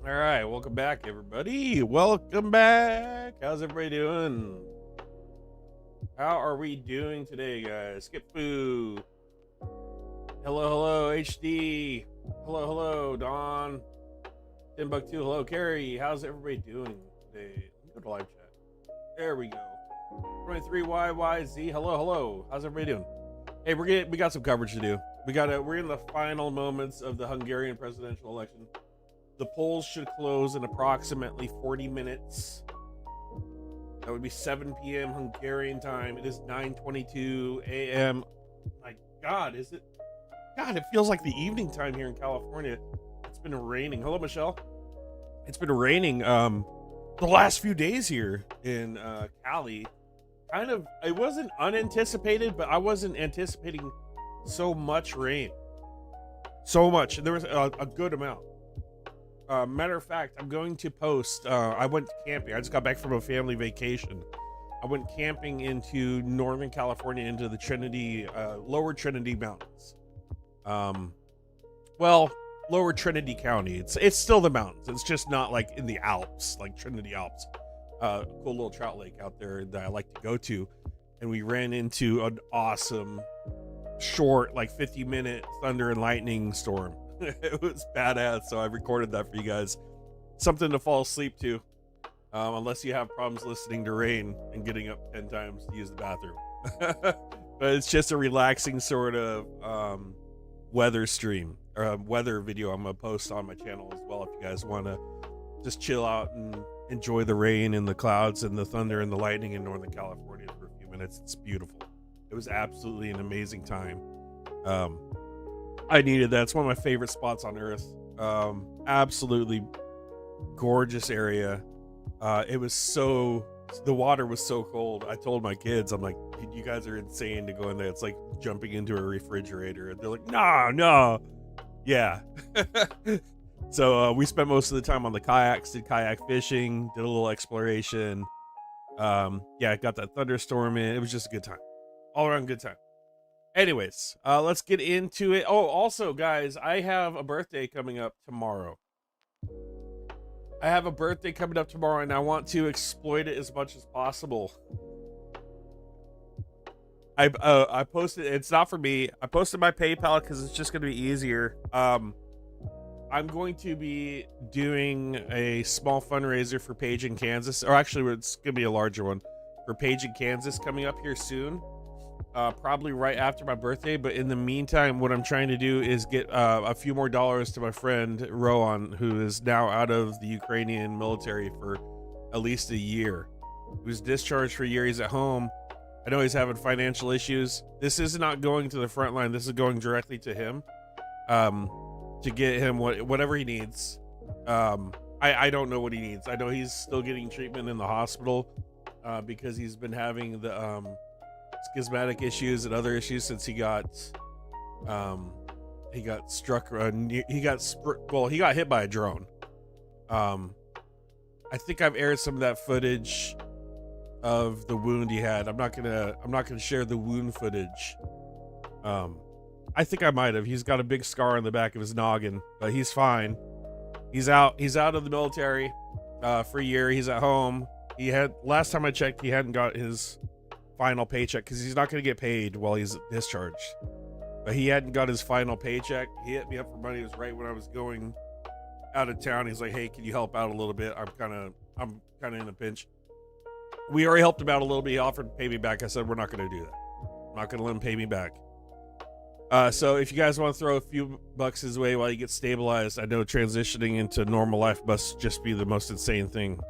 All right, welcome back, everybody. Welcome back. How's everybody doing? How are we doing today, guys? Skip Foo. Hello, HD. Hello, Don. Timbuktu. Hello, Carrie. How's everybody doing today? Let me go to live chat. There we go. 23YYZ. Hello. How's everybody doing? Hey, we got some coverage to do. We're in the final moments of the Hungarian presidential election. The polls should close in approximately 40 minutes. That would be 7 p.m. Hungarian time. It is 9:22 a.m. My God, is it? God, it feels like the evening time here in California. It's been raining. Hello, Michelle. It's been raining the last few days here in Cali. It wasn't unanticipated, but I wasn't anticipating so much rain. So much. There was a good amount. Matter of fact, I'm going to post. I went camping. I just got back from a family vacation. I went camping into Northern California, into the Lower Trinity Mountains. Lower Trinity County. It's still the mountains. It's just not like in the Alps, like Trinity Alps. Cool little trout lake out there that I like to go to. And we ran into an awesome, short, like 50-minute thunder and lightning storm. It was badass, so I recorded that for you guys. Something to fall asleep to, unless you have problems listening to rain and getting up 10 times to use the bathroom. But it's just a relaxing sort of weather stream, or weather video I'm going to post on my channel as well if you guys want to just chill out and enjoy the rain and the clouds and the thunder and the lightning in Northern California for a few minutes. It's beautiful. It was absolutely an amazing time. I needed that. It's one of my favorite spots on earth. Absolutely gorgeous area. The water was so cold. I told my kids, I'm like, you guys are insane to go in there. It's like jumping into a refrigerator. And they're like, no. Yeah. So we spent most of the time on the kayaks, did kayak fishing, did a little exploration. Got that thunderstorm in. It was just a good time. All around good time. Anyways, let's get into it. Oh, also, guys, I have a birthday coming up tomorrow. And I want to exploit it as much as possible. I posted, it's not for me. I posted my PayPal because it's just going to be easier. I'm going to be doing a small fundraiser for Paige in Kansas. Or actually, it's going to be a larger one for Paige in Kansas coming up here soon. Probably right after my birthday, but in the meantime, what I'm trying to do is get a few more dollars to my friend Rowan, who is now out of the Ukrainian military for at least a year. He was discharged for a year. He's at home. I know he's having financial issues. This is not going to the front line. This is going directly to him, to get him whatever he needs. I don't know what he needs. I know he's still getting treatment in the hospital because he's been having the schismatic issues and other issues since he got struck. He got hit by a drone. I think I've aired some of that footage of the wound he had. I'm not gonna share the wound footage. I think I might have. He's got a big scar on the back of his noggin, but he's fine. He's out of the military for a year. He's at home. Last time I checked, he hadn't got his final paycheck because he's not going to get paid while he's discharged, but he hadn't got his final paycheck. He hit me up for money. It was right when I was going out of town. He's like, hey, can you help out a little bit? I'm kind of in a pinch. We already helped him out a little bit. He offered to pay me back. I said, we're not going to do that. I'm not going to let him pay me back. So if you guys want to throw a few bucks his way while he gets stabilized, I know transitioning into normal life must just be the most insane thing.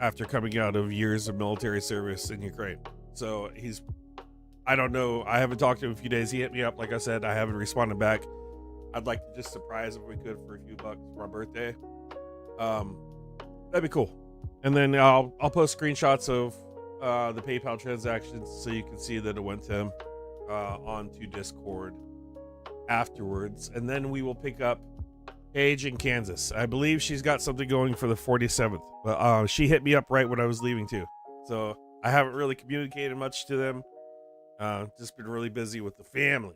After coming out of years of military service in Ukraine. So I don't know. I haven't talked to him in a few days. He hit me up. Like I said, I haven't responded back. I'd like to just surprise if we could for a few bucks for my birthday. That'd be cool. And then I'll post screenshots of the PayPal transactions so you can see that it went to him onto Discord afterwards. And then we will pick up Paige in Kansas. I believe she's got something going for the 47th, but she hit me up right when I was leaving too. So I haven't really communicated much to them. Just been really busy with the family.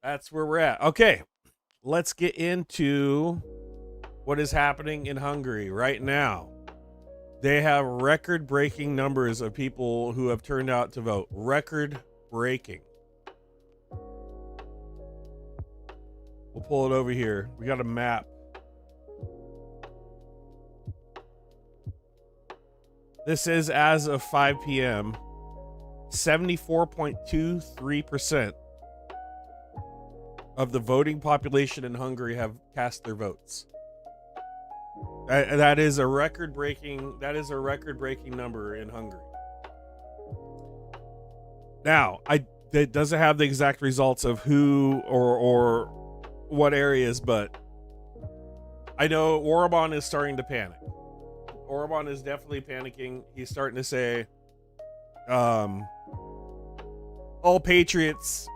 That's where we're at. Okay, let's get into what is happening in Hungary right now. They have record-breaking numbers of people who have turned out to vote. Record-breaking. We'll pull it over here. We got a map. This is as of 5 p.m. 74.23% of the voting population in Hungary have cast their votes. That is a record-breaking number in Hungary. Now, it doesn't have the exact results of who or what areas, but I know Orban is starting to panic. Orban is definitely panicking. He's starting to say, all patriots,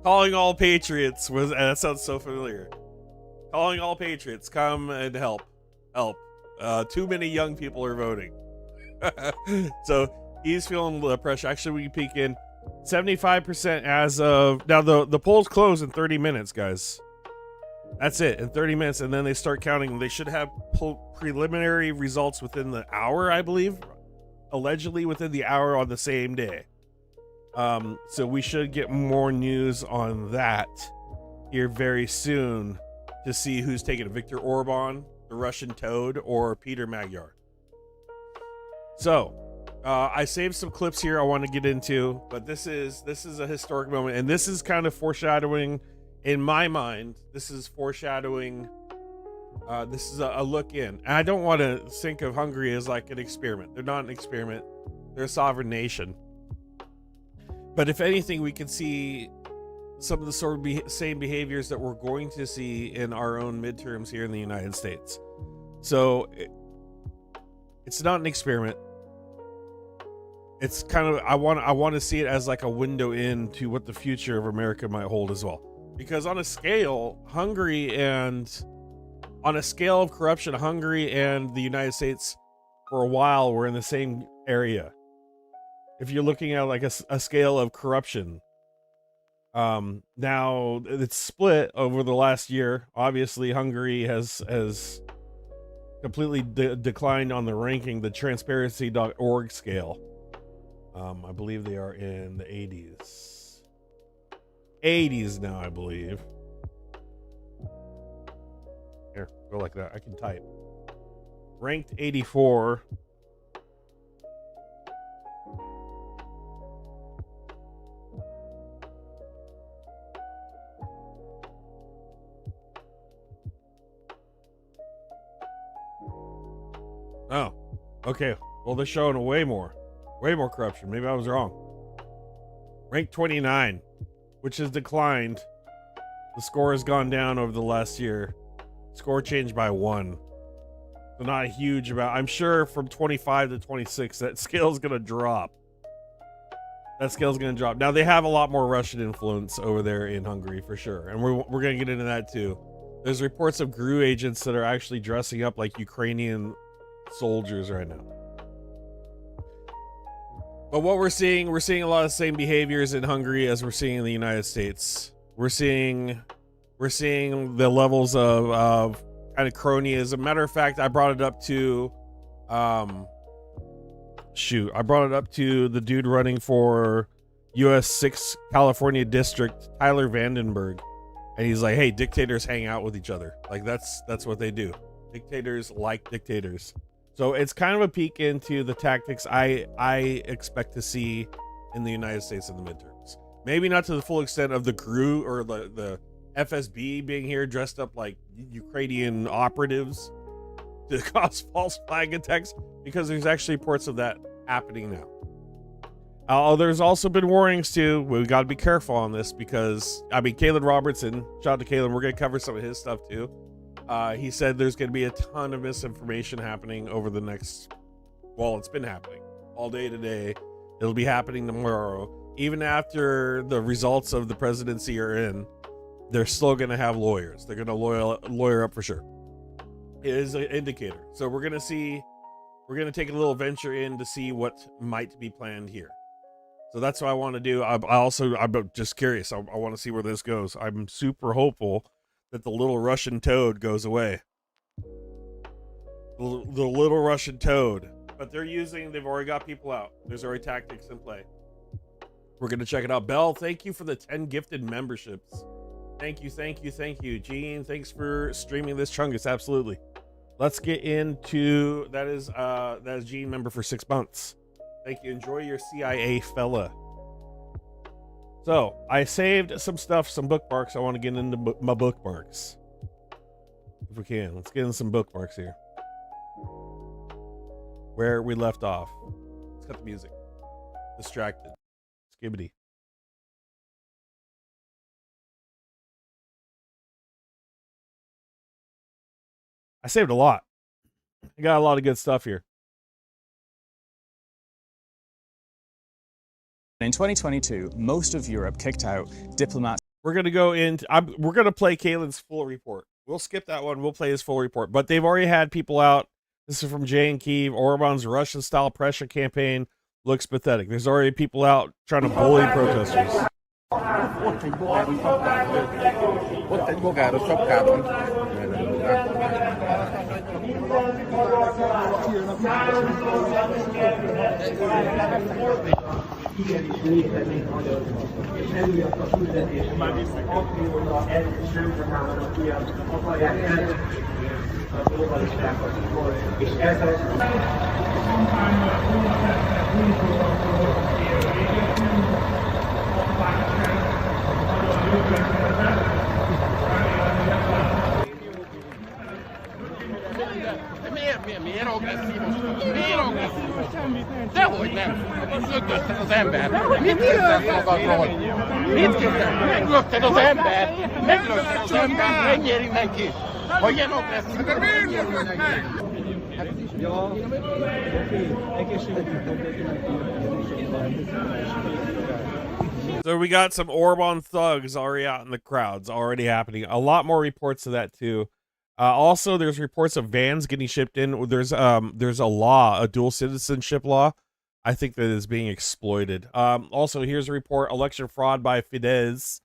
calling all patriots was, and that sounds so familiar. Calling all patriots, come and help. Too many young people are voting. So he's feeling the pressure. Actually, we can peek in 75% as of now. The polls close in 30 minutes, guys. That's it, in 30 minutes, and then they start counting. They should have preliminary results within the hour, I believe. Allegedly within the hour on the same day. So we should get more news on that here very soon to see who's taking it. Viktor Orban, the Russian toad, or Peter Magyar. So I saved some clips here I want to get into, but this is a historic moment, and this is kind of foreshadowing. In my mind, this is foreshadowing. This is a look in. And I don't want to think of Hungary as like an experiment. They're not an experiment. They're a sovereign nation. But if anything, we can see some of the sort of same behaviors that we're going to see in our own midterms here in the United States. So it's not an experiment. It's kind of, I want to see it as like a window into what the future of America might hold as well. Because on a scale, Hungary and on a scale of corruption, Hungary and the United States for a while were in the same area. If you're looking at like a scale of corruption, now it's split over the last year. Obviously, Hungary has completely declined on the ranking, the transparency.org scale. I believe they are in the 80s now, I believe. Here, go like that. I can type. Ranked 84. Oh, okay. Well, they're showing way more corruption. Maybe I was wrong. Ranked 29, which has declined. The score has gone down over the last year. Score changed by 1. So not a huge amount. I'm sure from 25 to 26, that scale's going to drop. Now, they have a lot more Russian influence over there in Hungary, for sure. And we're going to get into that, too. There's reports of GRU agents that are actually dressing up like Ukrainian soldiers right now. But what we're seeing a lot of the same behaviors in Hungary as we're seeing in the United States. We're seeing the levels of kind of cronyism. Matter of fact, I brought it up to the dude running for US 6 California district, Tyler Vandenberg. And he's like, hey, dictators hang out with each other. Like that's what they do. Dictators like dictators. So it's kind of a peek into the tactics I expect to see in the United States in the midterms. Maybe not to the full extent of the GRU or the FSB being here dressed up like Ukrainian operatives to cause false flag attacks, because there's actually reports of that happening now. There's also been warnings too. We got to be careful on this because, I mean, Kalen Robertson, shout out to Kalen, we're going to cover some of his stuff too. He said there's going to be a ton of misinformation happening over the next, well, it's been happening all day today. It'll be happening tomorrow. Even after the results of the presidency are in, they're still going to have lawyers. They're going to lawyer up for sure. It is an indicator. So we're going to take a little venture in to see what might be planned here. So that's what I want to do. I'm just curious. I want to see where this goes. I'm super hopeful that the little Russian toad goes away. the little Russian toad. But they've already got people out. There's already tactics in play. We're going to check it out. Bell, thank you for the 10 gifted memberships. Thank you. Gene, thanks for streaming this Chungus. Absolutely. Let's get into, that is Gene, member for 6 months. Thank you. Enjoy your CIA, fella. So, I saved some stuff, some bookmarks. I want to get into my bookmarks. If we can. Let's get into some bookmarks here. Where we left off. Let's cut the music. Distracted. Skibbity. I saved a lot. I got a lot of good stuff here. In 2022, most of Europe kicked out diplomats. We're going to go into, we're going to play Kalen's full report. We'll skip that one. We'll play his full report. But they've already had people out. This is from Jay and Kiev. Orban's Russian-style pressure campaign looks pathetic. There's already people out trying to bully protesters. Miért agresszívos? Miért agresszívos? Dehogy nem! Lögdötted az embert! Mit képzelsz magadról? Mit képzelsz? Meglökted az embert! Meglökted az embert! Menjél neki! Ha ilyen agresszív, de miért lökött meg? So we got some Orban thugs already out in the crowds, already happening. A lot more reports of that too. Also, there's reports of vans getting shipped in. There's a law, a dual citizenship law, I think that is being exploited. Also, here's a report: election fraud by Fidesz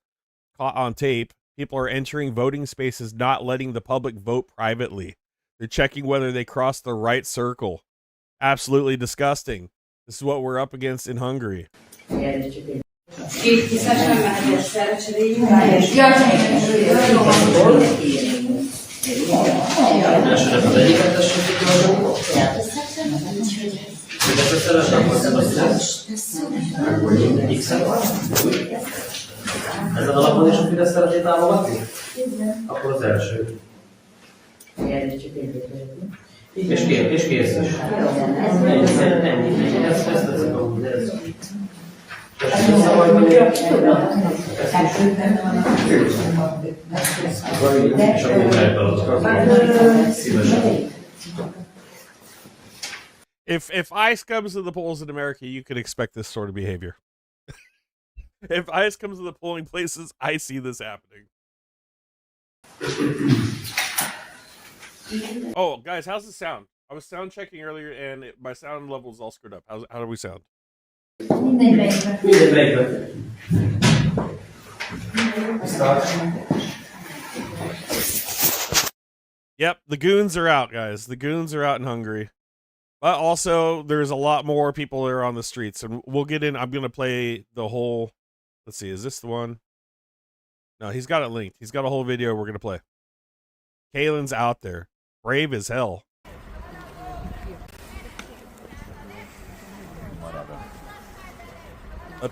caught on tape. People are entering voting spaces, not letting the public vote privately. They're checking whether they cross the right circle. Absolutely disgusting. This is what we're up against in Hungary. Ezen alapon is a Fidesz szeretné támogatni? Akkor az első. És kész is. Ennyi. Ezt tetszik amúgy, ez. If ICE comes to the polls in America, you could expect this sort of behavior. If ICE comes to the polling places, I see this happening. Oh, guys, how's the sound? I was sound checking earlier, and my sound level is all screwed up. How do we sound? Yep, the goons are out, guys. The goons are out in Hungary. But also, there's a lot more people that are on the streets, and we'll get in. I'm going to play the whole... Let's see, is this the one? No, he's got it linked. He's got a whole video we're going to play. Kalen's out there. Brave as hell.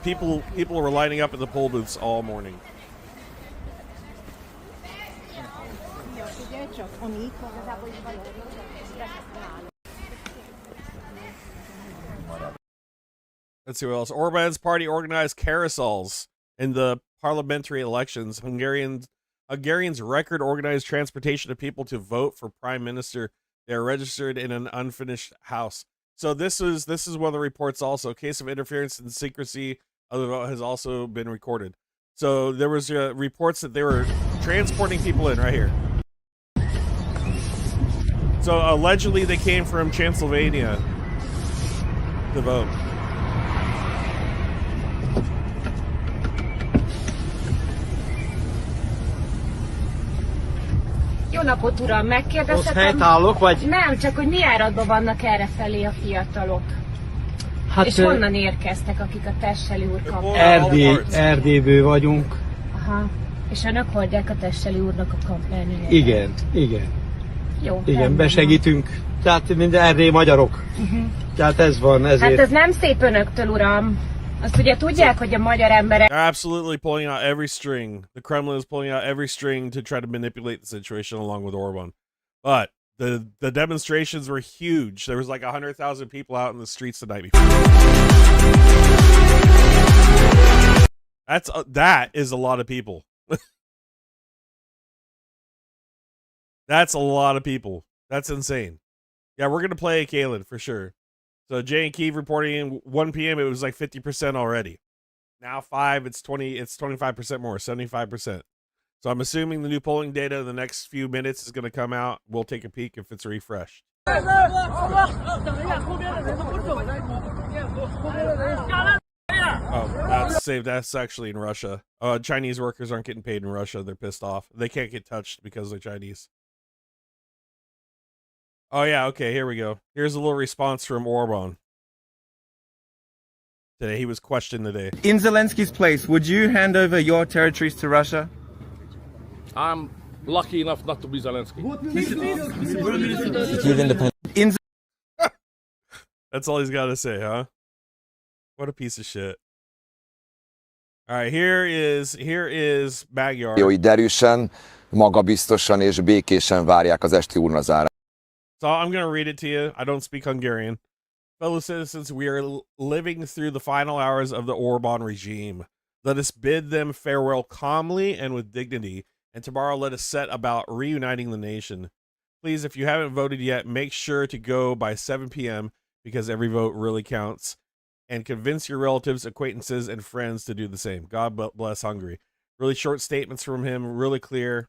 People were lining up at the poll booths all morning. Let's see what else. Orban's party organized carousels in the parliamentary elections. Hungarians record organized transportation of people to vote for prime minister. They are registered in an unfinished house. So this is one of the reports also. A case of interference and secrecy of the vote has also been recorded. So there was reports that they were transporting people in right here. So allegedly they came from Transylvania to vote. Jó napot, uram, megkérdezhetem? Helytállok, vagy? Nem, csak hogy mi áradban vannak errefelé a fiatalok. Hát, és honnan érkeztek, akik a Tesseli úr kapták? Erdélyből vagyunk. Aha. És önök hordják a Tesseli úrnak a kampányát? Igen, igen. Jó. Igen, besegítünk. Tehát minden erdélyi magyarok. Tehát ez van, ezért. Hát ez nem szép önöktől, uram. Azt ugye tudják, hogy a magyar emberek... They're absolutely pulling out every string. The Kremlin is pulling out every string to try to manipulate the situation along with Orban. But the demonstrations were huge. There was like 100,000 people out in the streets the night before. That is a lot of people. That's a lot of people. That's insane. Yeah, we're gonna play Kalen for sure. So Jay and Keeve reporting in 1 p.m. It was like 50% already. Now 5, it's 25% more, 75%. So I'm assuming the new polling data in the next few minutes is going to come out. We'll take a peek if it's refreshed. Oh, that's saved. That's actually in Russia. Chinese workers aren't getting paid in Russia. They're pissed off. They can't get touched because they're Chinese. Oh yeah, okay, here we go. Here's a little response from Orban. Today, he was questioned today. In Zelensky's place, would you hand over your territories to Russia? I'm lucky enough not to be Zelensky. That's all he's got to say, huh? What a piece of shit. All right, here is Magyar. Hogy derűsen, magabiztosan és békésen várják az esti urnazárát. So I'm going to read it to you. I don't speak Hungarian. Fellow citizens, we are living through the final hours of the Orban regime. Let us bid them farewell calmly and with dignity, and tomorrow let us set about reuniting the nation. Please, if you haven't voted yet, make sure to go by 7 p.m. because every vote really counts, and convince your relatives, acquaintances, and friends to do the same. God bless Hungary. Really short statements from him, really clear.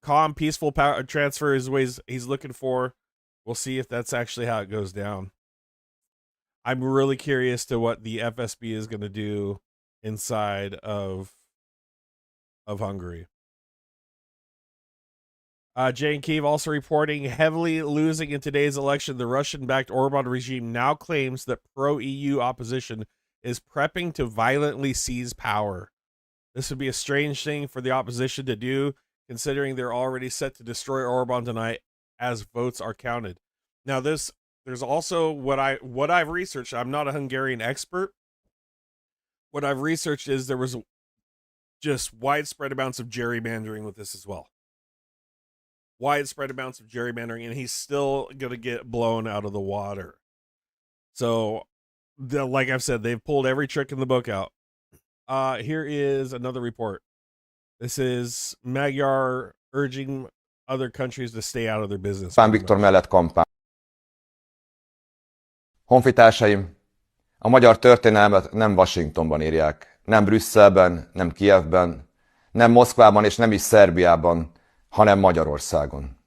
Calm, peaceful power transfer is what he's looking for. We'll see if that's actually how it goes down. I'm really curious to what the FSB is going to do inside of Hungary. Jane Kiev also reporting heavily losing in today's election. The Russian-backed Orban regime now claims that pro-EU opposition is prepping to violently seize power. This would be a strange thing for the opposition to do, considering they're already set to destroy Orban tonight as votes are counted. Now, there's also what I've researched. I'm not a Hungarian expert. What I've researched is there was just widespread amounts of gerrymandering with this as well. Widespread amounts of gerrymandering, and he's still going to get blown out of the water. So, like I've said, they've pulled every trick in the book out. Here is another report. This is Magyar urging other countries to stay out of their business. Orbán Viktor mellett kampány. Honfitársaim, a magyar történelmet nem Washingtonban írják, nem Brüsszelben, nem Kijevben, nem Moszkvában és nem is Szerbiában, hanem Magyarországon.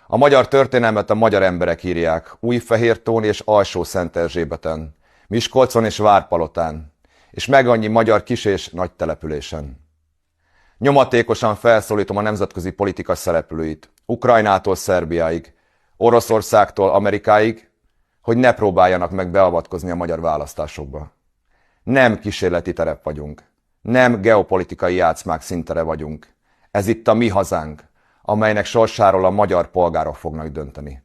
A magyar történelmet a magyar emberek írják Újfehértón és Alsó-Szent-Erzsébeten, Miskolcon és Várpalotán, és meg annyi magyar kis és nagy településen. Nyomatékosan felszólítom a nemzetközi politika szereplőit, Ukrajnától Szerbiáig, Oroszországtól Amerikáig, hogy ne próbáljanak meg beavatkozni a magyar választásokba. Nem kísérleti terep vagyunk, nem geopolitikai játszmák színtere vagyunk. Ez itt a mi hazánk, amelynek sorsáról a magyar polgárok fognak dönteni.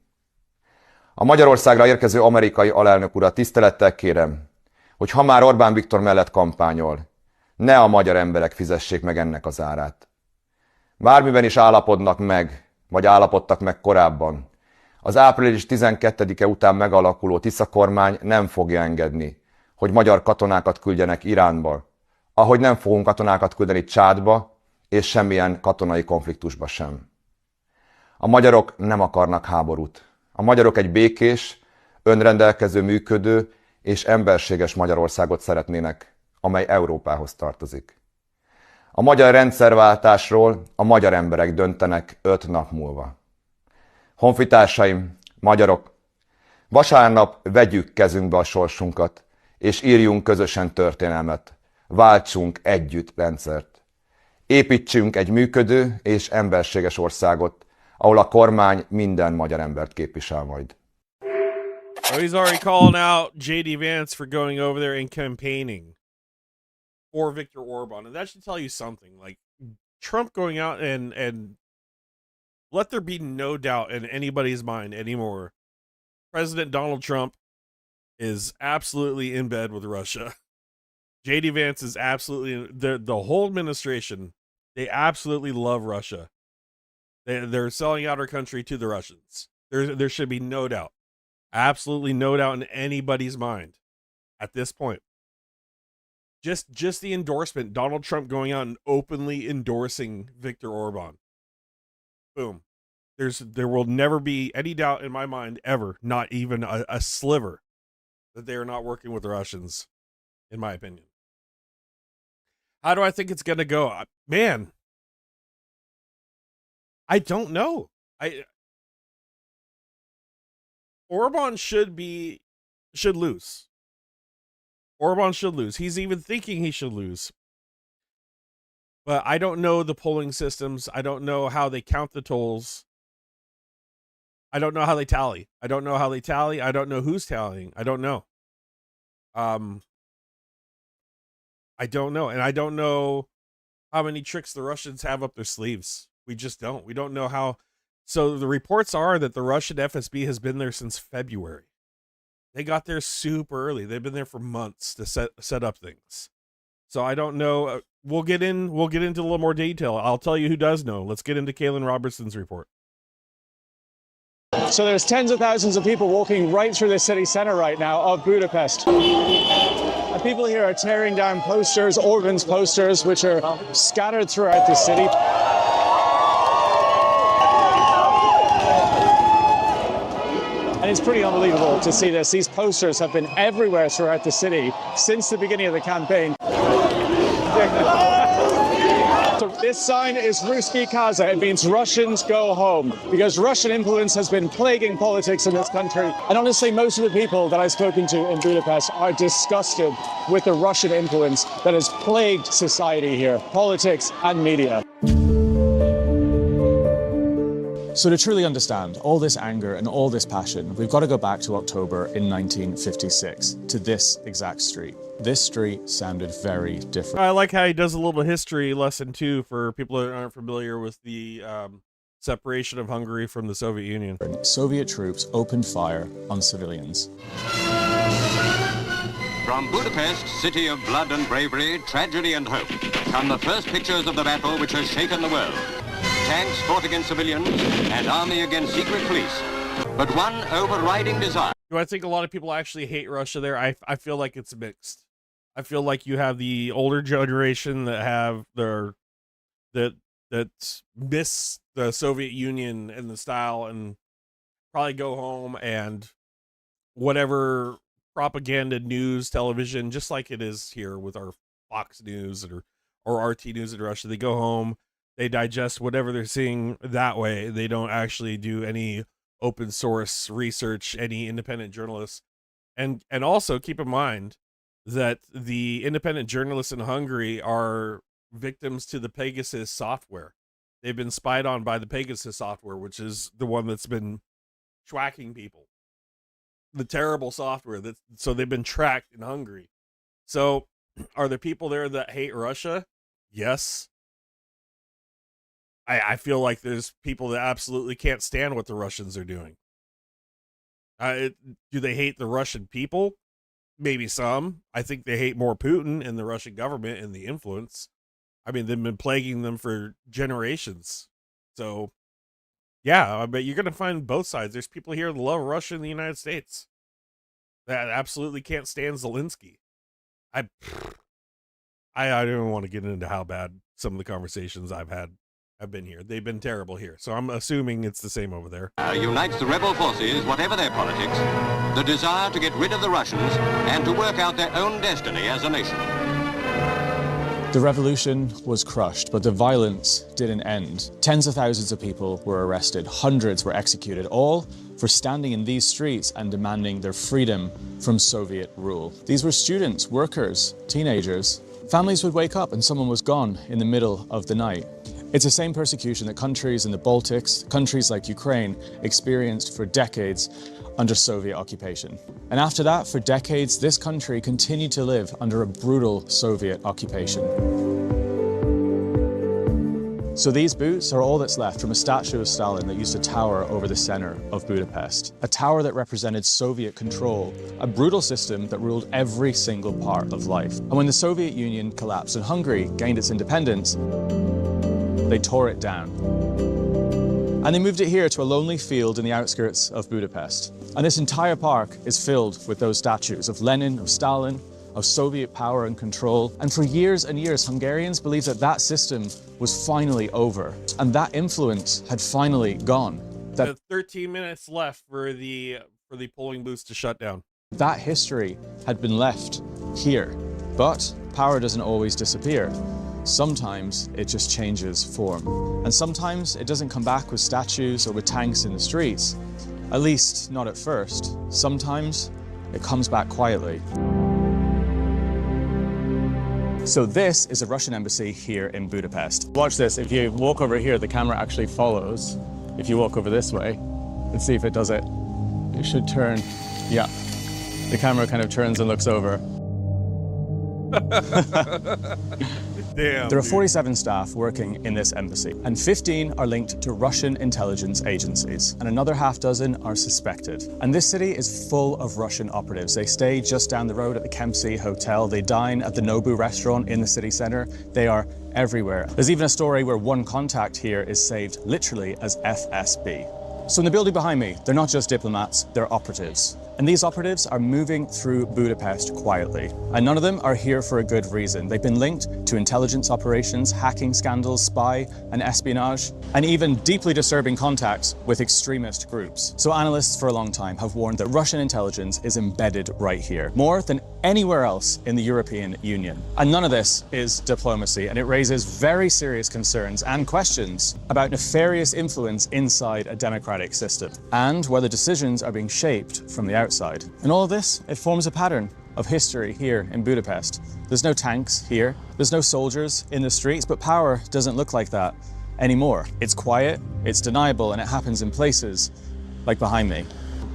A Magyarországra érkező amerikai alelnök urat tisztelettel kérem, hogy ha már Orbán Viktor mellett kampányol, ne a magyar emberek fizessék meg ennek az árát. Bármiben is állapodnak meg, vagy állapodtak meg korábban, az április 12-e után megalakuló Tisza kormány nem fogja engedni, hogy magyar katonákat küldjenek Iránba, ahogy nem fogunk katonákat küldeni Csádba, és semmilyen katonai konfliktusba sem. A magyarok nem akarnak háborút. A magyarok egy békés, önrendelkező, működő és emberséges Magyarországot szeretnének, amely Európához tartozik. A magyar rendszerváltásról a magyar emberek döntenek 5 nap múlva. Honfitársaim, magyarok, vasárnap vegyük kezünkbe a sorsunkat, és írjunk közösen történelmet, váltsunk együtt rendszert. Építsünk egy működő és emberséges országot, ahol a kormány minden magyar embert képvisel majd. Oh, he's already calling out J.D. Vance for going over there and campaigning for Viktor Orban. And that should tell you something. Like, Trump going out and let there be no doubt in anybody's mind anymore. President Donald Trump is absolutely in bed with Russia. J.D. Vance is absolutely, the whole administration, they absolutely love Russia. They're selling out our country to the Russians. There should be no doubt. Absolutely no doubt in anybody's mind at this point. Just the endorsement, Donald Trump going out and openly endorsing Viktor Orban. Boom. There will never be any doubt in my mind ever, not even a sliver, that they are not working with the Russians, in my opinion. How do I think it's going to go? Man, I don't know. Orban should lose. Orban should lose. He's even thinking he should lose. But I don't know the polling systems. I don't know how they count the tolls. I don't know how they tally. I don't know who's tallying. I don't know. I don't know. And I don't know how many tricks the Russians have up their sleeves. We just don't. We don't know how. So the reports are that the Russian FSB has been there since February. They got there super early. They've been there for months to set up things. So I don't know. We'll get into a little more detail. I'll tell you who does know. Let's get into Kaylin Robertson's report. So there's tens of thousands of people walking right through the city centre right now of Budapest. And people here are tearing down posters, Orban's posters, which are scattered throughout the city. And it's pretty unbelievable to see this. These posters have been everywhere throughout the city since the beginning of the campaign. So this sign is Ruski Kaza. It means Russians go home, because Russian influence has been plaguing politics in this country. And honestly, most of the people that I've spoken to in Budapest are disgusted with the Russian influence that has plagued society here, politics and media. So to truly understand all this anger and all this passion, we've got to go back to October in 1956, to this exact street. This street sounded very different. I like how he does a little history lesson too for people that aren't familiar with the separation of Hungary from the Soviet Union. Soviet troops opened fire on civilians. From Budapest, city of blood and bravery, tragedy and hope, come the first pictures of the battle which has shaken the world. Tanks fought against civilians and army against secret police. But one overriding desire. Do I think a lot of people actually hate Russia there? I feel like it's mixed. I feel like you have the older generation that have that miss the Soviet Union and the style and probably go home and whatever propaganda news, television, just like it is here with our Fox News or RT News in Russia, they go home, they digest whatever they're seeing that way. They don't actually do any open source research, any independent journalists. And also keep in mind that the independent journalists in Hungary are victims to the Pegasus software. They've been spied on by the Pegasus software, which is the one that's been tracking people. The terrible software so they've been tracked in Hungary. So are there people there that hate Russia? Yes. I feel like there's people that absolutely can't stand what the Russians are doing. Do they hate the Russian people? Maybe some. I think they hate more Putin and the Russian government and the influence. I mean, they've been plaguing them for generations. So, yeah, I bet you're going to find both sides. There's people here that love Russia in the United States that absolutely can't stand Zelensky. I don't even want to get into how bad some of the conversations I've been here. They've been terrible here. So I'm assuming it's the same over there. Unites the rebel forces, whatever their politics, the desire to get rid of the Russians and to work out their own destiny as a nation. The revolution was crushed, but the violence didn't end. Tens of thousands of people were arrested, hundreds were executed, all for standing in these streets and demanding their freedom from Soviet rule. These were students, workers, teenagers. Families would wake up and someone was gone in the middle of the night. It's the same persecution that countries in the Baltics, countries like Ukraine, experienced for decades under Soviet occupation. And after that, for decades, this country continued to live under a brutal Soviet occupation. So these boots are all that's left from a statue of Stalin that used to tower over the center of Budapest. A tower that represented Soviet control, a brutal system that ruled every single part of life. And when the Soviet Union collapsed and Hungary gained its independence, they tore it down. And they moved it here to a lonely field in the outskirts of Budapest. And this entire park is filled with those statues of Lenin, of Stalin, of Soviet power and control. And for years and years, Hungarians believed that that system was finally over and that influence had finally gone. That 13 minutes left for the polling booths to shut down. That history had been left here. But power doesn't always disappear. Sometimes it just changes form. And sometimes it doesn't come back with statues or with tanks in the streets. At least not at first. Sometimes it comes back quietly. So this is a Russian embassy here in Budapest. Watch this. If you walk over here, the camera actually follows. If you walk over this way, let's see if it does it. It should turn. Yeah. The camera kind of turns and looks over. Damn, there are 47 staff working in this embassy, and 15 are linked to Russian intelligence agencies, and another half dozen are suspected. And this city is full of Russian operatives. They stay just down the road at the Kempsey Hotel. They dine at the Nobu restaurant in the city center. They are everywhere. There's even a story where one contact here is saved literally as FSB. So in the building behind me, they're not just diplomats, they're operatives. And these operatives are moving through Budapest quietly. And none of them are here for a good reason. They've been linked to intelligence operations, hacking scandals, spy and espionage, and even deeply disturbing contacts with extremist groups. So analysts for a long time have warned that Russian intelligence is embedded right here, more than anywhere else in the European Union. And none of this is diplomacy, and it raises very serious concerns and questions about nefarious influence inside a democratic system, and whether decisions are being shaped from the outside. And all of this, it forms a pattern of history here in Budapest. There's no tanks here, there's no soldiers in the streets, but power doesn't look like that anymore. It's quiet, it's deniable, and it happens in places like behind me.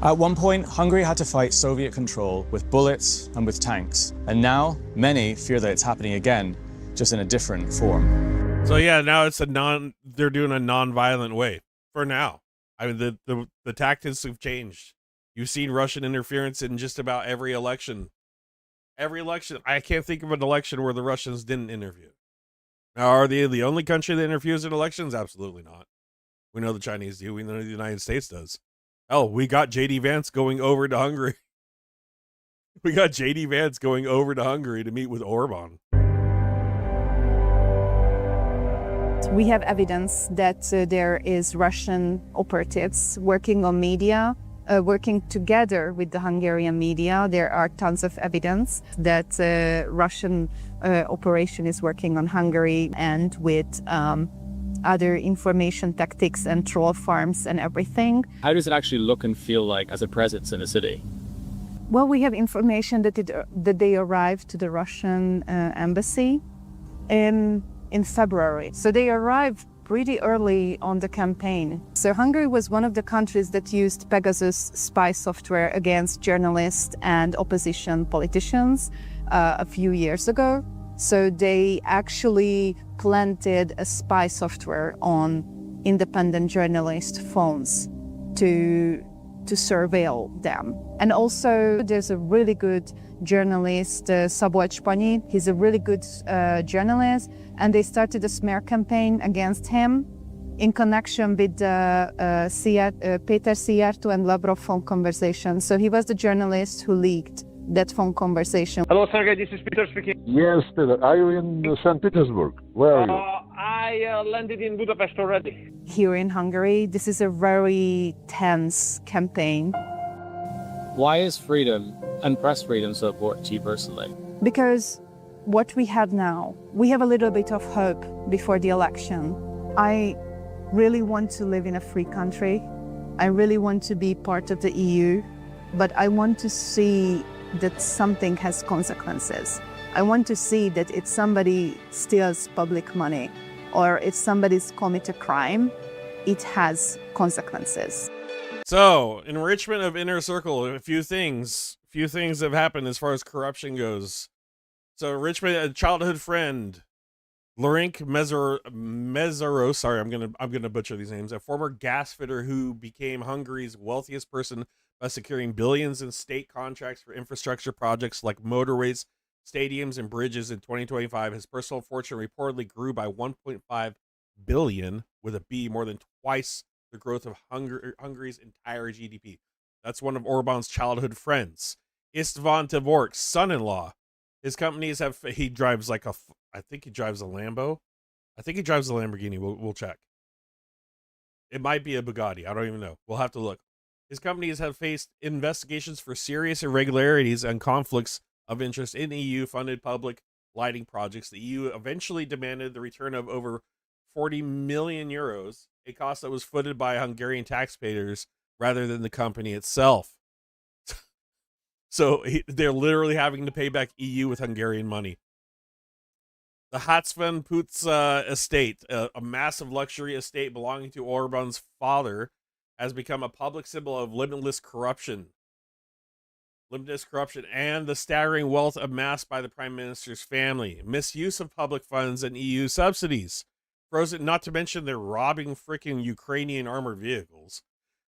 At one point, Hungary had to fight Soviet control with bullets and with tanks. And now, many fear that it's happening again, just in a different form. So yeah, now it's they're doing a non-violent way, for now. I mean, the tactics have changed. You've seen Russian interference in just about every election. Every election. I can't think of an election where the Russians didn't interfere. Now, are they the only country that interferes in elections? Absolutely not. We know the Chinese do. We know the United States does. Oh, we got J.D. Vance going over to Hungary. We got J.D. Vance going over to Hungary to meet with Orban. We have evidence that there is Russian operatives working on media, working together with the Hungarian media. There are tons of evidence that Russian operation is working on Hungary and with other information tactics and troll farms and everything. How does it actually look and feel like as a presence in a city? Well, we have information that they arrived to the Russian embassy in February. So they arrived pretty early on the campaign. So Hungary was one of the countries that used Pegasus spy software against journalists and opposition politicians a few years ago. So they actually planted a spy software on independent journalist phones to surveil them. And also there's a really good journalist, Szabolcs Panyi. He's a really good journalist, and they started a smear campaign against him in connection with the Péter Szijjártó and Lavrov phone conversation. So he was the journalist who leaked that phone conversation. Hello, Sergey, this is Peter speaking. Yes, Peter. Are you in St. Petersburg? Where are you? I landed in Budapest already. Here in Hungary, this is a very tense campaign. Why is freedom and press freedom so important to you personally? Because what we have now, we have a little bit of hope before the election. I really want to live in a free country. I really want to be part of the EU, but I want to see that something has consequences. I want to see that if somebody steals public money, or if somebody's commit a crime, it has consequences. So, enrichment of inner circle, a few things have happened as far as corruption goes. So, enrichment, a childhood friend, Laurent Mészáros, sorry, I'm gonna butcher these names, a former gas fitter who became Hungary's wealthiest person by securing billions in state contracts for infrastructure projects like motorways, stadiums, and bridges in 2025. His personal fortune reportedly grew by 1.5 billion, with a B, more than twice the growth of Hungary's entire GDP. That's one of Orban's childhood friends. István Tvork's son-in-law. His companies have, he drives like I think he drives a Lambo. I think he drives a Lamborghini. We'll check. It might be a Bugatti. I don't even know. We'll have to look. His companies have faced investigations for serious irregularities and conflicts of interest in EU-funded public lighting projects. The EU eventually demanded the return of over 40 million euros, a cost that was footed by Hungarian taxpayers rather than the company itself. So they're literally having to pay back EU with Hungarian money. The Hatzven Putz estate, a massive luxury estate belonging to Orban's father, has become a public symbol of limitless corruption and the staggering wealth amassed by the Prime Minister's family, misuse of public funds and EU subsidies. Frozen, not to mention they're robbing freaking Ukrainian armored vehicles.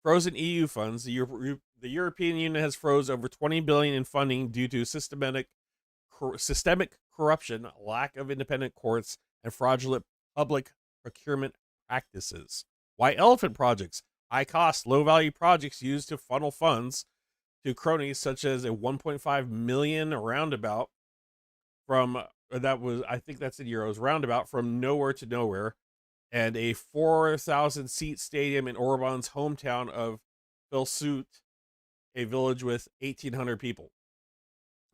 Frozen EU funds. The European Union has froze over 20 billion in funding due to systemic corruption, lack of independent courts, and fraudulent public procurement practices. Why elephant projects? High cost, low value projects used to funnel funds to cronies, such as a 1.5 million roundabout from that was, I think that's in euros, roundabout from nowhere to nowhere, and a 4,000 seat stadium in Orban's hometown of Felsut, a village with 1,800 people.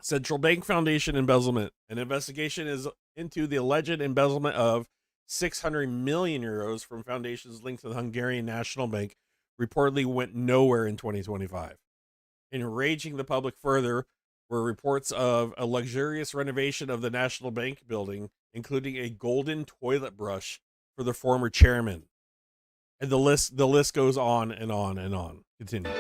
Central Bank Foundation embezzlement. An investigation is into the alleged embezzlement of 600 million euros from foundations linked to the Hungarian National Bank reportedly went nowhere in 2025. Enraging the public further were reports of a luxurious renovation of the National Bank building, including a golden toilet brush for the former chairman. And the list goes on and on and on. Continue.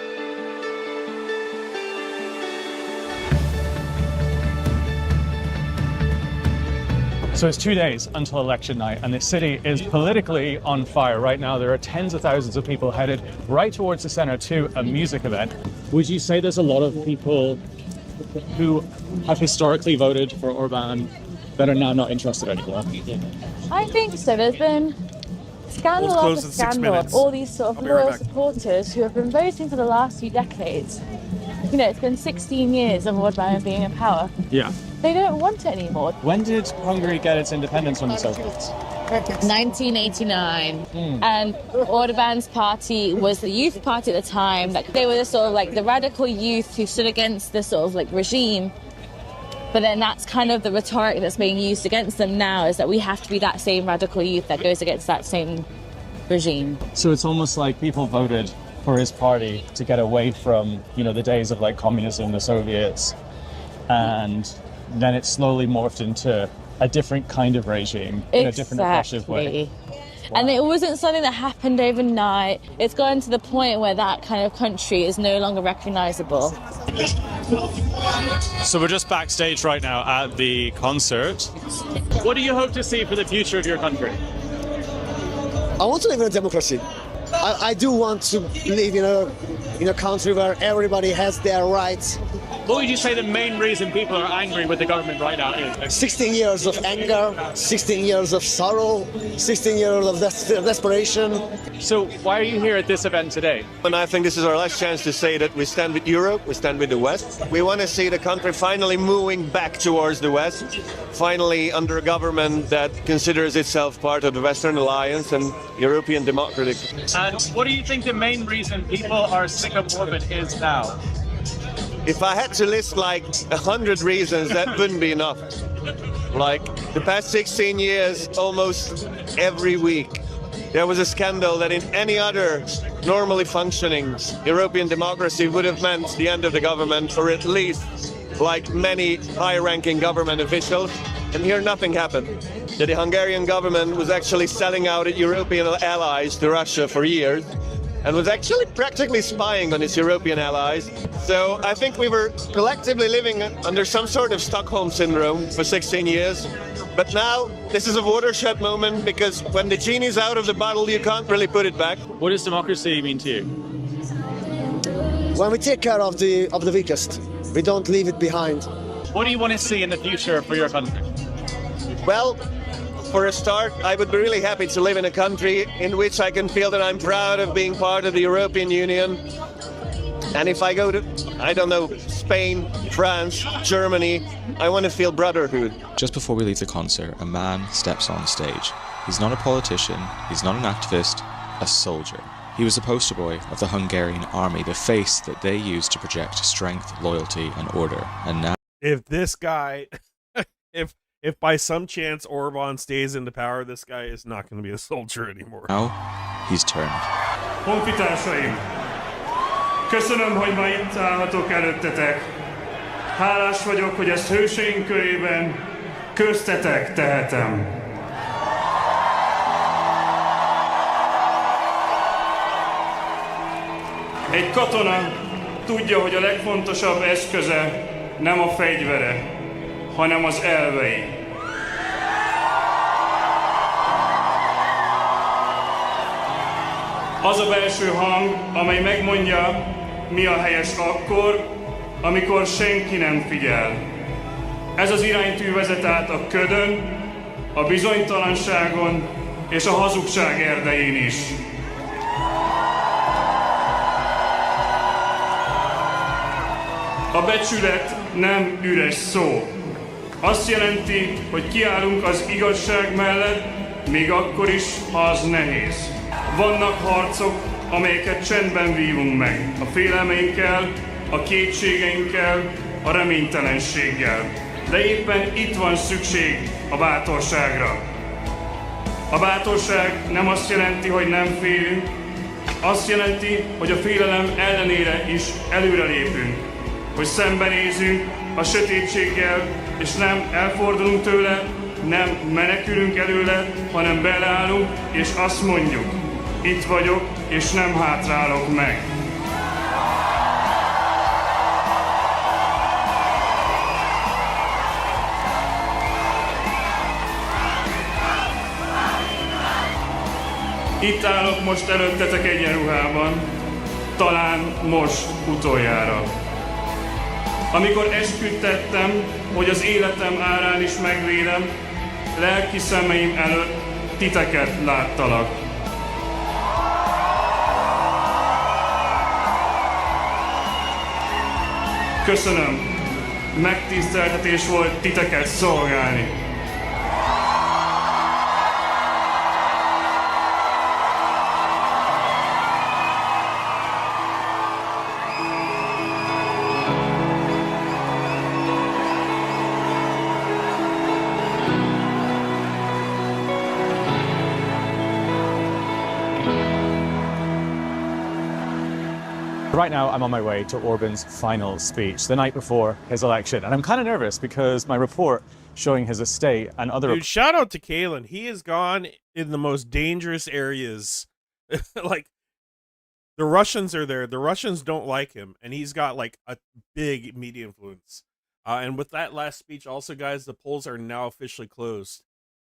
So it's 2 days until election night, and the city is politically on fire right now. There are tens of thousands of people headed right towards the center to a music event. Would you say there's a lot of people who have historically voted for Orban that are now not interested anymore? I think so. There's been scandal after scandal of all these sort of loyal supporters who have been voting for the last few decades. You know, it's been 16 years of Orban being in power. Yeah. They don't want it anymore. When did Hungary get its independence from the Soviets? 1989. And Orban's party was the youth party at the time. Like, they were the sort of like the radical youth who stood against the sort of like regime. But then that's kind of the rhetoric that's being used against them now, is that we have to be that same radical youth that goes against that same regime. So it's almost like people voted for his party to get away from, you know, the days of like communism, the Soviets, and then it slowly morphed into a different kind of regime in a different oppressive way. Wow. And it wasn't something that happened overnight. It's gotten to the point where that kind of country is no longer recognizable. So we're just backstage right now at the concert. What do you hope to see for the future of your country? I want to live in a democracy. I do want to live in a country where everybody has their rights. What would you say the main reason people are angry with the government right now is? 16 years of anger, 16 years of sorrow, 16 years of desperation. So why are you here at this event today? And I think this is our last chance to say that we stand with Europe, we stand with the West. We want to see the country finally moving back towards the West, finally under a government that considers itself part of the Western Alliance and European democratic. And what do you think the main reason people are sick of Orban is now? If I had to list like 100 reasons, that wouldn't be enough. Like the past 16 years, almost every week, there was a scandal that in any other normally functioning European democracy would have meant the end of the government, or at least like many high-ranking government officials. and here nothing happened. That the Hungarian government was actually selling out its European allies to Russia for years, and was actually practically spying on its European allies. So I think we were collectively living under some sort of Stockholm syndrome for 16 years. But now this is a watershed moment, because when the genie's out of the bottle, you can't really put it back. What does democracy mean to you? When we take care of the weakest, we don't leave it behind. What do you want to see in the future for your country? Well, for a start, I would be really happy to live in a country in which I can feel that I'm proud of being part of the European Union. And if I go to, I don't know, Spain, France, Germany, I want to feel brotherhood. Just before we leave the concert, a man steps on stage. He's not a politician, he's not an activist, a soldier. He was the poster boy of the Hungarian army, the face that they used to project strength, loyalty, and order. And now, if this guy, if by some chance Orban stays into power, this guy is not going to be a soldier anymore. Now, he's turned. Honfitársaim, köszönöm, hogy ma itt állhatok előttetek. Hálás vagyok, hogy ezt hőseink körében köztetek tehetem. Egy katona tudja, hogy a legfontosabb eszköze nem a fegyvere, hanem az elvei. Az a belső hang, amely megmondja, mi a helyes akkor, amikor senki nem figyel. Ez az iránytű vezet át a ködön, a bizonytalanságon és a hazugság erdején is. A becsület nem üres szó. Azt jelenti, hogy kiállunk az igazság mellett, még akkor is, ha az nehéz. Vannak harcok, amelyeket csendben vívunk meg. A félelmeinkkel, a kétségeinkkel, a reménytelenséggel. De éppen itt van szükség a bátorságra. A bátorság nem azt jelenti, hogy nem félünk, azt jelenti, hogy a félelem ellenére is előrelépünk. Hogy szembenézünk a sötétséggel, és nem elfordulunk tőle, nem menekülünk előle, hanem beleállunk, és azt mondjuk, itt vagyok, és nem hátrálok meg. Itt állok most előttetek egyenruhában, talán most utoljára. Amikor esküdtettem, hogy az életem árán is megvédem, lelki szemeim előtt titeket láttalak. Köszönöm, megtiszteltetés volt titeket szolgálni. Right now, I'm on my way to Orban's final speech, the night before his election. And I'm kind of nervous because my report showing his estate and other... Dude, shout out to Kalen. He has gone in the most dangerous areas. Like, the Russians are there. The Russians don't like him. And he's got, like, a big media influence. And with that last speech, also, guys, the polls are now officially closed.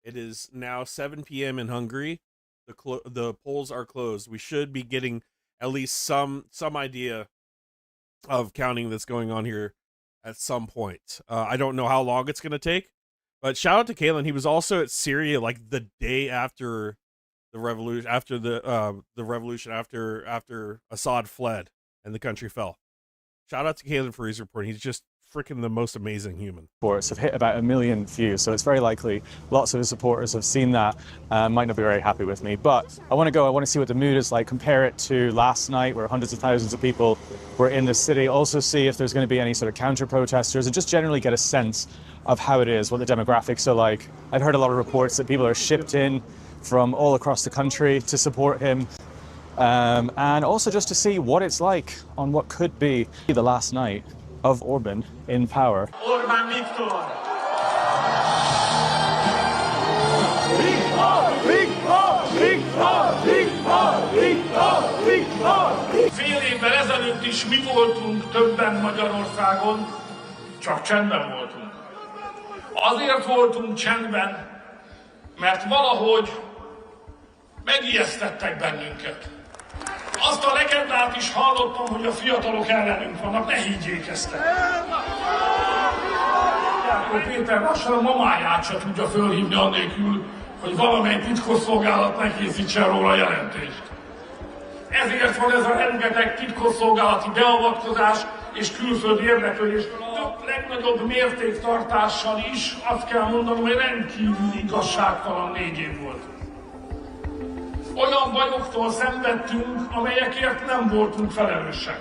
It is now 7 p.m. in Hungary. The polls are closed. We should be getting at least some idea of counting that's going on here at some point. I don't know how long it's going to take, but shout out to Kalen. He was also at Syria like the day after the revolution, after Assad fled and the country fell. Shout out to Kalen for his report. He's just freaking the most amazing human. Reports have hit about 1 million views, so it's very likely lots of his supporters have seen that, might not be very happy with me. But I want to see what the mood is like, compare it to last night where hundreds of thousands of people were in the city, also see if there's going to be any sort of counter-protesters, and just generally get a sense of how it is, what the demographics are like. I've heard a lot of reports that people are shipped in from all across the country to support him, and also just to see what it's like on what could be the last night of Orban in power. Orbán Viktor! is mi voltunk többen Magyarországon, csak csendben voltunk. Azért voltunk csendben, mert valahogy megijesztettek bennünket. Azt a legendát is hallottam, hogy a fiatalok ellenünk vannak, ne higgyék ezt el. Jákó Péter lassan a mamáját se tudja fölhívni annélkül, hogy valamely titkosszolgálat ne készítsen róla jelentést. Ezért van ez a rengeteg titkosszolgálati beavatkozás és külföldi érdeklődés. A legnagyobb mértéktartással is azt kell mondanom, hogy rendkívül igazságtalan 4 év volt. Olyan bajoktól szenvedtünk, amelyekért nem voltunk felelősek.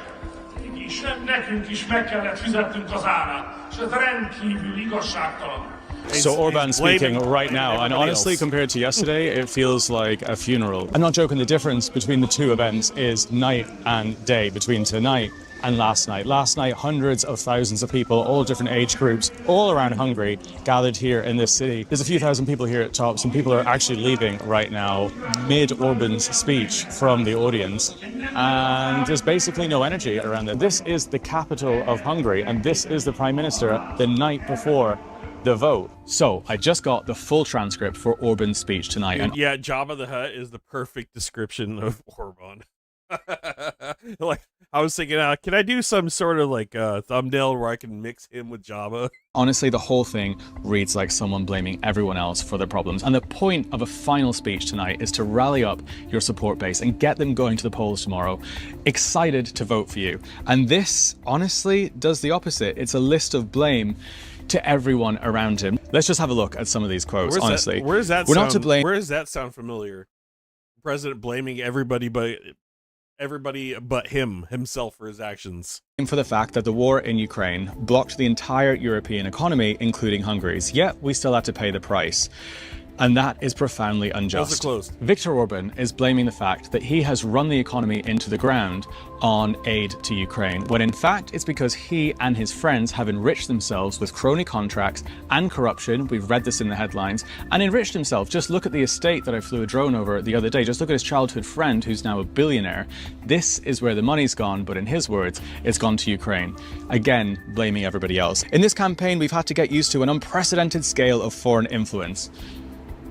Mégis nekünk is meg kellett fizetnünk az árát, és ez rendkívül igazságtalan. So Orban speaking right now, and honestly, compared to yesterday, it feels like a funeral. I'm not joking, the difference between the two events is night and day, between tonight and last night. Last night, hundreds of thousands of people, all different age groups, all around Hungary, gathered here in this city. There's a few thousand people here at top. Some people are actually leaving right now, mid-Orban's speech from the audience. And there's basically no energy around it. This is the capital of Hungary, and this is the Prime Minister the night before the vote. So I just got the full transcript for Orban's speech tonight. And yeah, Jabba the Hutt is the perfect description of Orban. Like, I was thinking, can I do some sort of like thumbnail where I can mix him with Jabba? Honestly, the whole thing reads like someone blaming everyone else for their problems. And the point of a final speech tonight is to rally up your support base and get them going to the polls tomorrow, excited to vote for you. And this, honestly, does the opposite. It's a list of blame to everyone around him. Let's just have a look at some of these quotes, honestly. Where does that We're sound, not to blame. Where does that sound familiar? The president blaming everybody but himself for his actions. For the fact that the war in Ukraine blocked the entire European economy, including Hungary's, yet we still had to pay the price. And that is profoundly unjust. Viktor Orban is blaming the fact that he has run the economy into the ground on aid to Ukraine, when in fact it's because he and his friends have enriched themselves with crony contracts and corruption. We've read this in the headlines, and enriched himself. Just look at the estate that I flew a drone over the other day. Just look at his childhood friend who's now a billionaire. This is where the money's gone, but in his words, it's gone to Ukraine. Again, blaming everybody else. In this campaign, we've had to get used to an unprecedented scale of foreign influence.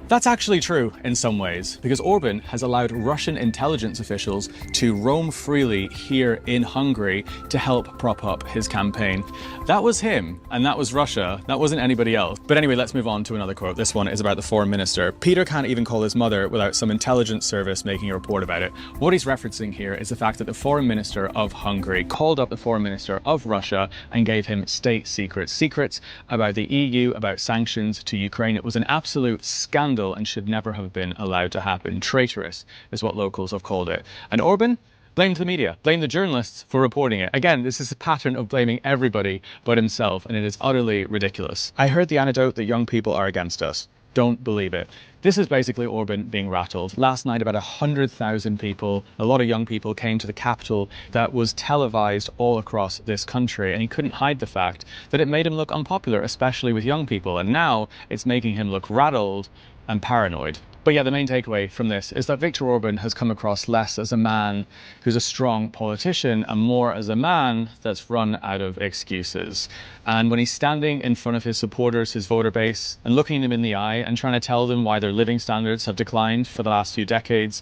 That's actually true in some ways, because Orban has allowed Russian intelligence officials to roam freely here in Hungary to help prop up his campaign. That was him, and that was Russia. That wasn't anybody else. But anyway, let's move on to another quote. This one is about the foreign minister. Peter can't even call his mother without some intelligence service making a report about it. What he's referencing here is the fact that the foreign minister of Hungary called up the foreign minister of Russia and gave him state secrets about the EU, about sanctions to Ukraine. It was an absolute scandal and should never have been allowed to happen. Traitorous is what locals have called it. And Orban blamed the media, blamed the journalists for reporting it. Again, this is a pattern of blaming everybody but himself, and it is utterly ridiculous. I heard the anecdote that young people are against us. Don't believe it. This is basically Orban being rattled. Last night, about 100,000 people, a lot of young people, came to the capital that was televised all across this country, and he couldn't hide the fact that it made him look unpopular, especially with young people. And now it's making him look rattled and paranoid. But yeah, the main takeaway from this is that Viktor Orban has come across less as a man who's a strong politician and more as a man that's run out of excuses. And when he's standing in front of his supporters, his voter base, and looking them in the eye and trying to tell them why their living standards have declined for the last few decades,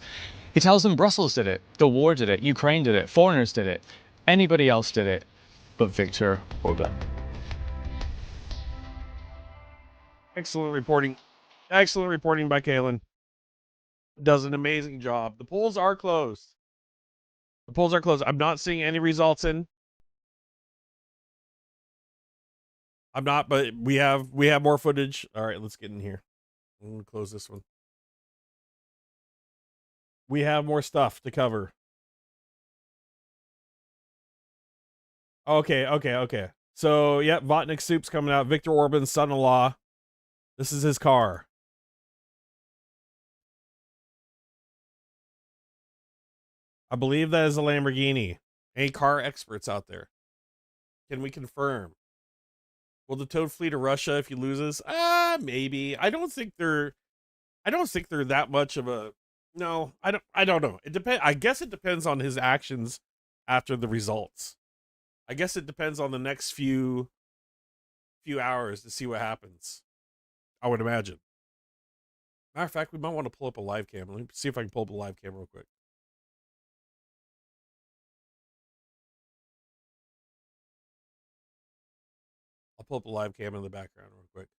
he tells them Brussels did it, the war did it, Ukraine did it, foreigners did it, anybody else did it, but Viktor Orban. Excellent reporting. Excellent reporting by Kaylin. Does an amazing job. The polls are closed. The polls are closed. I'm not seeing any results in. I'm not, but we have more footage. All right, let's get in here. I'm gonna close this one. We have more stuff to cover. Okay. So, yeah, Votnik Soup's coming out. Viktor Orban's son-in-law. This is his car. I believe that is a Lamborghini. Any car experts out there? Can we confirm? Will the Toad flee to Russia if he loses? Maybe. I don't think they're that much of a. No, I don't know. It depends. I guess it depends on his actions after the results. I guess it depends on the next few hours to see what happens. I would imagine. Matter of fact, we might want to pull up a live cam. Let me see if I can pull up a live cam real quick. I'll pull up a live cam in the background real quick.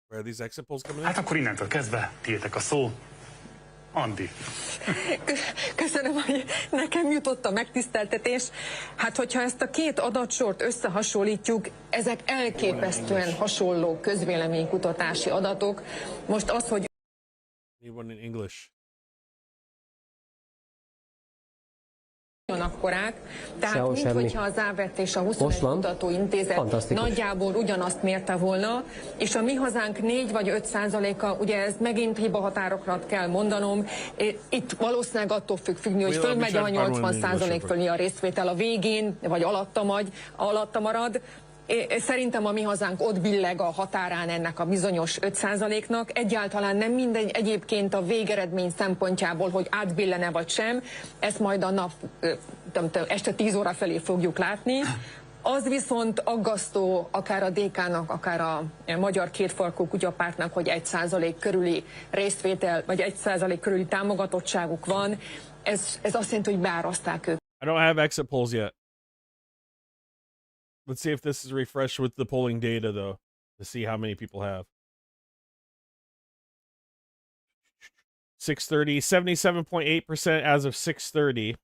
Where are these exit polls coming in? Hát akkor innentől kezdve tiétek a szó. Andi. Köszönöm, hogy nekem jutott a megtiszteltetés. Hát, hogyha ezt a két adatsort összehasonlítjuk, ezek elképesztően hasonló közvéleménykutatási adatok. Most az, hogy... Need one in English. Akkorák, tehát minthogyha az Ávert és a 21 Kutatóintézet nagyjából ugyanazt mérte volna, és a Mi Hazánk 4 vagy 5%-a, ugye ez megint hibahatárokra kell mondanom, itt valószínűleg attól függni, hogy fölmegy a 80% fölé a részvétel a végén, vagy alatta marad. Szerintem a Mi Hazánk ott billeg a határán ennek a bizonyos 5%-nak. Egyáltalán nem mindegy egyébként a végeredmény szempontjából, hogy átbillene vagy sem. Ezt majd a nap este 10 óra felé fogjuk látni. Az viszont aggasztó akár a DK-nak, akár a Magyar Kétfarkú Kutyapártnak, hogy 1% körüli részvétel, vagy 1% körüli támogatottságuk van. Ez azt jelenti, hogy beáraszták őket. I don't have exit polls yet. Let's see if this is refreshed with the polling data, though, to see how many people have. 6:30, 77.8% as of 6:30.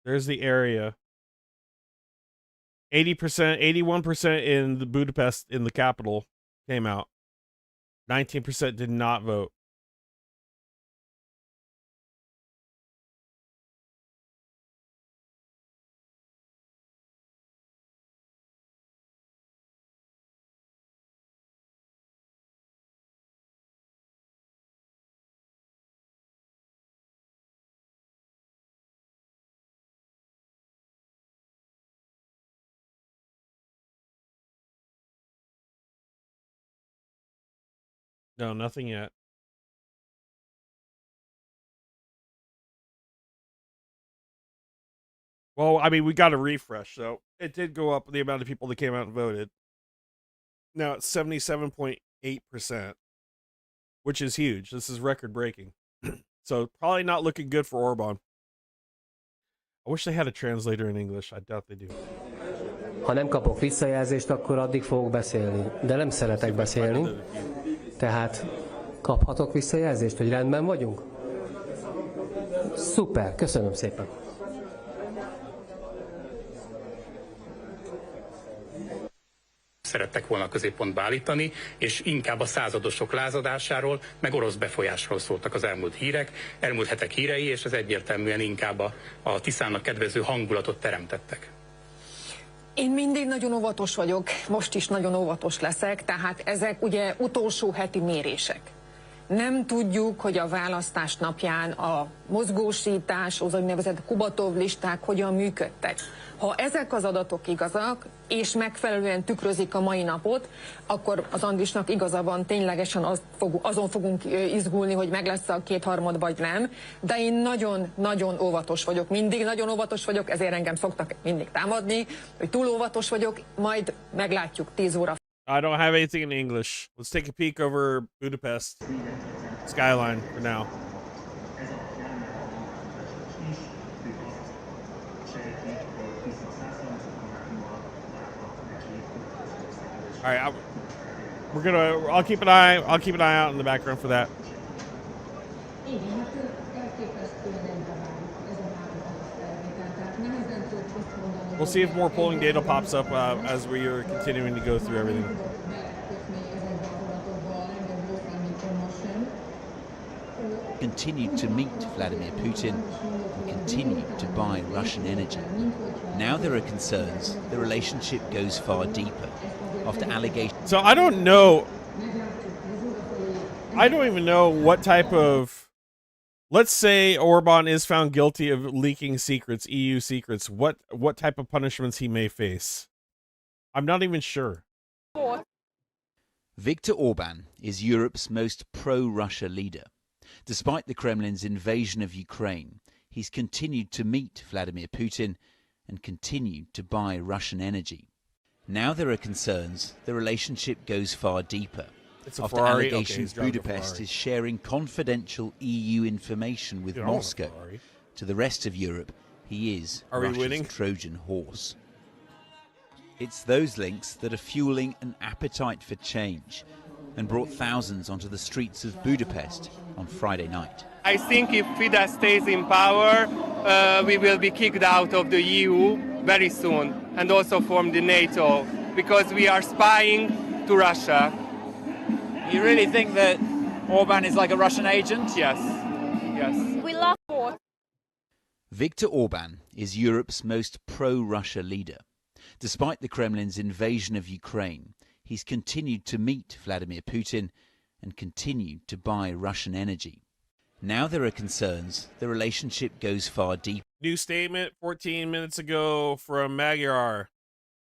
There's the area. 80%, 81% in the Budapest, in the capital, came out. 19% did not vote. No, nothing yet. Well, I mean, we got a refresh, so it did go up the amount of people that came out and voted. Now it's 77.8%, which is huge. This is record breaking. So probably not looking good for Orban. I wish they had a translator in English. I doubt they do. Ha nem kapok visszajelzést, akkor addig fogok beszélni. De nem szeretek beszélni. Tehát kaphatok visszajelzést, hogy rendben vagyunk? Szuper, köszönöm szépen. Szerettek volna a középpontba állítani, és inkább a századosok lázadásáról, meg orosz befolyásról szóltak az elmúlt hírek, elmúlt hetek hírei, és ez egyértelműen inkább a Tiszának kedvező hangulatot teremtettek. Én mindig nagyon óvatos vagyok, most is nagyon óvatos leszek, tehát ezek ugye utolsó heti mérések. Nem tudjuk, hogy a választás napján a mozgósítás, az úgynevezett Kubatov listák hogyan működtek. Ha ezek az adatok igazak, és megfelelően tükrözik a mai napot, akkor az Andrisnak igaza van, ténylegesen azon fogunk izgulni, hogy meg lesz a kétharmad vagy nem, de én nagyon óvatos vagyok, mindig nagyon óvatos vagyok, ezért engem szoktak mindig támadni, hogy túl óvatos vagyok, majd meglátjuk 10 óra. I don't have anything in English. Let's take a peek over Budapest skyline for now. All right, I'll keep an eye out in the background for that. We'll see if more polling data pops up as we are continuing to go through everything. Continued to meet Vladimir Putin and continued to buy Russian energy. Now there are concerns the relationship goes far deeper after allegations. So I don't know. I don't even know what type of. Let's say Orban is found guilty of leaking secrets, EU secrets. What type of punishments he may face? I'm not even sure. Viktor Orban is Europe's most pro-Russia leader. Despite the Kremlin's invasion of Ukraine, he's continued to meet Vladimir Putin and continued to buy Russian energy. Now there are concerns the relationship goes far deeper. After allegations Budapest is sharing confidential EU information with Moscow. To the rest of Europe, he is Russia's Trojan horse. It's those links that are fueling an appetite for change and brought thousands onto the streets of Budapest on Friday night. I think if Fidesz stays in power, we will be kicked out of the EU very soon, and also from the NATO, because we are spying to Russia. You really think that Orban is like a Russian agent? Yes. Yes. We love war. Viktor Orban is Europe's most pro-Russia leader. Despite the Kremlin's invasion of Ukraine, he's continued to meet Vladimir Putin and continued to buy Russian energy. Now there are concerns the relationship goes far deeper. New statement 14 minutes ago from Magyar.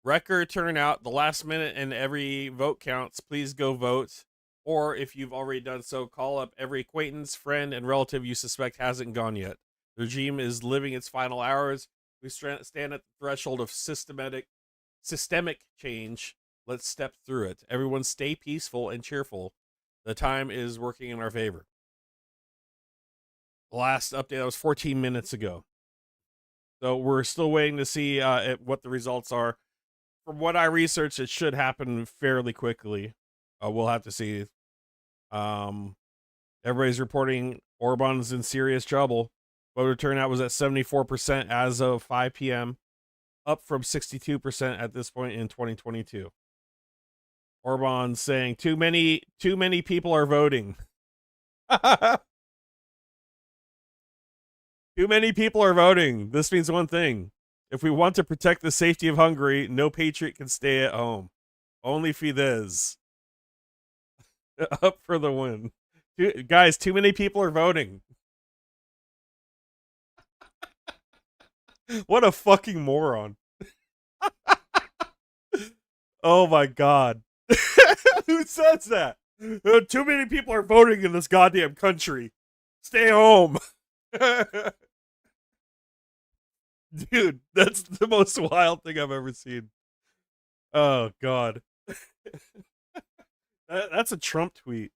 Record turnout, the last minute and every vote counts. Please go vote. Or if you've already done so, call up every acquaintance, friend, and relative you suspect hasn't gone yet. The regime is living its final hours. We stand at the threshold of systemic change. Let's step through it. Everyone stay peaceful and cheerful. The time is working in our favor. The last update, that was 14 minutes ago. So we're still waiting to see what the results are. From what I researched, it should happen fairly quickly. We'll have to see. Everybody's reporting Orban's in serious trouble. Voter turnout was at 74% as of 5 p.m., up from 62% at this point in 2022. Orban saying too many people are voting. Too many people are voting. This means one thing. If we want to protect the safety of Hungary, no patriot can stay at home. Only Fidesz. Up for the win. Guys, too many people are voting. What a fucking moron. Oh my god. Who says that? Too many people are voting in this goddamn country. Stay home. Dude, that's the most wild thing I've ever seen. Oh god. That's a Trump tweet.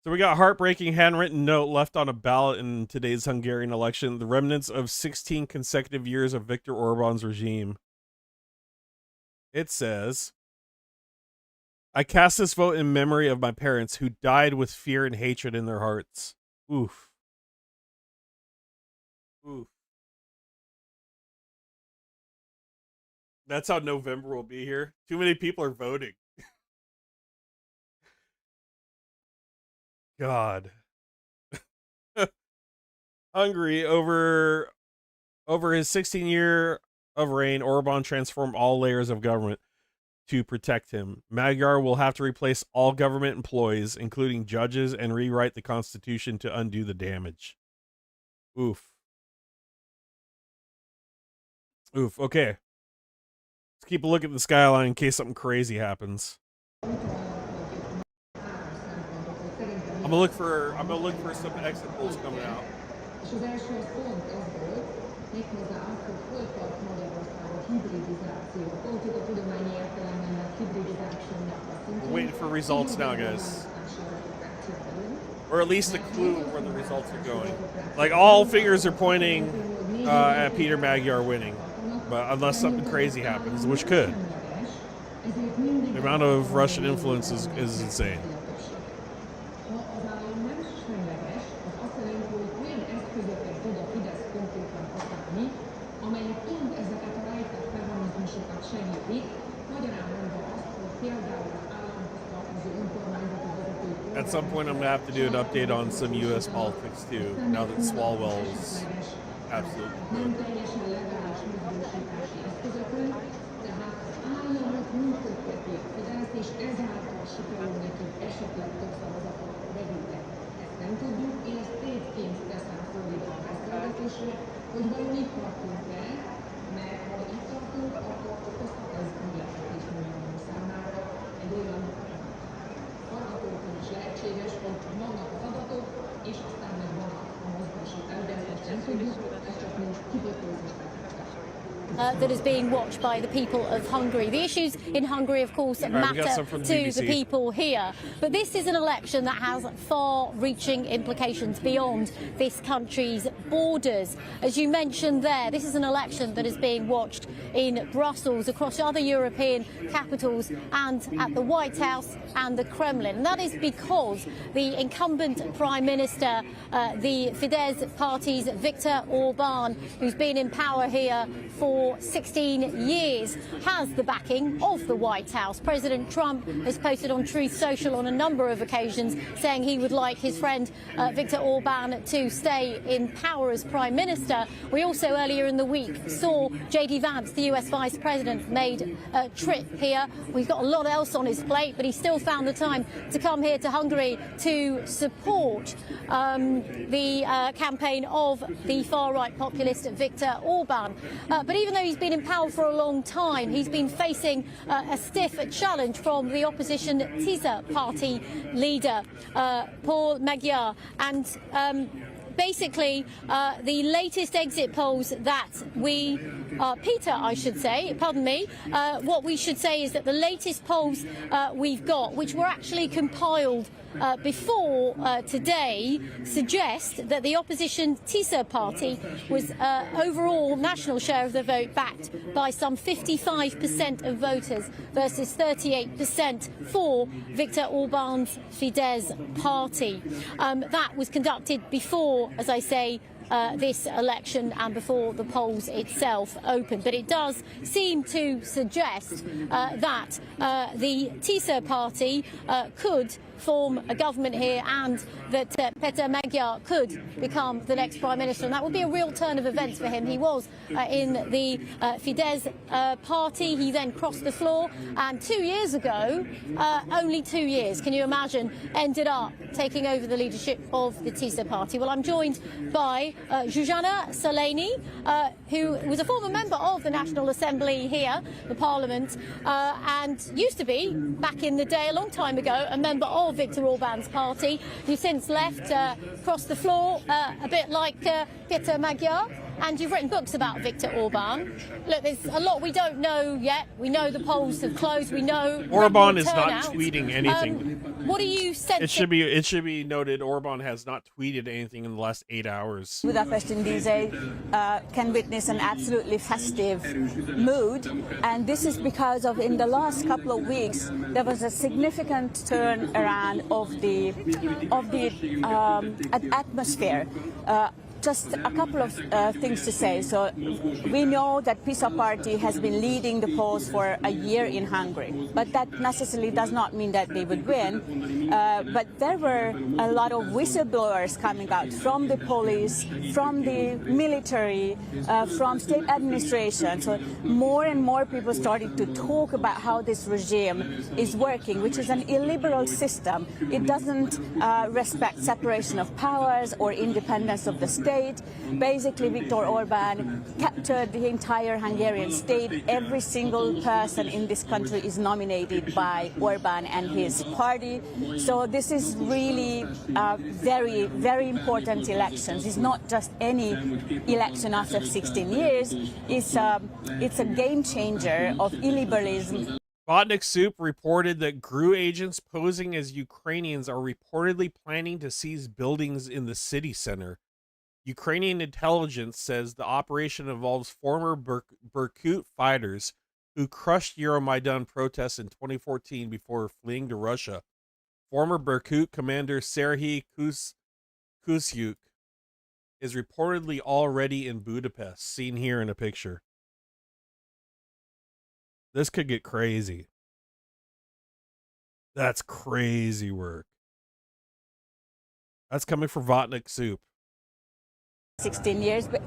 So we got a heartbreaking handwritten note left on a ballot in today's Hungarian election. The remnants of 16 consecutive years of Viktor Orban's regime. It says, I cast this vote in memory of my parents who died with fear and hatred in their hearts. Oof. Oof. That's how November will be here. Too many people are voting. God. Hungary, over his 16-year of reign, Orban transformed all layers of government to protect him. Magyar will have to replace all government employees, including judges, and rewrite the constitution to undo the damage. Oof. Oof. Okay. Let's keep a look at the skyline in case something crazy happens. I'm gonna look for some exit polls coming out. We're waiting for results now, guys. Or at least a clue where the results are going. Like, all fingers are pointing at Peter Magyar winning. But unless something crazy happens, which could. The amount of Russian influence is insane. At some point, I'm gonna have to do an update on some U.S. politics too. Now that Swalwell's absolutely good. That is being watched by the people of Hungary. The issues in Hungary, of course, matter to the people here. But this is an election that has far-reaching implications beyond this country's borders. As you mentioned there, this is an election that is being watched in Brussels, across other European capitals, and at the White House and the Kremlin. And that is because the incumbent Prime Minister, the Fidesz party's Viktor Orban, who's been in power here for 16 years, has the backing of the White House. President Trump has posted on Truth Social on a number of occasions saying he would like his friend Viktor Orban to stay in power as Prime Minister. We also earlier in the week saw J.D. Vance, the US Vice President, made a trip here. We've got a lot else on his plate, but he still found the time to come here to Hungary to support the campaign of the far-right populist Viktor Orban. But even though he's been in power for a long time, he's been facing a stiff challenge from the opposition TISA party leader, Paul Magyar. And basically, the latest exit polls that we, Peter, I should say, pardon me, what we should say is that the latest polls we've got, which were actually compiled before today, suggest that the opposition TISA party was overall national share of the vote backed by some 55% of voters versus 38% for Viktor Orban's Fidesz party. That was conducted before, as I say, this election and before the polls itself opened. But it does seem to suggest that the TISA party could form a government here and that Peter Magyar could become the next Prime Minister. And that would be a real turn of events for him. He was in the Fidesz party. He then crossed the floor and 2 years ago, only 2 years, can you imagine, ended up taking over the leadership of the TISA party. Well, I'm joined by Zsuzsanna Szalény, who was a former member of the National Assembly here, the Parliament, and used to be, back in the day, a long time ago, a member of Viktor Orban's party. You've since left, crossed the floor, a bit like Peter Magyar, and you've written books about Viktor Orban. Look, there's a lot we don't know yet. We know the polls have closed. We know Orban is not tweeting anything. What do you sense? It should be noted Orban has not tweeted anything in the last 8 hours. Budapest in these days can witness an absolutely festive mood, and this is because of, in the last couple of weeks, there was a significant turn around of the atmosphere. Just a couple of things to say. So we know that PiSA party has been leading the polls for a year in Hungary, but that necessarily does not mean that they would win. But there were a lot of whistleblowers coming out from the police, from the military, from state administration. So more and more people started to talk about how this regime is working, which is an illiberal system. It doesn't respect separation of powers or independence of the state. Basically, Viktor Orban captured the entire Hungarian state. Every single person in this country is nominated by Orban and his party. So this is really very, very important elections. It's not just any election after 16 years. It's a game changer of illiberalism. Sputnik Soup reported that GRU agents posing as Ukrainians are reportedly planning to seize buildings in the city center. Ukrainian intelligence says the operation involves former Berkut fighters who crushed Euromaidan protests in 2014 before fleeing to Russia. Former Berkut commander Serhiy Kusyuk is reportedly already in Budapest, seen here in a picture. This could get crazy. That's crazy work. That's coming from Sputnik Soup. 16 years, but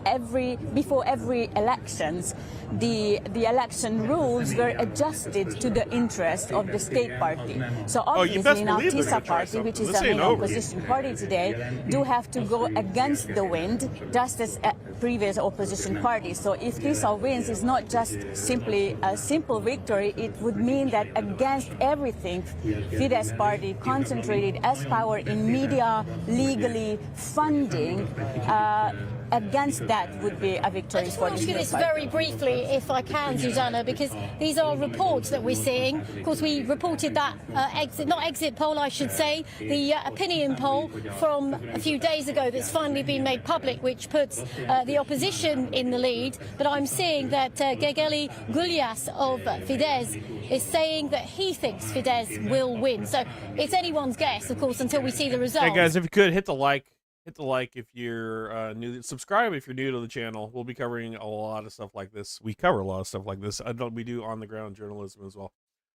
before every elections, the election rules were adjusted to the interest of the state party. So obviously now TISA party, which is the main opposition party today, do have to go against the wind, just as previous opposition parties. So if PISA wins, it's not just simply a simple victory, it would mean that against everything Fidesz party concentrated as power in media, legally, funding, against that would be a victory for the ask you this very briefly, if I can, Susanna, because these are reports that we're seeing. Of course, we reported that exit poll, I should say, the opinion poll from a few days ago that's finally been made public, which puts the opposition in the lead. But I'm seeing that Gegeli Gulyas of Fidesz is saying that he thinks Fidesz will win. So it's anyone's guess, of course, until we see the results. Hey guys, if you could hit the like. Hit the like if you're new. Subscribe if you're new to the channel. We'll be covering a lot of stuff like this. We cover a lot of stuff like this. We do on the ground journalism as well.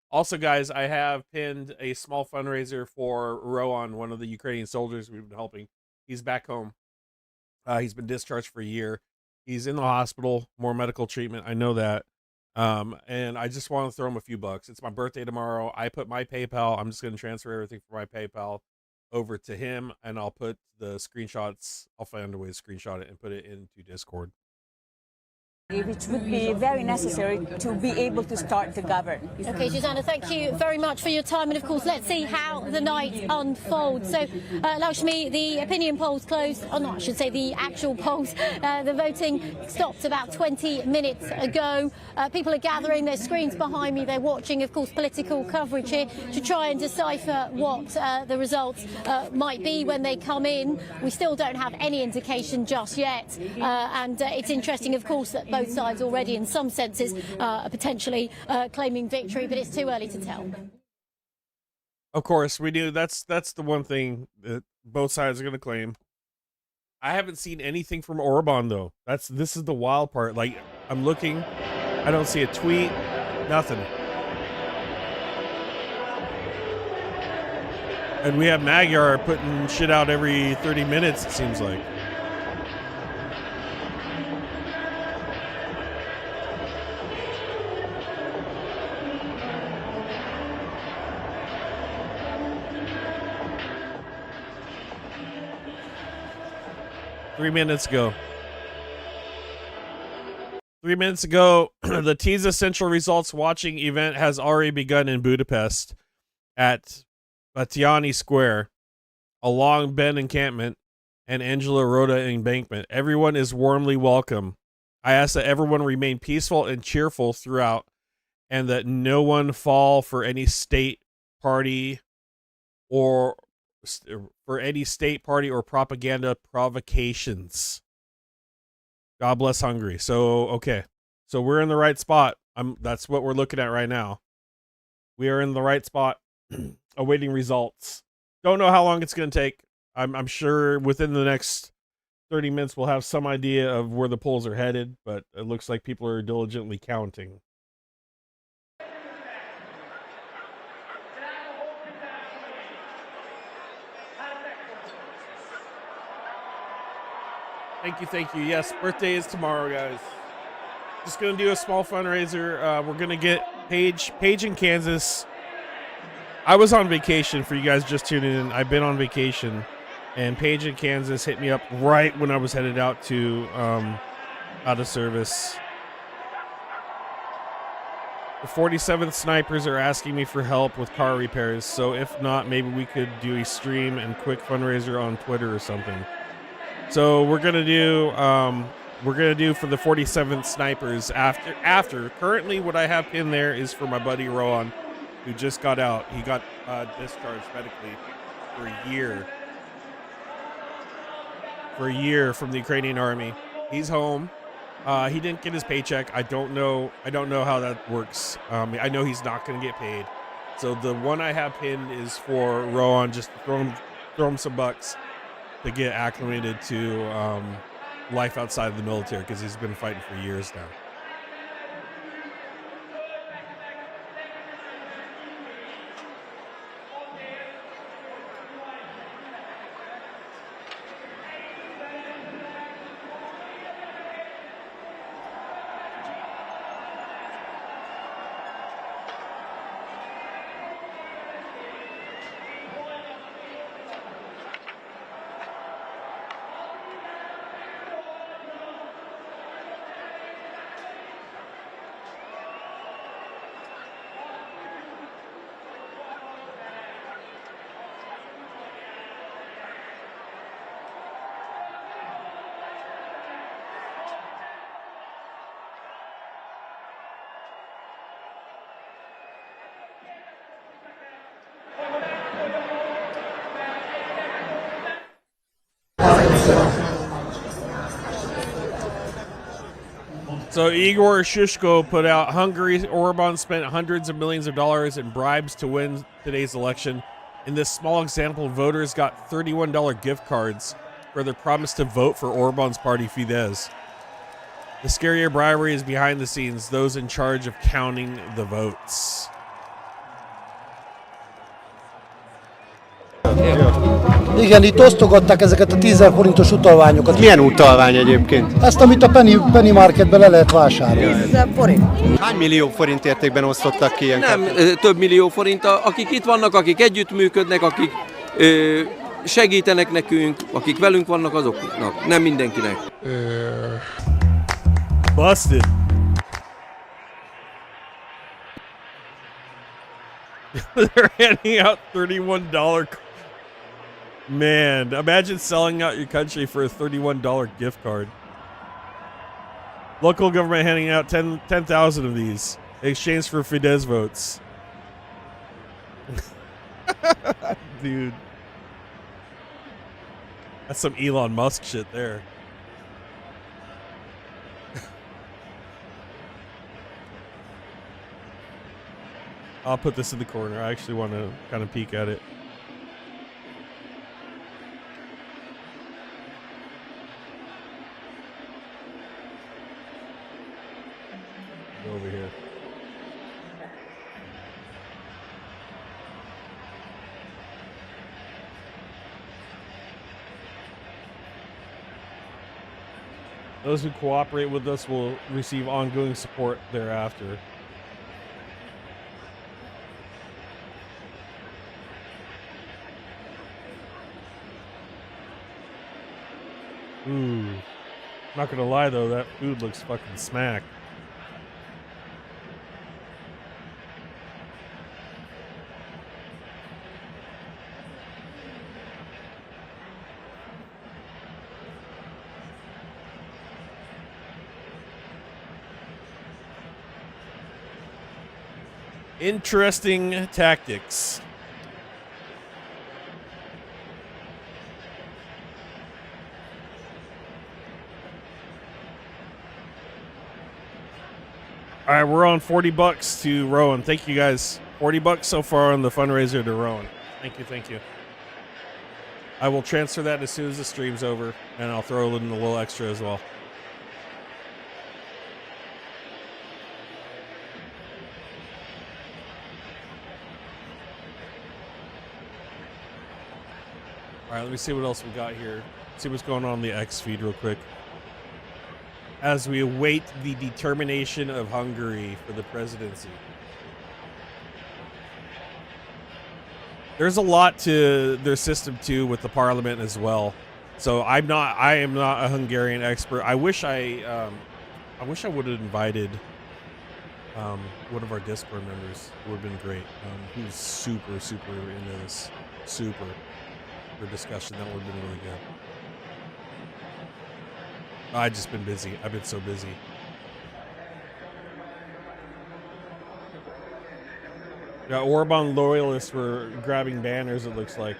Also, guys, I have pinned a small fundraiser for Rowan, one of the Ukrainian soldiers we've been helping. He's back home. He's been discharged for a year. He's in the hospital, more medical treatment. I know that. And I just want to throw him a few bucks. It's my birthday tomorrow. I put my PayPal. I'm just going to transfer everything from my PayPal over to him, and I'll put the screenshots. I'll find a way to screenshot it and put it into Discord. Which would be very necessary to be able to start to govern. Okay, Susanna, thank you very much for your time, and of course, let's see how the night unfolds. So, Lakshmi, the opinion polls closed, or not, I should say the actual polls. The voting stopped about 20 minutes ago. People are gathering, there's screens behind me, they're watching, of course, political coverage here to try and decipher what the results might be when they come in. We still don't have any indication just yet, and it's interesting, of course, that both sides already, in some senses, are potentially claiming victory, but it's too early to tell. Of course, we do. That's the one thing that both sides are going to claim. I haven't seen anything from Orban though. This is the wild part. Like, I'm looking, I don't see a tweet, nothing. And we have Magyar putting shit out every 30 minutes, it seems like. Three minutes ago, the TISA Central Results Watching event has already begun in Budapest at Batyány Square, along Ben Encampment and Angela Rhoda Embankment. Everyone is warmly welcome. I ask that everyone remain peaceful and cheerful throughout, and that no one fall for any state party or propaganda provocations. God bless Hungary. So, okay. So we're in the right spot. That's what we're looking at right now. We are in the right spot, awaiting results. Don't know how long it's going to take. I'm sure within the next 30 minutes we'll have some idea of where the polls are headed, but it looks like people are diligently counting. Thank you. Yes, birthday is tomorrow, guys. Just gonna do a small fundraiser. We're gonna get Paige in Kansas. I was on vacation, for you guys just tuning in. I've been on vacation, and Paige in Kansas hit me up right when I was headed out to out of service. The 47th Snipers are asking me for help with car repairs, so if not, maybe we could do a stream and quick fundraiser on Twitter or something. So we're gonna do for the 47th Snipers after. Currently, what I have pinned there is for my buddy Rowan, who just got out. He got discharged medically for a year from the Ukrainian army. He's home. He didn't get his paycheck. I don't know how that works. I know he's not gonna get paid. So the one I have pinned is for Rowan. Just throw him some bucks to get acclimated to life outside of the military, because he's been fighting for years now. So Igor Shushko put out, Hungary, Orban spent hundreds of millions of dollars in bribes to win today's election. In this small example, voters got $31 gift cards for their promise to vote for Orban's party Fidesz. The scarier bribery is behind the scenes, those in charge of counting the votes. Igen, itt osztogatták ezeket a 10 000 forintos utalványokat. Milyen utalvány egyébként? Ezt, amit a Penny Marketben le lehet vásárolni. 10 000 forint. Hány millió forint értékben osztottak ki ilyeneket? Nem, több millió forint. Akik itt vannak, akik együttműködnek, akik segítenek nekünk, akik velünk vannak, azoknak. Nem mindenkinek. Busted. They're handing out $31. Man, imagine selling out your country for a $31 gift card. Local government handing out 10,000 of these in exchange for Fidesz votes. Dude. That's some Elon Musk shit there. I'll put this in the corner. I actually want to kind of peek at it. Go over here. Those who cooperate with us will receive ongoing support thereafter. Ooh. Not gonna lie though, that food looks fucking smack. Interesting tactics. All right, we're on $40 to Rowan. Thank you guys. $40 so far on the fundraiser to Rowan. Thank you, thank you. I will transfer that as soon as the stream's over, and I'll throw in a little extra as well. All right, let me see what else we got here. See what's going on in the X feed real quick. As we await the determination of Hungary for the presidency. There's a lot to their system too with the parliament as well. So I am not a Hungarian expert. I wish I would have invited one of our Discord members. It would have been great. Who's super into this. Super for discussion. That would have been really good. I've just been busy. I've been so busy. Yeah, Orban loyalists were grabbing banners, it looks like.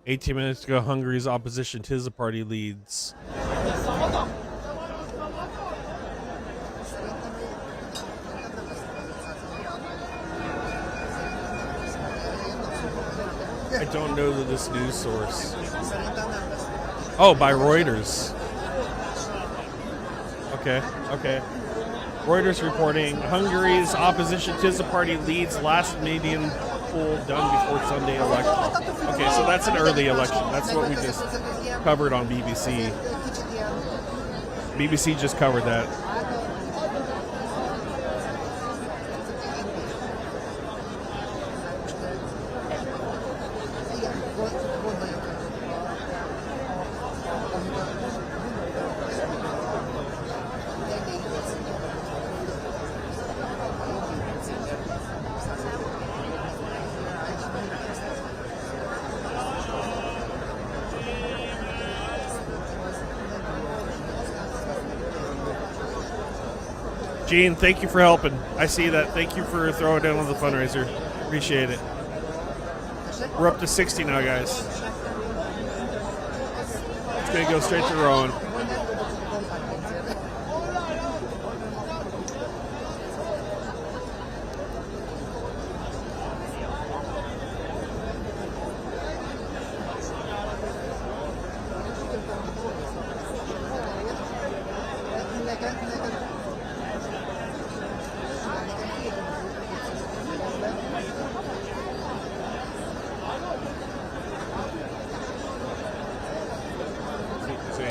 $18 minutes ago, Hungary's opposition TISA party leads. I don't know this news source. Oh, by Reuters. Okay. Reuters reporting Hungary's opposition TISA party leads last median pool done before Sunday election. Okay, so that's an early election. That's what we just covered on BBC. BBC just covered that. Gene, thank you for helping. I see that. Thank you for throwing down on the fundraiser. Appreciate it. We're up to 60 now, guys. It's going to go straight to Rowan.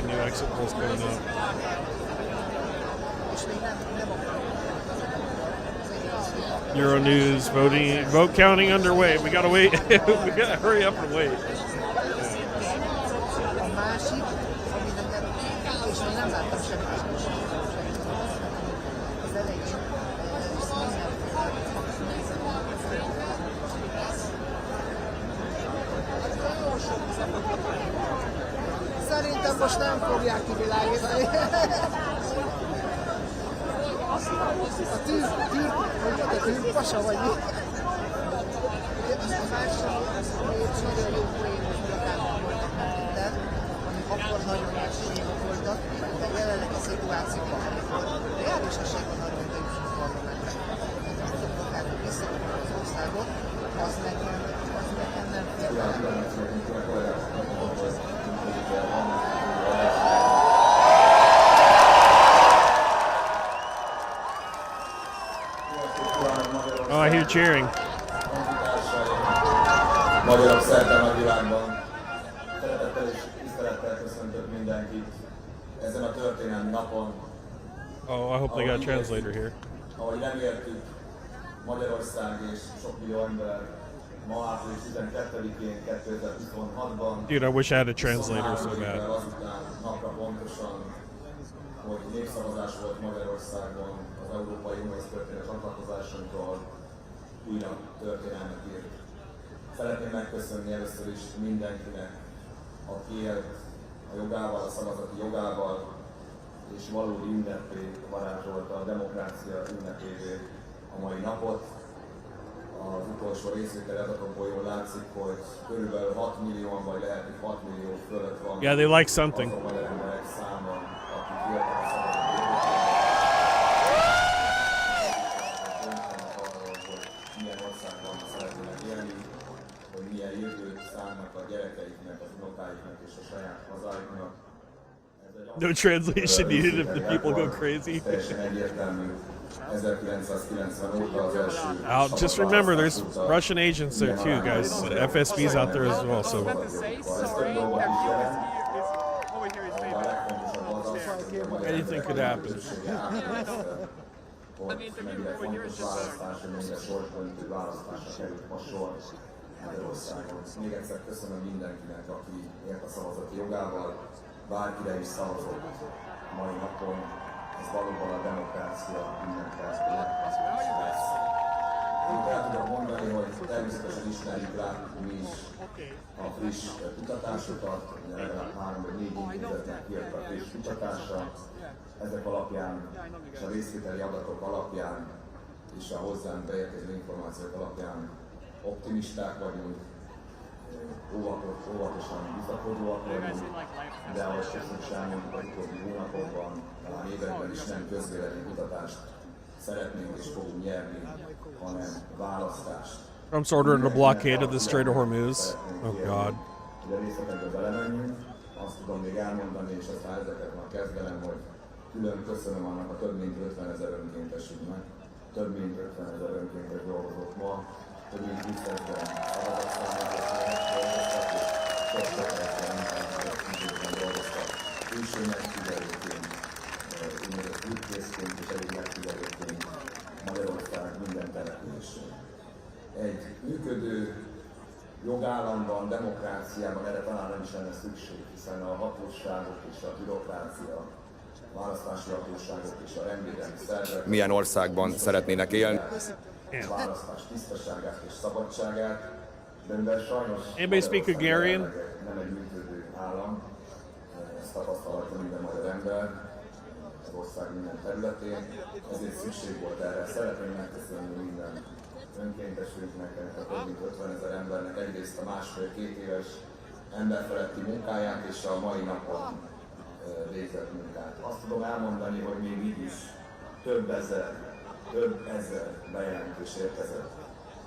New exit polls going up. Euronews vote counting underway. We gotta wait. We gotta hurry up and wait. Szerintem most nem fogják kivilágítani. A tűrpasa vagy mi? A második nagyon jó poénos plakátban voltak minden, ami akkor nagyon elsőségek voltak, de jelenleg a szituációban, amikor reális esély van arra, hogy bejusunk parlamentre. A plakátok visszakapják az országot, az nekem nem fél. Oh, I hear cheering. Magyarok szerte a világban. Szeretettel és tisztelettel köszöntök mindenkit ezen a történelmi napon. Oh, I hope they got a translator here. Ahogy reméltük, Magyarország és sok millió ember ma április 12-én 2026-ban. Dude, I wish I had a translator so bad. Azután napra pontosan, hogy népszavazás volt Magyarországon az Európai Unióhoz történő csatlakozásunkról, újra történelmet írt. Szeretném megköszönni először is mindenkinek, aki élt a jogával, a szavazati jogával, és valódi ünnepé varázsolta a demokrácia ünnepévé a mai napot. Az utolsó részvételi adatokból jól látszik, hogy körülbelül 6 millióan, vagy lehet, hogy 6 millió fölött van. Yeah, they like something. Azon magyar emberek száma, akik éltek a szavazati milyen országban szeretnének élni, hogy milyen jövőt szánnak a gyerekeiknek, az unokáiknak és a saját hazáiknak. No translation needed if the people go crazy. Just remember, there's Russian agents there too, guys. FSB's out there as well, so. Anything could happen. Még egyszer köszönöm mindenkinek, aki élt a szavazati jogával, bárkire is szavazott mai napon. Ez valóban a demokrácia ünnepel lesz. Én el tudom mondani, hogy természetesen ismerjük, látjuk mi is a friss kutatásokat, legalább 3 vagy 4 intézetnek kijött a friss kutatása. Ezek alapján és a részvételi adatok alapján és a hozzánk beérkező információk alapján optimisták vagyunk, óvatosan bizakodóak vagyunk, de ahogy köszönöm sem mondjuk a utóbbi hónapokban, talán években is nem közvéleménykutatást szeretnénk és fogunk nyerni, hanem választást. Trump's ordering a blockade of the Strait of Hormuz. Oh God. Ugye részletekbe belemenjünk, azt tudom még elmondani, és aztán ezeket már kezdenem, hogy külön köszönöm annak a több mint 50 000 önkéntesünknek. Több mint 50 000 önkéntes dolgozott ma, hogy így Brüsszelben szavazatszámításokat dolgoztak. Külső megfigyelőként, úgynevezett útkészként és egyéb megfigyelőként Magyarország minden településén. Egy működő jogállamban, demokráciában erre talán nem is lenne szükség, hiszen a hatóságok és a bürokrácia, a választási hatóságok és a rendvédelmi szervek milyen országban szeretnének élni, a választás tisztaságát és szabadságát, de mivel sajnos Anybody speak Hungarian? nem egy működő állam, ezt tapasztalhatja minden magyar ember az ország minden területén, ezért szükség volt erre. Szeretném megköszönni minden önkéntesünknek, a több mint 50 000 embernek egyrészt a másfél-két éves emberfeletti munkáját és a mai napon végzett munkát. Azt tudom elmondani, hogy még így is több ezer bejelentés érkezett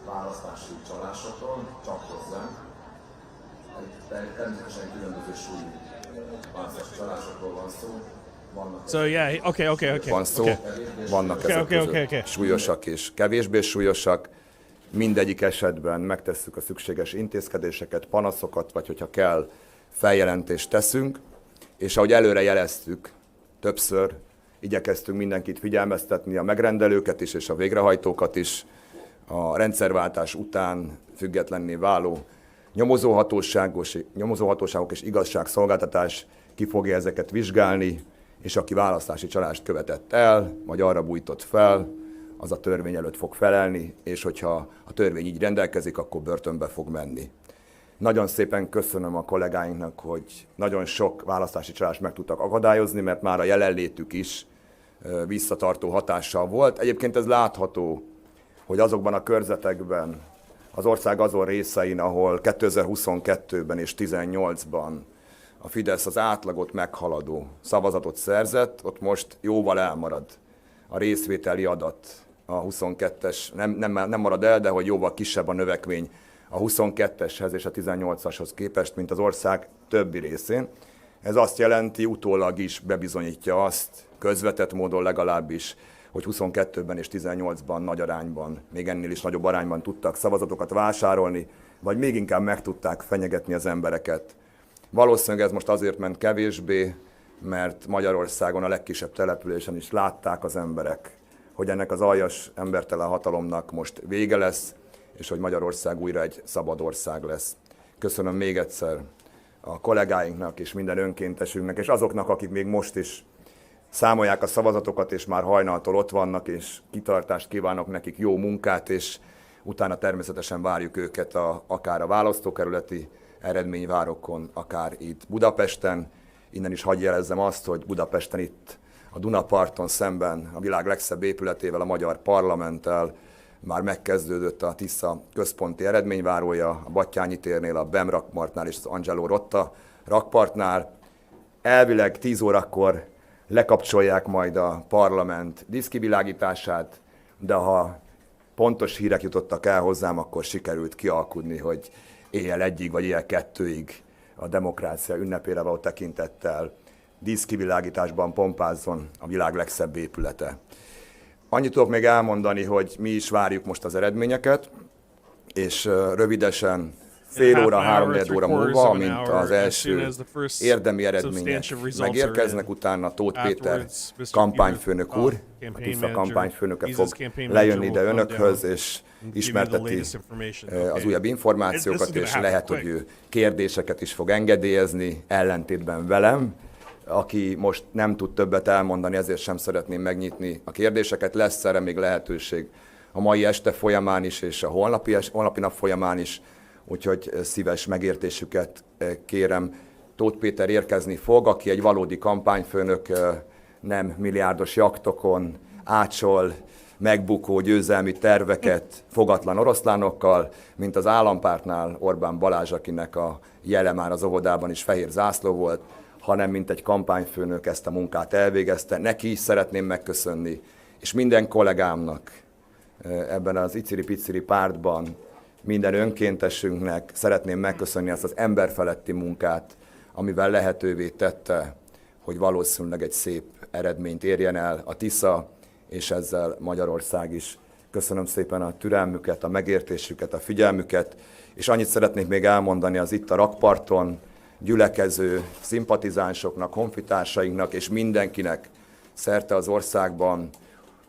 választási csalásokról, csak hozzánk. Természetesen különböző súlyú választási csalásokról van szó. So yeah, okay. Van szó, vannak ezek között súlyosak és kevésbé súlyosak. Mindegyik esetben megtesszük a szükséges intézkedéseket, panaszokat, vagy hogyha kell, feljelentést teszünk. És ahogy előre jeleztük, többször igyekeztünk mindenkit figyelmeztetni, a megrendelőket is és a végrehajtókat is. A rendszerváltás után függetlenné váló nyomozóhatóságok és igazságszolgáltatás ki fogja ezeket vizsgálni, és aki választási csalást követett el, vagy arra bújtott fel, az a törvény előtt fog felelni, és hogyha a törvény így rendelkezik, akkor börtönbe fog menni. Nagyon szépen köszönöm a kollégáinknak, hogy nagyon sok választási csalást meg tudtak akadályozni, mert már a jelenlétük is visszatartó hatással volt. Egyébként ez látható, hogy azokban a körzetekben, az ország azon részein, ahol 2022-ben és 2018-ban a Fidesz az átlagot meghaladó szavazatot szerzett, ott most jóval elmarad a részvételi adat. A 22-es nem marad el, de hogy jóval kisebb a növekmény a 22-eshez és a 18-ashoz képest, mint az ország többi részén. Ez azt jelenti, utólag is bebizonyítja azt, közvetett módon legalábbis, hogy 22-ben és 18-ban nagy arányban, még ennél is nagyobb arányban tudtak szavazatokat vásárolni, vagy még inkább meg tudták fenyegetni az embereket. Valószínűleg ez most azért ment kevésbé, mert Magyarországon a legkisebb településen is látták az emberek, hogy ennek az aljas embertelen hatalomnak most vége lesz, és hogy Magyarország újra egy szabad ország lesz. Köszönöm még egyszer a kollégáinknak és minden önkéntesünknek, és azoknak, akik még most is számolják a szavazatokat, és már hajnaltól ott vannak, és kitartást kívánok nekik, jó munkát, és utána természetesen várjuk őket akár a választókerületi eredményvárokon, akár itt Budapesten. Innen is hadd jelezzem azt, hogy Budapesten itt a Dunaparton szemben a világ legszebb épületével, a Magyar Parlamenttel már megkezdődött a Tisza központi eredményvárója, a Battyányi térnél, a BEM rakpartnál és az Angelo Rotta rakpartnál. Elvileg 10 órakor lekapcsolják majd a parlament diszkivilágítását, de ha pontos hírek jutottak el hozzám, akkor sikerült kialkudni, hogy éjjel 1-ig vagy éjjel 2-ig a demokrácia ünnepére való tekintettel díszkivilágításban pompázzon a világ legszebb épülete. Annyit tudok még elmondani, hogy mi is várjuk most az eredményeket, és rövidesen fél óra, 3-4 óra múlva, mint az első érdemi eredmények megérkeznek, utána Tóth Péter kampányfőnök úr, a Tisza kampányfőnöke fog lejönni ide önökhöz, és ismerteti az újabb információkat, és lehet, hogy ő kérdéseket is fog engedélyezni, ellentétben velem, aki most nem tud többet elmondani, ezért sem szeretném megnyitni a kérdéseket. Lesz erre még lehetőség a mai este folyamán is, és a holnapi nap folyamán is, úgyhogy szíves megértésüket kérem. Tóth Péter érkezni fog, aki egy valódi kampányfőnök, nem milliárdos jachtokon ácsol megbukó győzelmi terveket fogatlan oroszlánokkal, mint az állampártnál Orbán Balázs, akinek a jele már az óvodában is fehér zászló volt, hanem mint egy kampányfőnök ezt a munkát elvégezte. Neki is szeretném megköszönni, és minden kollégámnak ebben az iciri-piciri pártban, minden önkéntesünknek szeretném megköszönni ezt az emberfeletti munkát, amivel lehetővé tette, hogy valószínűleg egy szép eredményt érjen el a Tisza, és ezzel Magyarország is Köszönöm szépen a türelmüket, a megértésüket, a figyelmüket, és annyit szeretnék még elmondani az itt a rakparton gyülekező szimpatizánsoknak, honfitársainknak és mindenkinek szerte az országban,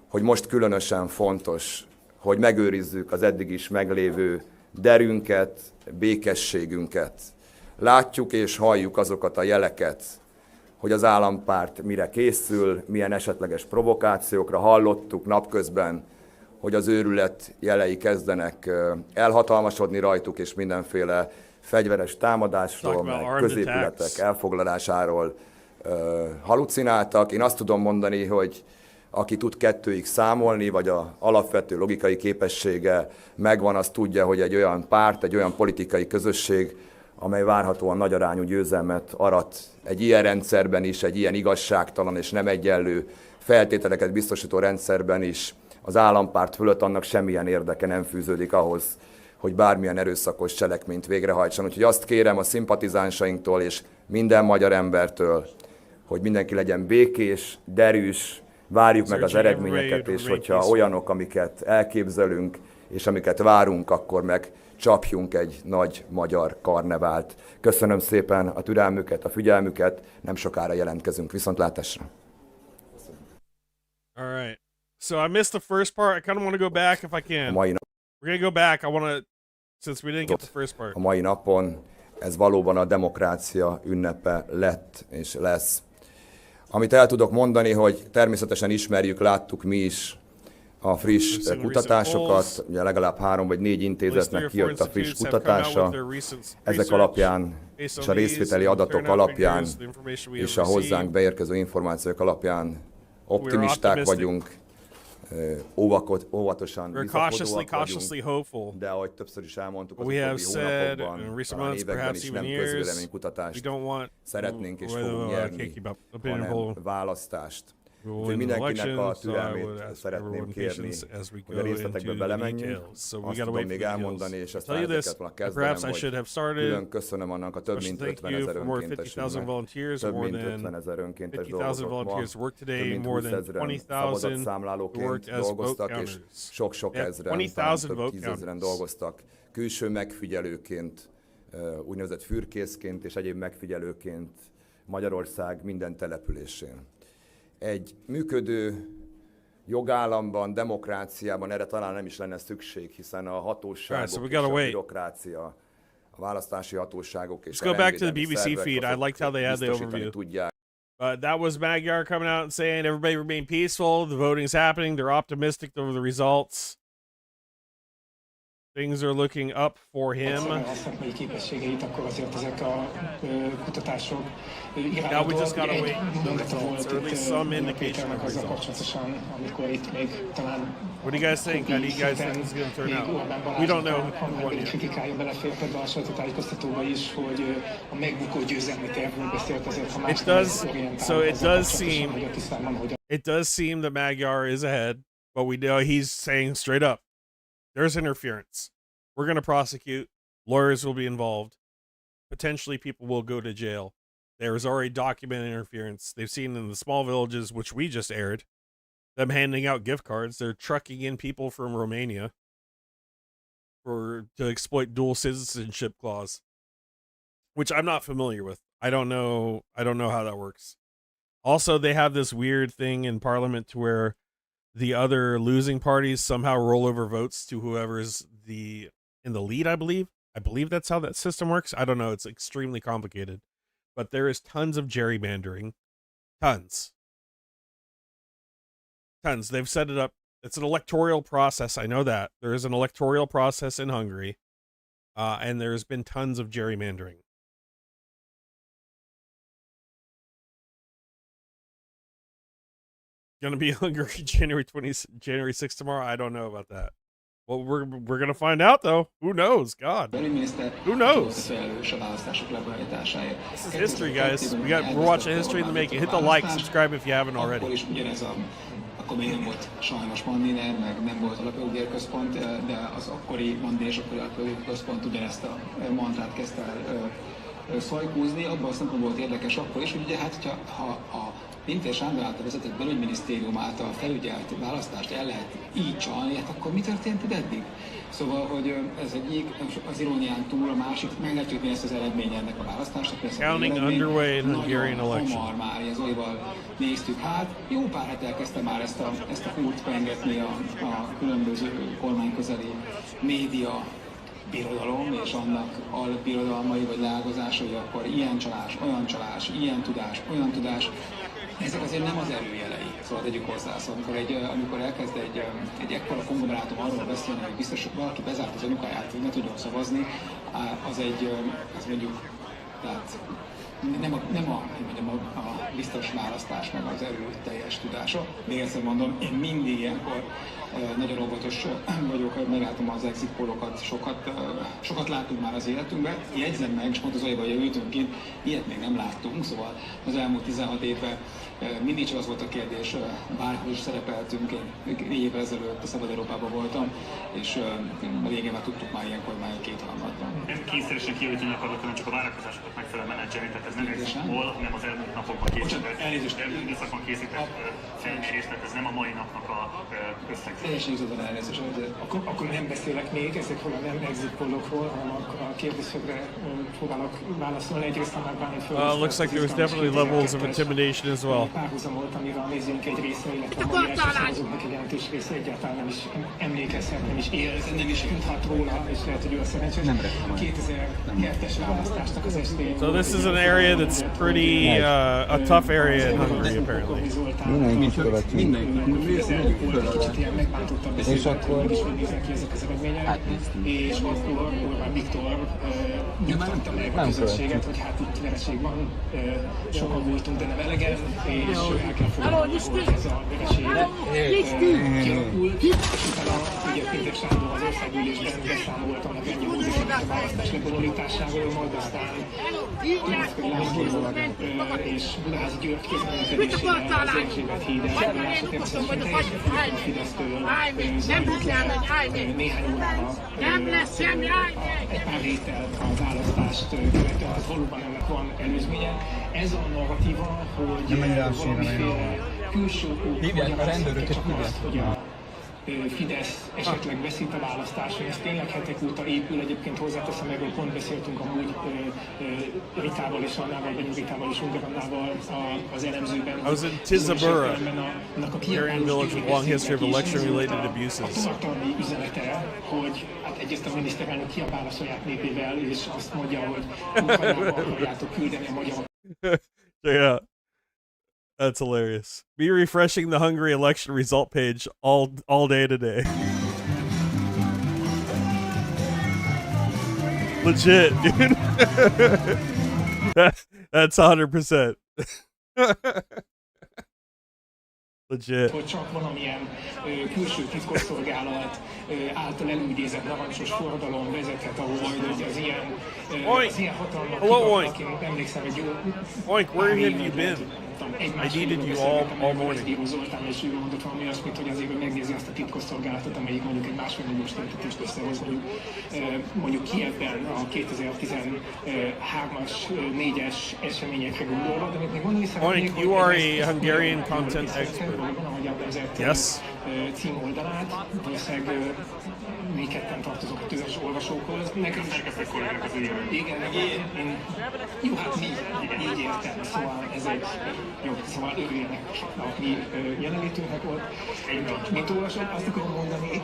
hogy most különösen fontos, hogy megőrizzük az eddig is meglévő derünket, békességünket. Látjuk és halljuk azokat a jeleket, hogy az állampárt mire készül, milyen esetleges provokációkra. Hallottuk napközben, hogy az őrület jelei kezdenek elhatalmasodni rajtuk, és mindenféle fegyveres támadásról, meg középületek elfoglalásáról halucináltak. Én azt tudom mondani, hogy aki tud 2-ig számolni, vagy az alapvető logikai képessége megvan, az tudja, hogy egy olyan párt, egy olyan politikai közösség, amely várhatóan nagyarányú győzelmet arat egy ilyen rendszerben is, egy ilyen igazságtalan és nem egyenlő feltételeket biztosító rendszerben is, az állampárt fölött annak semmilyen érdeke nem fűződik ahhoz, hogy bármilyen erőszakos cselekményt végrehajtson. Úgyhogy azt kérem a szimpatizánsainktól és minden magyar embertől, hogy mindenki legyen békés, derűs, várjuk meg az eredményeket, és hogyha olyanok, amiket elképzelünk, és amiket várunk, akkor meg csapjunk egy nagy magyar karnevált. Köszönöm szépen a türelmüket, a figyelmüket, nem sokára jelentkezünk. Viszontlátásra! All right. So I missed the first part. I kind of want to go back if I can. We're going to go back. I want to, since we didn't get the first part. A mai napon ez valóban a demokrácia ünnepe lett és lesz. Amit el tudok mondani, hogy természetesen ismerjük, láttuk mi is a friss kutatásokat, ugye legalább 3 vagy 4 intézetnek kijött a friss kutatása. Ezek alapján és a részvételi adatok alapján és a hozzánk beérkező információk alapján optimisták vagyunk, óvatosan bizakodóak vagyunk, de ahogy többször is elmondtuk az utóbbi hónapokban, talán években is nem közvéleménykutatást szeretnénk és fogunk nyerni, hanem választást. Úgyhogy mindenkinek a türelmét szeretném kérni, hogy a részletekbe belemenjünk. Azt tudom még elmondani, és ezt ezeket volna kezdenem, hogy külön köszönöm annak a több mint 50 000 önkéntesünknek, több mint 50 000 önkéntes dolgozott ma, több mint 20 000 szavazatszámlálóként dolgoztak, és sok-sok ezren, több 10 000 dolgoztak külső megfigyelőként, úgynevezett fürkészként és egyéb megfigyelőként Magyarország minden településén. Egy működő jogállamban, demokráciában erre talán nem is lenne szükség, hiszen a hatóságok és a bürokrácia, a választási hatóságok és a rendvédelmi szervek biztosítani tudják. That was Magyar coming out and saying everybody remain peaceful, the voting's happening, they're optimistic over the results. Things are looking up for him. Now we just gotta wait for the results, or at least some indication of results. What do you guys think? How do you guys think this is going to turn out? We don't know who won yet. It does. So it does seem that Magyar is ahead, but we know he's saying straight up, there's interference. We're going to prosecute. Lawyers will be involved. Potentially people will go to jail. There is already documented interference. They've seen in the small villages, which we just aired, them handing out gift cards. They're trucking in people from Romania to exploit dual citizenship clause, which I'm not familiar with. I don't know how that works. Also, they have this weird thing in Parliament to where the other losing parties somehow roll over votes to whoever's in the lead, I believe. I believe that's how that system works. I don't know. It's extremely complicated. But there is tons of gerrymandering. Tons. They've set it up. It's an electoral process. I know that. There is an electoral process in Hungary. And there's been tons of gerrymandering. Gonna be Hungary January 6th tomorrow? I don't know about that. Well, we're gonna find out though. Who knows? God. Who knows? This is history, guys. We're watching history in the making. Hit the like, subscribe if you haven't already. Akkor még nem volt sajnos Mandiner, meg nem volt alapjogérközpont, de az akkori Mandiner és akkori alapjogérközpont ugyanezt a mantrát kezdte el szajkózni, abban a szempontból volt érdekes akkor is, hogy ugye hát, ha a Pintér Sándor által vezetett belügyminisztérium által felügyelt választást el lehet így csalni, hát akkor mi történt itt eddig? Szóval, hogy ez egyik, az irónián túl a másik, meglátjuk, mi lesz az eredmény ennek a választásnak. Counting underway in Hungarian election. Hamar már, az Zolival néztük, hát jó pár hete elkezdte már ezt a húrt pengetni a különböző kormányközeli média birodalom és annak albirodalmai vagy leágazásai, akkor ilyen csalás, ilyen tudás, olyan tudás. Ezek azért nem az erőjelei, szóval tegyük hozzá. Szóval amikor elkezd egy ekkora konglomerátum arról beszélni, hogy biztos, hogy valaki bezárt az anyukáját, hogy ne tudjon szavazni, az mondjuk, tehát nem a biztos választás, meg az erőteljes tudása. Még egyszer mondom, én mindig ilyenkor nagyon óvatos vagyok, hogy meglátom az exit pollokat, sokat láttunk már az életünkben. Jegyzem meg, és pont az olyan, hogy ültünk kint, ilyet még nem láttunk, szóval az elmúlt 16 évben mindig csak az volt a kérdés, bárhol is szerepeltünk, én 4 évvel ezelőtt a Szabad Európában voltam, és régen már tudtuk már ilyenkor már kétharmadban. Kényszeresen kijövítőnek adok, hanem csak a várakozásokat megfelelően menedzselni, tehát ez nem exitból, hanem az elmúlt napokban készített, időszakban készített felmérés, tehát ez nem a mai napnak a összeg. Teljesen igazad elnézést. Akkor nem beszélek még ezekről a nem exit pollokról, hanem a kérdésekre próbálok válaszolni. Egyrészt már bármit föl. Looks like there was definitely levels of intimidation as well. Párhuzamolt, amivel a nézőink egy része, illetve a mai elsőszavazóknak egy jelentős része egyáltalán nem is emlékezhet, nem is él, nem is tudhat róla, és lehet, hogy ő a szerencsés. 2002-es választásnak az estén. So this is an area that's pretty a tough area in Hungary apparently. Mindenki követünk. Kicsit ilyen megbántottabb beszélget, hogy mégis hogy néznek ki ezek az eredmények. És akkor Orbán Viktor nyugtatta meg a közösséget, hogy hát itt vereség van, sokan voltunk, de nem elegen, és el kell fogadni, hogy ez a vereség kialakult, és utána ugye Pintér Sándor az országgyűlésben beszámolt annak ennyi módosítani a választás lebonyolításáról, majd aztán Gyurcsány László és Budaházi György közreműködésével az Erzsébet híd elfoglalása természetesen teljesen független a Fidesztől zajlott le néhány órára egy pár héttel a választást követően, tehát valóban ennek van előzménye. Ez a narratíva, hogy valamiféle külső ok magyarázhatja csak azt, hogy a Fidesz esetleg veszít a választáson, ez tényleg hetek óta épül, egyébként hozzáteszem, erről pont beszéltünk amúgy Ritával és Annával, Benyó Ritával és Ungarannával az elemzőben. I was in Tizabura, Hungarian village with long history of election-related abuses. A tartalmi üzenete, hogy hát egyrészt a miniszterelnök kiabál a saját népével, és azt mondja, hogy Ukrajnába akarjátok küldeni a magyar. Yeah. That's hilarious. Be refreshing the Hungary election result page all day today. Legit, dude. That's 100%. Legit. Hogy csak valamilyen külső titkosszolgálat által előidézett narancsos forradalom vezethet ahhoz, hogy az ilyen hatalmak kitartnak, emlékszem, egy jó... Oink, where have you been? I needed you all morning. Zoltán, és ő mondott valami olyasmit, hogy azért megnézi azt a titkosszolgálatot, amelyik mondjuk egy másfél milliós tüntetést összehoz, mondjuk Kijevben a 2013-as, 4-es eseményekre gondolva, de még gondolni szeretnék, you are a Hungarian content expert. Yes. Címoldalát, valószínűleg mi ketten tartozunk a tőzes olvasókhoz. Nekem is elkezdtek kollégák az ügyben. Igen, jó, hát mi így értem, szóval ez egy jó, szóval örüljenek a mi jelenlétünknek volt. Mit olvasom? Azt akarom mondani,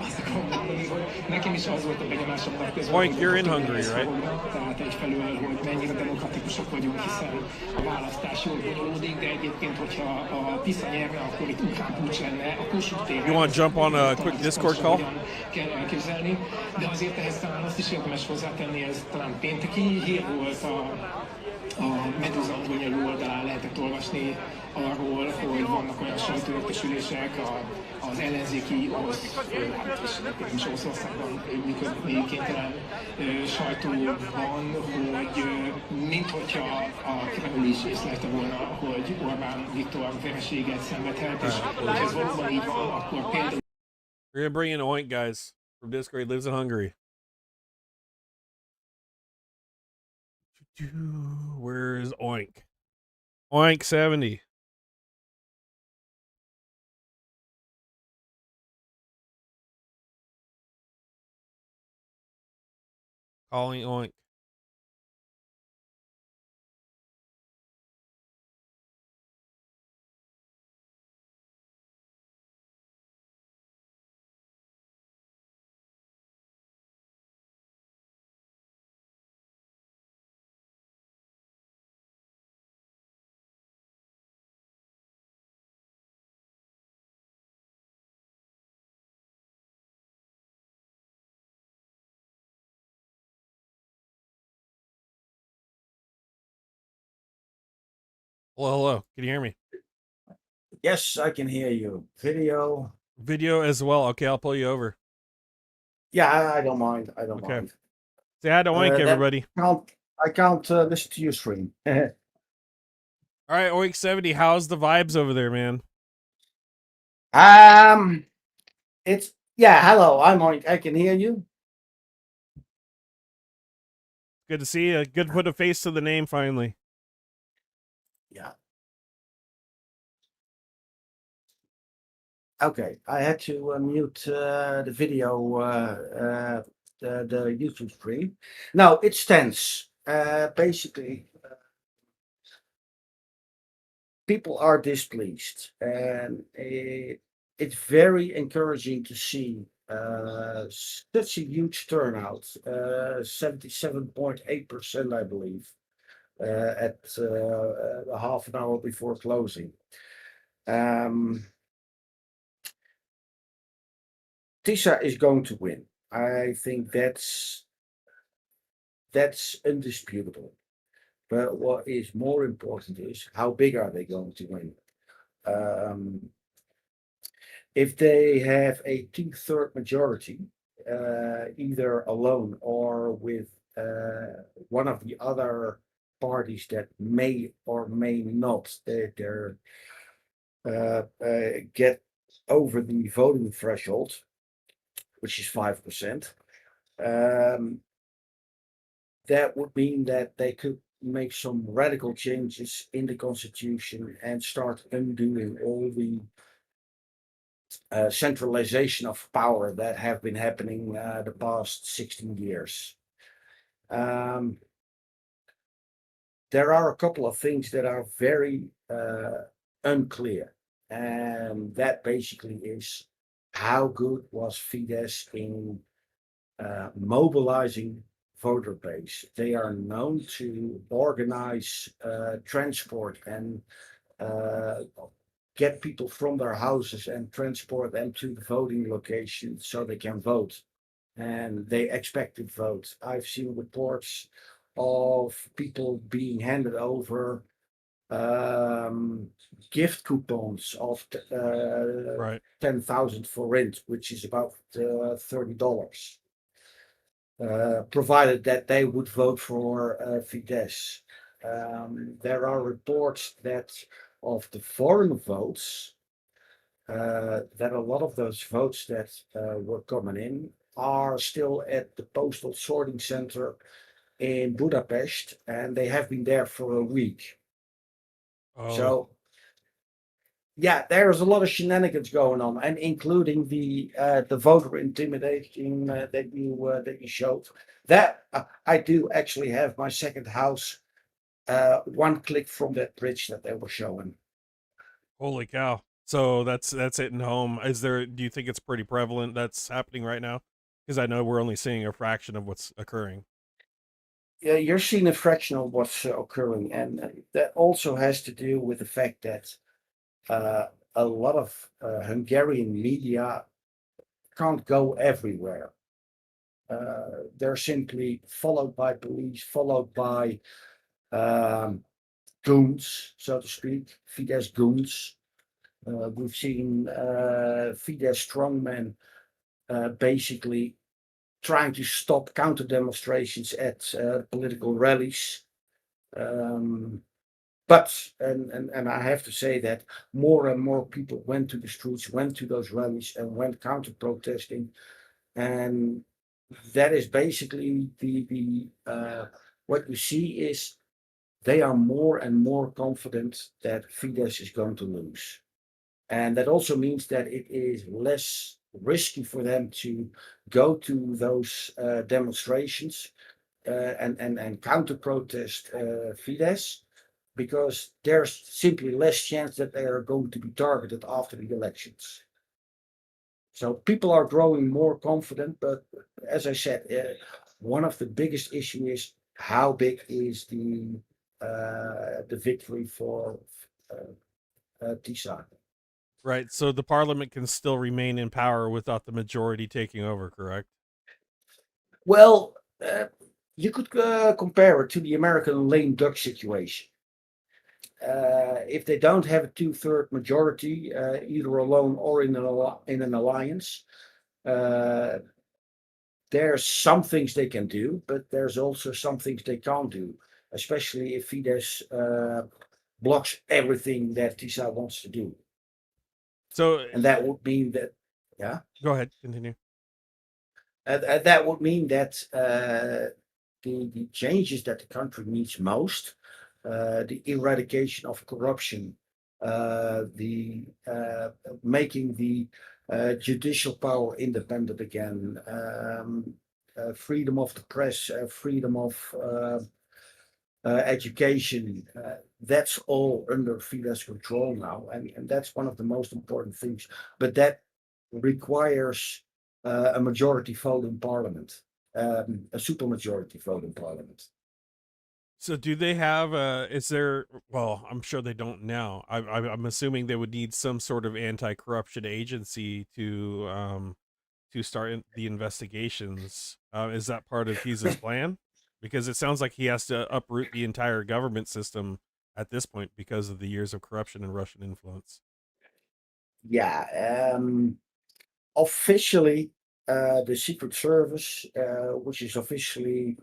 hogy nekem is az volt a benyomásom napközben. Oink, you're in Hungary, right? Tehát egyfelől, hogy mennyire demokratikusak vagyunk, hiszen a választás jól bonyolódik, de egyébként, hogyha a Tisza nyerne, akkor itt ukrán puccs lenne, a Kossuth téren. You want to jump on a quick Discord call? Kell elképzelni, de azért ehhez talán azt is érdemes hozzátenni, ez talán pénteki hír volt a Meduza angol oldalán lehetett olvasni arról, hogy vannak olyan sajtóértesülések az ellenzéki orosz, és nem is Oroszországban működni kénytelen sajtóban, hogy minthogyha a Kreml is észlelte volna, hogy Orbán Viktor vereséget szenvedhet, és hogy ez valóban így van, akkor például... We're gonna bring in Oink, guys, from Discord. He lives in Hungary. Where's Oink? Oink 70. Calling Oink. Hello. Can you hear me? Yes, I can hear you. Video as well. Okay, I'll pull you over. Yeah, I don't mind. I don't mind. Say hi to Oink, everybody. I can't listen to your stream. All right, Oink 70. How's the vibes over there, man? Hello. I'm Oink. I can hear you. Good to see you. Good to put a face to the name finally. Yeah. Okay, I had to mute the video, the YouTube stream. No, it's tense. Basically, people are displeased, and it's very encouraging to see such a huge turnout, 77.8%, I believe, at half an hour before closing. TISA is going to win. I think that's indisputable. But what is more important is how big are they going to win? If they have a 2/3 majority, either alone or with one of the other parties that may or may not get over the voting threshold, which is 5%, that would mean that they could make some radical changes in the constitution and start undoing all the centralization of power that have been happening the past 16 years. There are a couple of things that are very unclear, and that basically is how good was Fidesz in mobilizing voter base. They are known to organize transport and get people from their houses and transport them to the voting location so they can vote. And they expect to vote. I've seen reports of people being handed over gift coupons of 10,000 forint, which is about $30. Provided that they would vote for Fidesz. There are reports that of the foreign votes, that a lot of those votes that were coming in are still at the postal sorting center in Budapest, and they have been there for a week. So, yeah, there's a lot of shenanigans going on, and including the voter intimidation that you showed. That I do actually have my second house one click from that bridge that they were showing. Holy cow! So that's it in home. Do you think it's pretty prevalent that's happening right now? Because I know we're only seeing a fraction of what's occurring. Yeah, you're seeing a fraction of what's occurring, and that also has to do with the fact that a lot of Hungarian media can't go everywhere. They're simply followed by police, followed by goons, so to speak, Fidesz goons. We've seen Fidesz strongmen basically trying to stop counter demonstrations at political rallies. But I have to say that more and more people went to the streets, went to those rallies, and went counter protesting, and that is basically the what you see is they are more and more confident that Fidesz is going to lose. And that also means that it is less risky for them to go to those demonstrations and counter-protest Fidesz, because there's simply less chance that they are going to be targeted after the elections. So people are growing more confident, but as I said, one of the biggest issues is how big is the victory for TISA. Right. So the parliament can still remain in power without the majority taking over, correct? Well, you could compare it to the American lame duck situation. If they don't have a 2/3 majority, either alone or in an alliance, there's some things they can do, but there's also some things they can't do, especially if Fidesz blocks everything that TISA wants to do. So, and that would mean that, yeah. Go ahead, continue. That would mean that the changes that the country needs most, the eradication of corruption, the making the judicial power independent again, freedom of the press, freedom of education, that's all under Fidesz control now, and that's one of the most important things. But that requires a majority vote in parliament, a supermajority vote in parliament. So do they have is there, well, I'm sure they don't now. I'm assuming they would need some sort of anti-corruption agency to start the investigations. Is that part of his plan? Because it sounds like he has to uproot the entire government system at this point because of the years of corruption and Russian influence. Yeah, officially, the Secret Service, which is officially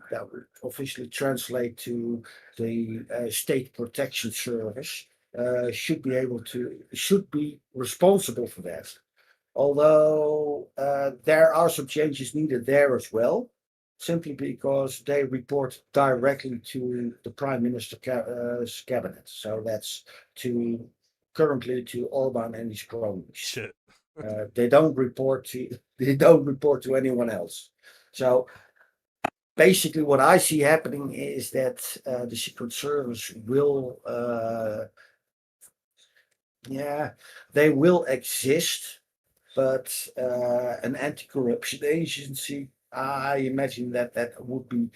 translate to the State Protection Service, should be responsible for that. Although there are some changes needed there as well, simply because they report directly to the Prime Minister's cabinet. So that's currently to Orban and his cronies. Shit. They don't report to anyone else. So basically, what I see happening is that the Secret Service will, they will exist, but an anti-corruption agency, I imagine that would be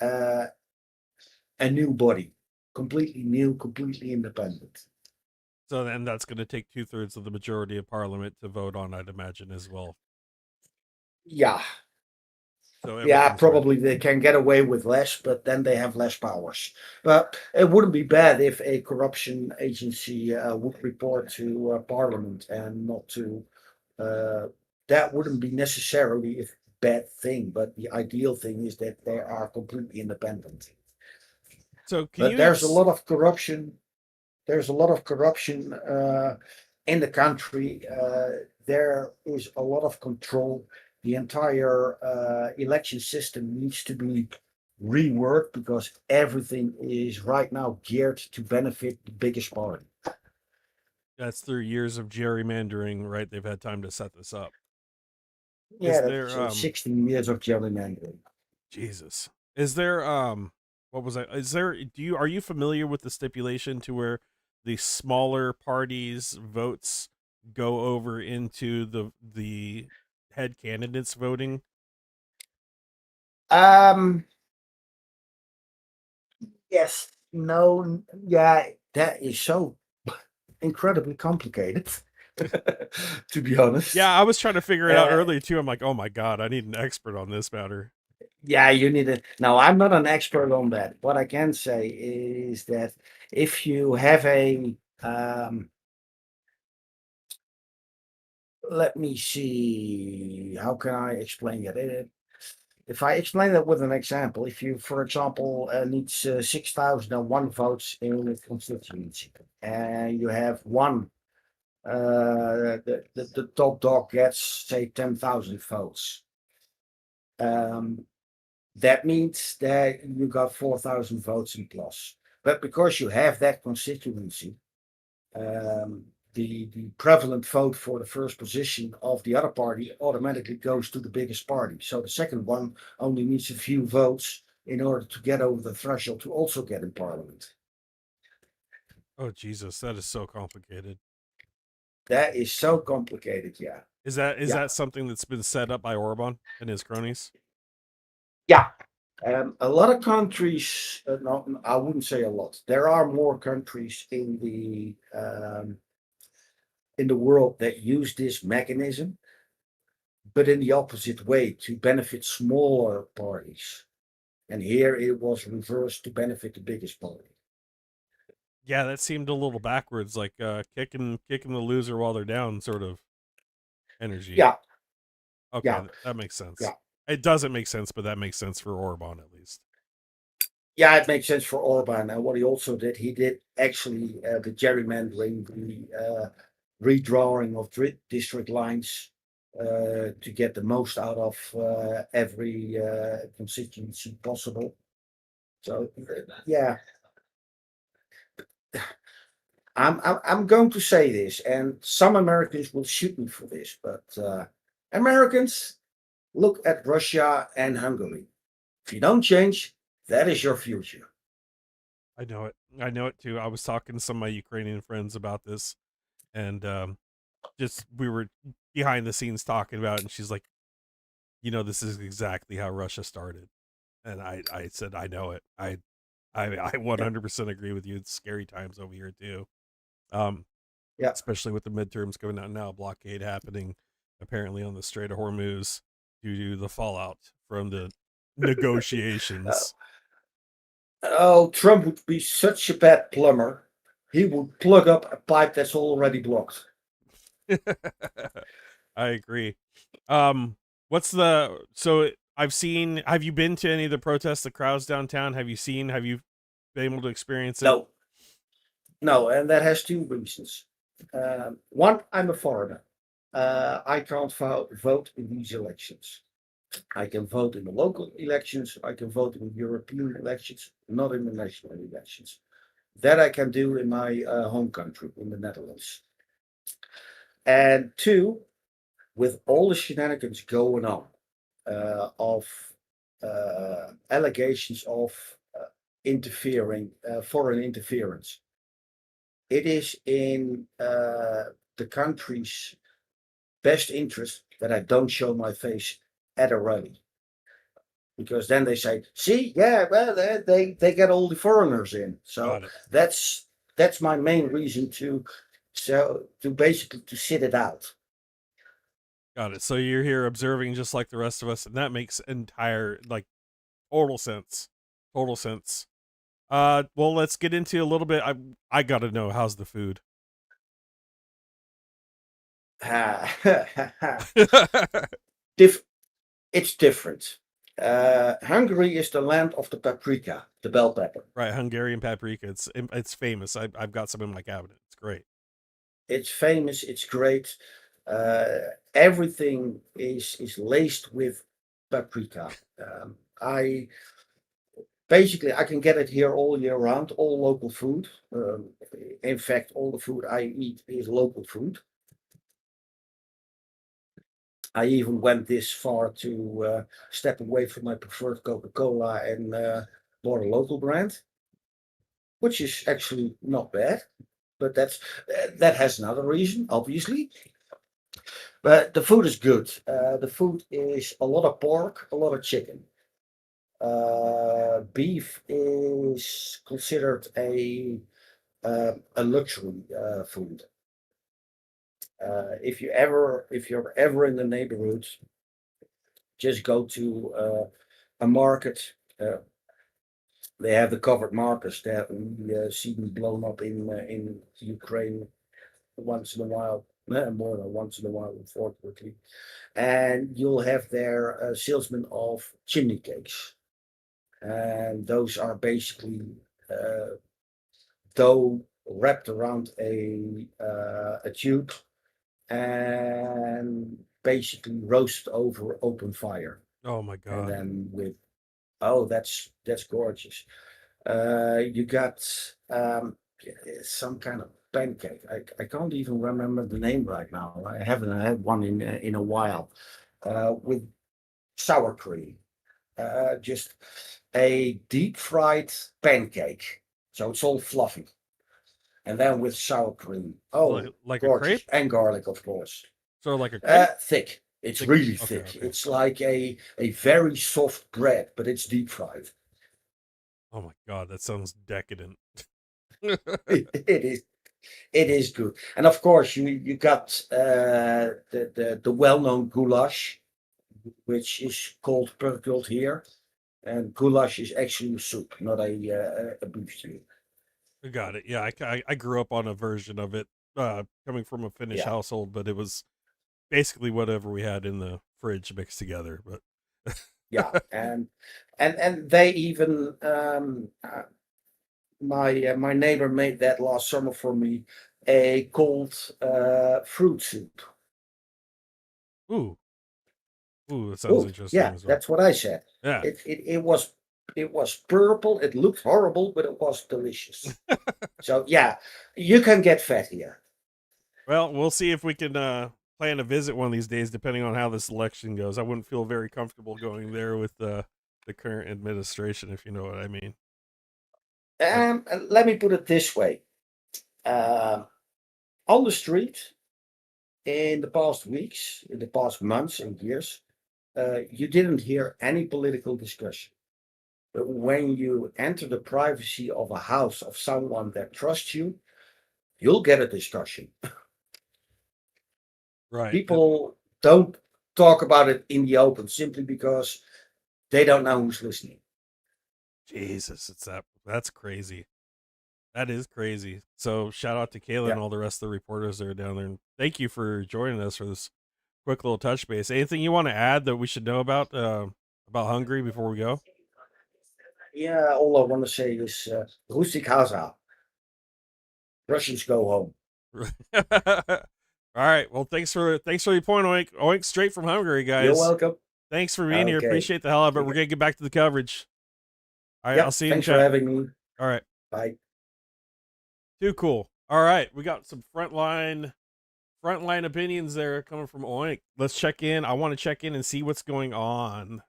a new body, completely new, completely independent. So then that's going to take 2/3 of the majority of parliament to vote on, I'd imagine, as well. Yeah. So yeah, probably they can get away with less, but then they have less powers. But it wouldn't be bad if a corruption agency would report to parliament and not to. That wouldn't be necessarily a bad thing, but the ideal thing is that they are completely independent. So there's a lot of corruption. There's a lot of corruption in the country. There is a lot of control. The entire election system needs to be reworked because everything is right now geared to benefit the biggest party. That's through years of gerrymandering, right? They've had time to set this up. Yeah, that's 16 years of gerrymandering. Jesus. Is there what was I? Is there? Are you familiar with the stipulation to where the smaller parties' votes go over into the head candidates voting? Yes. No. Yeah. That is so incredibly complicated. To be honest. Yeah, I was trying to figure it out earlier too. I'm like, oh my god, I need an expert on this matter. Yeah, you need it. Now, I'm not an expert on that. What I can say is that if you have a let me see, how can I explain it? If I explain that with an example, if you, for example, needs 6,001 votes in a constituency, and you have one, the top dog gets say 10,000 votes. that means that you got 4,000 votes in plus. But because you have that constituency, the prevalent vote for the first position of the other party automatically goes to the biggest party. So the second one only needs a few votes in order to get over the threshold to also get in parliament. Oh Jesus, that is so complicated. That is so complicated, yeah. Is that something that's been set up by Orban and his cronies? Yeah. A lot of countries, no, I wouldn't say a lot. There are more countries in the world that use this mechanism, but in the opposite way to benefit smaller parties. And here it was reversed to benefit the biggest party. Yeah, that seemed a little backwards, like kicking the loser while they're down, sort of energy. Yeah. Okay, yeah. That makes sense. Yeah. It doesn't make sense, but that makes sense for Orban at least. Yeah, it makes sense for Orban. And what he also did, he did actually the gerrymandering, the redrawing of district lines to get the most out of every constituency possible. So yeah, I'm going to say this, and some Americans will shoot me for this, but Americans, look at Russia and Hungary. If you don't change, that is your future. I know it. I know it too. I was talking to some of my Ukrainian friends about this, and just we were behind the scenes talking about it, and she's like, this is exactly how Russia started. And I said, I know it. I 100% agree with you. It's scary times over here too. Yeah. Especially with the midterms coming out now, blockade happening apparently on the Strait of Hormuz due to the fallout from the negotiations. Oh, Trump would be such a bad plumber. He would plug up a pipe that's already blocked. I agree. Have you been to any of the protests, the crowds downtown? Have you been able to experience it? No, and that has two reasons. One, I'm a foreigner. I can't vote in these elections. I can vote in the local elections. I can vote in the European elections, not in the national elections. That I can do in my home country, in the Netherlands. And two, with all the shenanigans going on of allegations of foreign interference, it is in the country's best interest that I don't show my face at a rally. Because then they say, see, yeah, well, they get all the foreigners in. So that's my main reason to basically to sit it out. Got it. So you're here observing just like the rest of us, and that makes total sense. Total sense. Well, let's get into a little bit. I gotta know, how's the food? It's different. Hungary is the land of the paprika, the bell pepper. Right, Hungarian paprika. It's famous. I've got some in my cabinet. It's great. It's famous. It's great. Everything is laced with paprika. I can get it here all year round. All local food. In fact, all the food I eat is local food. I even went this far to step away from my preferred Coca-Cola and bought a local brand, which is actually not bad. But that has another reason, obviously. But the food is good. The food is a lot of pork, a lot of chicken. Beef is considered a luxury food. If you're ever in the neighborhood, just go to a market. They have the covered markets that we see them blown up in Ukraine once in a while, more than once in a while, unfortunately. And you'll have their salesmen of chimney cakes, and those are basically dough wrapped around a tube and basically roast over open fire. Oh my god! And then Oh, that's gorgeous. You got some kind of pancake. I can't even remember the name right now. I haven't had one in a while. With sour cream. Just a deep fried pancake. So it's all fluffy. And then with sour cream. Oh, like gorgeous. a crepe? And garlic, of course. So like a crepe? Thick. It's Thick. really Okay, thick. okay. It's like a very soft bread, but it's deep fried. Oh my God, that sounds decadent. It is good. And of course, you got the well-known goulash, which is called perkeld here. And goulash is actually a soup, not a beef stew. Got it. Yeah, I grew up on a version of it, coming from a Finnish household, but it was basically whatever we had in the fridge mixed together. But yeah, and they even my neighbor made that last summer for me, a cold fruit soup. Ooh, that sounds interesting. Yeah, as well. that's what I said. Yeah, it was purple. It looked horrible, but it was delicious. So yeah, you can get fat here. Well, we'll see if we can plan to visit one of these days, depending on how this election goes. I wouldn't feel very comfortable going there with the current administration, if you know what I mean. Let me put it this way. On the street, in the past weeks, in the past months and years, you didn't hear any political discussion. But when you enter the privacy of a house of someone that trusts you, you'll get a discussion. Right. People don't talk about it in the open simply because they don't know who's listening. Jesus, that's crazy. That is crazy. So shout out to Kayla and all the rest of the reporters that are down there. And thank you for joining us for this quick little touch base. Anything you want to add that we should know about Hungary before we go? Yeah, all I want to say is Rusik Haza. Russians go home. All right. Well, thanks for your point, Oink. Oink straight from Hungary, guys. You're welcome. Thanks for being here. Appreciate the hell out of it. We're gonna get back to the coverage. All right, I'll see you in Thanks chat. for having me. All right. Bye. Too cool. All right, we got some frontline opinions there coming from Oink. Let's check in. I want to check in and see what's going on.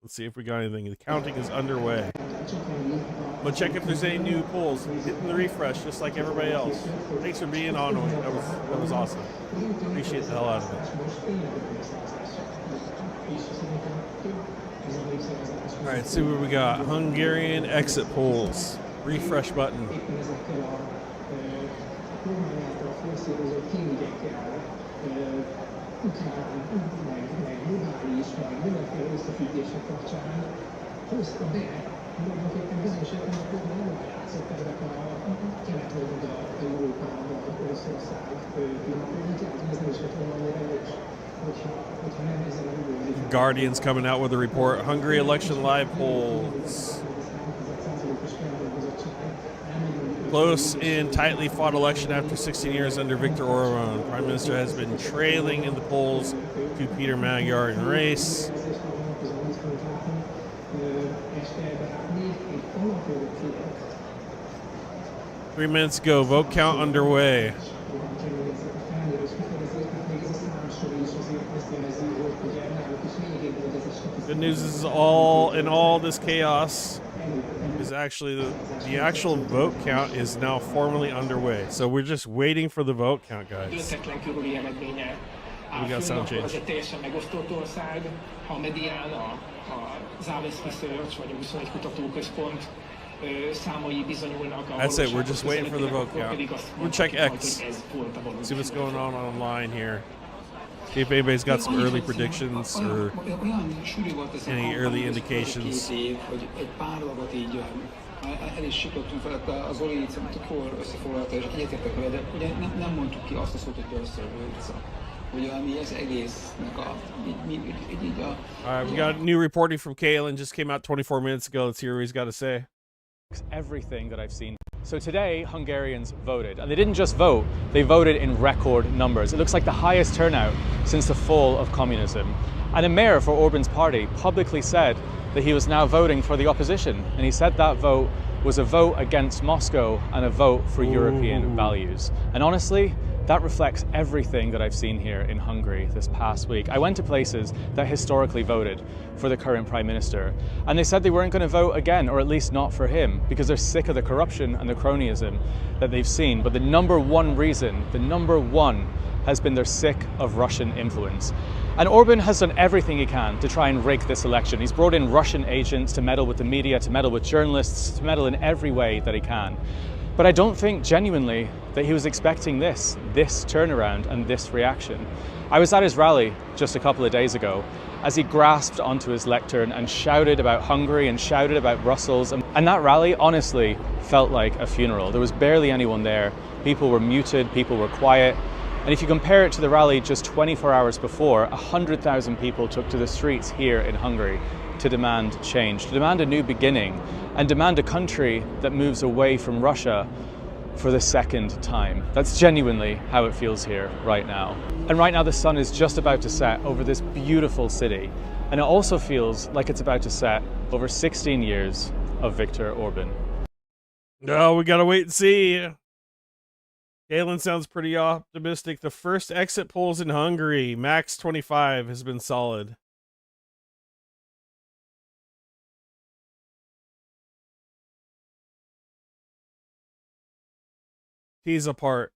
Let's see if we got anything. The counting is underway. Let's check if there's any new polls. Hitting the refresh just like everybody else. Thanks for being on, Oink. That was awesome. Appreciate the hell out of it. All right, see what we got. Hungarian exit polls. Refresh button. Guardian's coming out with a report. Hungary election live polls. Close and tightly fought election after 16 years under Viktor Orban. Prime Minister has been trailing in the polls to Peter Magyar in race. Three minutes ago, vote count underway. Good news is all this chaos is actually the actual vote count is now formally underway. So we're just waiting for the vote count, guys. We got sound change. That's it. We're just waiting for the vote count. We'll check X. See what's going on online here. See if anybody's got some early predictions or any early indications. El is siklottunk felett, az Oli tök jól összefoglalta, és egyetértek vele, de ugye nem mondtuk ki azt a szót, hogy Dörszörvőca. Ugye ami az egésznek így a... All right, we got new reporting from Kalen, just came out 24 minutes ago. Let's hear what he's got to say. Everything that I've seen. So today, Hungarians voted, and they didn't just vote, they voted in record numbers. It looks like the highest turnout since the fall of communism. And a mayor for Orban's party publicly said that he was now voting for the opposition. And he said that vote was a vote against Moscow and a vote for European values. And honestly, that reflects everything that I've seen here in Hungary this past week. I went to places that historically voted for the current Prime Minister, and they said they weren't going to vote again, or at least not for him, because they're sick of the corruption and the cronyism that they've seen. But the number one reason, has been they're sick of Russian influence. And Orban has done everything he can to try and rig this election. He's brought in Russian agents to meddle with the media, to meddle with journalists, to meddle in every way that he can. But I don't think genuinely that he was expecting this turnaround and this reaction. I was at his rally just a couple of days ago as he grasped onto his lectern and shouted about Hungary and shouted about Brussels. And that rally honestly felt like a funeral. There was barely anyone there. People were muted, people were quiet. And if you compare it to the rally just 24 hours before, 100,000 people took to the streets here in Hungary to demand change, to demand a new beginning, and demand a country that moves away from Russia for the second time. That's genuinely how it feels here right now. And right now the sun is just about to set over this beautiful city. And it also feels like it's about to set over 16 years of Viktor Orban. No, we gotta wait and see. Galen sounds pretty optimistic. The first exit polls in Hungary, max 25, has been solid. Tease apart.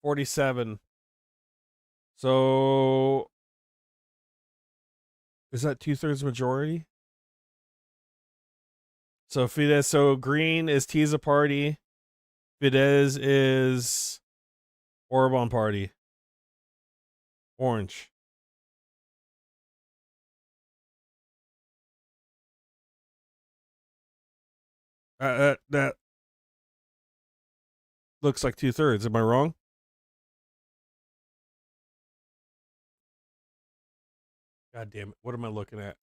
47. So is that 2/3 majority? So Fidesz, so green is Tiza party. Fidesz is Orban party. Orange. That looks like 2/3. Am I wrong? God damn it. What am I looking at?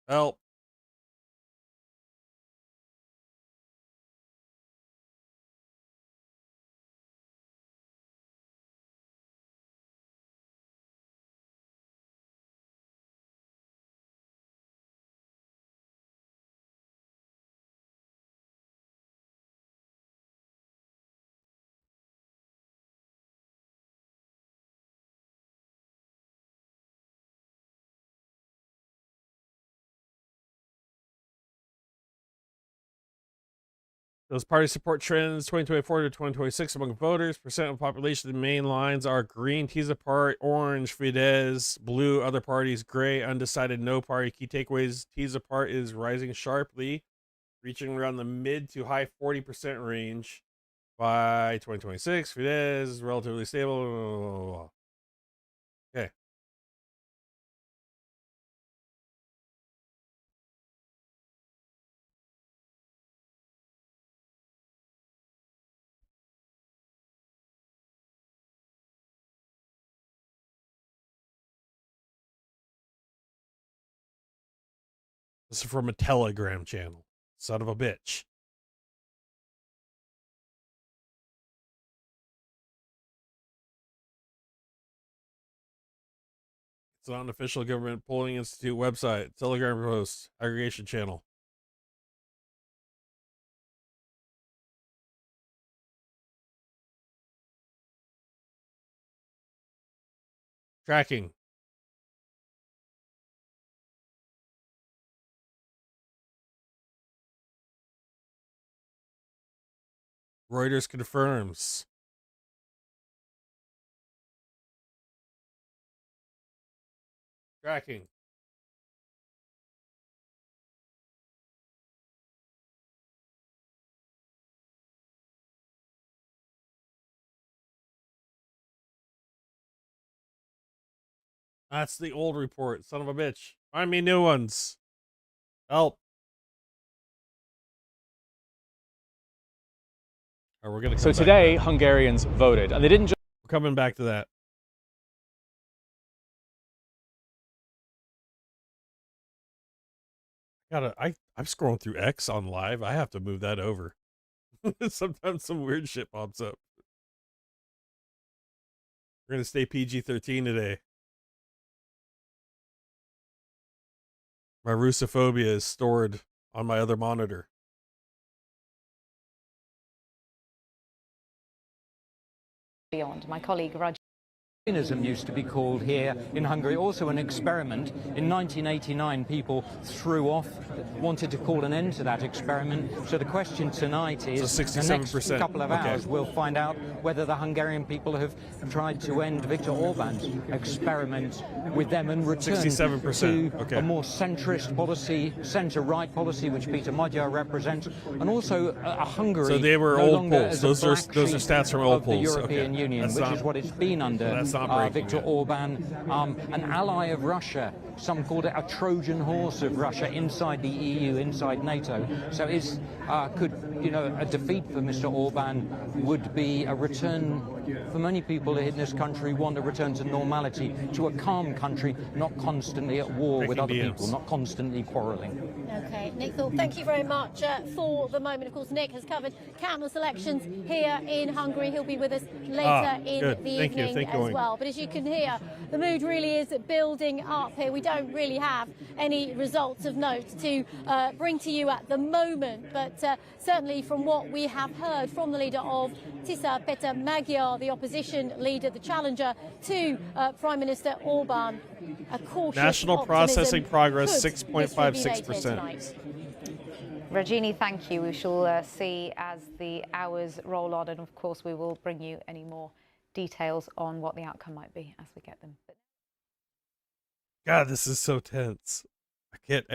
Help. Those party support trends 2024 to 2026 among voters. Percent of population. The main lines are green, Tiza part, orange, Fidesz, blue, other parties, gray, undecided, no party. Key takeaways: Tiza part is rising sharply, reaching around the mid to high 40% range by 2026. Fidesz is relatively stable. Okay. This is from a Telegram channel. Son of a bitch. It's not an official government polling institute website. Telegram post. Aggregation channel. Tracking. Reuters confirms. Tracking. That's the old report. Son of a bitch. Find me new ones. Help. We're gonna so today, Hungarians voted, and they didn't just... We're coming back to that. I'm scrolling through X on live. I have to move that over. Sometimes some weird shit pops up. We're gonna stay PG-13 today. My Russophobia is stored on my other monitor. Beyond. My colleague Raj. Communism used to be called here in Hungary, also an experiment. In 1989, people wanted to call an end to that experiment. So the question tonight is, so 67%. The next couple of hours, we'll find out whether the Hungarian people have tried to end Viktor Orban's experiment with them and return 67%. to a more centrist policy, centre-right policy, which Peter Magyar represents, and also a Hungary. So they were no old longer polls. as a Those are black stats from old of the polls. European Union, That's which not, is what it's been under. Viktor Orban, an ally of Russia. Some called it a Trojan horse of Russia inside the EU, inside NATO. So a defeat for Mr. Orban would be a return, for many people in this country, want a return to normality, to a calm country, not constantly at war with other people, not constantly quarrelling. Okay, Nick Thorpe, thank you very much for the moment. Of course, Nick has covered countless elections here in Hungary. He'll be with us later in the evening as well. But as you can hear, the mood really is building up here. We don't really have any results of note to bring to you at the moment, but certainly from what we have heard from the leader of TISA, Peter Magyar, the opposition leader, the challenger to Prime Minister Orban, a cautious national processing progress 6.56%. Rajini, thank you. We shall see as the hours roll on, and of course we will bring you any more details on what the outcome might be as we get them. God, this is so tense. I can't.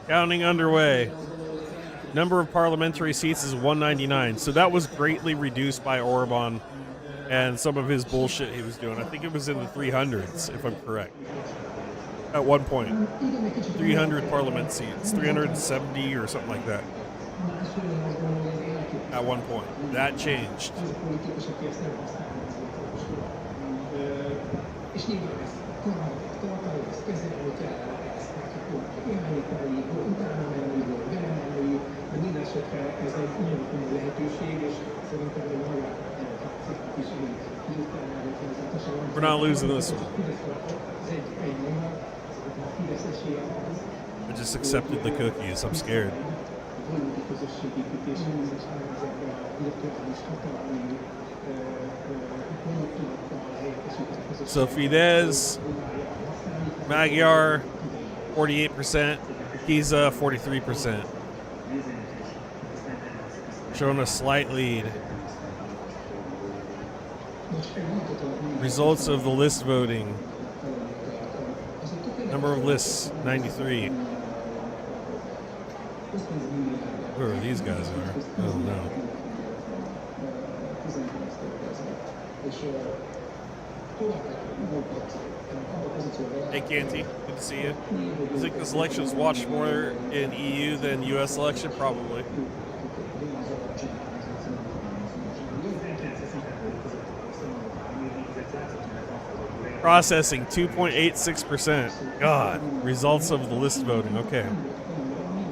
Counting underway. Number of parliamentary seats is 199. So that was greatly reduced by Orban and some of his bullshit he was doing. I think it was in the 300s, if I'm correct. At one point. 300 parliament seats. 370 or something like that. At one point. That changed. We're not losing this one. I just accepted the cookies. I'm scared. So Fidesz, Magyar, 48%, Kiza, 43%. Showing a slight lead. Results of the list voting. Number of lists, 93. Who are these guys are? I don't know. Hey Canty, good to see you. You think this election is watched more in EU than US election? Probably. Processing 2.86%. God, results of the list voting. Okay.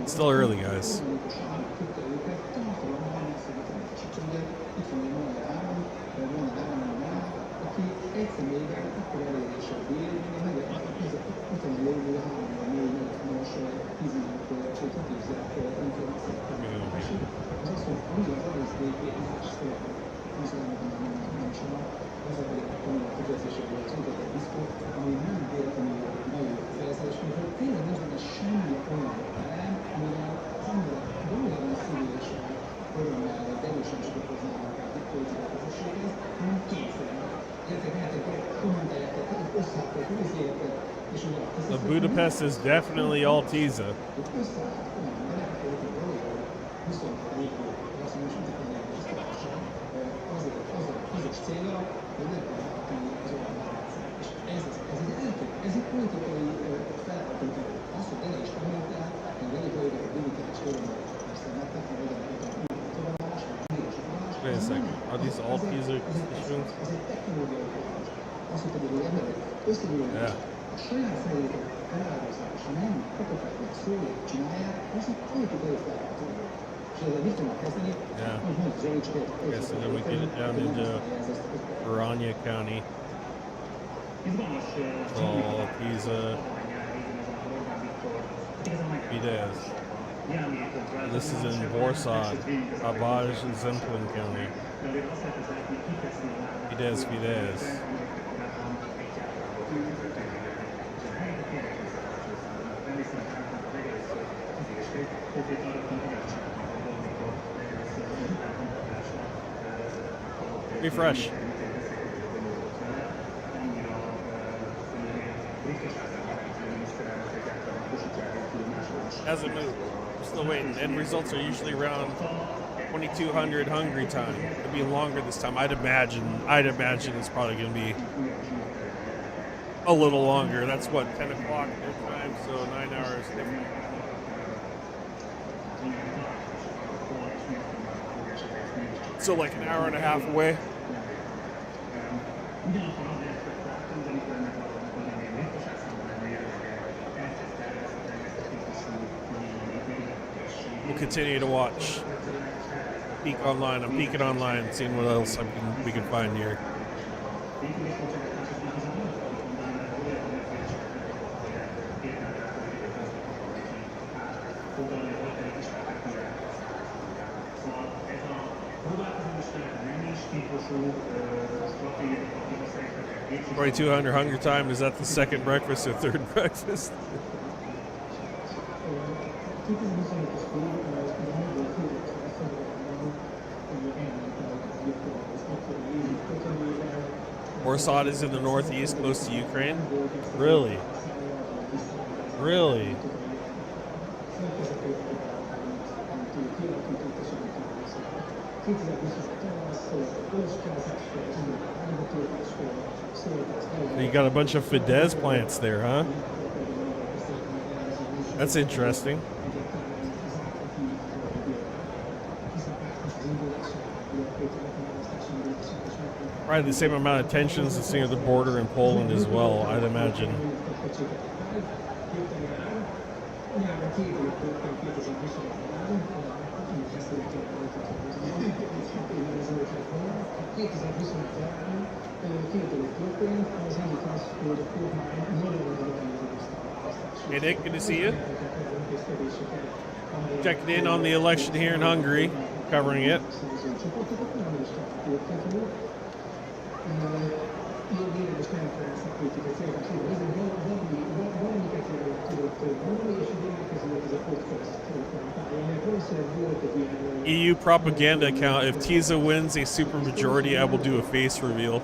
Still early, guys. The Budapest is definitely all Tiza. Wait a second. Are these all Tiza constituents? Yeah. Yeah. Okay, so then we get it down into Orania County. So Pisa, Fidesz. This is in Borsod, Abaj and Zemplin County. Fidesz. Refresh. Hasn't moved. We're still waiting. End results are usually around 2200 Hungary time. It'll be longer this time. I'd imagine it's probably going to be a little longer. That's what, 10 o'clock their time, so 9 hours different. So like an hour and a half away. We'll continue to watch. Peek online. I'm peeking online, seeing what else we can find here. $2,200 hunger time. Is that the second breakfast or third breakfast? Borsod is in the northeast, close to Ukraine. Really? Really? You got a bunch of Fidesz plants there, huh? That's interesting. Probably the same amount of tensions as near the border in Poland as well, I'd imagine. Hey Nick, good to see you. Checking in on the election here in Hungary, covering it. EU propaganda account. If Tiza wins a supermajority, I will do a face reveal.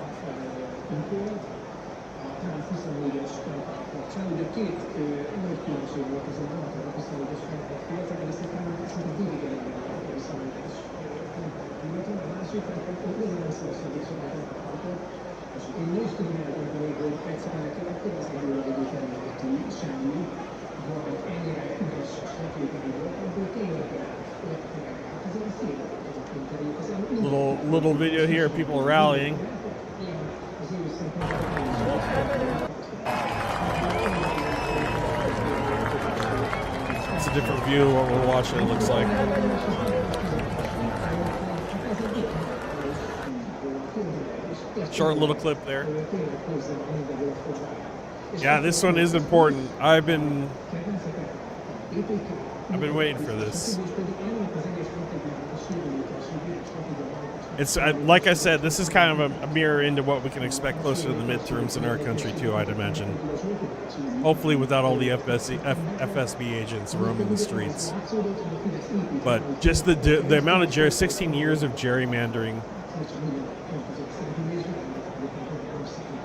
Little video here, people rallying. It's a different view of what we're watching, it looks like. Short little clip there. Yeah, this one is important. I've been waiting for this. It's like I said, this is kind of a mirror into what we can expect closer to the midterms in our country too, I'd imagine. Hopefully without all the FSB agents roaming the streets. But just the amount of 16 years of gerrymandering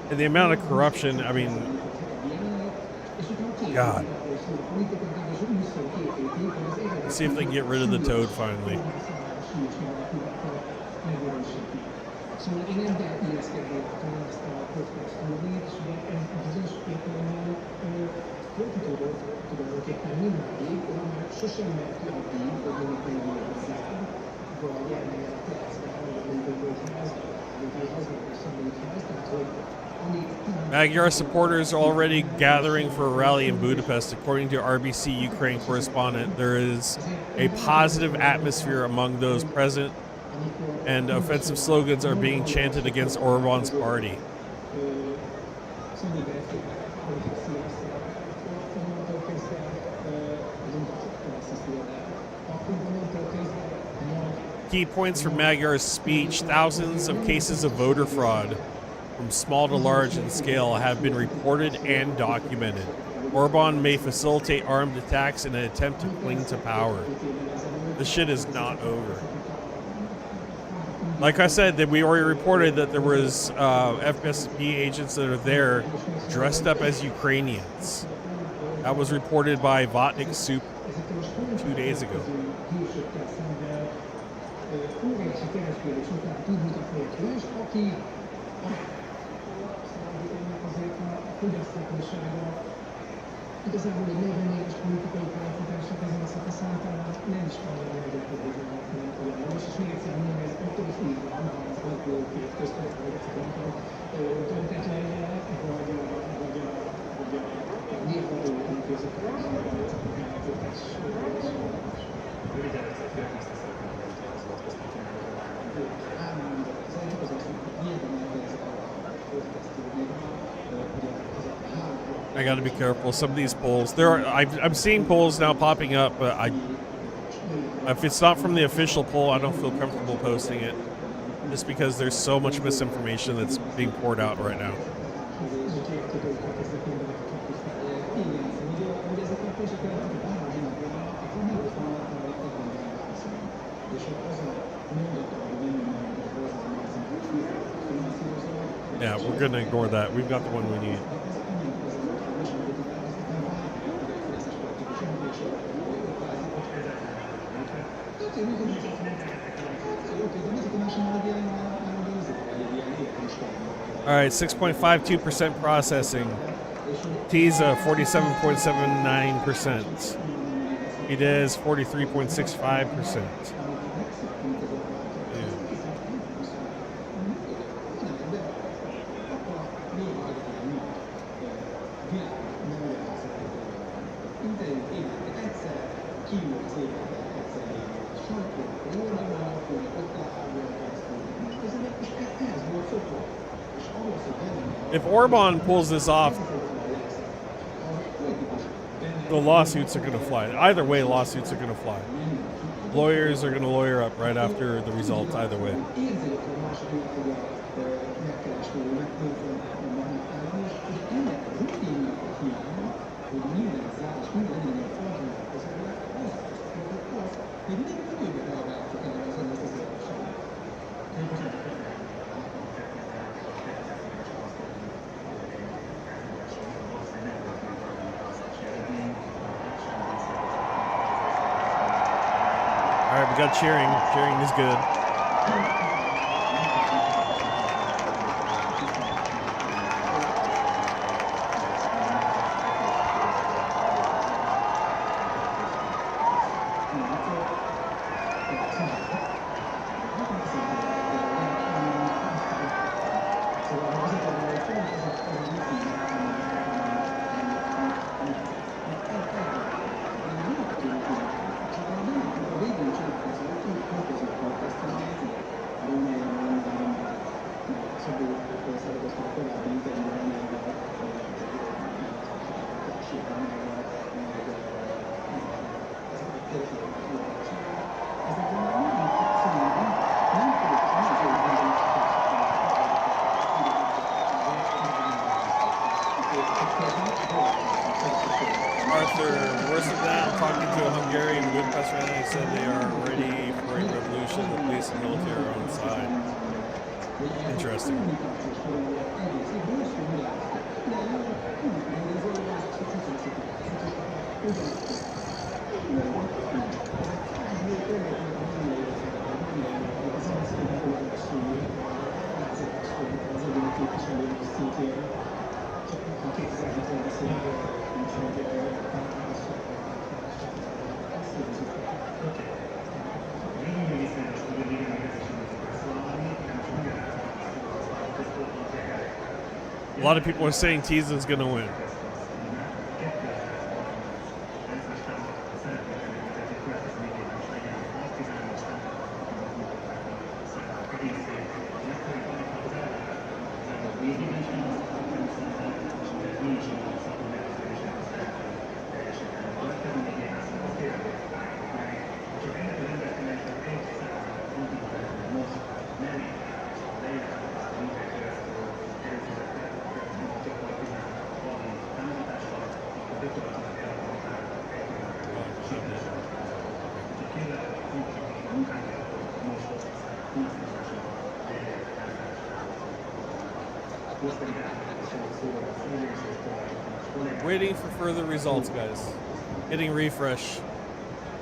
and the amount of corruption, I mean, God. Let's see if they can get rid of the toad finally. Magyar supporters are already gathering for a rally in Budapest. According to RBC Ukraine correspondent, there is a positive atmosphere among those present, and offensive slogans are being chanted against Orban's party. Key points from Magyar's speech: thousands of cases of voter fraud, from small to large in scale, have been reported and documented. Orban may facilitate armed attacks in an attempt to cling to power. This shit is not over. Like I said, that we already reported that there was FSB agents that are there dressed up as Ukrainians. That was reported by Vatnik Soup 2 days ago. Igazából egy 40 éves politikai pályafutásnak ezen a szakaszán talán nem is annyira egyetlen ugyanolyan, és még egyszer mondom, ez attól is így van, ha az alapból két központ, vagy egyszerűen döntetlen, vagy a nyilvánvaló intézetek, a pályafutás. Röviden egyszer félkészíteni szeretném, hogy az adatkoztatni az egyik az az, hogy nyilván elvégzik a podcastról, I got to be careful. Some of these polls, I'm seeing polls now popping up, but if it's not from the official poll, I don't feel comfortable posting it, just because there's so much misinformation that's being poured out right now. Yeah, we're going to ignore that. We've got the one we need. All right, 6.52% processing. Tisa 47.79%. Fidesz 43.65%. If Orban pulls this off, the lawsuits are going to fly. Either way, lawsuits are going to fly. Lawyers are going to lawyer up right after the results, either way. All right, we got cheering. Cheering is good. Worse than that, talking to a Hungarian Budapest rally, they said they are ready for a revolution. The police and military are on side. Interesting. A lot of people are saying Tisa's going to win. Waiting for further results, guys. Hitting refresh.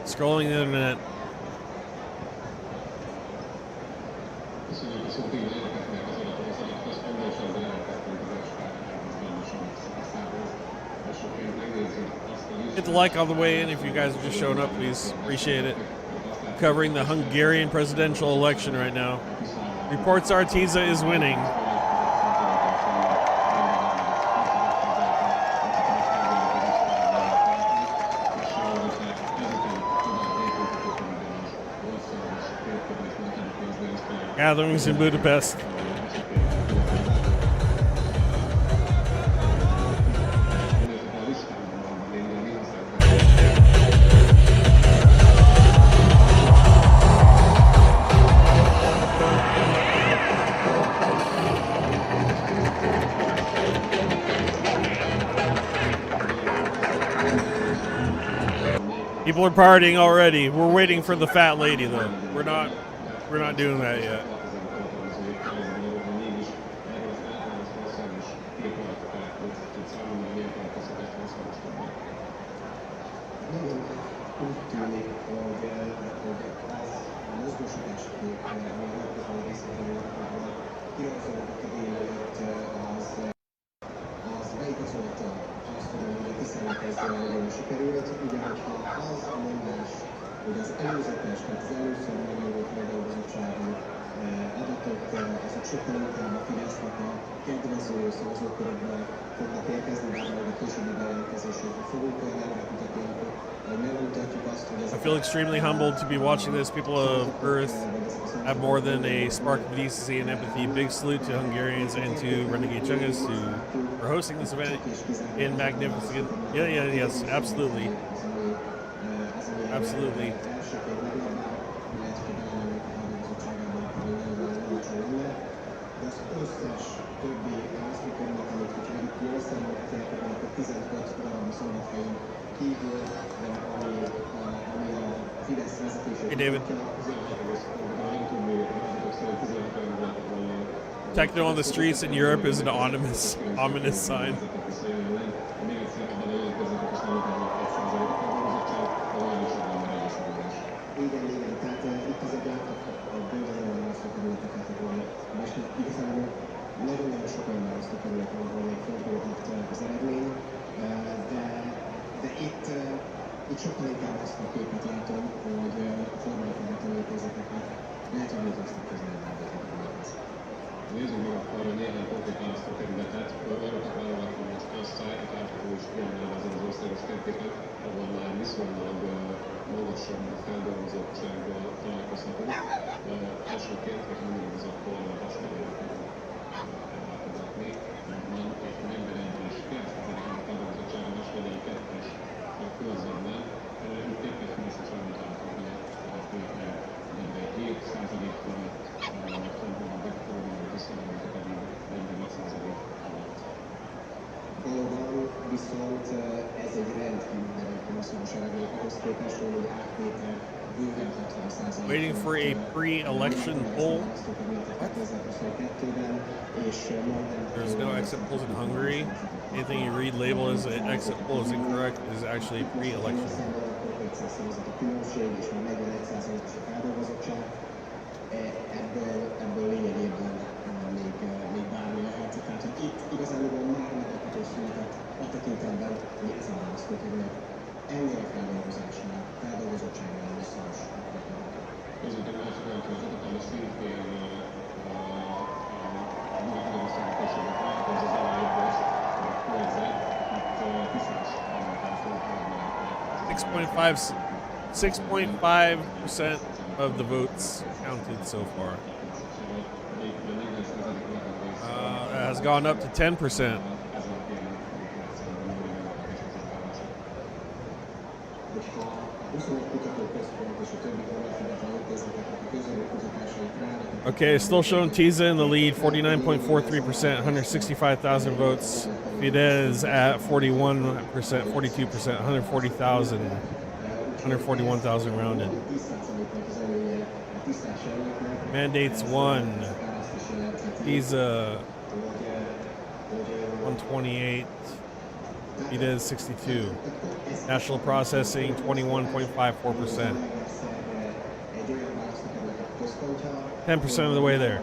Scrolling the internet. Hit the like on the way in if you guys are just showing up, please. Appreciate it. Covering the Hungarian presidential election right now. Reports are Tisa is winning. Gatherings in Budapest. People are partying already. We're waiting for the fat lady though. We're not doing that yet. I feel extremely humbled to be watching this. People of Earth have more than a spark of decency and empathy. Big salute to Hungarians and to Renegade Chungus for hosting this event in magnificent. Yes, absolutely. Absolutely. Hey, David. Techno on the streets in Europe is an ominous sign. Itt sokkal inkább azt a képet látom, hogy a formálkozott intézeteket lehet, hogy léteztek közelében vezetőhez. Nézzük meg akkor néhány konkrét választókerületet. Olyanokat válogatom most osztály, a társadalmi is kiemelve ezen az országos kertéken, ahol már viszonylag magasabb feldolgozottsággal találkozhatunk. Elsőként, hogy mindig az akkor hasonlóan látni, van egy ember egyes 9%-ig feldolgozottsága másfél kettes körzetben, itt éppen Fideszes elmutatok, hogy egy 7%-kal a befogadó viszonylag pedig 44% alatt. Valóban viszont ez egy rendkívül masszonság ahhoz képest, hogy átvétel bőven 60%. Waiting for a pre-election poll. There's no exit polls in Hungary. Anything you read labeled as an exit poll is incorrect. It is actually pre-election. Ebből lényegében még bármi lehet. Tehát, hogy itt igazából már meglehetős született a tekintetben, hogy ez a választókerület ennél a feldolgozásnál, feldolgozottságnál összes. Között a másik elkezdődött, a szintén a nyugat-magyarországi községek változ az elejében 6.5% of the votes counted so far. That has gone up to 10%. Okay, still showing Tiza in the lead, 49.43%, 165,000 votes. Fidesz at 41%, 42%, 141,000 rounded. Mandates 1. Tiza 128. Fidesz 62. National processing 21.54%. 10% of the way there.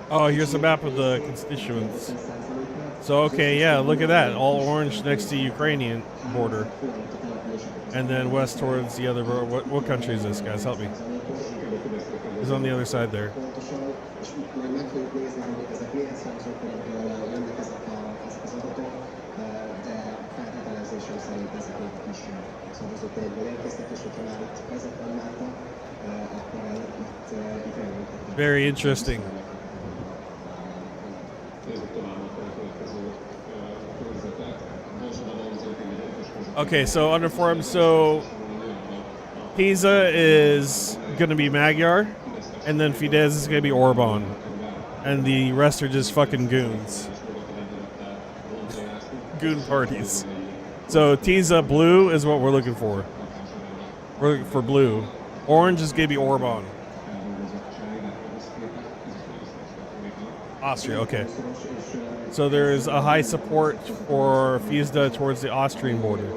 Oh, here's the map of the constituents. So, okay, yeah, look at that. All orange next to Ukrainian border. And then west towards the other border. What country is this, guys? Help me. It's on the other side there. Very interesting. Okay, so under forum, so Tiza is going to be Magyar, and then Fidesz is going to be Orban, and the rest are just fucking goons. Goon parties. So Tiza blue is what we're looking for. We're looking for blue. Orange is going to be Orban. Austria, okay. So there's a high support for Fidesz towards the Austrian border.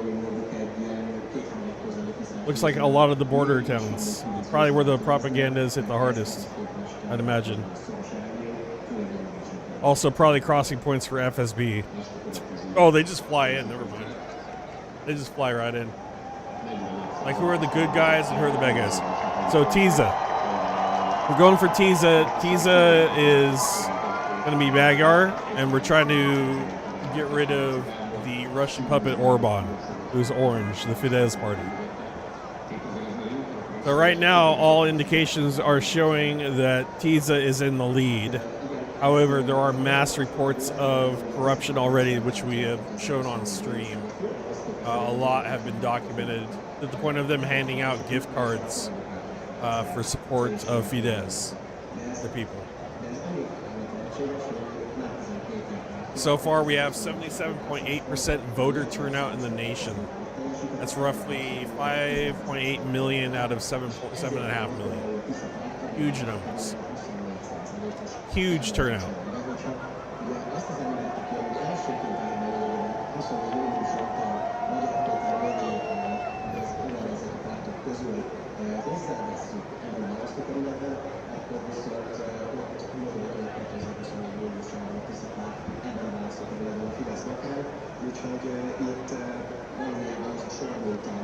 Looks like a lot of the border towns. Probably where the propagandas hit the hardest, I'd imagine. Also probably crossing points for FSB. Oh, they just fly in, never mind. They just fly right in. Like, who are the good guys and who are the bad guys? So Tiza. We're going for Tiza. Tiza is going to be Magyar, and we're trying to get rid of the Russian puppet Orban, who's orange, the Fidesz party. So right now, all indications are showing that Tiza is in the lead. However, there are mass reports of corruption already, which we have shown on stream. A lot have been documented to the point of them handing out gift cards for support of Fidesz, the people. So far, we have 77.8% voter turnout in the nation. That's roughly 5.8 million out of 7.5 million. Huge numbers. Huge turnout.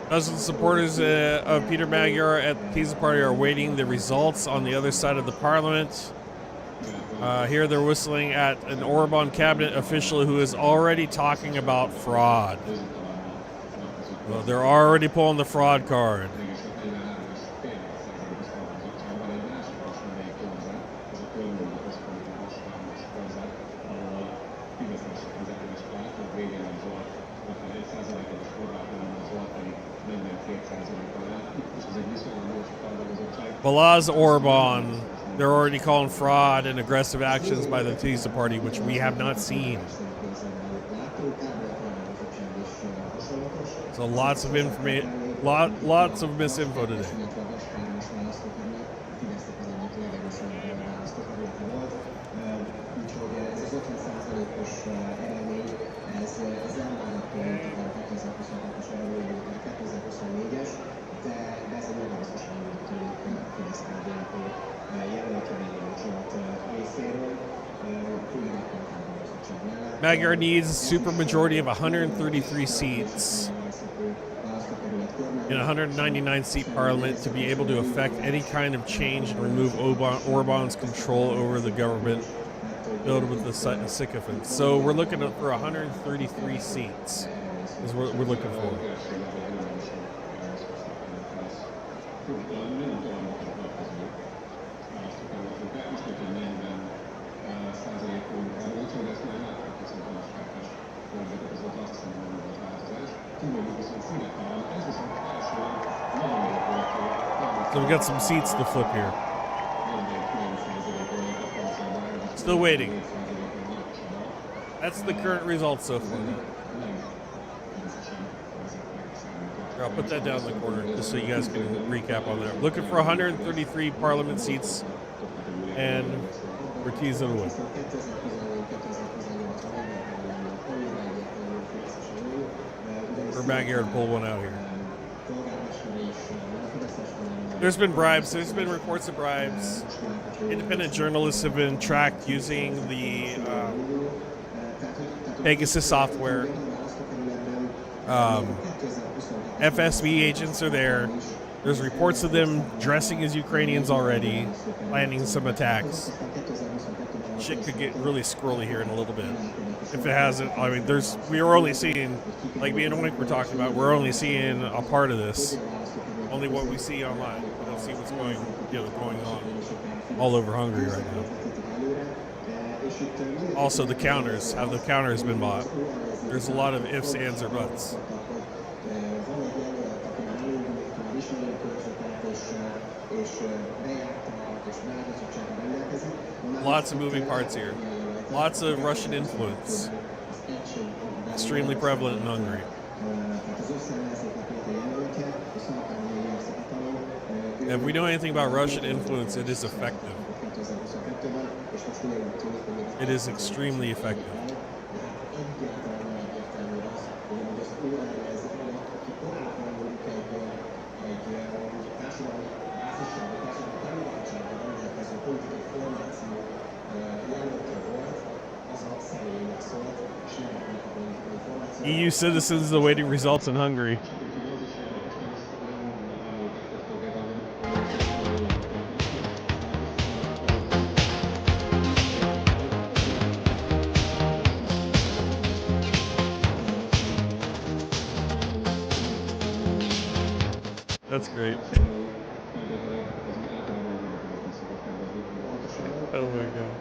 Dozens of supporters of Peter Magyar at the Tiza party are awaiting the results on the other side of the parliament. Here they're whistling at an Orban cabinet official who is already talking about fraud. Well, they're already pulling the fraud card. Balazs Orban, they're already calling fraud and aggressive actions by the Tiza party, which we have not seen. So lots of information, lots of misinfo today. Magyar needs a supermajority of 133 seats in a 199-seat parliament to be able to affect any kind of change and remove Orban's control over the government filled with the sycophants. So we're looking for 133 seats is what we're looking for. So we got some seats to flip here. Still waiting. That's the current results so far. Here, I'll put that down in the corner just so you guys can recap on that. Looking for 133 parliament seats, and Ortiz will win. We're back here to pull one out here. There's been bribes. There's been reports of bribes. Independent journalists have been tracked using the Pegasus software. FSB agents are there. There's reports of them dressing as Ukrainians already, planning some attacks. Shit could get really squirrely here in a little bit. If it hasn't, I mean, we are only seeing, like me and Wink were talking about, we're only seeing a part of this. Only what we see online. We don't see what's going on all over Hungary right now. Also, the counters. Have the counters been bought? There's a lot of ifs, ands, or buts. Lots of moving parts here. Lots of Russian influence. Extremely prevalent in Hungary. If we know anything about Russian influence, it is effective. It is extremely effective. EU citizens awaiting results in Hungary. That's great. Oh my god.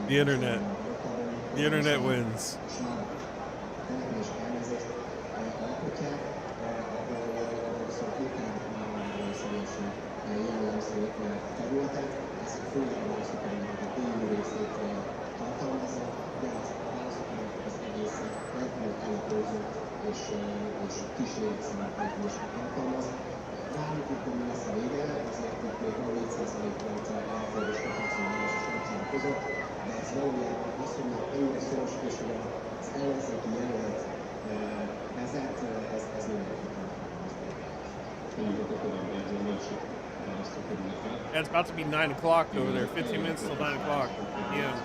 The internet wins. Yeah, it's about to be 9 o'clock over there. 15 minutes till 9 o'clock. Yeah.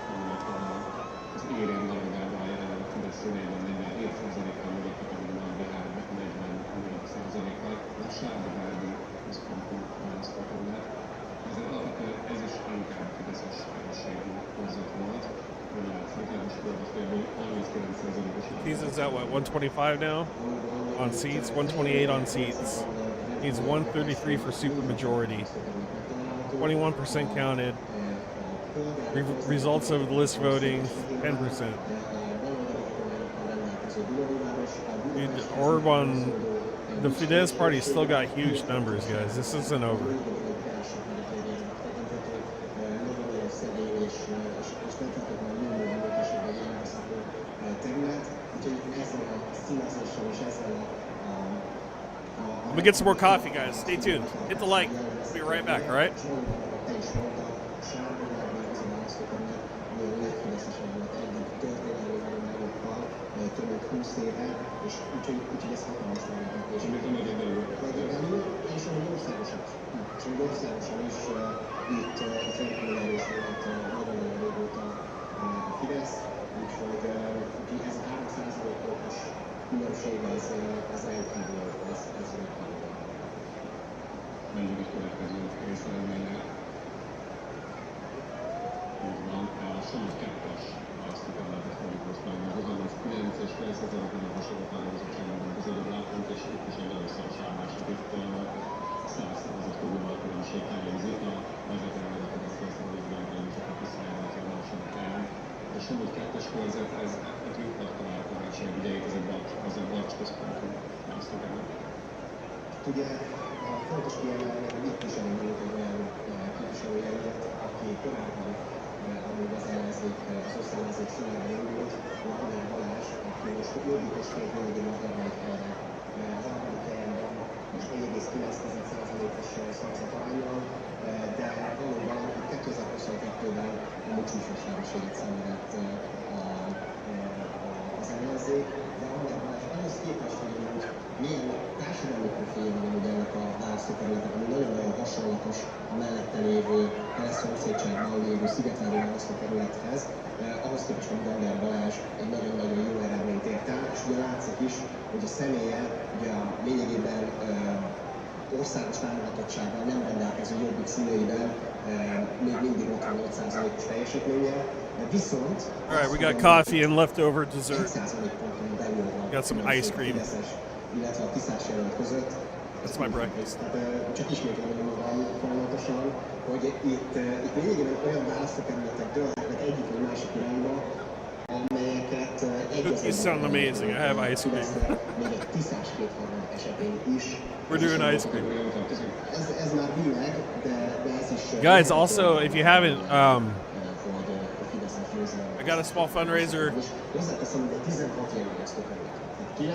Season's at what, 125 now on seats, 128 on seats. Needs 133 for supermajority. 21% counted. Results of the list voting, 10%. Dude, Orban, the Fidesz party still got huge numbers, guys. This isn't over. I'm gonna get some more coffee, guys. Stay tuned. Hit the like. We'll be right back, all right? menjünk egy következő részeredményre. Így van, a Somod 2-es választókerületet fogjuk most meg. Az 39 és 9%-ban hasonló támogatásokat az előbb láttunk, és itt is egy nagyon szoros állás. Itt 100 szavazat körül a különbség hiányzik. A vezetővezetőt azt felszabadítani, hogy csak a kiszállított a második helyen. A Somod 2-es körzet, ez egy lyuknak találkozás, ugye itt ez egy Barcs központú választókerület. Ugye fontos kiemelni, hogy itt is elindult egy olyan képviselőjelölt, aki korábban amúgy az ellenzék, az összellenzék színében indult, Hungarian Balázs, aki most jobbik és két millió harmadik helyre harmadik helyen van, és 4,9%-os szavazataránnyal, de valóban 2022-ben amúgy csúfos vereséget szenvedett az ellenzék, de Hungarian Balázs ahhoz képest, hogy milyen társadalmi profilja van ugye ennek a választókerületnek, ami nagyon-nagyon hasonlatos a mellette lévő szomszédságban lévő szigetvári választókerülethez, ahhoz képest, hogy Hungarian Balázs egy nagyon-nagyon jó eredményt ért el, és ugye látszik is, hogy a személye ugye lényegében országos támogatottsággal nem rendelkező jobbik színeiben még mindig 68%-os teljesítménnyel, de viszont... Alright, we got coffee and leftover dessert. Got some ice cream. Illetve a tisztás jelölt között. That's my breakfast. Csak ismételni magam folyamatosan, hogy itt lényegében olyan választókerületek dőlhetnek egyik vagy másik irányba, amelyeket You sound amazing. I have ice cream. még egy tisztás kétharmad esetén is. We're doing ice cream. Ez már világ, de ez is... Guys, also, if you haven't, I got a small fundraiser.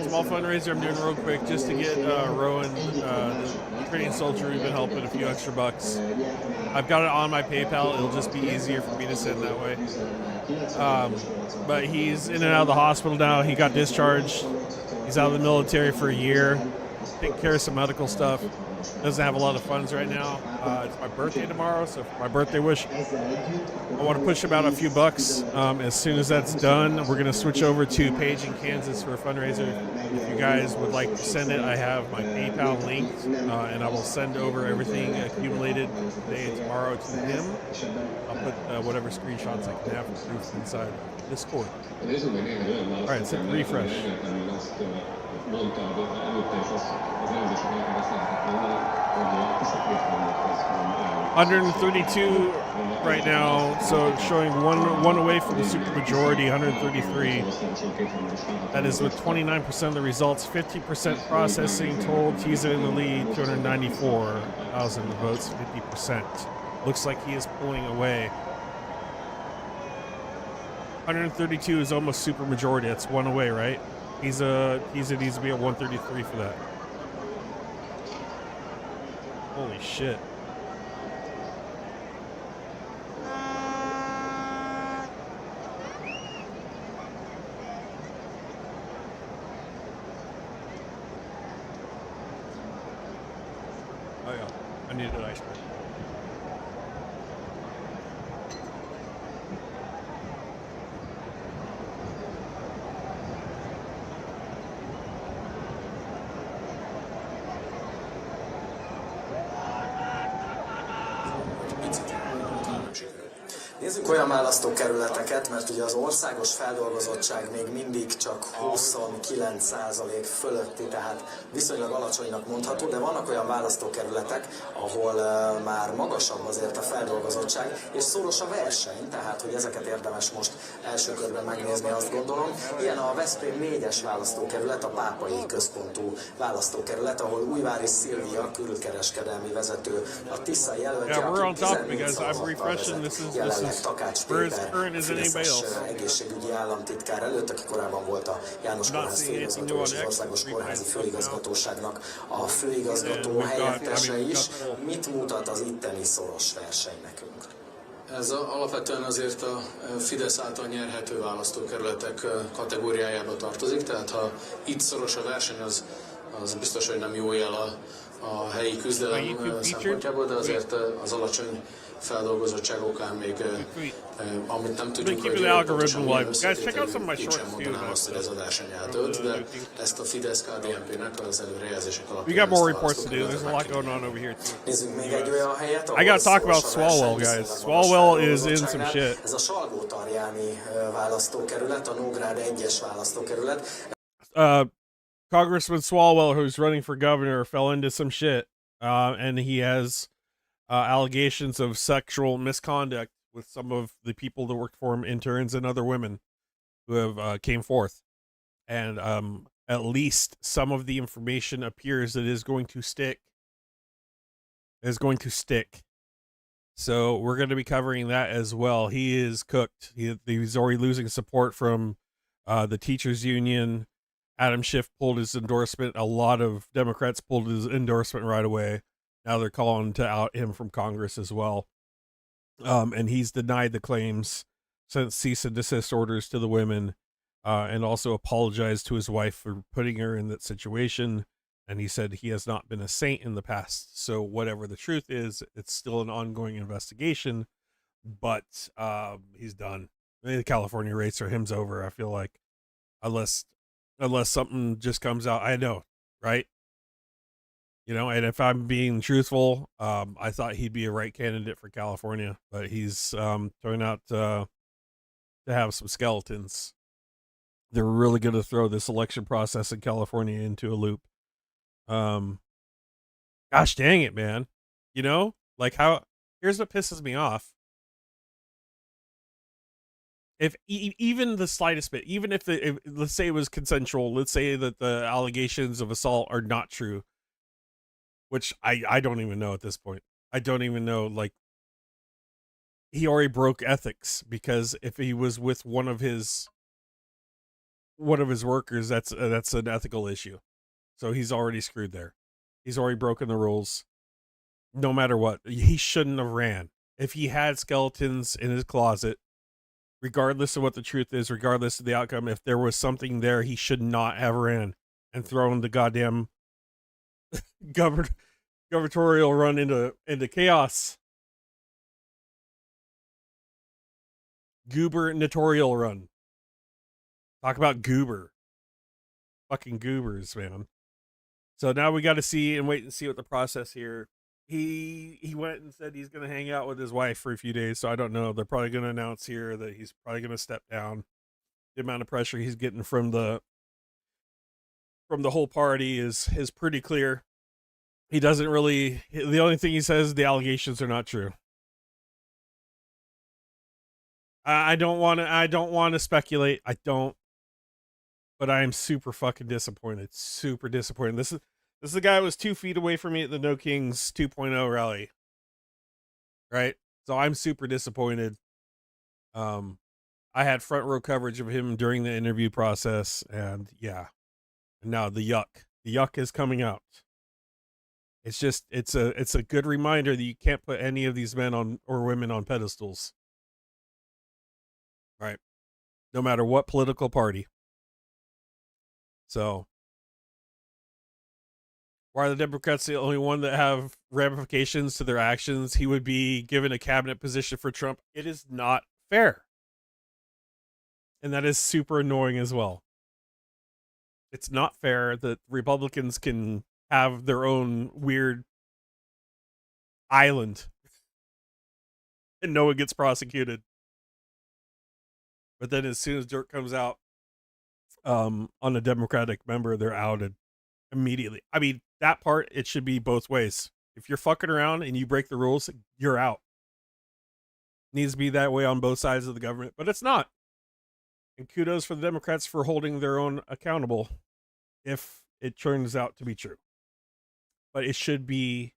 Small fundraiser I'm doing real quick just to get Rowan, the Ukrainian soldier, we've been helping, a few extra bucks. I've got it on my PayPal. It'll just be easier for me to send that way. But he's in and out of the hospital now. He got discharged. He's out of the military for a year. Taking care of some medical stuff. Doesn't have a lot of funds right now. It's my birthday tomorrow, so for my birthday wish, I want to push him out a few bucks. As soon as that's done, we're going to switch over to Page in Kansas for a fundraiser. If you guys would like to send it, I have my PayPal linked, and I will send over everything accumulated today and tomorrow to him. I'll put whatever screenshots I can have for proof inside Discord. All right, let's hit refresh. 132 right now, so showing one away from the supermajority, 133. That is with 29% of the results, 50% processing told. He's in the lead, 294,000 votes, 50%. Looks like he is pulling away. 132 is almost supermajority. That's one away, right? He needs to be at 133 for that. Holy shit. Oh yeah, I needed an ice cream. Nézzük olyan választókerületeket, mert ugye az országos feldolgozottság még mindig csak 29% fölötti, tehát viszonylag alacsonynak mondható, de vannak olyan választókerületek, ahol már magasabb azért a feldolgozottság, és szoros a verseny, tehát hogy ezeket érdemes most első körben megnézni, azt gondolom. Ilyen a Veszprém 4-es választókerület, a pápai központú választókerület, ahol Újvári Szilvia külkereskedelmi vezető, a Tisza jelöltje, aki 14 szavazattal vezet, jelenleg Takács Péter, Fideszes egészségügyi államtitkár előtt, aki korábban volt a János Kórház főigazgató és az Országos Kórházi Főigazgatóságnak a főigazgató helyettese is. Mit mutat az itteni szoros verseny nekünk? Ez alapvetően azért a Fidesz által nyerhető választókerületek kategóriájába tartozik, tehát ha itt szoros a verseny, az biztos, hogy nem jó jel a helyi küzdelem szempontjából, de azért az alacsony feldolgozottság okán még amit nem tudjuk, hogy pontosan milyen összetételű, nincsen mondanám azt, hogy ez a verseny eldőlt, de ezt a Fidesz-KDNP-nek az előrejelzések alapján. We got more reports to do. There's a lot going on over here too. Nézzünk még egy olyan helyet, I gotta talk about Swalwell, guys. Swalwell is in some shit. Ez a Salgótarjáni választókerület, a Nógrád 1-es választókerület. Congressman Swalwell, who's running for governor, fell into some shit, and he has allegations of sexual misconduct with some of the people that worked for him, interns and other women who have came forth. And at least some of the information appears that is going to stick. So we're going to be covering that as well. He is cooked. He's already losing support from the teachers union. Adam Schiff pulled his endorsement. A lot of Democrats pulled his endorsement right away. Now they're calling to out him from Congress as well. And he's denied the claims, sent cease and desist orders to the women, and also apologized to his wife for putting her in that situation. And he said he has not been a saint in the past. So whatever the truth is, it's still an ongoing investigation, but he's done. The California race for him's over, I feel like, unless something just comes out. I know, right? You know, and if I'm being truthful, I thought he'd be a right candidate for California, but he's turned out to have some skeletons. They're really going to throw this election process in California into a loop. Gosh dang it, man. You know, like here's what pisses me off. If even the slightest bit, even if let's say it was consensual, let's say that the allegations of assault are not true, which I don't even know at this point. I don't even know, like, he already broke ethics, because if he was with one of his workers, that's an ethical issue. So he's already screwed there. He's already broken the rules. No matter what, he shouldn't have ran. If he had skeletons in his closet, regardless of what the truth is, regardless of the outcome, if there was something there, he should not have ran and thrown the goddamn gubernatorial run into chaos. Gubernatorial run. Talk about goober. Fucking goobers, man. So now we got to see and wait and see what the process here. He went and said he's going to hang out with his wife for a few days, so I don't know. They're probably going to announce here that he's probably going to step down. The amount of pressure he's getting from the whole party is pretty clear. He doesn't really, the only thing he says, the allegations are not true. I don't want to speculate. I don't. But I am super fucking disappointed. Super disappointed. This is the guy who was 2 feet away from me at the No Kings 2.0 rally. Right? So I'm super disappointed. I had front row coverage of him during the interview process, and yeah. And now the yuck. The yuck is coming out. It's just it's a good reminder that you can't put any of these men on or women on pedestals. Right? No matter what political party. So, why are the Democrats the only one that have ramifications to their actions? He would be given a cabinet position for Trump. It is not fair. And that is super annoying as well. It's not fair that Republicans can have their own weird island and no one gets prosecuted. But then as soon as dirt comes out on a Democratic member, they're outed immediately. I mean, that part, it should be both ways. If you're fucking around and you break the rules, you're out. Needs to be that way on both sides of the government, but it's not. And kudos for the Democrats for holding their own accountable if it turns out to be true. But that should be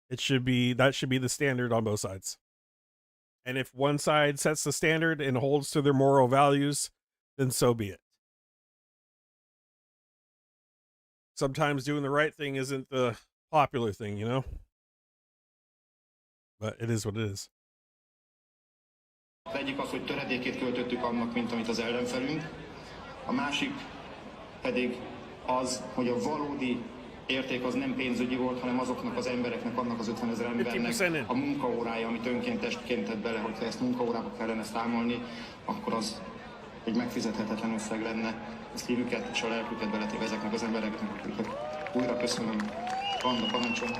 the standard on both sides. And if one side sets the standard and holds to their moral values, then so be it. Sometimes doing the right thing isn't the popular thing, you know? But it is what it is. Egyik az, hogy töredékét költöttük annak, mint amit az ellenfelünk. A másik pedig az, hogy a valódi érték az nem pénzügyi volt, hanem azoknak az embereknek, annak az 50 000 embernek a munkaórája, amit önkéntesként tett bele, hogyha ezt munkaórába kellene számolni, akkor az egy megfizethetetlen összeg lenne. A szívüket és a lelküket beletéve ezeknek az embereknek, akiket újra köszönöm. Anna, parancsolj!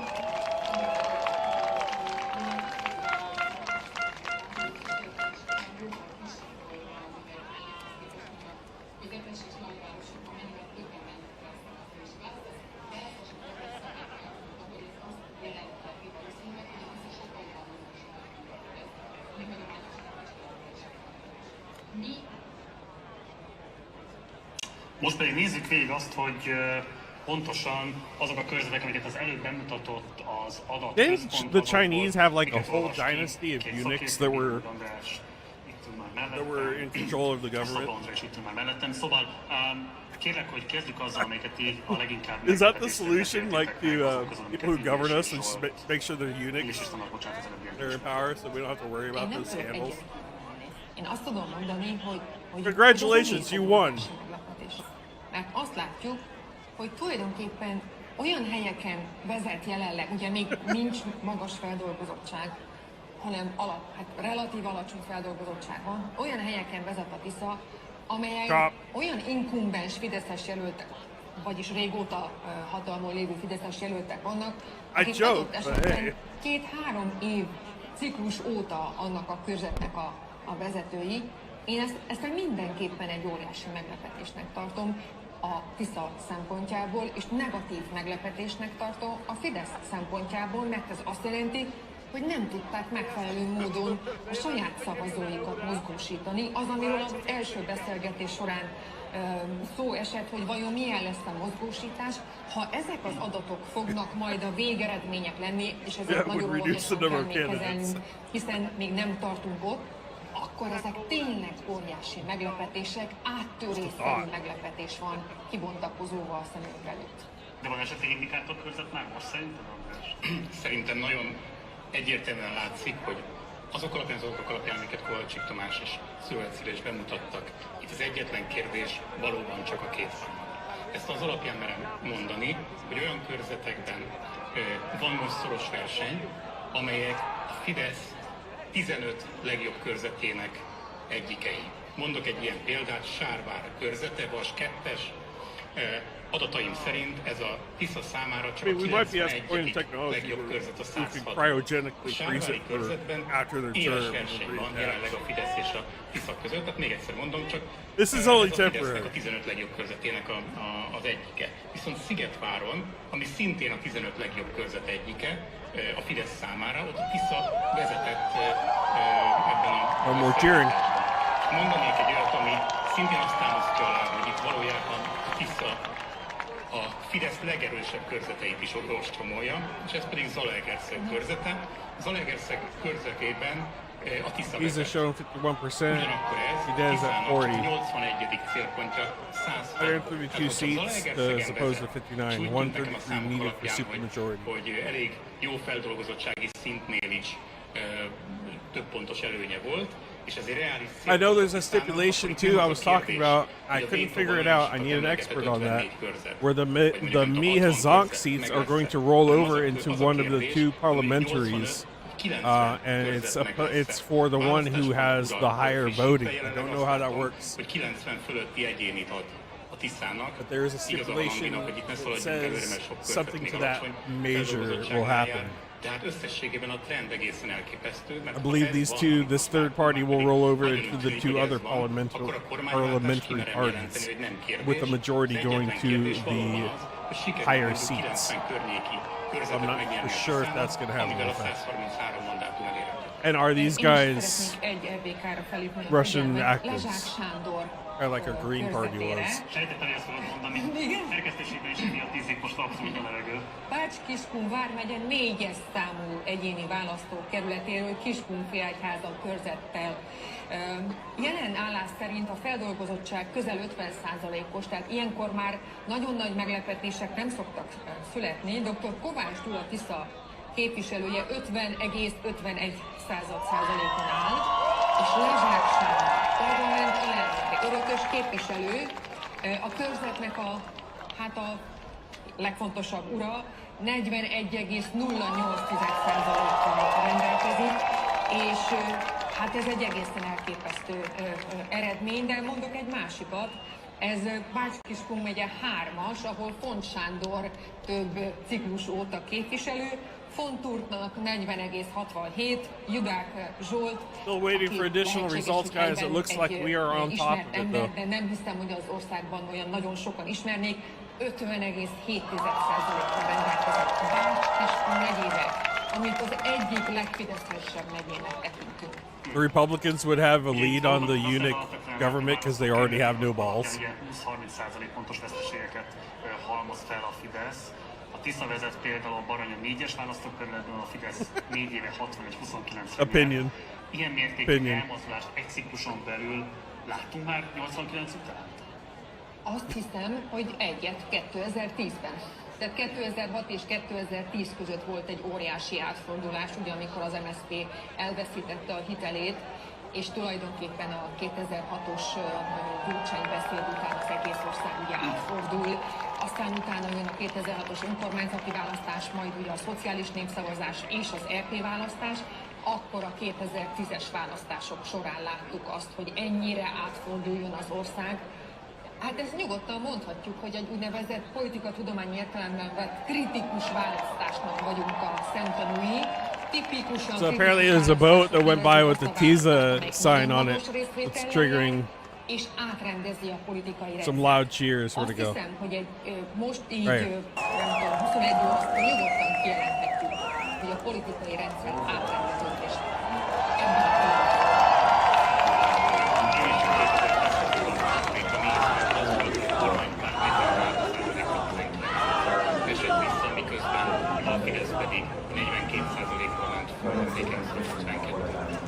Most pedig nézzük végig azt, hogy pontosan azok a körzetek, amiket az előbb bemutatott az adat. Didn't the Chinese have like a whole dynasty of eunuchs that were in control of the government? Szóval kérlek, hogy kezdjük azzal, amiket a leginkább... Is that the solution, like to people who govern us and just make sure they're eunuchs, they're in power, so we don't have to worry about those scandals? Én azt tudom mondani, hogy congratulations, you won. Mert azt látjuk, hogy tulajdonképpen olyan helyeken vezet jelenleg, ugye még nincs magas feldolgozottság, hanem relatív alacsony feldolgozottság van, olyan helyeken vezet a Tisza, amelyek olyan inkumbens fideszes jelöltek, vagyis régóta hatalmon lévő fideszes jelöltek vannak, akik adott esetben 2-3 év ciklus óta annak a körzetnek a vezetői. Én ezt mindenképpen egy óriási meglepetésnek tartom a Tisza szempontjából, és negatív meglepetésnek tartom a Fidesz szempontjából, mert ez azt jelenti, hogy nem tudták megfelelő módon a saját szavazóikat mozgósítani. Az, amiről az első beszélgetés során szó esett, hogy vajon milyen lesz a mozgósítás, ha ezek az adatok fognak majd a végeredmények lenni, és ezért nagyon óvatosan kell még kezelnünk, hiszen még nem tartunk ott, akkor ezek tényleg óriási meglepetések, áttörésszerű meglepetés van kibontakozóval a szemünk előtt. De van esetleg indikátorkörzet már most szerintem, András? Szerintem nagyon egyértelműen látszik, hogy azok alapján, amiket Kovácsik Tamás és Szőlőt Szila is bemutattak, itt az egyetlen kérdés valóban csak a kétharmad. Ezt az alapján merem mondani, hogy olyan körzetekben van most szoros verseny, amelyek a Fidesz 15 legjobb körzetének egyikei. Mondok egy ilyen példát, Sárvár körzete, Vas 2-es, adataim szerint ez a Tisza számára csak a 91. legjobb körzet a 106. A Sárvári körzetben éles verseny van jelenleg a Fidesz és a Tisza között, tehát még egyszer mondom, csak ez a Fidesznek a 15 legjobb körzetének az egyike. Viszont Szigetváron, ami szintén a 15 legjobb körzet egyike, a Fidesz számára, ott a Tisza vezetett ebben a... Mondanék egy olyat, ami szintén azt támasztja alá, hogy itt valójában a Tisza a Fidesz legerősebb körzeteit is ostromolja, és ez pedig Zalaegerszeg körzete. Zalaegerszeg körzetében a Tisza vezet. Ugyanakkor ez Tiszának 81. célpontja 162 seats as opposed to 59. 133 needed for supermajority. Hogy elég jó feldolgozottsági szintnél is több pontos előnye volt. I know there's a stipulation too I was talking about. I couldn't figure it out. I need an expert on that. Where the Mihazonk seats are going to roll over into one of the two parliamentaries. And it's for the one who has the higher voting. I don't know how that works. But there is a stipulation that says something to that measure will happen. I believe this third party will roll over into the two other parliamentary parties, with the majority going to the higher seats. I'm not sure if that's going to have an effect. And are these guys Russian actors? Or like a Green Party was? Bács-Kiskun vármegye 4-es számú egyéni választókerületéről Kiskunfélegyházan körzettel. Jelen állás szerint a feldolgozottság közel 50%-os, tehát ilyenkor már nagyon nagy meglepetések nem szoktak születni. Dr. Kovács Gyula Tisza képviselője 50,51%-on áll, és Lezsák Sándor parlament alelnöke, örökös képviselő, a körzetnek a legfontosabb ura 41,08%-kal rendelkezik, és hát ez egy egészen elképesztő eredmény, de mondok egy másikat. Ez Bács-Kiskun megye 3-as, ahol Font Sándor több ciklus óta képviselő, Font Turknak 40,67, Judák Zsolt. Still waiting for additional results, guys. It looks like we are on top of it, though. De nem hiszem, hogy az országban olyan nagyon sokan ismernék. 50,7%-kal rendelkezett Bács-Kiskun megyére, amit az egyik legfideszesebb megyének tekintünk. The Republicans would have a lead on the UNIC government because they already have no balls. 20-30% pontos veszteségeket halmoz fel a Fidesz. A Tisza vezet például a Baranya 4-es választókerületben, a Fidesz 4 éve 61-29. Opinion. Ilyen mértékű elmozdulást egy cikluson belül láttunk már 89 után? Azt hiszem, hogy egyet 2010-ben. Tehát 2006 és 2010 között volt egy óriási átfordulás, ugye amikor az MSZP elveszítette a hitelét, és tulajdonképpen a 2006-os Gyurcsány beszéd után az egész ország ugye átfordul. Aztán utána jön a 2006-os önkormányzati választás, majd ugye a szociális népszavazás és az EP választás. Akkor a 2010-es választások során láttuk azt, hogy ennyire átforduljon az ország. Hát ezt nyugodtan mondhatjuk, hogy egy úgynevezett politikatudományi értelemben vett kritikus választásnak vagyunk a szemtanúi. So apparently there's a boat that went by with the Tiza sign on it. It's triggering some loud cheers. Where to go? Azt hiszem, hogy egy most így, nem tudom, 21 órakor nyugodtan kijelenthetjük, hogy a politikai rendszer átrendeződés.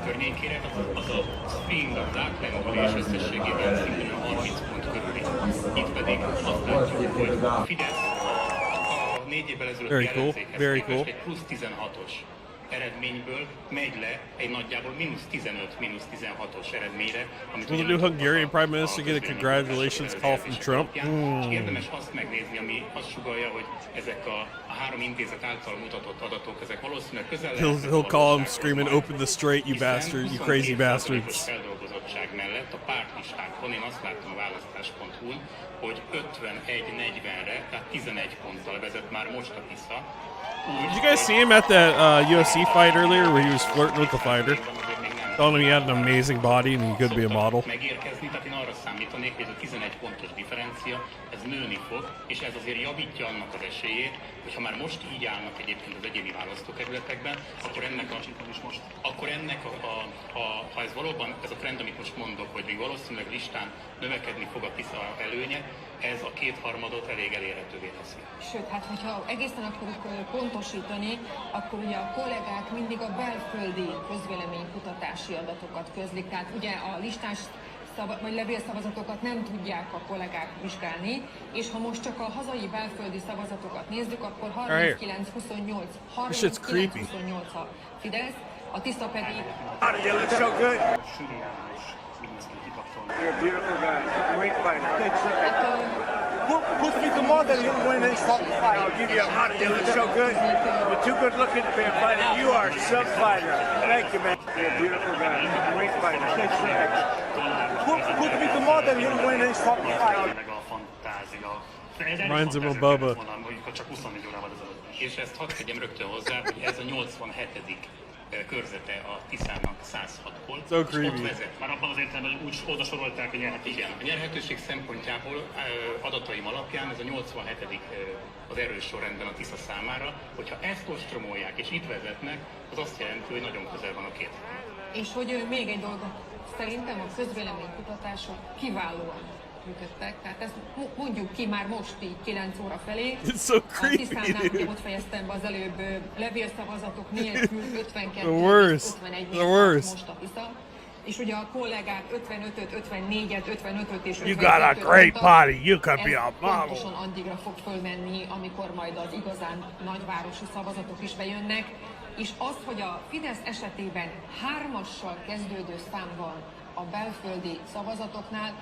Környékére, az a swing, a látlendülés összességében szintén 30 pont körüli. Itt pedig azt látjuk, hogy a Fidesz a 4 évvel ezelőtti ellenzékhez képest egy plusz 16-os eredményből megy le egy nagyjából -15-16-os eredményre. Will the new Hungarian Prime Minister get a congratulations call from Trump? Érdemes azt megnézni, ami azt sugallja, hogy ezek a 3 intézet által mutatott adatok, ezek valószínűleg közel He'll call him screaming, "Open the straight, you bastard, you crazy bastards." Feldolgozottság mellett a pártlistákon én azt láttam a választás.hu-n, hogy 51-40-re, tehát 11 ponttal vezet már most a Tisza. Did you guys see him at that UFC fight earlier where he was flirting with the fighter? Telling him he had an amazing body and he could be a model. Megérkezni, tehát én arra számítanék, hogy ez a 11 pontos differencia, ez nőni fog, és ez azért javítja annak az esélyét, hogy ha már most így állnak egyébként az egyéni választókerületekben, akkor ennek ha ez valóban ez a trend, amit most mondok, hogy még valószínűleg listán növekedni fog a Tisza előnye, ez a kétharmadot elég elérhetővé teszi. Sőt, hát hogyha egészen akarjuk pontosítani, akkor ugye a kollégák mindig a belföldi közvéleménykutatási adatokat közlik, tehát ugye a listás vagy levélszavazatokat nem tudják a kollégák vizsgálni, és ha most csak a hazai belföldi szavazatokat nézzük, akkor 39-28 a Fidesz, a Tisza pedig... You're a beautiful guy, great fighter. Put me the more than you win this fight. I'll give you a hot. You look so good. You're too good looking to be a fighter. You are a sub fighter. Thank you, man. You're a beautiful guy, great fighter. Put me the more than you win this fight. Reminds him of Bubba. És ezt hadd tegyem rögtön hozzá, hogy ez a 87. körzete a Tiszának 106-ból. So creepy. Már abban az értelemben, hogy úgy oda sorolták a nyerhetőség. Igen, a nyerhetőség szempontjából adataim alapján ez a 87. az erős sorrendben a Tisza számára. Hogyha ezt ostromolják és itt vezetnek, az azt jelenti, hogy nagyon közel van a két. És hogy még egy dolog, szerintem a közvéleménykutatások kiválóan működtek, tehát ezt mondjuk ki már most így 9 óra felé. It's so creepy, a Tiszánál, ugye ott fejeztem be az előbb levélszavazatok nélkül 52 51 most a Tisza. És ugye a kollégák 55-öt, 54-et, 55-öt és 55-öt. You got a great body, you could be a model. Pontosan addigra fog fölmenni, amikor majd az igazán nagyvárosi szavazatok is bejönnek. És az, hogy a Fidesz esetében 3-assal kezdődő szám van a belföldi szavazatoknál,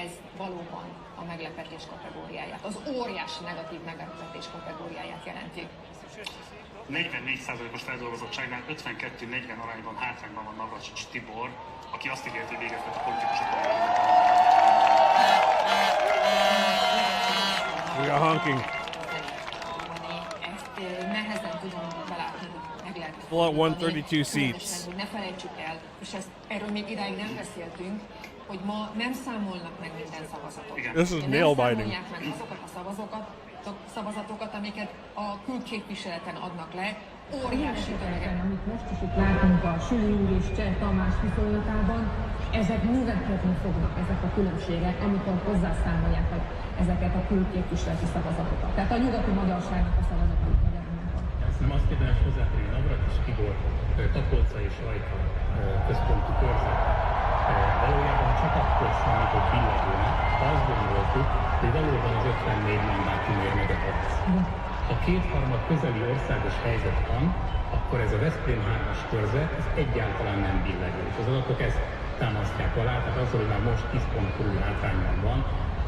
ez valóban a meglepetés kategóriáját, az óriási negatív meglepetés kategóriáját jelenti. 44%-os feldolgozottságnál 52-40 arányban hátrányban van Navracsics Tibor, aki azt ígérti, hogy véget vet a politikusok. We got honking. Ezt nehezen tudom belátni, hogy meg lehet. Full at 132 seats. Ne felejtsük el, és erről még idáig nem beszéltünk, hogy ma nem számolnak meg minden szavazatot. This is nail biting. Nem számolják meg azokat a szavazatokat, amiket a külképviseleten adnak le, óriási tömegek. Amit most is itt látunk a Süli úr és Cseh Tamás viszonylatában, ezek növekedni fognak, ezek a különbségek, amikor hozzászámolják meg ezeket a külképviseleti szavazatokat. Tehát a nyugati magyarságnak a szavazatai Magyarországon. Ezt nem azt érdemes hozzátenni, Navracsics Tibor, Tapolca és Rajka központú körzet. Valójában csak akkor számított billegőnek, ha azt gondoltuk, hogy valóban az 54 mandátumért meg a harc. Ha kétharmad közeli országos helyzet van, akkor ez a Veszprém 3-as körzet ez egyáltalán nem billegő. És az adatok ezt támasztják alá, tehát azzal, hogy már most 10 pont körül hátrányban van,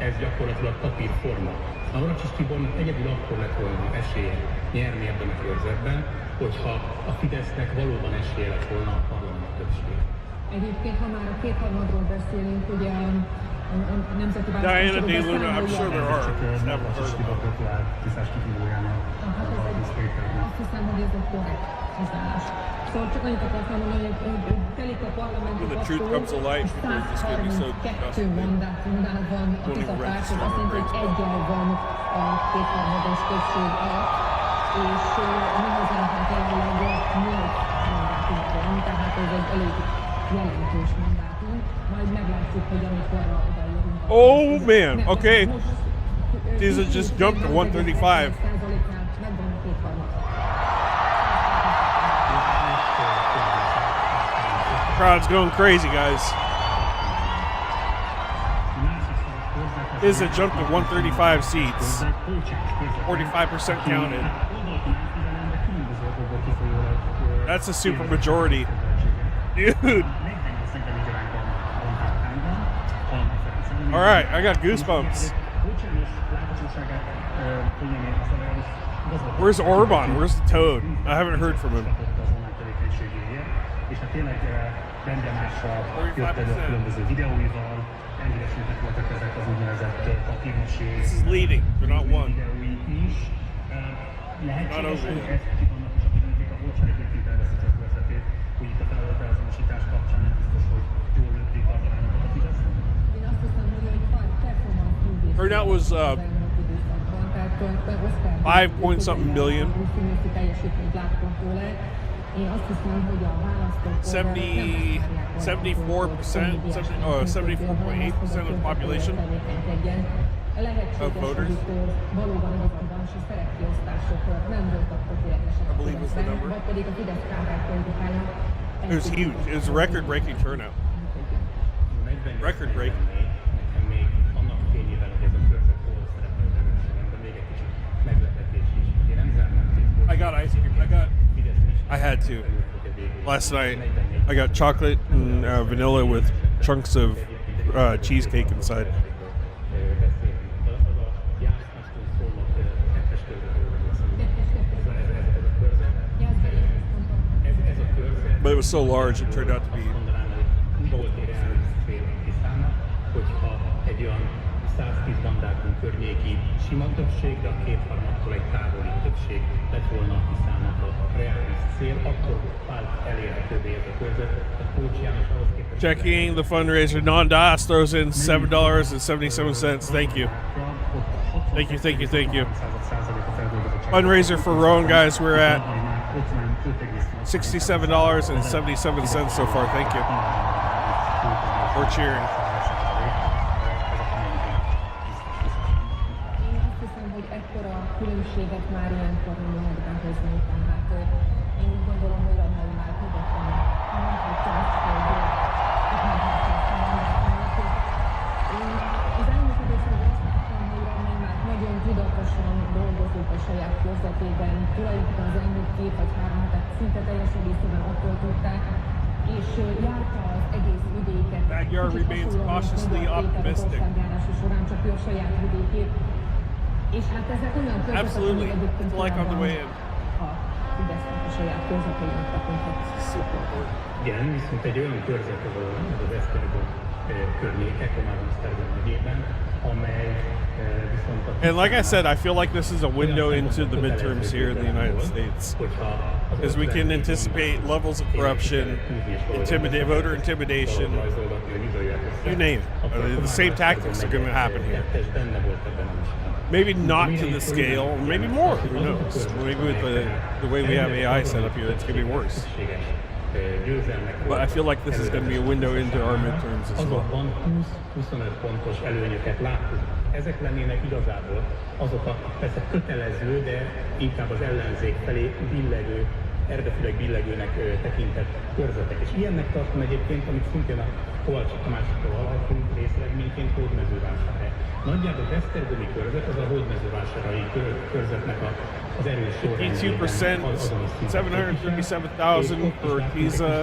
ez gyakorlatilag papírforma. Navracsics Tibornak egyedül akkor lett volna esélye nyerni ebben a körzetben, hogyha a Fidesznek valóban esélye lett volna a parlament többség. Egyébként, ha már a kétharmadról beszélünk, ugye a nemzeti Diana D. Luna, I'm sure there are. Never heard of Azt hiszem, hogy ez egy korrekt hozzáállás. Szóval csak annyit akartam mondani, hogy telik a parlamenti passzó, és 132 mandátumnál van a titoktársad, azt jelenti, hogy egyel van a kétharmados többség alatt, és mi hazánknak jelenleg 8 mandátumok van, tehát ez egy elég jelentős mandátum. Majd meglátjuk, hogy amikorra odaérünk. Oh man, okay. These have just jumped to 135. Crowd's going crazy, guys. This has jumped to 135 seats. 45% counted. That's a super majority. Dude. All right, I got goosebumps. Where's Orban? Where's the Toad? I haven't heard from him. This is leading. They're not one. Not over yet. Turnout was 5 point something million. 74%, 74.8% of the population of voters. I believe was the number. It was huge. It was a record-breaking turnout. Record-breaking. I got ice cream. I had to. Last night, I got chocolate and vanilla with chunks of cheesecake inside. But it was so large, it turned out to be környéki sima többség, de a kétharmadtól egy távoli többség lett volna a Tiszának a reális cél, akkor vált elérhetővé ez a körzet. A Kócs János ahhoz képest... Checking the fundraiser. Non-DOS throws in $7.77. Thank you. Thank you, thank you, thank you. Fundraiser for Rowan, guys. We're at $67.77 so far. Thank you. We're cheering. Különbséget már ilyenkor nem lehet behozni, tehát én úgy gondolom, hogy annál már nyugodtan mondhatja azt, hogy az elmúlt időszakban azt láttam, hogy Roman már nagyon tudatosan dolgozik a saját körzetében, tulajdonképpen az elmúlt 2 vagy 3 hetet szinte teljes egészében attól tudták, Backyard remains cautiously optimistic. Absolutely. It's like on the way in. Igen, viszont egy olyan körzet az Esztergom környéke, Komáromsztergom megyében, amely And like I said, I feel like this is a window into the midterms here in the United States, because we can anticipate levels of corruption, voter intimidation, you name it. The same tactics are going to happen here. Maybe not to the scale, maybe more. Who knows? Maybe with the way we have AI set up here, it's going to be worse. But I feel like this is going to be a window into our midterms as well. 20-25 pontos előnyöket láttunk. Ezek lennének igazából azok a persze kötelező, de inkább az ellenzék felé billegő, eredetileg billegőnek tekintett körzetek. És ilyennek tartom egyébként, amit szintén a Kovács Tamástól hallottunk részlegményként Hódmezővásárhely. Nagyjából az esztergomi körzet az a hódmezővásárai körzetnek az erős sorrendjében. 52%, 737,000 for Pisa,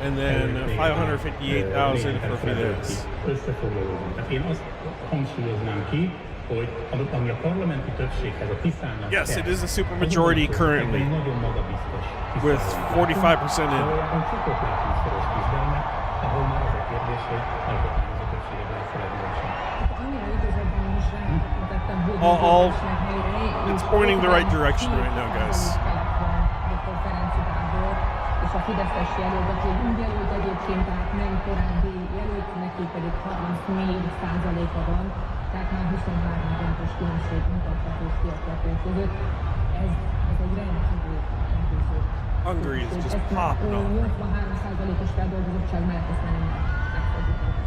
and then 558,000 for Fidesz. Összefoglalóban. Tehát én azt hangsúlyoznám ki, hogy ami a parlamenti többséghez, a Tiszának yes, it is a supermajority currently, with 45% in. Ahol már az a kérdés, hogy alkotmányozó többséget lehet feladni. It's pointing the right direction right now, guys. És a fideszes jelölt, hogy úgy jelölt egyébként, tehát nem korábbi jelölt, neki pedig 34%-a van, tehát már 23 pontos különbség mutatható ki a kettő között. Ez egy rendkívül meggyőző. Hungary is just popping off. 83%-os feldolgozottság mellett ezt nem megfordítható.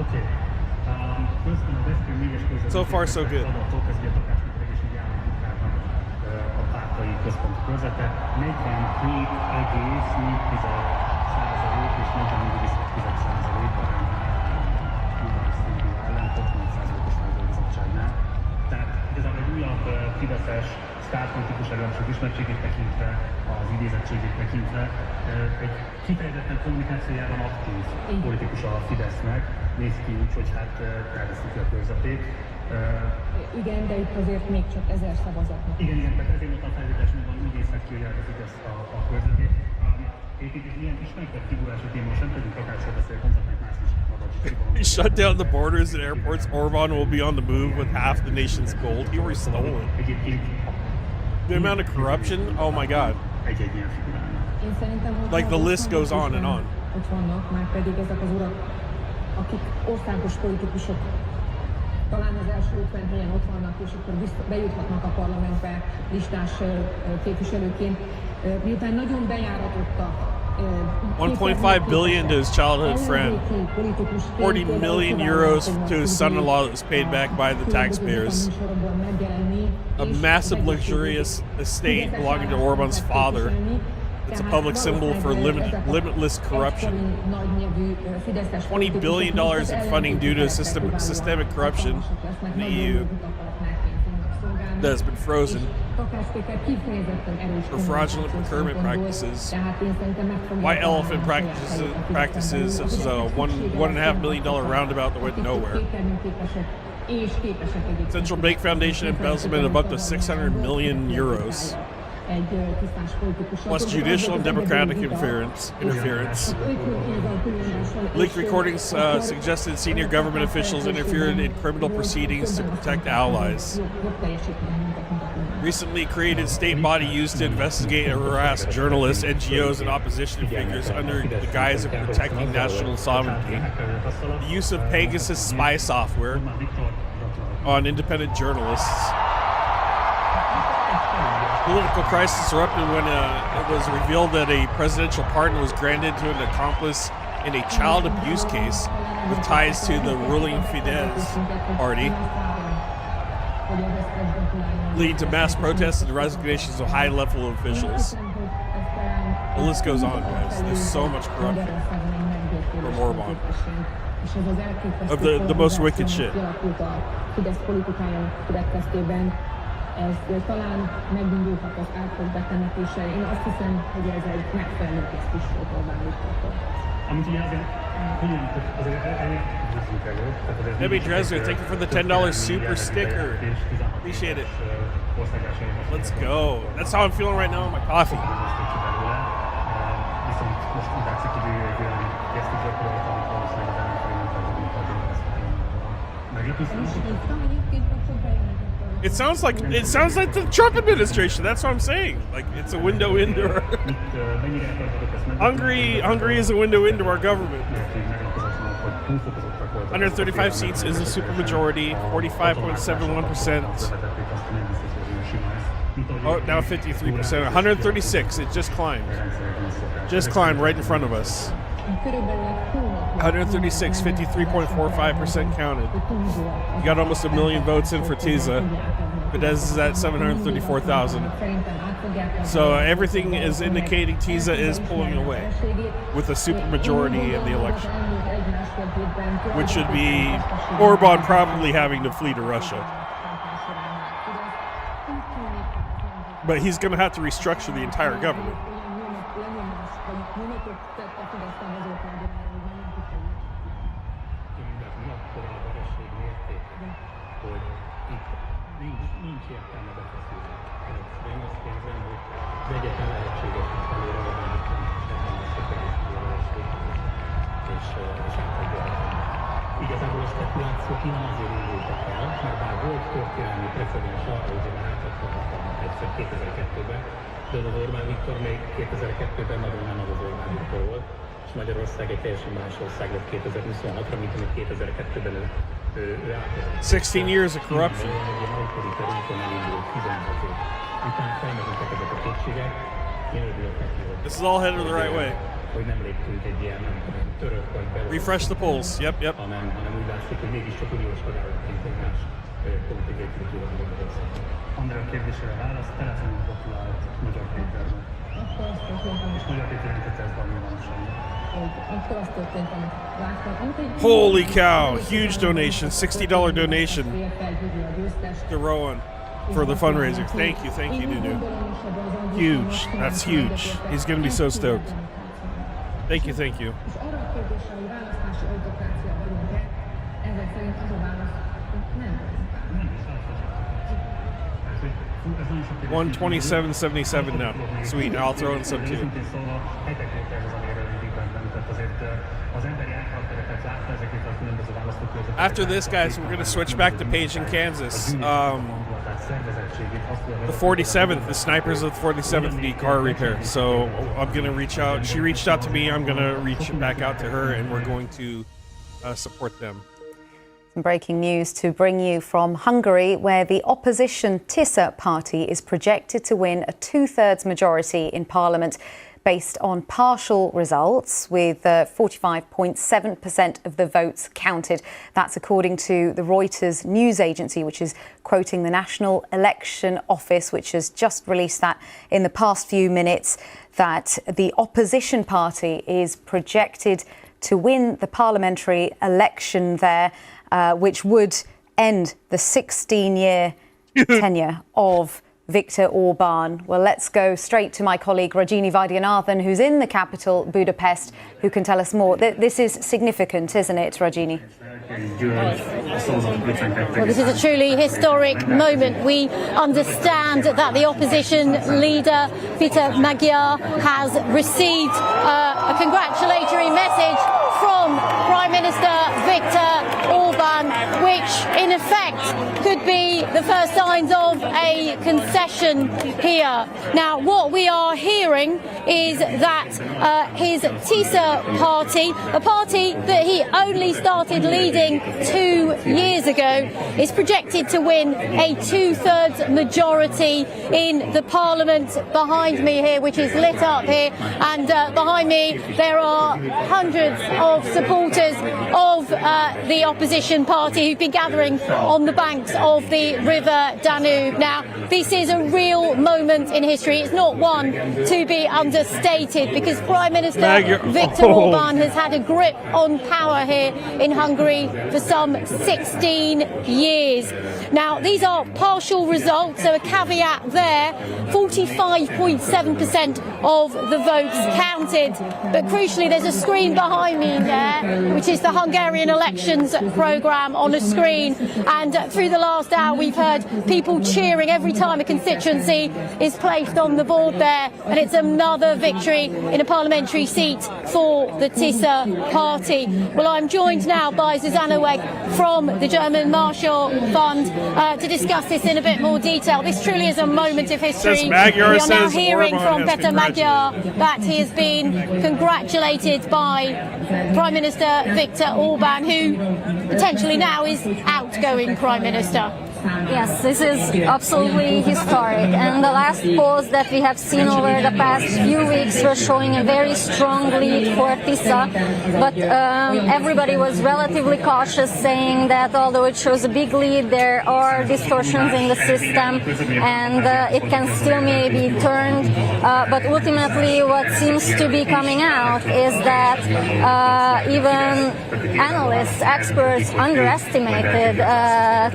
Oké. So far, so good. A pápai központ körzete 47,4% és 44,1% ellen 65%-os feldolgozottságnál. Tehát igazából egy újabb fideszes sztárpolitikus előadások ismertségét tekintve, az idézettségét tekintve, egy kifejezetten kommunikációjában aktív politikus a Fidesznek, néz ki úgy, hogy hát elveszíti a körzetét. Igen, de itt azért még csak 1000 szavazatnak. Igen, tehát ezért volt a felvételésmódon úgy nézhet ki, hogy elveszíti ezt a körzetét. Egyébként egy ilyen ismertebb figurás, hogy én most nem tudunk akárcsak beszélni, koncertnek más is. He shut down the borders and airports. Orban will be on the move with half the nation's gold. He already stole it. The amount of corruption, oh my god. Like the list goes on and on. Ott vannak, már pedig ezek az urak, akik országos politikusok, talán az első 50 helyen ott vannak, és akkor bejuthatnak a parlamentbe listás képviselőként. Miután nagyon bejáratottak, 1.5 billion to his childhood friend, 40 million euros to his son-in-law that was paid back by the taxpayers, a massive luxurious estate belonging to Orban's father. It's a public symbol for limitless corruption. $20 billion in funding due to systemic corruption in the EU that has been frozen for fraudulent procurement practices, white elephant practices such as a $1.5 million roundabout that went nowhere. Central Bank Foundation embezzlement of up to 600 million euros. Plus judicial and democratic interference. Leaked recordings suggested senior government officials interfered in criminal proceedings to protect allies. Recently created state body used to investigate and harass journalists, NGOs, and opposition figures under the guise of protecting national sovereignty. The use of Pegasus spy software on independent journalists. Political crisis erupted when it was revealed that a presidential pardon was granted to an accomplice in a child abuse case with ties to the ruling Fidesz party, leading to mass protests and resignations of high-level officials. The list goes on, guys. There's so much corruption from Orban. Of the most wicked shit. ez talán megindulhat az átok betemetése. Én azt hiszem, hogy ez egy megfelelő gesztus volt Orbán Viktortól. Amit ugye azért Debbie Dresser, thank you for the $10 super sticker. Appreciate it. Let's go. That's how I'm feeling right now on my coffee. Viszont most úgy látszik, hogy ő egy olyan gesztus gyakorolt, amit valószínűleg az ellenfelé nem felződünk adni ezt It sounds like the Trump administration. That's what I'm saying. Like it's a window into our Hungary is a window into our government. 135 seats is a supermajority. 45.71%. Oh, now 53%. 136. It just climbed. Just climbed right in front of us. 136, 53.45% counted. You got almost 1 million votes in for Tiza. Fidesz is at 734,000. So everything is indicating Tiza is pulling away with a supermajority in the election, which should be Orban probably having to flee to Russia. But he's going to have to restructure the entire government. Igazából a spekulációk innen azért indultak el, mert bár volt történelmi precedens arra, hogy már átadta hatalmat egyszer 2002-ben, de az Orbán Viktor még 2002-ben nagyon nem az Orbán Viktor volt, és Magyarország egy teljesen más ország lett 2026-ra, mint amit 2002-ben ő átadott. 16 years of corruption. Egy ilyen autoriter úton elindult 16 év. Utána felmerültek ezek a kétségek, én örülök neki, hogy this is all headed the right way. Hogy nem léptünk egy ilyen, nem tudom, török vagy belőle. Refresh the polls. Yep. Hanem úgy látszik, hogy mégiscsak uniós tagállamként egy más politikai kultúra Magyarország. Andrea kérdésére válasz, telefonon gratulált Magyar Péternek. És Magyar Péter intette ezt valami valóságban. Holy cow! Huge donation, $60 donation to Rowan for the fundraiser. Thank you, Nunu. Huge. That's huge. He's going to be so stoked. Thank you. 127.77 now. Sweet. I'll throw in some too. After this, guys, we're going to switch back to Page in Kansas. The 47th, the snipers of the 47th need car repair. So I'm going to reach out. She reached out to me. I'm going to reach back out to her, and we're going to support them. Some breaking news to bring you from Hungary, where the opposition TISA party is projected to win a 2/3 majority in parliament based on partial results, with 45.7% of the votes counted. That's according to the Reuters news agency, which is quoting the National Election Office, which has just released that in the past few minutes, that the opposition party is projected to win the parliamentary election there, which would end the 16-year tenure of Viktor Orban. Well, let's go straight to my colleague Rajini Vaidyanathan, who's in the capital, Budapest, who can tell us more. This is significant, isn't it, Rajini? Well, this is a truly historic moment. We understand that the opposition leader, Peter Magyar, has received a congratulatory message from Prime Minister Viktor Orban, which in effect could be the first signs of a concession here. Now, what we are hearing is that his TISA party, a party that he only started leading 2 years ago, is projected to win a 2/3 majority in the parliament behind me here, which is lit up here, and behind me there are hundreds of supporters of the opposition party who've been gathering on the banks of the River Danube. Now, this is a real moment in history. It's not one to be understated, because Prime Minister Viktor Orban has had a grip on power here in Hungary for some 16 years. Now, these are partial results, so a caveat there. 45.7% of the votes counted. But crucially, there's a screen behind me there, which is the Hungarian elections programme on a screen. And through the last hour, we've heard people cheering every time a constituency is placed on the board there. And it's another victory in a parliamentary seat for the TISA party. Well, I'm joined now by Susanna Weg from the German Marshall Fund to discuss this in a bit more detail. This truly is a moment of history. We are now hearing from Peter Magyar that he has been congratulated by Prime Minister Viktor Orban, who potentially now is outgoing Prime Minister. Yes, this is absolutely historic, and the last polls that we have seen over the past few weeks were showing a very strong lead for TISA, but everybody was relatively cautious, saying that although it shows a big lead, there are distortions in the system and it can still maybe be turned, but ultimately what seems to be coming out is that even analysts, experts underestimated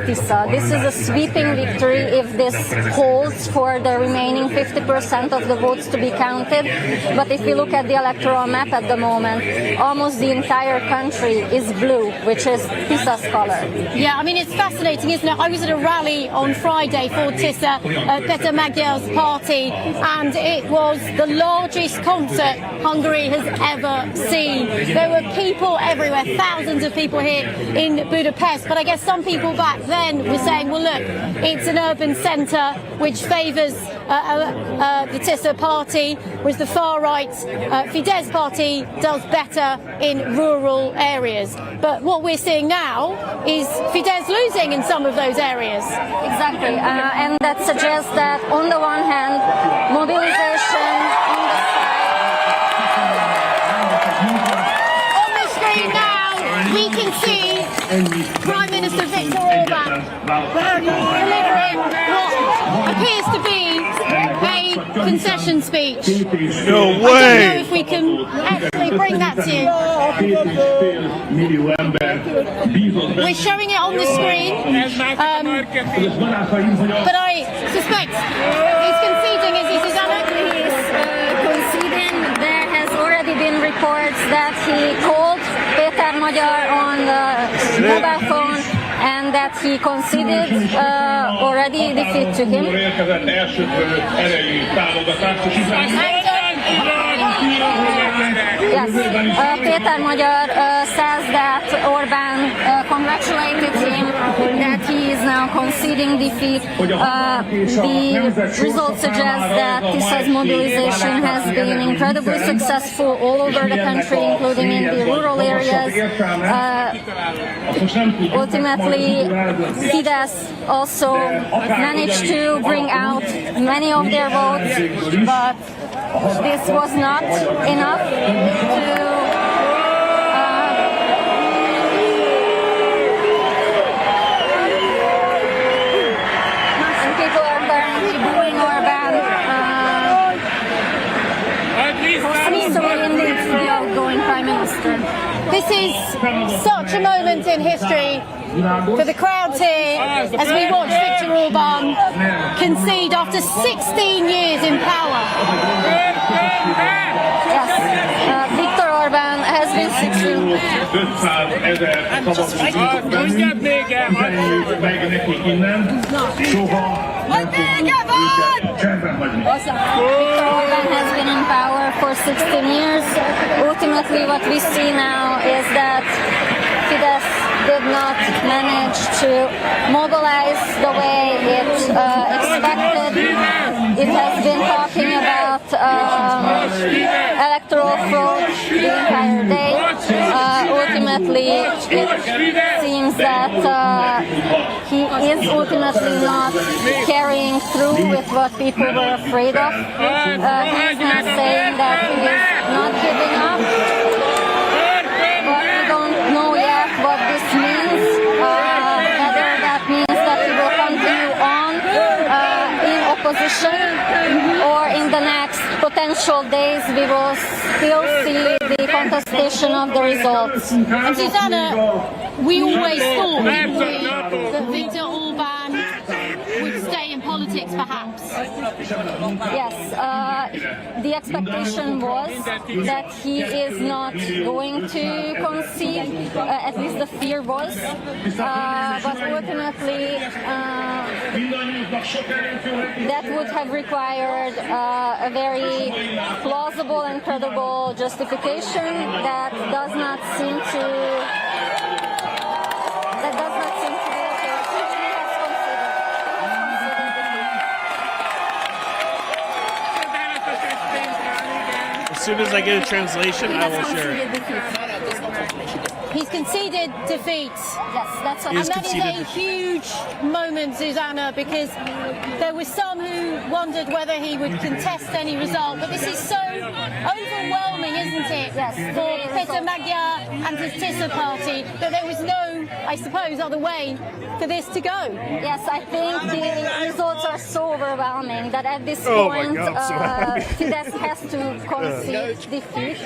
TISA. This is a sweeping victory if this holds for the remaining 50% of the votes to be counted. But if we look at the electoral map at the moment, almost the entire country is blue, which is TISA's color. Yeah, I mean, it's fascinating, isn't it? I was at a rally on Friday for TISA, Peter Magyar's party, and it was the largest concert Hungary has ever seen. There were people everywhere, thousands of people here in Budapest, but I guess some people back then were saying, well, look, it's an urban centre which favours the TISA party, whereas the far-right Fidesz party does better in rural areas. But what we're seeing now is Fidesz losing in some of those areas. Exactly, and that suggests that on the one hand, mobilisation on the screen now, we can see Prime Minister Viktor Orban delivering what appears to be a concession speech. No way! I don't know if we can actually bring that to you. We're showing it on the screen, but I suspect he's conceding, is he, Susanna? He is conceding. There has already been reports that he called Peter Magyar on the mobile phone and that he conceded already defeat to him. Yes, Peter Magyar says that Orban congratulated him, that he is now conceding defeat. The results suggest that TISA's mobilization has been incredibly successful all over the country, including in the rural areas. Ultimately, Fidesz also managed to bring out many of their votes, but this was not enough to and people are currently booing Orban. History indeed for the outgoing Prime Minister. This is such a moment in history for the crowds here as we watch Viktor Orban concede after 16 years in power. Yes, Viktor Orban has been 16. Viktor Orban has been in power for 16 years. Ultimately, what we see now is that Fidesz did not manage to mobilize the way it expected. It has been talking about electoral fraud the entire day. Ultimately, it seems that he is ultimately not carrying through with what people were afraid of. He is now saying that he is not giving up. election or in the next potential days, we will still see the contestation of the results. And Susanna, we always thought, didn't we, that Viktor Orban would stay in politics, perhaps? Yes, the expectation was that he is not going to concede, at least the fear was, but ultimately that would have required a very plausible and credible justification that does not seem to be the case. He has conceded. As soon as I get a translation, I will share it. He's conceded defeat. Yes, that's what. And that is a huge moment, Susanna, because there were some who wondered whether he would contest any result. But this is so overwhelming, isn't it, for Peter Magyar and his TISA party, that there was no, I suppose, other way for this to go. Yes, I think the results are so overwhelming that at this point, Fidesz has to concede defeat.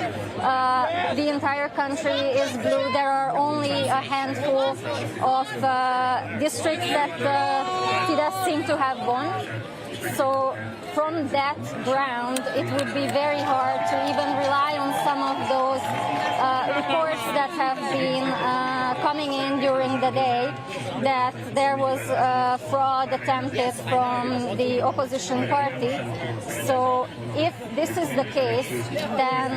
The entire country is blue. There are only a handful of districts that Fidesz seem to have won. So from that ground, it would be very hard to even rely on some of those reports that have been coming in during the day that there was fraud attempted from the opposition party. So if this is the case, then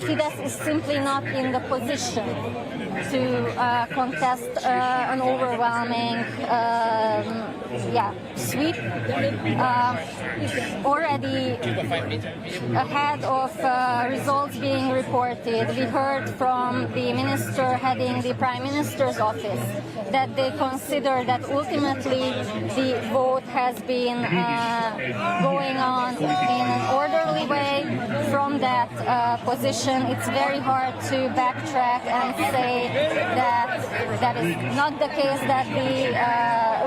Fidesz is simply not in the position to contest an overwhelming sweep. Already ahead of results being reported, we heard from the minister heading the Prime Minister's office that they consider that ultimately the vote has been going on in an orderly way. From that position, it's very hard to backtrack and say that that is not the case, that the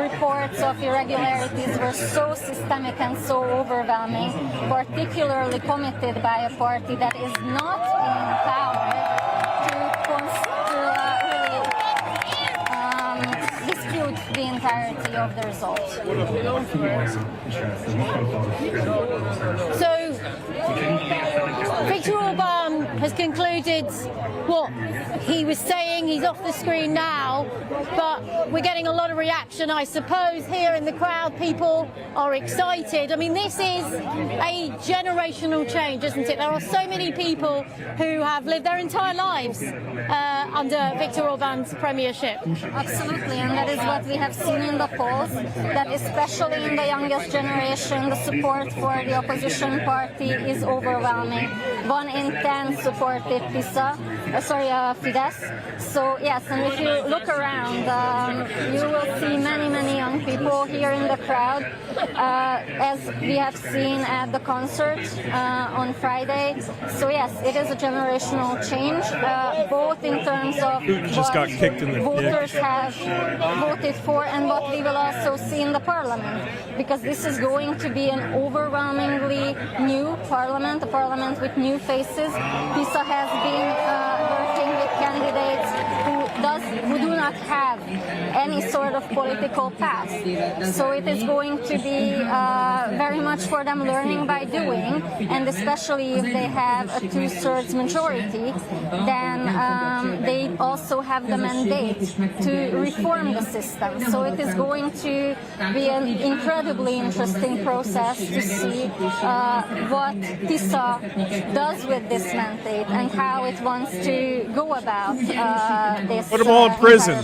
reports of irregularities were so systemic and so overwhelming, particularly committed by a party that is not in power to really dispute the entirety of the results. So, Viktor Orban has concluded what he was saying. He's off the screen now, but we're getting a lot of reaction, I suppose, here in the crowd. People are excited. I mean, this is a generational change, isn't it? There are so many people who have lived their entire lives under Viktor Orban's premiership. Absolutely, and that is what we have seen in the polls, that especially in the youngest generation, the support for the opposition party is overwhelming. 1 in 10 supported Fidesz. So yes, and if you look around, you will see many, many young people here in the crowd, as we have seen at the concert on Friday. So yes, it is a generational change, both in terms of what voters have voted for and what we will also see in the parliament, because this is going to be an overwhelmingly new parliament, a parliament with new faces. PISA has been working with candidates who do not have any sort of political past. So it is going to be very much for them learning by doing, and especially if they have a 2/3 majority, then they also have the mandate to reform the system. So it is going to be an incredibly interesting process to see what TISA does with this mandate and how it wants to go about this. Put them all in prison.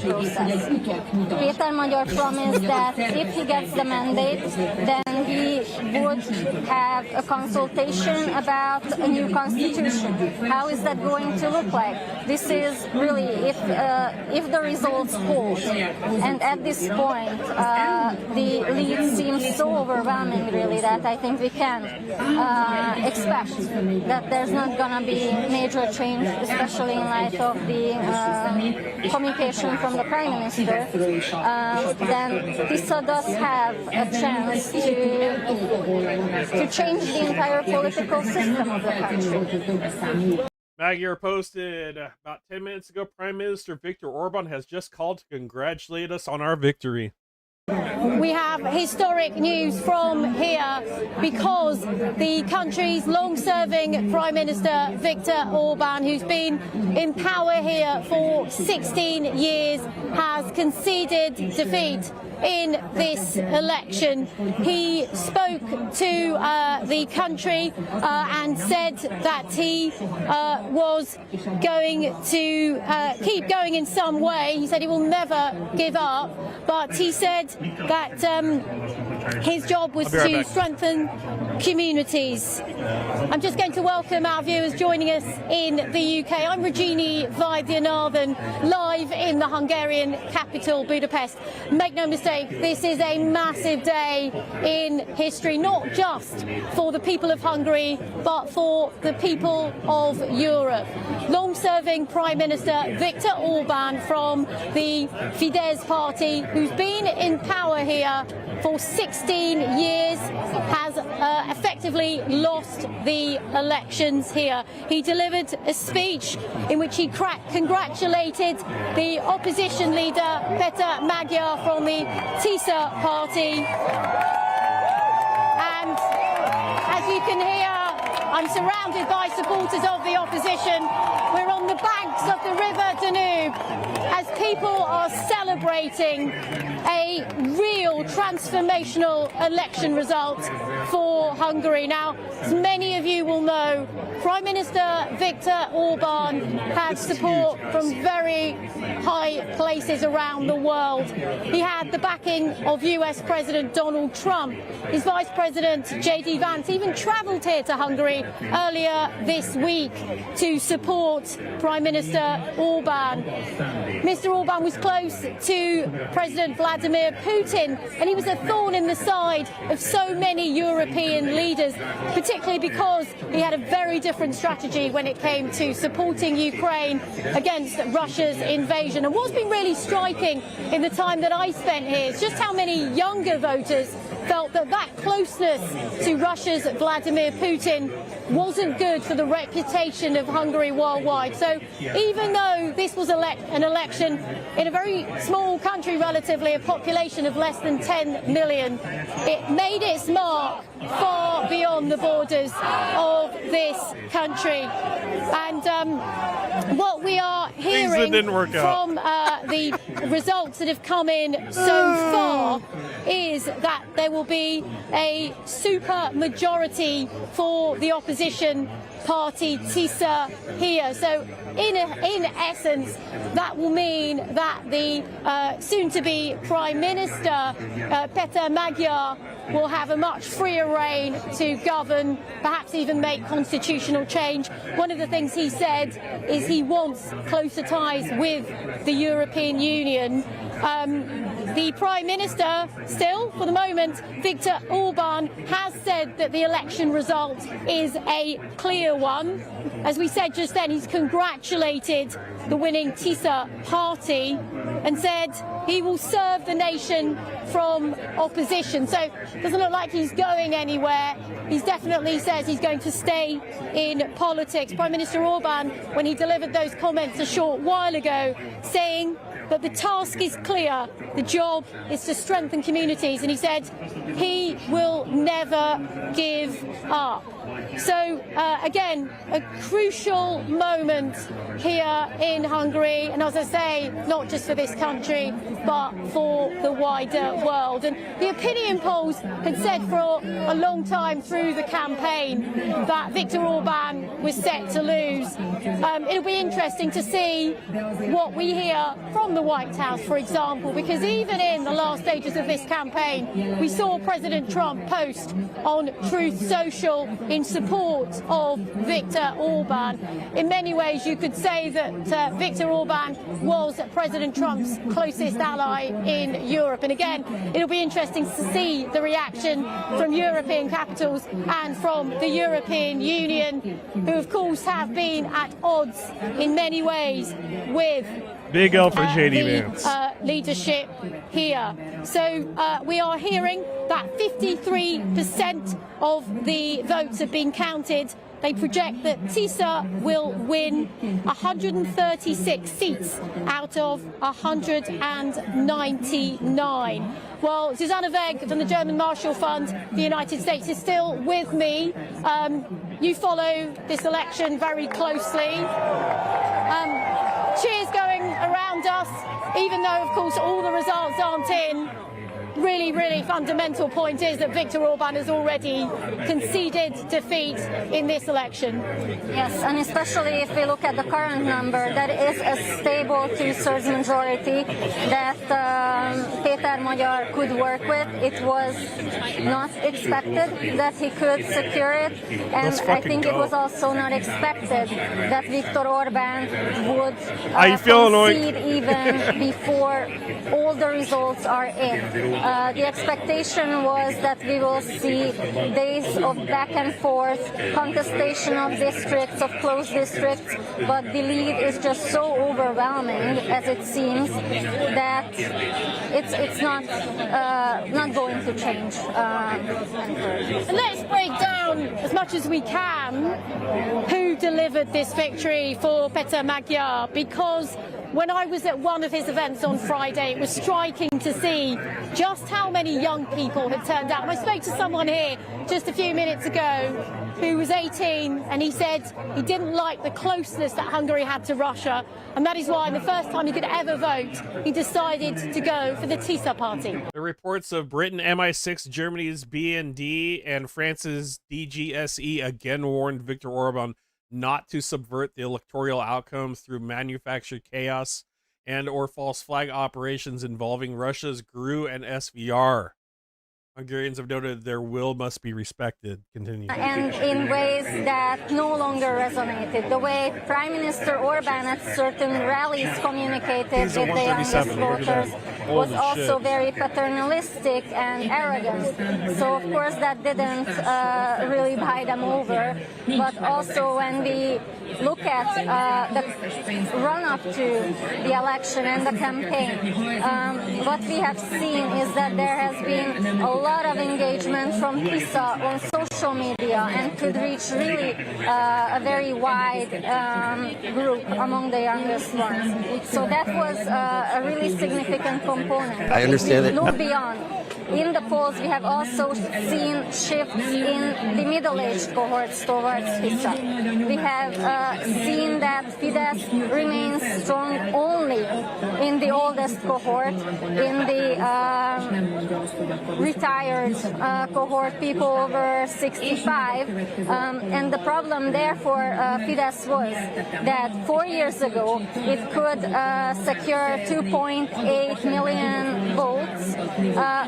Peter Magyar promised that if he gets the mandate, then he would have a consultation about a new constitution. How is that going to look like? This is really, if the results hold, and at this point the lead seems so overwhelming, really, that I think we can expect that there's not going to be major change, especially in light of the communication from the Prime Minister, then TISA does have a chance to change the entire political system of the country. Magyar posted about 10 minutes ago, Prime Minister Viktor Orban has just called to congratulate us on our victory. We have historic news from here because the country's long-serving Prime Minister Viktor Orban, who's been in power here for 16 years, has conceded defeat in this election. He spoke to the country and said that he was going to keep going in some way. He said he will never give up, but he said that his job was to strengthen communities. I'm just going to welcome our viewers joining us in the UK. I'm Regini Vaidyanathan, live in the Hungarian capital, Budapest. Make no mistake, this is a massive day in history, not just for the people of Hungary, but for the people of Europe. Long-serving Prime Minister Viktor Orban from the Fidesz party, who's been in power here for 16 years, has effectively lost the elections here. He delivered a speech in which he congratulated the opposition leader Peter Magyar from the TISA party. And as you can hear, I'm surrounded by supporters of the opposition. We're on the banks of the River Danube as people are celebrating a real transformational election result for Hungary. Now, as many of you will know, Prime Minister Viktor Orban had support from very high places around the world. He had the backing of US President Donald Trump. His Vice President J.D. Vance even travelled here to Hungary earlier this week to support Prime Minister Orban. Mr. Orban was close to President Vladimir Putin, and he was a thorn in the side of so many European leaders, particularly because he had a very different strategy when it came to supporting Ukraine against Russia's invasion. And what's been really striking in the time that I spent here is just how many younger voters felt that that closeness to Russia's Vladimir Putin wasn't good for the reputation of Hungary worldwide. So even though this was an election in a very small country, relatively, a population of less than 10 million, it made its mark far beyond the borders of this country. And what we are hearing from the results that have come in so far is that there will be a super majority for the opposition party TISA here. So in essence, that will mean that the soon-to-be Prime Minister Peter Magyar will have a much freer reign to govern, perhaps even make constitutional change. One of the things he said is he wants closer ties with the European Union. The Prime Minister, still, for the moment, Viktor Orban, has said that the election result is a clear one. As we said just then, he's congratulated the winning TISA party and said he will serve the nation from opposition. So it doesn't look like he's going anywhere. He definitely says he's going to stay in politics. Prime Minister Orban, when he delivered those comments a short while ago, saying that the task is clear, the job is to strengthen communities, and he said he will never give up. So again, a crucial moment here in Hungary, and as I say, not just for this country, but for the wider world. And the opinion polls had said for a long time through the campaign that Viktor Orban was set to lose. It'll be interesting to see what we hear from the White House, for example, because even in the last stages of this campaign, we saw President Trump post on Truth Social in support support of Viktor Orban. In many ways, you could say that Viktor Orban was President Trump's closest ally in Europe. And again, it'll be interesting to see the reaction from European capitals and from the European Union, who of course have been at odds in many ways with Big L for JD Vance. Leadership here. So we are hearing that 53% of the votes have been counted. They project that TISA will win 136 seats out of 199. Well, Susanna Weg from the German Marshall Fund, the United States, is still with me. You follow this election very closely. Cheers going around us, even though, of course, all the results aren't in. Really fundamental point is that Viktor Orban has already conceded defeat in this election. Yes, and especially if we look at the current number, that is a stable two-thirds majority that Péter Magyar could work with. It was not expected that he could secure it, and I think it was also not expected that Viktor Orban would concede even before all the results are in. The expectation was that we will see days of back and forth, contestation of districts, of closed districts, but the lead is just so overwhelming, as it seems, that it's not going to change. Let's break down as much as we can who delivered this victory for Péter Magyar, because when I was at one of his events on Friday, it was striking to see just how many young people had turned out. And I spoke to someone here just a few minutes ago who was 18, and he said he didn't like the closeness that Hungary had to Russia, and that is why the first time he could ever vote, he decided to go for the TISA party. The reports of Britain MI6, Germany's BND, and France's DGSE again warned Viktor Orban not to subvert the electoral outcomes through manufactured chaos and or false flag operations involving Russia's GRU and SVR. Hungarians have noted their will must be respected. Continue. And in ways that no longer resonated. The way Prime Minister Orban at certain rallies communicated with the youngest voters was also very paternalistic and arrogant. So of course that didn't really buy them over. But also when we look at the run-up to the election and the campaign, what we have seen is that there has been a lot of engagement from TISA on social media and could reach really a very wide group among the youngest ones. So that was a really significant component. I understand that. Look beyond. In the polls, we have also seen shifts in the middle-aged cohorts towards TISA. We have seen that Fidesz remains strong only in the oldest cohort, in the retired cohort, people over 65. And the problem there for Fidesz was that 4 years ago it could secure 2.8 million votes,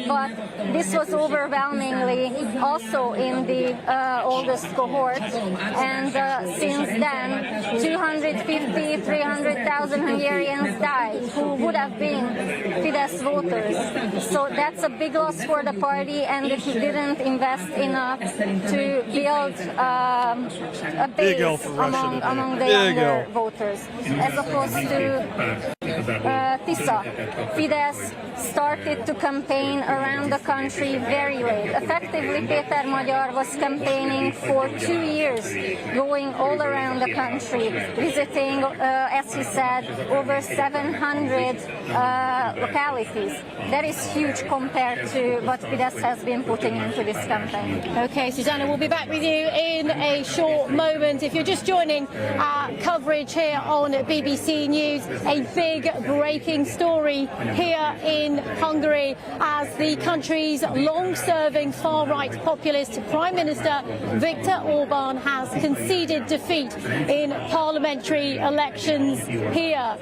but this was overwhelmingly also in the oldest cohort, and since then 250, 300,000 Hungarians died who would have been Fidesz voters. So that's a big loss for the party, and it didn't invest enough to build a base among the younger voters, as opposed to TISA. Fidesz started to campaign around the country very late. Effectively, Péter Magyar was campaigning for 2 years, going all around the country, visiting, as he said, over 700 localities. That is huge compared to what Fidesz has been putting into this campaign. Okay, Susanna, we'll be back with you in a short moment. If you're just joining our coverage here on BBC News, a big breaking story here in Hungary as the country's long-serving far-right populist Prime Minister Viktor Orban has conceded defeat in parliamentary elections here.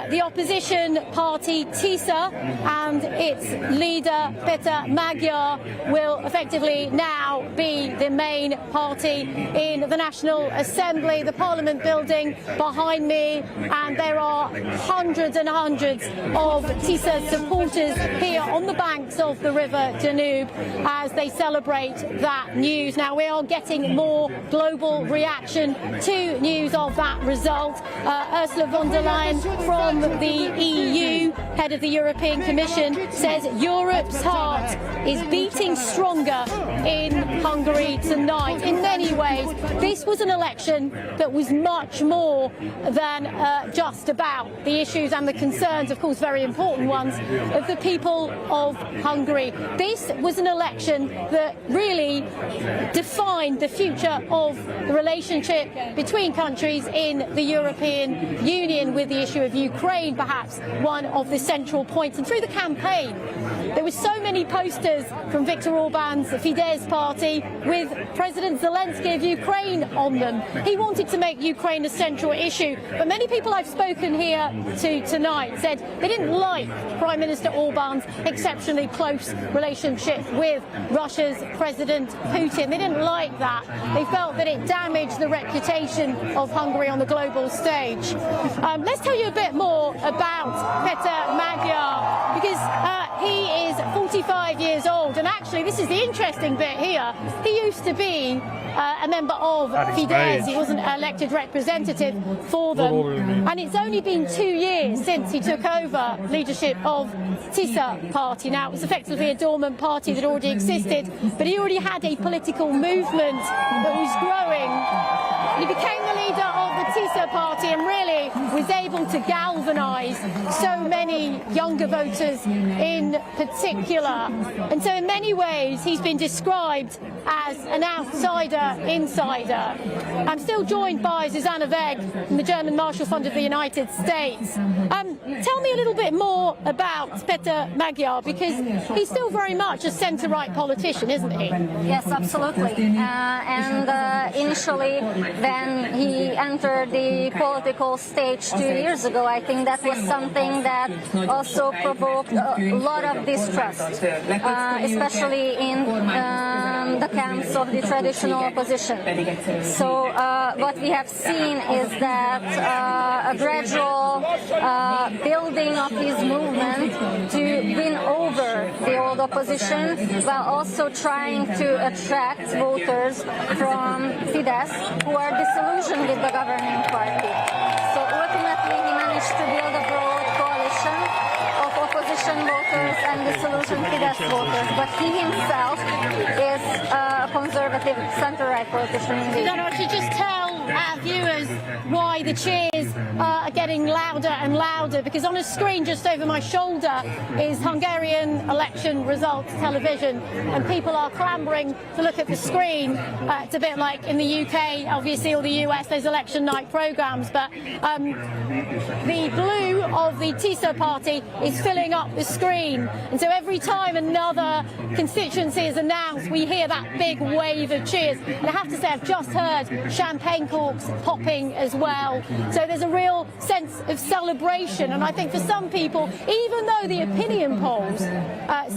The opposition party TISA and its leader Peter Magyar will effectively now be the main party in the National Assembly, the Parliament building behind me, and there are hundreds and hundreds of TISA supporters here on the banks of the River Danube as they celebrate that news. Now we are getting more global reaction to news of that result. Ursula von der Leyen from the EU, head of the European Commission, says Europe's heart is beating stronger in Hungary tonight. In many ways, this was an election that was much more than just about the issues and the concerns, of course very important ones, of the people of Hungary. This was an election that really defined the future of the relationship between countries in the European Union, with the issue of Ukraine perhaps one of the central points. And through the campaign, there were so many posters from Viktor Orban's Fidesz party with President Zelensky of Ukraine on them. He wanted to make Ukraine a central issue, but many people I've spoken here to tonight said they didn't like Prime Minister Orban's exceptionally close relationship with Russia's President Putin. They didn't like that. They felt that it damaged the reputation of Hungary on the global stage. Let's tell you a bit more about Peter Magyar, because he is 45 years old, and actually this is the interesting bit here. He used to be a member of Fidesz. He wasn't an elected representative for them, and it's only been 2 years since he took over leadership of TISA party. Now it was effectively a dormant party that already existed, but he already had a political movement that was growing. He became the leader of the TISA party and really was able to galvanise so many younger voters in particular. And so in many ways he's been described as an outsider-insider. I'm still joined by Susanna Weg from the German Marshall Fund of the United States. Tell me a little bit more about Peter Magyar, because he's still very much a centre-right politician, isn't he? Yes, absolutely. Initially, when he entered the political stage 2 years ago, I think that was something that also provoked a lot of distrust, especially in the camps of the traditional opposition. So what we have seen is that a gradual building of his movement to win over the old opposition, while also trying to attract voters from Fidesz who are disillusioned with the governing party. So ultimately he managed to build a broad coalition of opposition voters and disillusioned Fidesz voters, but he himself is a conservative centre-right politician indeed. So I should just tell our viewers why the cheers are getting louder and louder, because on a screen just over my shoulder is Hungarian election results television, and people are clambering to look at the screen. It's a bit like in the UK, obviously, or the US, there's election night programmes, but the blue of the TISA party is filling up the screen, and so every time another constituency is announced, we hear that big wave of cheers. And I have to say, I've just heard champagne corks popping as well. So there's a real sense of celebration, and I think for some people, even though the opinion polls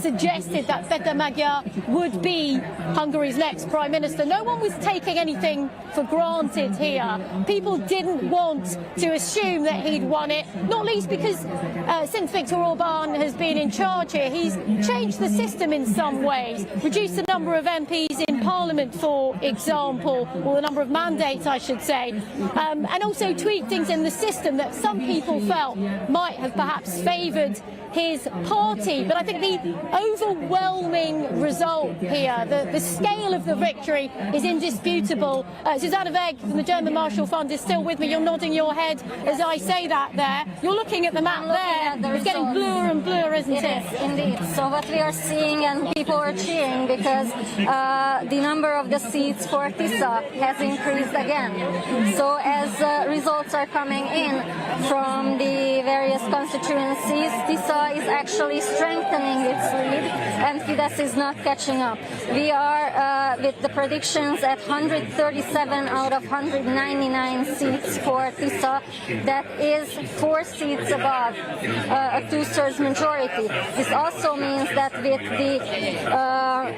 suggested that Peter Magyar would be Hungary's next Prime Minister, no one was taking anything for granted here. People didn't want to assume that he'd won it, not least because since Viktor Orban has been in charge here, he's changed the system in some ways, reduced the number of MPs in Parliament, for example, or the number of mandates, I should say, and also tweaked things in the system that some people felt might have perhaps favoured his party. But I think the overwhelming result here, the scale of the victory, is indisputable. Susanna Weg from the German Marshall Fund is still with me. You're nodding your head as I say that there. You're looking at the map there. It's getting bluer and bluer, isn't it? It is, indeed. So what we are seeing, and people are cheering, because the number of the seats for TISA has increased again. So as results are coming in from the various constituencies, TISA is actually strengthening its lead, and Fidesz is not catching up. We are, with the predictions, at 137 out of 199 seats for TISA. That is 4 seats above a 2/3 majority. This also means that with the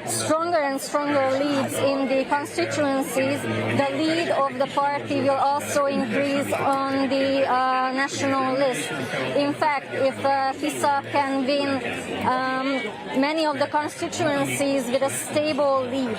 stronger and stronger leads in the constituencies, the lead of the party will also increase on the national list. In fact, if TISA can win many of the constituencies with a stable lead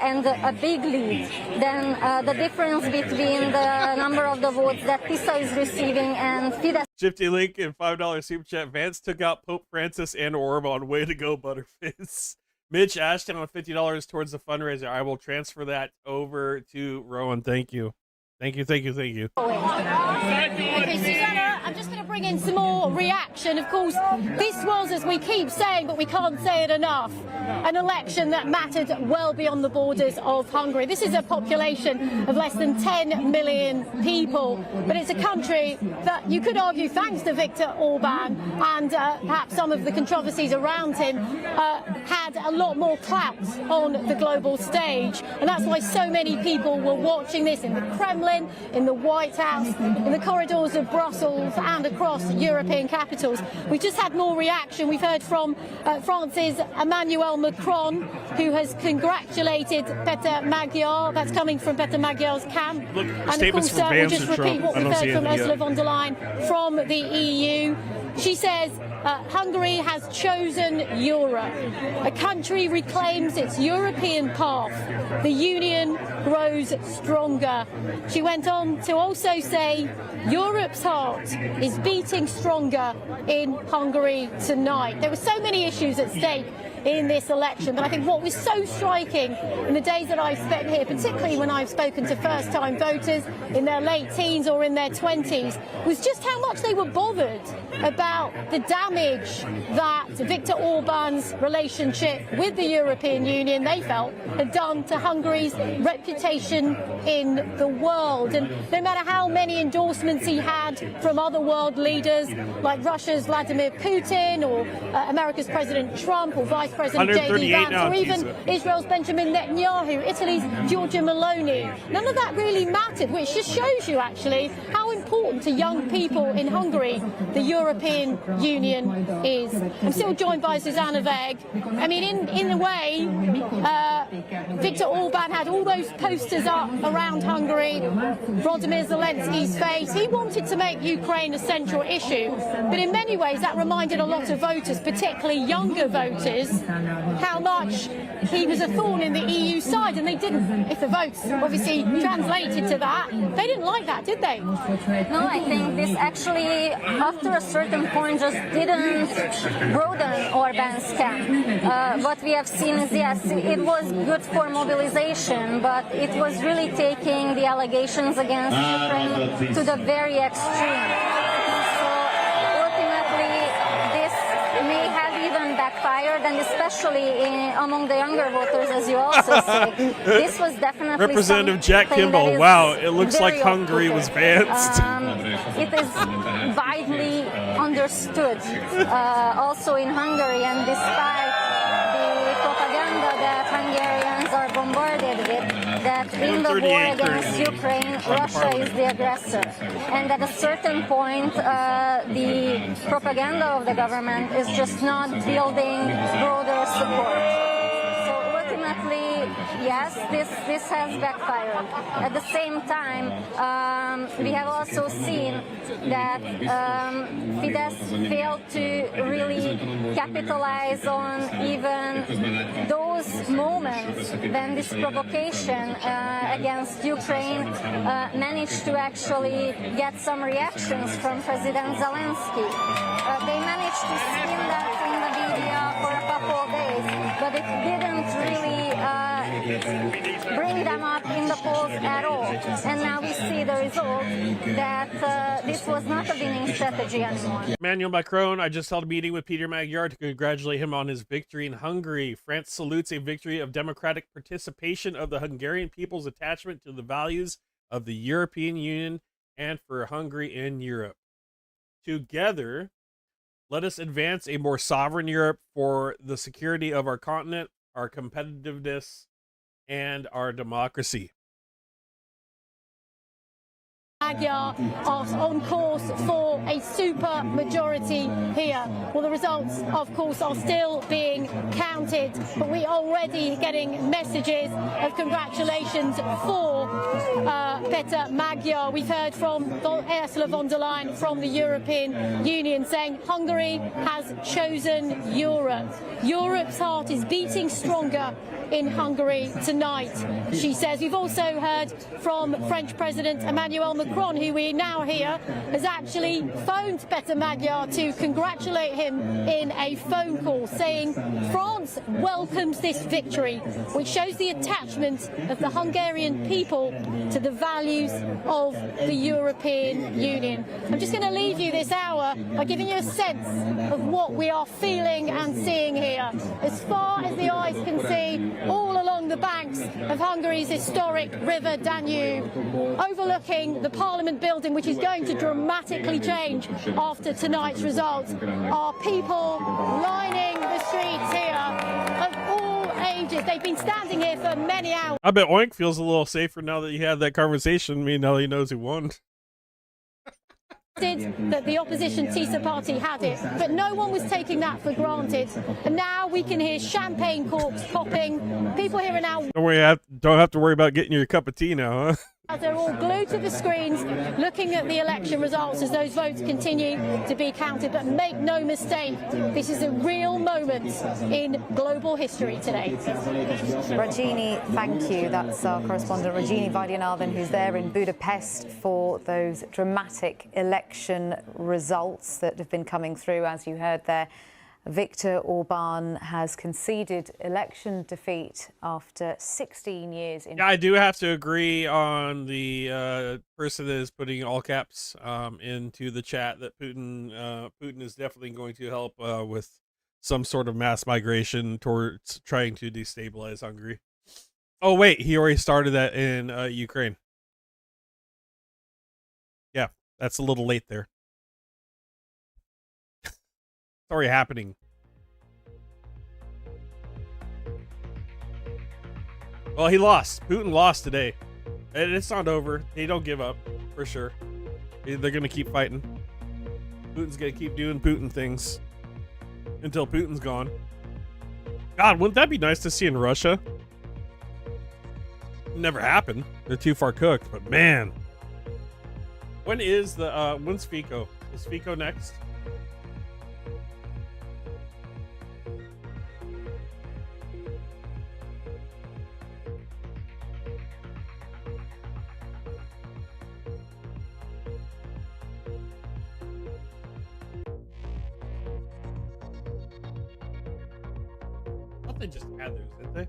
and a big lead, then the difference between the number of the votes that TISA is receiving and Fidesz. Shifty link and $5 super chat. Vance took out Pope Francis and Orban. Way to go, Butterface. Mitch Ashton on $50 towards the fundraiser. I will transfer that over to Rowan. Thank you. Thank you, thank you, thank you. Okay, Susanna, I'm just going to bring in some more reaction. Of course, this was, as we keep saying, but we can't say it enough, an election that mattered well beyond the borders of Hungary. This is a population of less than 10 million people, but it's a country that you could argue, thanks to Viktor Orban and perhaps some of the controversies around him, had a lot more clout on the global stage. And that's why so many people were watching this in the Kremlin, in the White House, in the corridors of Brussels and across European capitals. We've just had more reaction. We've heard from France's Emmanuel Macron, who has congratulated Peter Magyar. That's coming from Peter Magyar's camp. Look, and of course, we'll just repeat what we've heard from Ursula von der Leyen from the EU. She says Hungary has chosen Europe. A country reclaims its European path. The union grows stronger. She went on to also say Europe's heart is beating stronger in Hungary tonight. There were so many issues at stake in this election, but I think what was so striking in the days that I've spent here, particularly when I've spoken to first-time voters in their late teens or in their 20s, was just how much they were bothered about the damage that Viktor Orban's relationship with the European Union, they felt, had done to Hungary's reputation in the world. And no matter how many endorsements he had from other world leaders, like Russia's Vladimir Putin or America's President Trump or Vice President J.D. Vance, or even Israel's Benjamin Netanyahu, Italy's Giorgia Meloni. None of that really mattered, which just shows you actually how important to young people in Hungary the European Union is. I'm still joined by Susanna Weg. I mean, in a way, Viktor Orban had all those posters up around Hungary, Volodymyr Zelensky's face. He wanted to make Ukraine a central issue, but in many ways that reminded a lot of voters, particularly younger voters, how much he was a thorn in the EU side, and they didn't, if the votes obviously translated to that, they didn't like that, did they? No, I think this actually, after a certain point, just didn't broaden Orban's camp. What we have seen is, yes, it was good for mobilization, but it was really taking the allegations against Ukraine to the very extreme. Backfired, and especially among the younger voters, as you also say. This was definitely Representative Jack Kimball. Wow, it looks like Hungary was Vanced. It is widely understood also in Hungary, and despite the propaganda that Hungarians are bombarded with, that in the war against Ukraine, Russia is the aggressor. And at a certain point, the propaganda of the government is just not building broader support. So ultimately, yes, this has backfired. At the same time, we have also seen that Fidesz failed to really capitalize on even those moments when this provocation against Ukraine managed to actually get some reactions from President Zelensky. They managed to spin that in the media for a couple of days, but it didn't really bring them up in the polls at all. And now we see the result that this was not a winning strategy anymore. Emmanuel Macron, I just held a meeting with Peter Magyar to congratulate him on his victory in Hungary. France salutes a victory of democratic participation of the Hungarian people's attachment to the values of the European Union and for Hungary in Europe. Together, let us advance a more sovereign Europe for the security of our continent, our competitiveness, and our democracy. Magyar are on course for a super majority here. Well, the results, of course, are still being counted, but we are already getting messages of congratulations for Peter Magyar. We've heard from Ursula von der Leyen from the European Union saying Hungary has chosen Europe. Europe's heart is beating stronger in Hungary tonight, she says. We've also heard from French President Emmanuel Macron, who we now hear has actually phoned Peter Magyar to congratulate him in a phone call, saying France welcomes this victory, which shows the attachment of the Hungarian people to the values of the European Union. I'm just going to leave you this hour by giving you a sense of what we are feeling and seeing here. As far as the eyes can see, all along the banks of Hungary's historic river Danube, overlooking the Parliament building, which is going to dramatically change after tonight's results, are people lining the streets here of all ages. They've been standing here for many hours. I bet Oink feels a little safer now that he had that conversation. I mean, now he knows who won. That the opposition TISA party had it, but no one was taking that for granted. And now we can hear champagne corks popping. People here are now. Don't have to worry about getting your cup of tea now, huh? They're all glued to the screens, looking at the election results as those votes continue to be counted. But make no mistake, this is a real moment in global history today. Rajini, thank you. That's our correspondent Rajini Vaidyanathan, who's there in Budapest for those dramatic election results that have been coming through. As you heard there, Viktor Orban has conceded election defeat after 16 years. Yeah, I do have to agree on the person that is putting all caps into the chat that Putin is definitely going to help with some sort of mass migration towards trying to destabilize Hungary. Oh, wait, he already started that in Ukraine. Yeah, that's a little late there. Already happening. Well, he lost. Putin lost today. And it's not over. They don't give up, for sure. They're going to keep fighting. Putin's going to keep doing Putin things until Putin's gone. God, wouldn't that be nice to see in Russia? Never happened. They're too far cooked, but man. When's Fico? Is Fico next? They just had those, didn't they?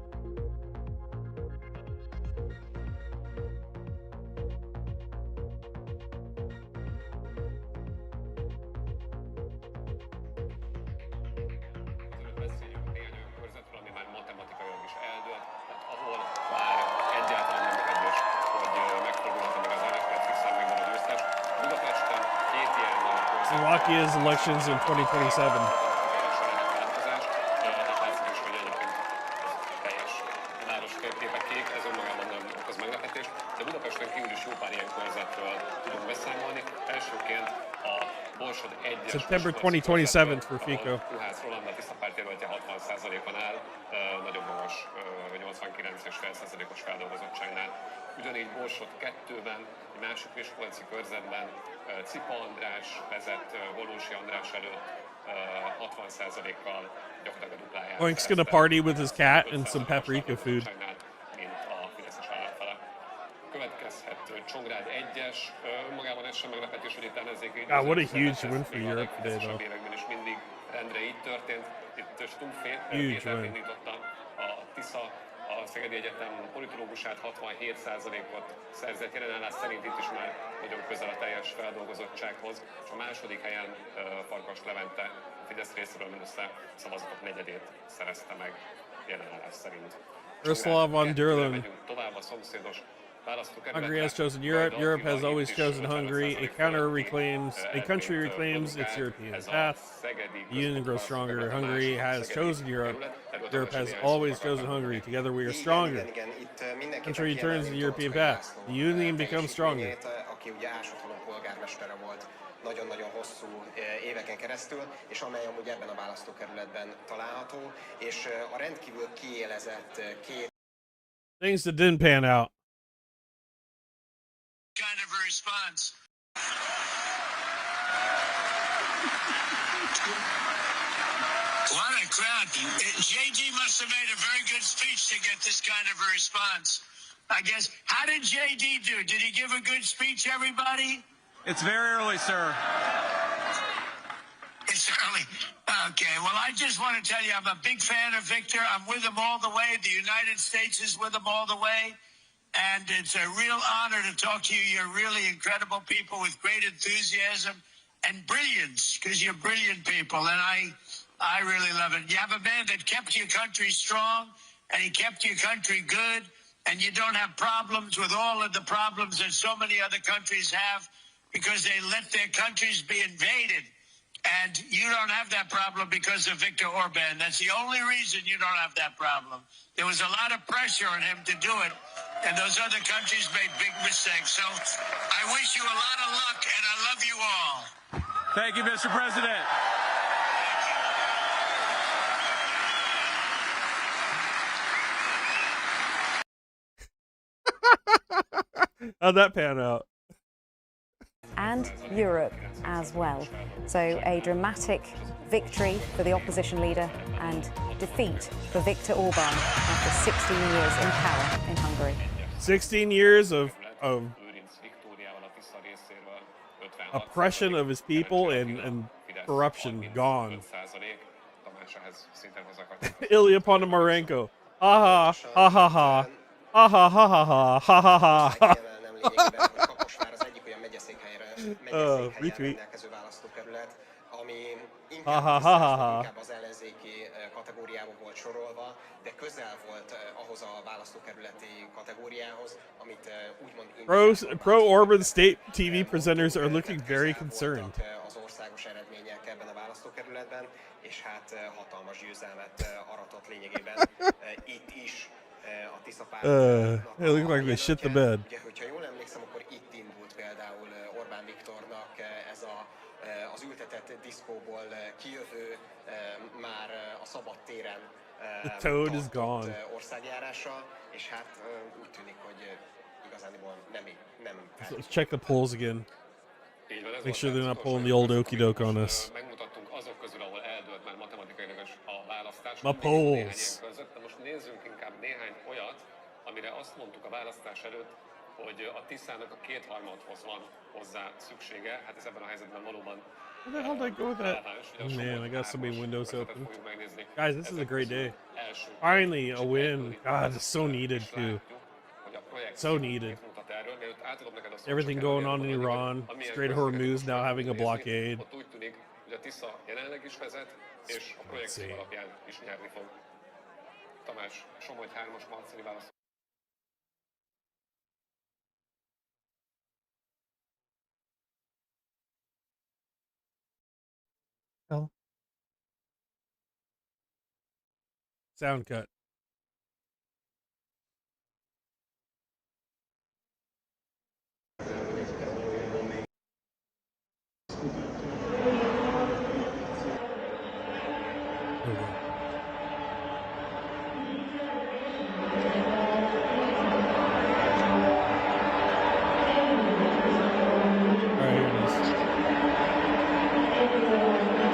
Slovakia's elections in 2027. September 2027 for Fico. Ugyanígy Borsod 2-ben, egy másik miskolci körzetben Cipa András vezet Valósi András előtt 60%-kal gyakorlatilag dupláját. Oink's gonna party with his cat and some paprika food. Mint a Fideszes ellenfele. Következhet Csongrád 1-es, önmagában ez sem meglepetés, hogy itt ellenzéki. God, what a huge win for Europe today, though. És mindig rendre így történt. Itt Stumpfé Péter indította a TISA, a Szegedi Egyetem politológusát, 67%-ot szerzett. Jelenállás szerint itt is már nagyon közel a teljes feldolgozottsághoz, és a második helyen Farkas Levente a Fidesz részéről mindössze szavazatok negyedét szerezte meg jelenállás szerint. Ursula von der Leyen. Tovább a szomszédos Hungary has chosen Europe. Europe has always chosen Hungary. A country reclaims its European path. The union grows stronger. Hungary has chosen Europe. Europe has always chosen Hungary. Together we are stronger. Country returns to the European path. The union becomes stronger. Nagyon-nagyon hosszú éveken keresztül, és amely amúgy ebben a választókerületben található, és a rendkívül kiélezett két things that didn't pan out. Kind of a response. What a crowd. JD must have made a very good speech to get this kind of a response. I guess. How did JD do? Did he give a good speech, everybody? It's very early, sir. It's early. Okay, well, I just want to tell you, I'm a big fan of Victor. I'm with him all the way. The United States is with him all the way. And it's a real honor to talk to you. You're really incredible people with great enthusiasm and brilliance, because you're brilliant people. And I really love it. You have a man that kept your country strong, and he kept your country good, and you don't have problems with all of the problems that so many other countries have, because they let their countries be invaded. And you don't have that problem because of Viktor Orban. That's the only reason you don't have that problem. There was a lot of pressure on him to do it, and those other countries made big mistakes. So I wish you a lot of luck, and I love you all. Thank you, Mr. President. How'd that pan out? And Europe as well. So a dramatic victory for the opposition leader and defeat for Viktor Orban after 16 years in power in Hungary. 16 years of oppression of his people and corruption gone. Ilya Ponomarenko. Ha ha ha ha ha. Ha ha ha ha ha ha ha ha. Retweet. Ami inkább az ellenzéki kategóriába volt sorolva, de közel volt ahhoz a választókerületi kategóriához, amit úgymond Pro Orban state TV presenters are looking very concerned. Az országos eredmények ebben a választókerületben, és hát hatalmas győzelmet aratott lényegében itt is a Tisza párt. It looks like they shit the bed. Hogyha jól emlékszem, akkor itt indult például Orbán Viktornak ez az ültetett diszkóból kijövő, már a szabad téren tartott országjárása, és hát úgy tűnik, hogy igazániból nem. Let's check the polls again. Make sure they're not pulling the old okey doke on us. Megmutattunk azok közül, ahol eldőlt már matematikailag a választás. My polls. Most nézzünk inkább néhány olyat, amire azt mondtuk a választás előtt, hogy a Tiszának a kétharmadhoz van hozzá szüksége. Hát ez ebben a helyzetben valóban. Where the hell did I go with that? Oh man, I got so many windows open. Guys, this is a great day. Finally, a win. God, it's so needed too. So needed. Everything going on in Iran. Strait of Hormuz now having a blockade. Tamás, Somogy 3-as Marcini válasz. Sound cut.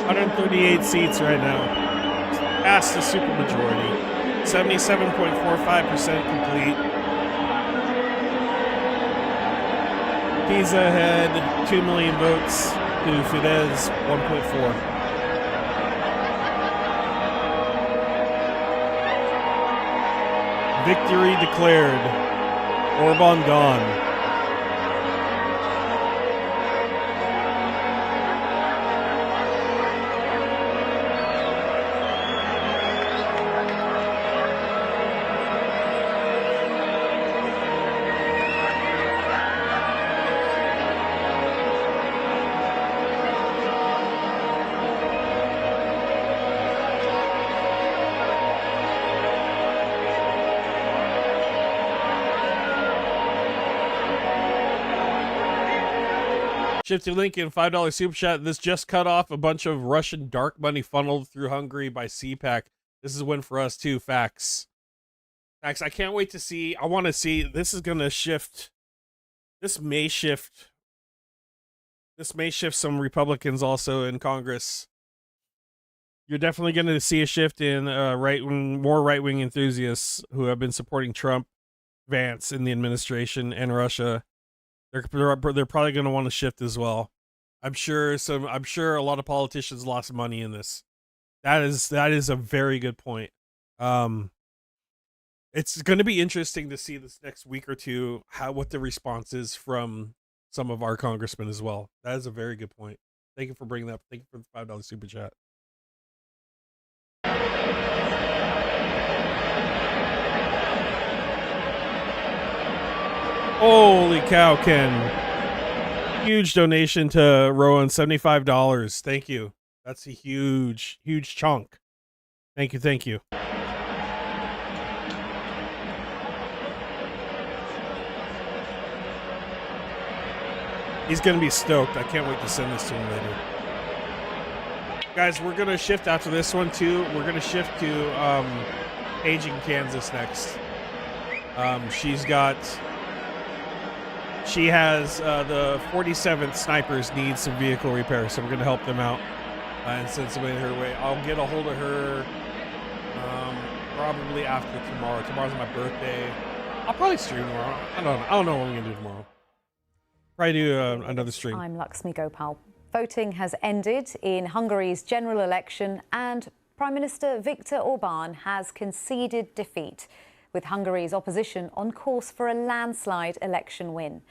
$138 seats right now. Past the supermajority. 77.45% complete. Pisa had 2 million votes to Fidesz 1.4. Victory declared. Orban gone. Shifty Lincoln, $5 super chat. This just cut off a bunch of Russian dark money funneled through Hungary by CPAC. This is a win for us too. Facts. Facts. I can't wait to see. I want to see. This is going to shift. This may shift some Republicans also in Congress. You're definitely going to see a shift in more right-wing enthusiasts who have been supporting Trump, Vance in the administration, and Russia. They're probably going to want to shift as well. I'm sure a lot of politicians lost money in this. That is a very good point. It's going to be interesting to see this next week or two what the response is from some of our congressmen as well. That is a very good point. Thank you for bringing that up. Thank you for the $5 super chat. Holy cow, Ken. Huge donation to Rowan, $75. Thank you. That's a huge, huge chunk. Thank you, thank you. He's going to be stoked. I can't wait to send this to him later. Guys, we're going to shift after this one, too. We're going to shift to Page in Kansas next. She has the 47th Snipers need some vehicle repair, so we're going to help them out and send somebody her way. I'll get a hold of her probably after tomorrow. Tomorrow's my birthday. I'll probably stream tomorrow. I don't know what I'm going to do tomorrow. Probably do another stream. I'm Lakshmi Gopal. Voting has ended in Hungary's general election and Prime Minister Viktor Orban has conceded defeat, with Hungary's opposition on course for a landslide election win.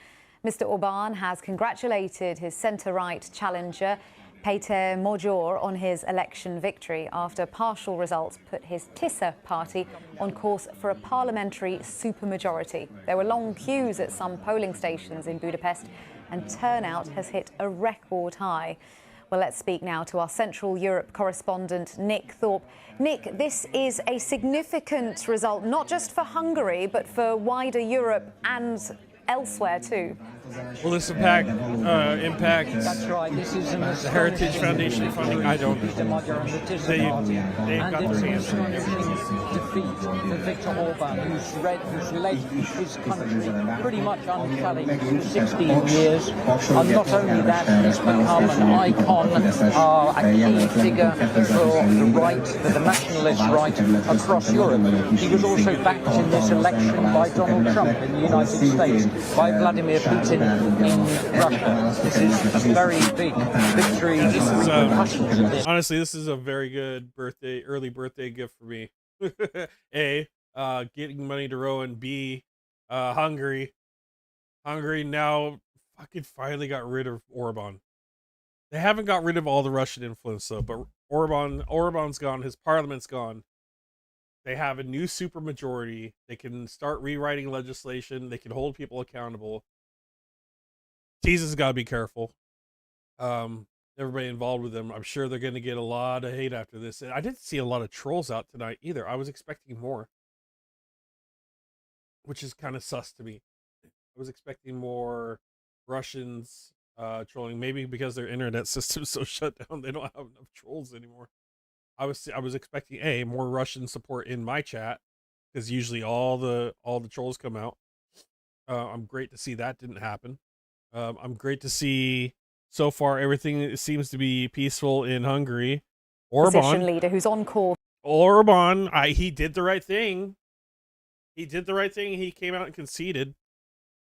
Mr. Orban has congratulated his centre-right challenger, Péter Magyar, on his election victory after partial results put his TISA party on course for a parliamentary supermajority. There were long queues at some polling stations in Budapest and turnout has hit a record high. Well, let's speak now to our Central Europe correspondent, Nick Thorpe. Nick, this is a significant result, not just for Hungary, but for wider Europe and elsewhere too. Will this impact That's right. This is the Heritage Foundation funding? I don't know. They've got their hands on everything. Defeat for Viktor Orban, who's led his country pretty much unchallenged for 16 years. And not only that, he's become an icon, a key figure for the right, for the nationalist right across Europe. He was also backed in this election by Donald Trump in the United States, by Vladimir Putin in Russia. This is a very big victory. Honestly, this is a very good early birthday gift for me. A, getting money to Rowan. B, Hungary now fucking finally got rid of Orban. They haven't got rid of all the Russian influence though, but Orban's gone, his parliament's gone. They have a new supermajority. They can start rewriting legislation. They can hold people accountable. Jesus got to be careful. Everybody involved with them. I'm sure they're going to get a lot of hate after this. And I didn't see a lot of trolls out tonight either. I was expecting more, which is kind of sus to me. I was expecting more Russians trolling, maybe because their internet system's so shut down they don't have enough trolls anymore. I was expecting more Russian support in my chat because usually all the trolls come out. I'm great to see that didn't happen. I'm great to see so far everything seems to be peaceful in Hungary. Opposition leader who's on call. Orban, he did the right thing. He did the right thing. He came out and conceded.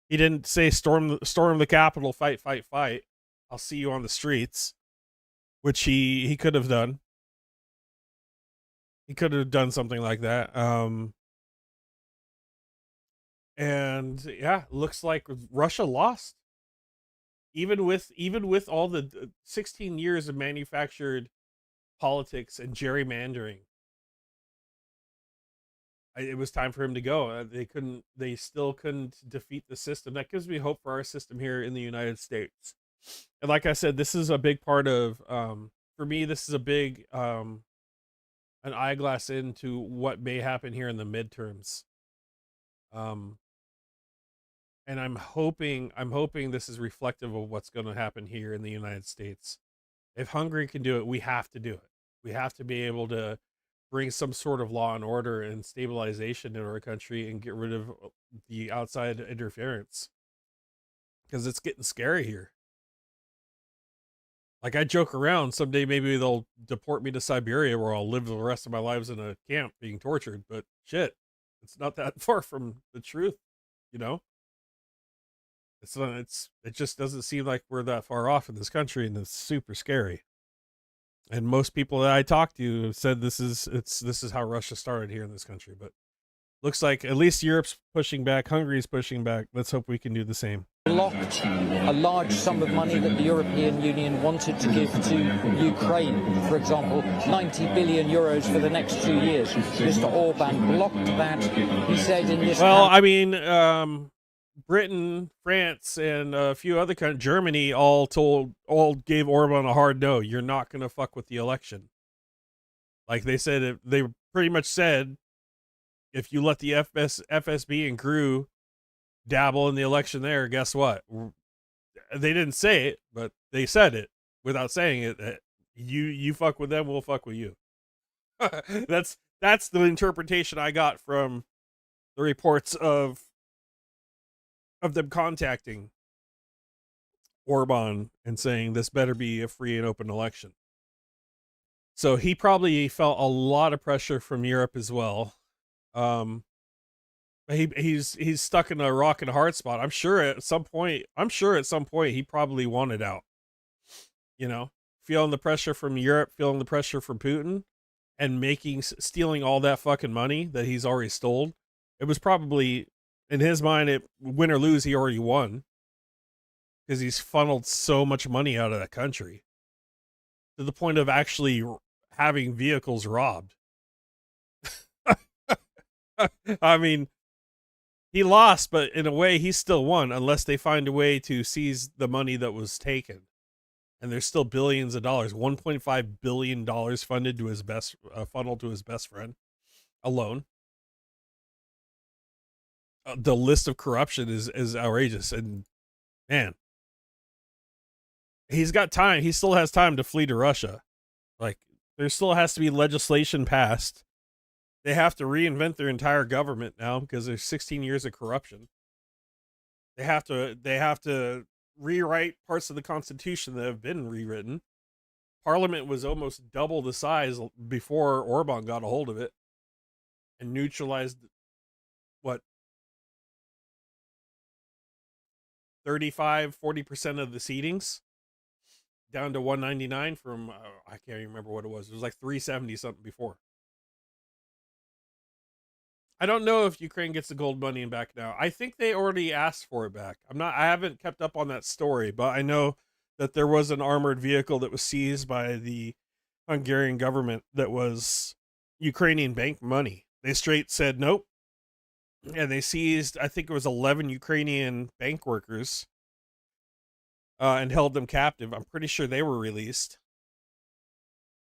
He didn't say storm the Capitol, fight. I'll see you on the streets, which he could have done. He could have done something like that. And yeah, looks like Russia lost. Even with all the 16 years of manufactured politics and gerrymandering, it was time for him to go. They still couldn't defeat the system. That gives me hope for our system here in the United States. And like I said, this is a big part of, for me, this is a big, an eyeglass into what may happen here in the midterms. And I'm hoping this is reflective of what's going to happen here in the United States. If Hungary can do it, we have to do it. We have to be able to bring some sort of law and order and stabilization in our country and get rid of the outside interference. Because it's getting scary here. Like, I joke around, someday maybe they'll deport me to Siberia where I'll live the rest of my lives in a camp being tortured. But shit, it's not that far from the truth, you know? It just doesn't seem like we're that far off in this country, and it's super scary. And most people that I talked to have said this is how Russia started here in this country. But looks like at least Europe's pushing back, Hungary's pushing back. Let's hope we can do the same. Blocked a large sum of money that the European Union wanted to give to Ukraine. For example, 90 billion euros for the next 2 years. Mr. Orban blocked that. He said in this... Well, I mean, Britain, France, and a few other countries, Germany, all gave Orban a hard no. You're not going to fuck with the election. Like they said, they pretty much said, if you let the FSB and GRU dabble in the election there, guess what? They didn't say it, but they said it without saying it. You fuck with them, we'll fuck with you. That's the interpretation I got from the reports of them contacting Orban and saying this better be a free and open election. So he probably felt a lot of pressure from Europe as well. He's stuck in a rock and a hard spot. I'm sure at some point he probably wanted out. You know, feeling the pressure from Europe, feeling the pressure from Putin, and stealing all that fucking money that he's already stole. It was probably, in his mind, win or lose, he already won. Because he's funneled so much money out of that country. To the point of actually having vehicles robbed. I mean, he lost, but in a way he still won, unless they find a way to seize the money that was taken. And there's still billions of dollars, $1.5 billion funneled to his best friend alone. The list of corruption is outrageous, and man, he's got time. He still has time to flee to Russia. Like, there still has to be legislation passed. They have to reinvent their entire government now because there's 16 years of corruption. They have to rewrite parts of the Constitution that have been rewritten. Parliament was almost double the size before Orban got a hold of it and neutralized, what, 35-40% of the seatings down to 199 from I can't even remember what it was. It was like 370 something before. I don't know if Ukraine gets the gold money back now. I think they already asked for it back. I haven't kept up on that story, but I know that there was an armored vehicle that was seized by the Hungarian government that was Ukrainian bank money. They straight said nope. And they seized, I think it was 11 Ukrainian bank workers and held them captive. I'm pretty sure they were released.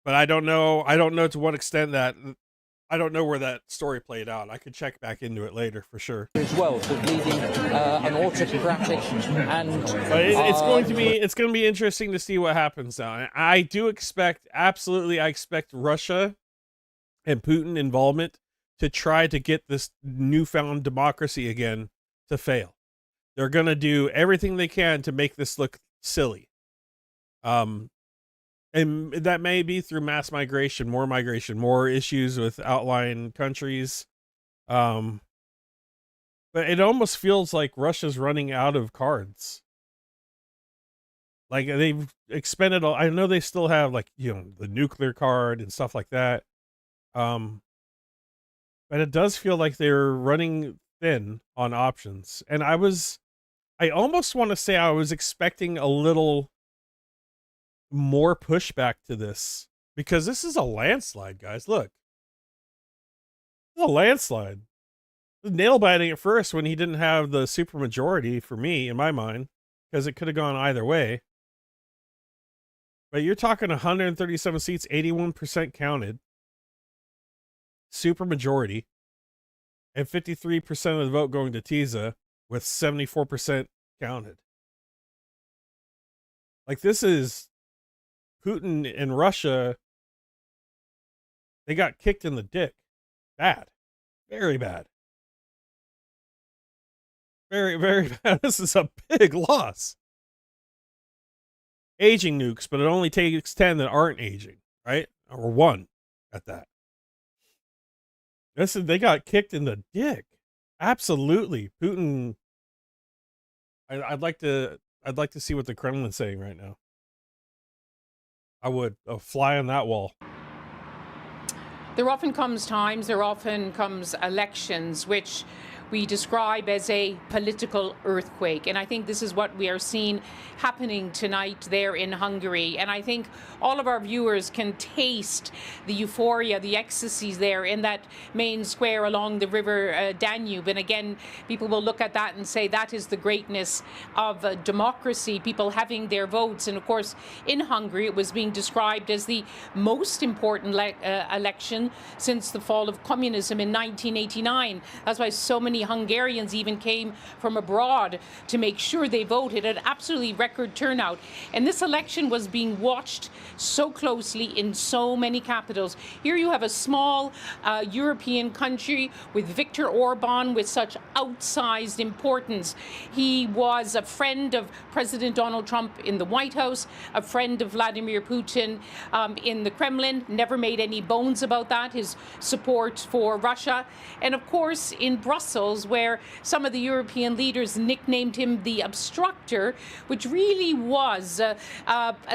But I don't know to what extent that, I don't know where that story played out. I could check back into it later for sure. As well, for leading an autocratic and... But it's going to be interesting to see what happens now. I do expect, I expect Russia and Putin involvement to try to get this newfound democracy again to fail. They're going to do everything they can to make this look silly. And that may be through mass migration, more issues with outlying countries. But it almost feels like Russia's running out of cards. Like they've expended I know they still have, like, you know, the nuclear card and stuff like that. But it does feel like they're running thin on options. And I almost want to say I was expecting a little more pushback to this, because this is a landslide, guys. Look, it's a landslide. Nail biting at first when he didn't have the super majority for me in my mind, because it could have gone either way. But you're talking 137 seats, 81% counted, super majority, and 53% of the vote going to Tiza, with 74% counted. Like, this is Putin and Russia. They got kicked in the dick. Bad. Very bad. Very, very bad. This is a big loss. Aging nukes, but it only takes 10 that aren't aging, right? Or 1 at that. This is, they got kicked in the dick. Absolutely. Putin. I'd like to see what the Kremlin's saying right now. I would fly on that wall. There often comes elections, which we describe as a political earthquake. And I think this is what we are seeing happening tonight there in Hungary. And I think all of our viewers can taste the euphoria, the ecstasies there in that main square along the river Danube. And again, people will look at that and say that is the greatness of democracy, people having their votes. And of course, in Hungary, it was being described as the most important election since the fall of communism in 1989. That's why so many Hungarians even came from abroad to make sure they voted at absolutely record turnout. And this election was being watched so closely in so many capitals. Here you have a small European country with Viktor Orban with such outsized importance. He was a friend of President Donald Trump in the White House, a friend of Vladimir Putin in the Kremlin, never made any bones about that, his support for Russia. And of course, in Brussels, where some of the European leaders nicknamed him the obstructor, which really was a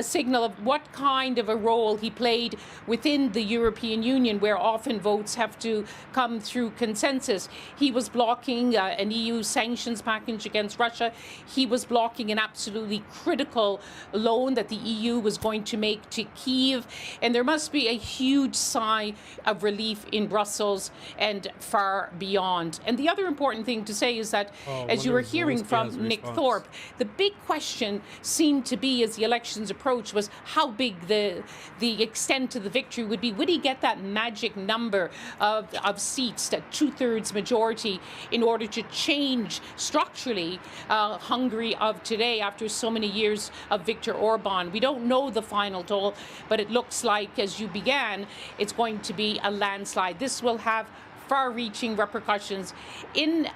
signal of what kind of a role he played within the European Union, where often votes have to come through consensus. He was blocking an EU sanctions package against Russia. He was blocking an absolutely critical loan that the EU was going to make to Kyiv. And there must be a huge sigh of relief in Brussels and far beyond. And the other important thing to say is that, as you were hearing from Nick Thorpe, the big question seemed to be, as the elections approached, was how big the extent of the victory would be. Would he get that magic number of seats, that 2/3 majority, in order to change structurally Hungary of today after so many years of Viktor Orban? We don't know the final toll, but it looks like, as you began, it's going to be a landslide. This will have far-reaching repercussions in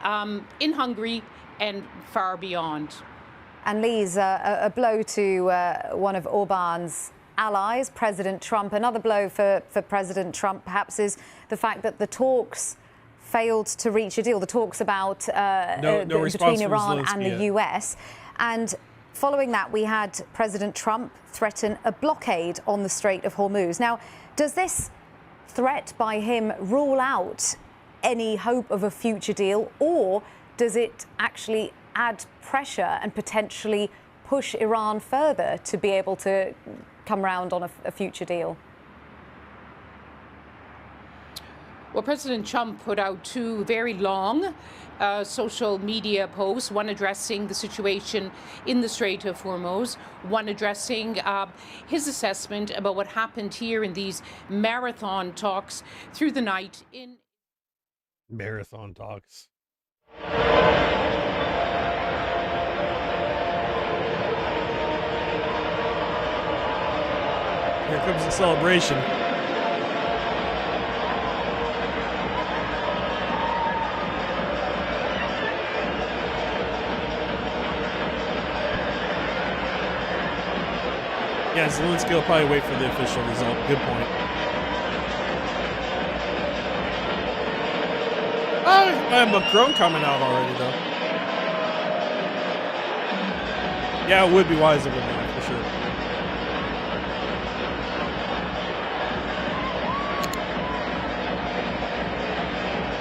Hungary and far beyond. And Lise, a blow to one of Orban's allies, President Trump. Another blow for President Trump, perhaps, is the fact that the talks failed to reach a deal. The talks about between Iran and the US. And following that, we had President Trump threaten a blockade on the Strait of Hormuz. Now, does this threat by him rule out any hope of a future deal, or does it actually add pressure and potentially push Iran further to be able to come round on a future deal? Well, President Trump put out 2 very long social media posts, one addressing the situation in the Strait of Hormuz, one addressing his assessment about what happened here in these marathon talks through the night. Marathon talks. Here comes the celebration. Yeah, Zelensky will probably wait for the official result. Good point. Oh, Macron coming out already, though. Yeah, it would be wise of him, for sure.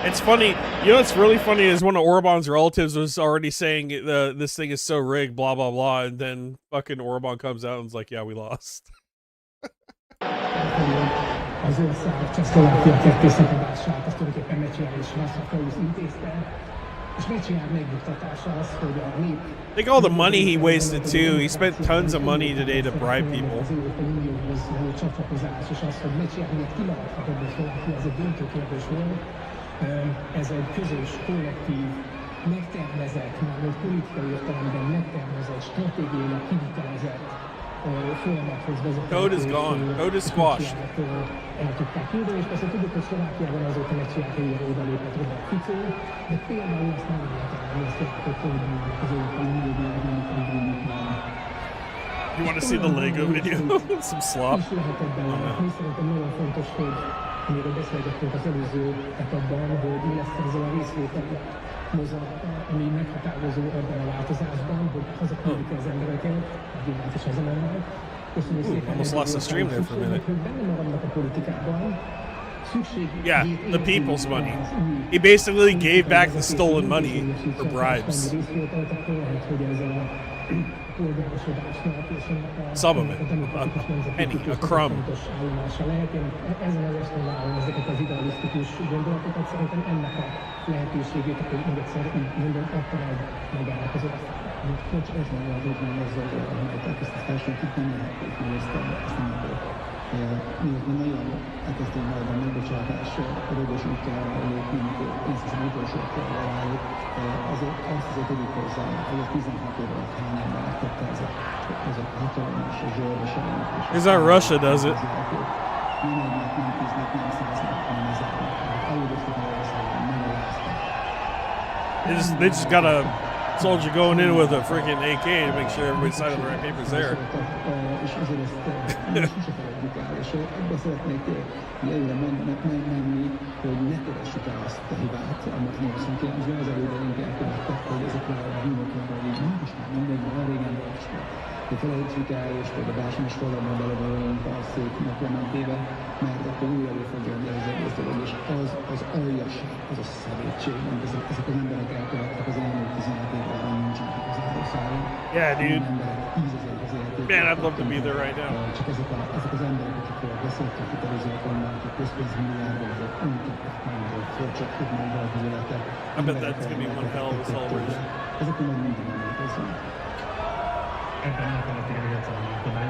It's funny. You know what's really funny is one of Orban's relatives was already saying this thing is so rigged, blah, blah, blah. And then fucking Orban comes out and is like, yeah, we lost. Az ország Csehszlovákia kettészakadását, azt tulajdonképpen Mečiar és Václav intézte, és Mečiar megnyugtatása az, hogy a nép... Think all the money he wasted too. He spent tons of money today to bribe people. Az Európai Unióhoz való csatlakozás, és az, hogy Mečiar miért kimaradhatott Szlovákia, ez egy döntő kérdés volt. Ez egy közös, kollektív megtervezett, mármint politikai értelemben megtervezett, stratégiailag kivitelezett folyamathoz vezetett. Code is gone. Code is squashed. El tudták küldeni, és persze tudjuk, hogy Szlovákiában azóta megcsinált, hogy ilyen odalépett Robert Fico, de például azt nem lehet elmenni, azt látod, hogy az Európai Unióban You want to see the Lego video? Some slop? Szerintem nagyon fontos, hogy amiről beszélgettünk az előző etapban, hogy mi lesz ezzel a részvétel mozgalommal, ami meghatározó ebben a változásban, hogy hazaküldik az embereket, a világ és az emberek. Köszönjük szépen. Almost lost the stream there for a minute. Benne maradnak a politikában. Yeah, the people's money. He basically gave back the stolen money for bribes. Some of it, a penny, a crumb. Ezen az este vállom ezeket az idealisztikus gondolatokat, szerintem ennek a lehetőségét, hogy még egyszer minden akkor megállnak az országban. Csak ez nem lehet, hogy nem azzal, hogy ezt a felsőkit nem lehetők, hogy ezt nem akarok. Miért nem nagyon elkezdték majd a megbocsátás rögös útjára lépnünk, pénzt hiszem utolsó körre rájuk, azért tegyük hozzá, hogy a 16 év alatt hány ember megkapta ez a hatalmas, a zsörös elnök. Is that Russia does it? Nem egynek, nem 10-nek, nem 100-nek, hanem 1000-nek. Elődöztük Magyarországon, nem eláztak. They just got a soldier going in with a freaking AK to make sure everybody signed the right papers there. És azért ezt sose feledjük el, és ebben szeretnék előre menni, hogy ne kövessük el azt a hibát, amit 89-ben az elődeink elkövettek, hogy ezekre a bűnökre, hogy így most már mindegy, már régen volt is. Hogy felejtsük el, és hogy a básmás falakban belevalónk a szék naplementébe, mert akkor új elő fog jönni az egész dolog, és az aljasság, az a szemétség, amit ezek az emberek elkövettek az elmúlt 16 évben, ami nincsenek igazából szálló. Yeah, dude. Man, I'd love to be there right now. Csak ezek az emberek, akikről beszéltek, itt előzőek vannak, akik közpénzmilliárdok, untattak már, hogy csak tudnak a közületet. I bet that's gonna be one hell of a celebration. Ezekről meg mindig emlékezzünk. Ebben el kellett érni a alkotmány,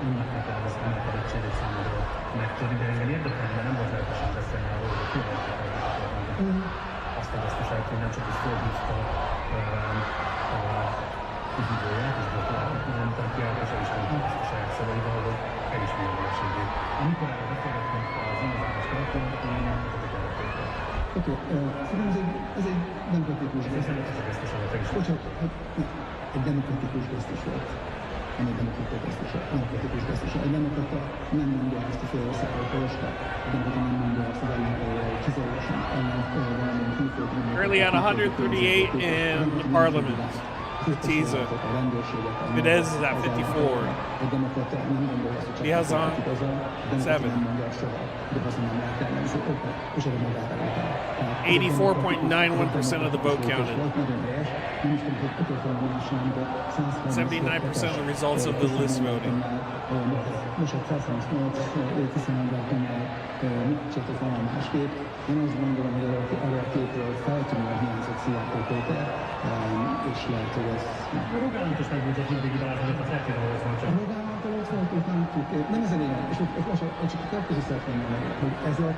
annak kell az emberegységét számodra megtörni, de engem érdekel, mert nem volt lehetőség beszélni arról, hogy kivettek a kormányzatokat. Azt megesztesek, hogy nem csak is fölhívta a hívóját, és gyakorlatilag mondtam ki, és el is mondta azt a saját szavaival, hogy elismeri a vereségét. Amikor erről beszélgetünk az innovációs karakternek, akkor én nem tudok erre tőle. Oké, szerintem ez egy demokratikus gesztus. Bocsánat, egy demokratikus gesztus volt. Nem egy demokratikus gesztus. Egy demokrata nem mondja azt a félországról poloska, egy demokrata nem mondja azt az ellenfelére, hogy kizárólagosan ellen valamilyen külföldön. Currently at 138 in the parliament. Tiza. Fidesz is at 54. He has on 7. 84.91% of the vote counted. 79% of the results of the list voting. Én azt gondolom, hogy arra a képről feltűnően hiányzott Szijjártó Péter, és lehet, hogy ez... A Rogánnak is megmondott mindig ideállt, a feltétlenül ott van csak. A Rogánnak ott van, ők nem tudjuk. Nem ez a lényeg, és most csak a következő szeretném mondani, hogy ezek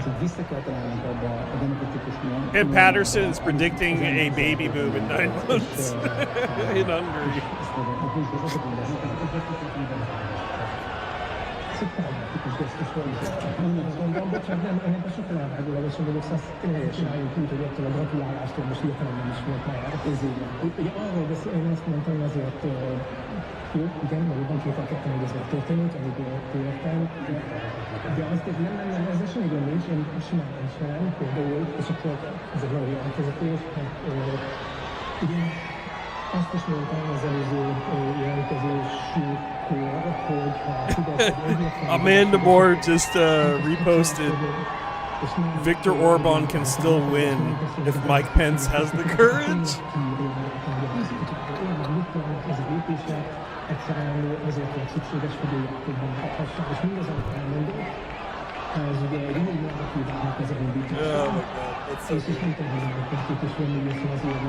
tehát vissza kell találnunk abba a demokratikus miatt. And Patterson is predicting a baby boom in 9 months in Hungary. Ennek sokkal elvágólagosabb dolog, szóval tényleg csináljunk úgy, hogy ettől a gratulálástól most hirtelen nem is volt már. Ez így van. Ugye arról beszél, én azt mondtam, hogy azért jó, igen, valóban kételkedtem, hogy ez megtörténik, amit értem, de azt nem, ezzel semmi gond nincs, én simán ismerem, például, és akkor ez egy valami jelentkezetés, mert ugye azt is mondtam az előző jelentkezésünkkor, hogy ha Fidesz... Amanda Moore just reposted Viktor Orban can still win if Mike Pence has the courage. Egyszerűen azért volt szükséges, hogy ő játékban hathassa, és mindaz, amit elmondott, az ugye egy új narratívának az elindítása. És nem tudom, hogy a két millió szó az ilyen,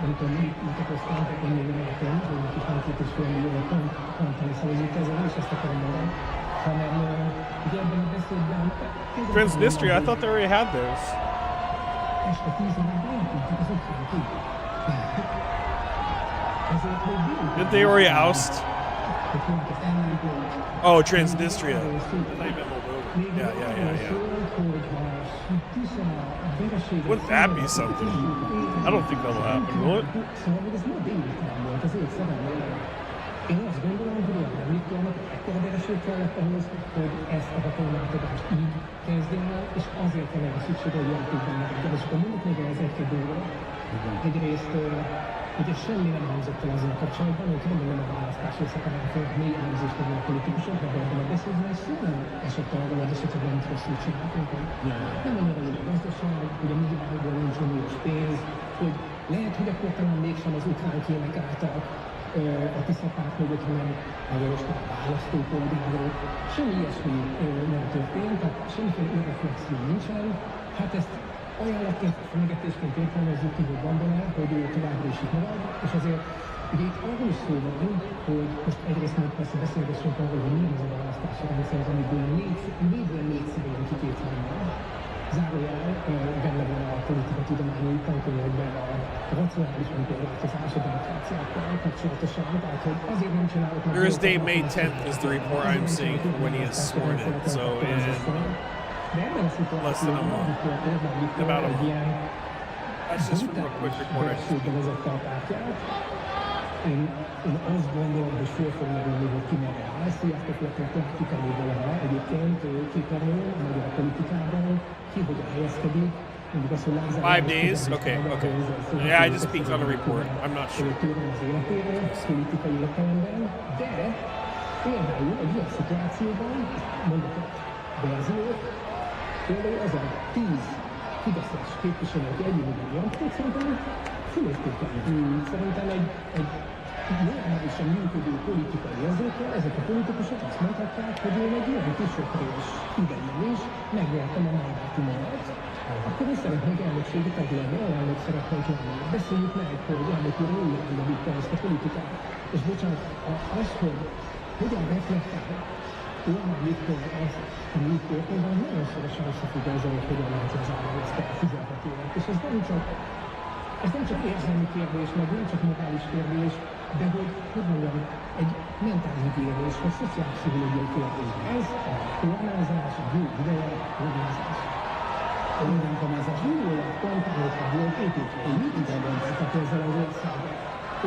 nem tudom, mit okoztam, hogy még nem értem, hogy nekik nem 2,5 millió kampány szavazott ezzel, és ezt akarom mondani, hanem ugye ebben a beszédben... Transnistria, I thought they already had those. este 10 órában eltűntek az ukránok így. Ezért még délután... Did they already oust? Oh, Transnistria. Yeah. Wouldn't that be something? I don't think that'll happen, will it? Én azt gondolom, hogy Orbán Viktornak ekkora vereség kellett ahhoz, hogy ezt a hatalomáltatást így kezdjen el, és azért van erre szükség, hogy játékban maradjon. És akkor mondok még ez egy-két dolgot. Egyrészt ugye semmi nem hangzott el azzal kapcsolatban, hogy tudom, hogy nem a választás részeken elfogadni mély elemzést adni a politikusok, de ebben a beszédben szó nem esett arról, hogy esetleg nem rosszul csináltunk, hogy nem annyira jó a gazdaság, hogy a médiából nincs uniós pénz, hogy lehet, hogy akkor talán mégsem az ukrán kémek álltak a tiszapárt mögött, hanem magyarosnak a választópolgárok. Semmi ilyesmi nem történt, tehát semmiféle önreflexió nincsen. Hát ezt ajánlatként, fenyegetésként értelmezzük ki, hogy van benne, hogy ő továbbra is itt marad, és azért ugye itt arról is szó van, hogy most egyrészt még persze beszélgessünk arról, hogy milyen az a választási rendszer, amiből négy szívén kitétlen van. Zárójel benne van a politikatudományi tankönyvekben a racionális önkorlátozás a demokráciákkal kapcsolatosan, tehát hogy azért nem csinálok meg... Thursday, May 10th is the report I'm seeing for when he is sworn in, so in less than a month. About a month. That's just from a quick report. Én azt gondolom, hogy föl fog merülni, hogy ki merre áll. Ezt gyakorlatilag látjuk elég valaha egyébként képernyőn, a magyar politikában, ki hogyan helyezkedik. 5 days? Okay. Yeah, I just peeked on the report. I'm not sure. Az életéről, politikai értelemben, de például egy ilyen szituációban, mondok egy verziót, például az a 10 fideszes képviselők egyébként jelentték, szerintem fölértékelni. Szerintem egy normálisan működő politikai érzékkel ezek a politikusok azt mondhatják, hogy én egy ilyen kisöprés idején is megnyertem a mandátumomat, akkor én szeretnék elnökségi tag lenni, elnök szeretnék lenni. Beszéljük meg, hogy elnök úr jól irányba vitte ezt a politikát. És bocsánat, az, hogy hogyan reflektál Orbán Viktor az, ami itt történt, nagyon szorosan összefügg azzal, hogy hogyan lehet az állam ezt a 16 évet. És ez nem csak érzelmi kérdés, meg nem csak morális kérdés, de hogy mondjam, egy mentálhigiénés, vagy szociálpszichológiai kérdés. Ez a kormányzás, a jó ideje, kormányzás. A kormányzás jó kampányokra volt építve. Én mit identifikálok ezzel az országgal?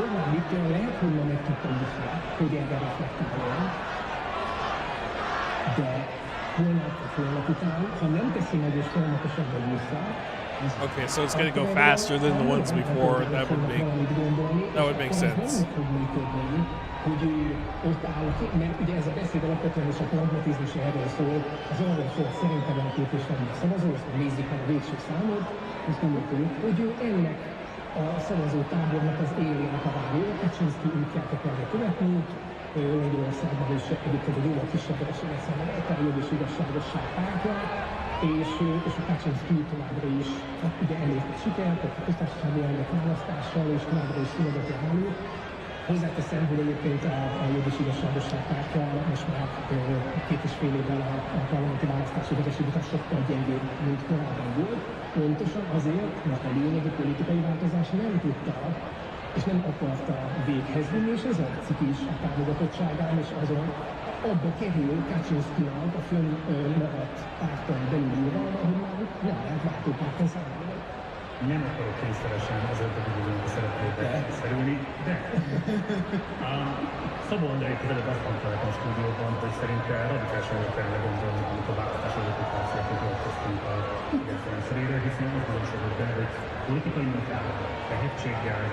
Orbán Viktor lehet, hogy ma meg tudta vissza, hogy erre reflektáljon, de holnap után, ha nem teszi meg és folyamatosan vissza, okay, so it's going to go faster than the ones before. That would make sense. Hogy ott áll, mert ugye ez a beszéd alapvetően és a pragmatizmus erről szól, az arról szól, szerintem a képviselő a szavazó, aztán nézzük meg a végső számot, és gondoljuk, hogy ő ennek a szavazótábornak az éljenek a vágó, Kaczynszki útját akarja követni, Magyarországban is egyébként egy jóval kisebb esélyes számára, a jobb és igazságosság pártja, és a Kaczynszki továbbra is ugye elért egy sikert, a köztársasági elnök választással, és továbbra is színegeti a hálót. Hozzáteszem, hogy egyébként a jobb és igazságosság pártja most már 2,5 évvel a parlamenti választási vezetési után sokkal gyengébb, mint korábban volt. Pontosan azért, mert a lényegi politikai változás nem tudta, és nem akarta véghez vinni, és ez látszik is a támogatottságán, és azon abba kerül Kaczynszkinak a fönnmaradt párton belül uralma, hogy már nem lehet váltópárton számolni. Nem akarok kényszeresen azért, hogy bizonyos szeretnék szerülni, de Szabó André között azt mondta a stúdióban, hogy szerinte radikálisan jól kellene gondolni, amikor választás előtti párciákat nyilatkoztunk a rendszerére, hiszen azt bizonyosodott be, hogy politikai munkával, tehetséggel,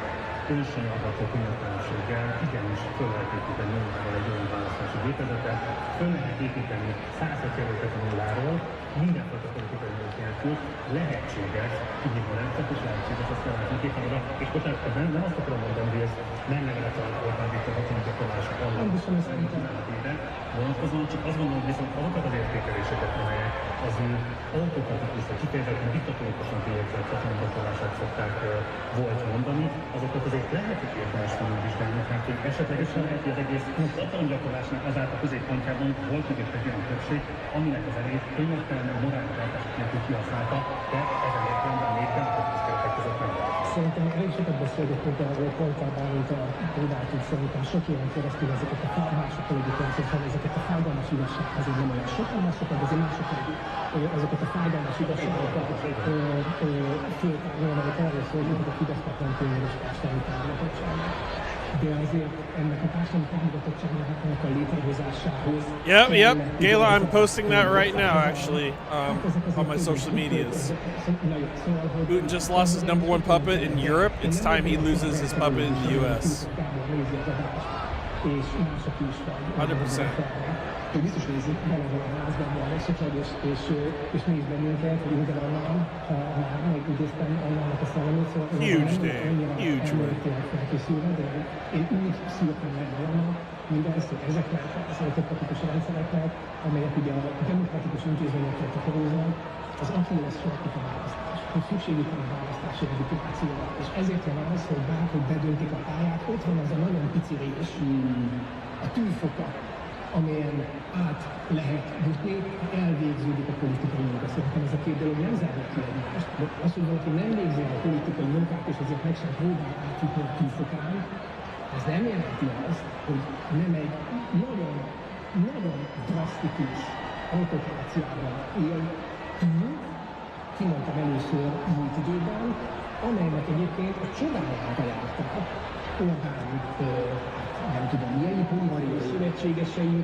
önsajágató könyvtelenséggel igenis föl lehet építeni önmagával egy olyan választási gépezetet, föl lehet építeni 106 jelöltet a nulláról, mindenfajta politikai mód nélkül lehetséges, igazolrendszer és lehetséges azt felállt képen és bocsánat, nem azt akarom mondani, hogy ez nem levelet a Orbán Viktor hatalmi gyakorlása alatt, hanem vonatkozóan, csak azt gondolom, viszont azokat az értékeléseket, amelyek az ő autokratikus, vagy kifejezetten diktatórikusan kiértett hatalomgyakorlását szokták volt mondani, azokat azért lehet, hogy érdemes felülvizsgálni, mert hogy esetlegesen lehet, hogy az egész hatalomgyakorlásnak azáltal a középpontjában volt mögött egy olyan többség, aminek az erejét könyörtelenül morális váltások nélkül kihasználta, de ezen értelemben még demokratikus keretek között nem volt. Szerintem elég sokat beszélgettünk arról kontában, mint a próbáltuk szerintem sok éven keresztül ezeket a mások politikai, ezeket a fájdalmas igazságokat, azért nem olyan sokan másokat, de azért mások ezeket a fájdalmas igazságokat föltárolni, amelyek arról szólnak, hogy a Fidesznek nem tényleges társadalmi támogatottsága. De azért ennek a társadalmi támogatottságnak a létrehozásához... Yep. Gayla, I'm posting that right now, actually, on my social medias. Putin just lost his #1 puppet in Europe. It's time he loses his puppet in the US. 100%. Biztos nézik, valahol a házban van esetleg, és néz bennünket, hogy ugyanonnan, ha már megidéztem annak a szellemét, szóval huge day, huge win. Felkészülve, de én úgy szívtam meg valamit, mindezt, hogy ezeknek az autokratikus rendszereknek, amelyek ugye a demokratikus intézményekkel takaróznak, az Achilles sarkuk a választás, hogy szükségük van a választási legitimációra. És ezért van az, hogy bárhogy bedöntik a pályát, ott van az a nagyon pici rész, a tűfoka, amelyen át lehet jutni, elvégződik a politikai munka. Szerintem ez a két dolog nem zárja ki egymást. Az, hogy valaki nem végzi a politikai munkát, és ezért meg sem próbál átjutni a tűfokán, ez nem jelenti azt, hogy nem egy nagyon, nagyon drasztikus autokráciában él túl, kimondtam először múlt időben, amelynek egyébként a csodáját járták Orban, nem tudom, milyen hungariai szövetségesei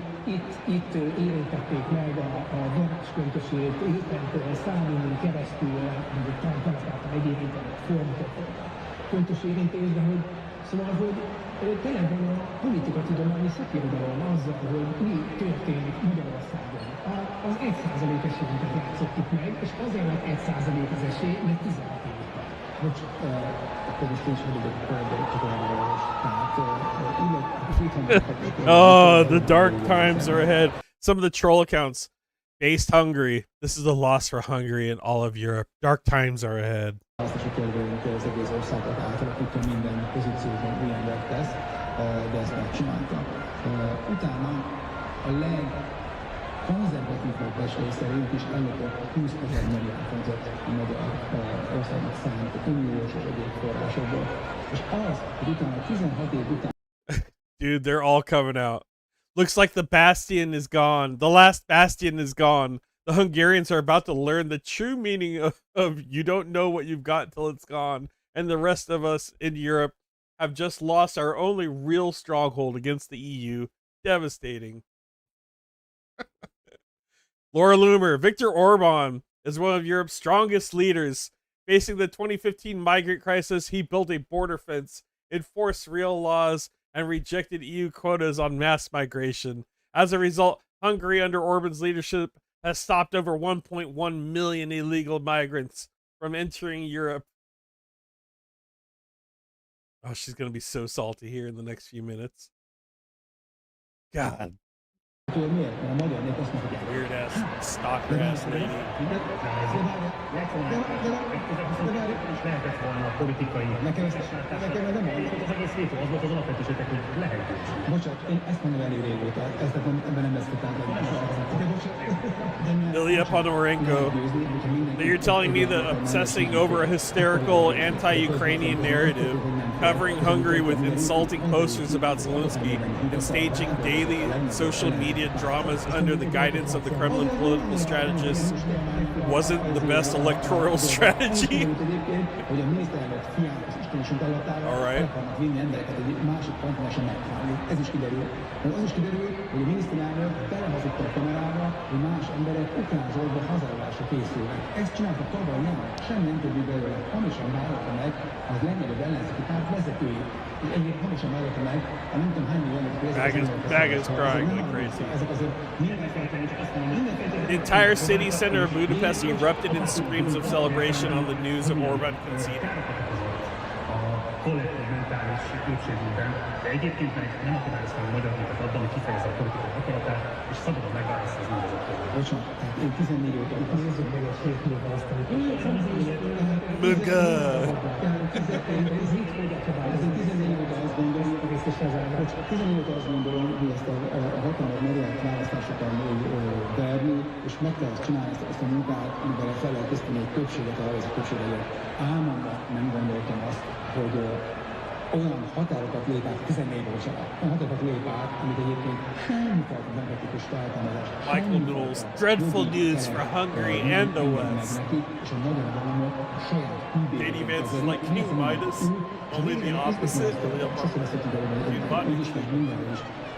itt érintették meg a varázsköntösét, éppen Szálinin keresztül, mondjuk Trump-Kanapáta megérintett formatot köntös érintésben, hogy szóval, hogy tényleg van a politikatudományi szakirodalom azzal, hogy mi történik Magyarországon. Az 1% esélyünket játszottuk meg, és azért lett 1% az esély, mert 16 év. Bocs, akkor most nincs vagyok Oh, the dark times are ahead. Some of the troll accounts based Hungary. This is a loss for Hungary and all of Europe. Dark times are ahead. Az egész országot átalakítja, minden pozícióban olyan vett tesz, de ezt megcsinálta. Utána a legkonzervatívabb becslés szerint is ellopott 20 000 milliárd fontot a magyar országnak szánt uniós és egyéb forrásokból. És az, hogy utána 16 év után... Dude, they're all coming out. Looks like the bastion is gone. The last bastion is gone. The Hungarians are about to learn the true meaning of you don't know what you've got till it's gone. And the rest of us in Europe have just lost our only real stronghold against the EU. Devastating. Laura Loomer, Viktor Orban is one of Europe's strongest leaders. Facing the 2015 migrant crisis, he built a border fence, enforced real laws, and rejected EU quotas on mass migration. As a result, Hungary under Orban's leadership has stopped over 1.1 million illegal migrants from entering Europe. Oh, she's going to be so salty here in the next few minutes. God. Weird ass, stalker ass lady. Ilya Ponomarenko. You're telling me that obsessing over a hysterical anti-Ukrainian narrative, covering Hungary with insulting posters about Zelensky, and staging daily social media dramas under the guidance of the Kremlin political strategists wasn't the best electoral strategy. All right. Ez is kiderül. Az is kiderül, hogy a miniszterelnök belehazudta a kamerára, hogy más emberek ukrán zsoldba hazárulásra készülnek. Ezt csinálta tavaly nyáron, semmi nem tudjuk belőle. Hamisan vállalta meg az legnagyobb ellenzéki párt vezetői. Egyébként hamisan vállalta meg a nem tudom hány millió Bag is crying like crazy. The entire city center of Budapest erupted in screams of celebration on the news of Orban conceding. Kollektív mentális épségében, de egyébként meg nem akadályozta a magyar népet abban, hogy kifejezze a politikai akaratát, és Bocsánat, tehát én 14 óta itt nézzük meg egy 7 múlva azt, amit Ezért 14 óta azt gondolom, hogy 14 óta azt gondolom, hogy ezt a hatalmat meg lehet választásokon verni, és meg kell csinálni ezt a munkát, amivel fel lehet készíteni egy többséget arra, ez a többség legyen. Álmomban nem gondoltam azt, hogy olyan határokat lép át, 14 éves alatt, olyan határokat lép át, amit egyébként semmifajta demokratikus feltámadás. Michael Knowles, dreadful news for Hungary and the West. És a magyar államok a saját Katie Vance is like, can you remind us? Only the opposite?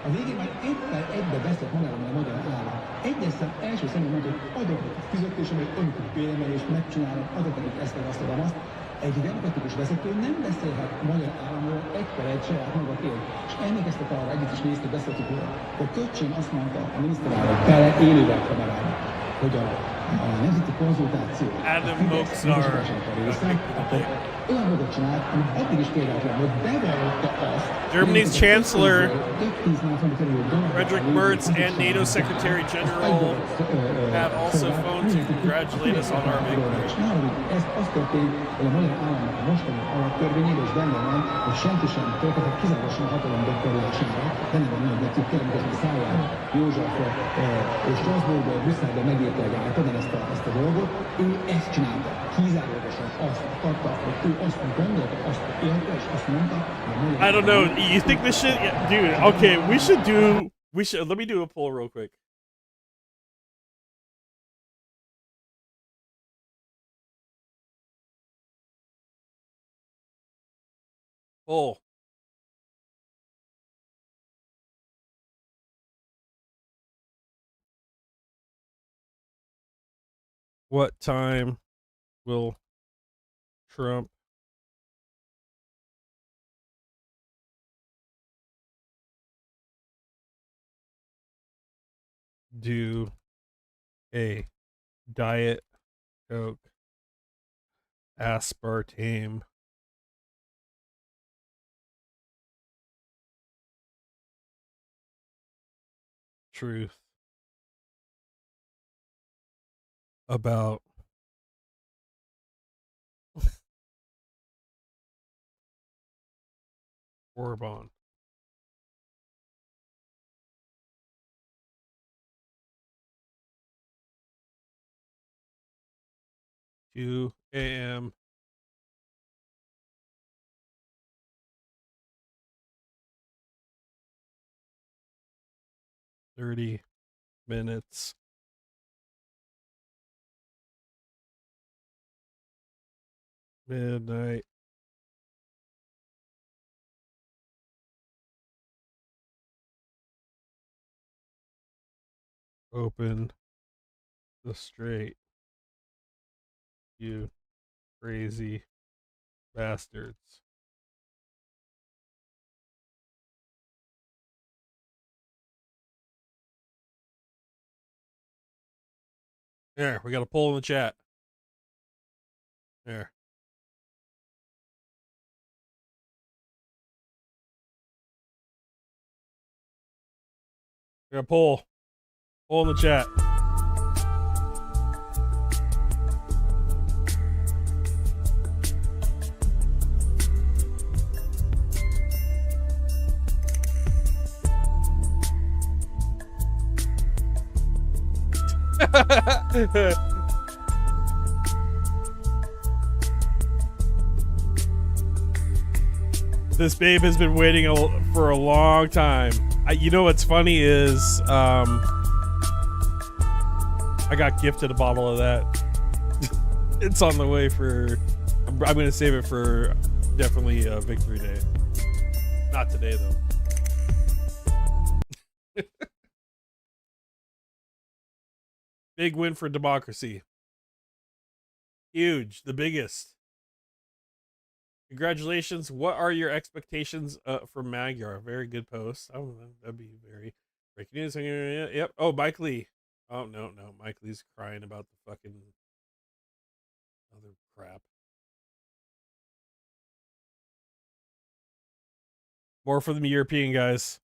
A végén már éppen egybe beszélt magáról a magyar állam. Egyes szám első szemben mondta, hogy adok nekik fizetésem, egy önökük béremelést megcsinálom, adok nekik ezt meg azt adom azt. Egy demokratikus vezető nem beszélhet magyar államról egy per egy saját magatért. És emlékeztek arra, együtt is néztük, beszéltük róla, hogy Köcsén azt mondta a miniszterelnök tele élővel kamerában, hogy a nemzeti konzultáció Adam Moxar olyan dolgot csinált, amit addig is példátlan, hogy bevallotta azt, Germany's Chancellor Friedrich Merz and NATO Secretary General have also phoned to congratulate us on our victory. Ez az történt, hogy a magyar államnak a mostani alaptörvényében is benne van, hogy senki sem történhet kizárólag a hatalom gyakorlására, benne van olyan betűk, tényleg miközben Szállán József és Strasbourgban, Brüsszelben megírtálgálta ezt a dolgot, ő ezt csinálta, kizárólagosan azt akarta, hogy ő azt gondolta, azt élte, és azt mondta, hogy I don't know, you think this should, yeah, dude, okay, let me do a poll real quick. Poll. What time will Trump do a Diet Coke aspartame truth about Orban? Two a.m. $30 minutes. Midnight. Open the straight. You crazy bastards. There, we got a poll in the chat. There. We got a poll. Poll in the chat. This babe has been waiting for a long time. You know what's funny is I got gifted a bottle of that. It's on the way for, I'm going to save it for definitely Victory Day. Not today though. Big win for democracy. Huge, the biggest. Congratulations. What are your expectations for Magyar? Very good post. Oh, that'd be very breaking news. Yep. Oh, Mike Lee. Oh, no. Mike Lee's crying about the fucking other crap. More for the European guys.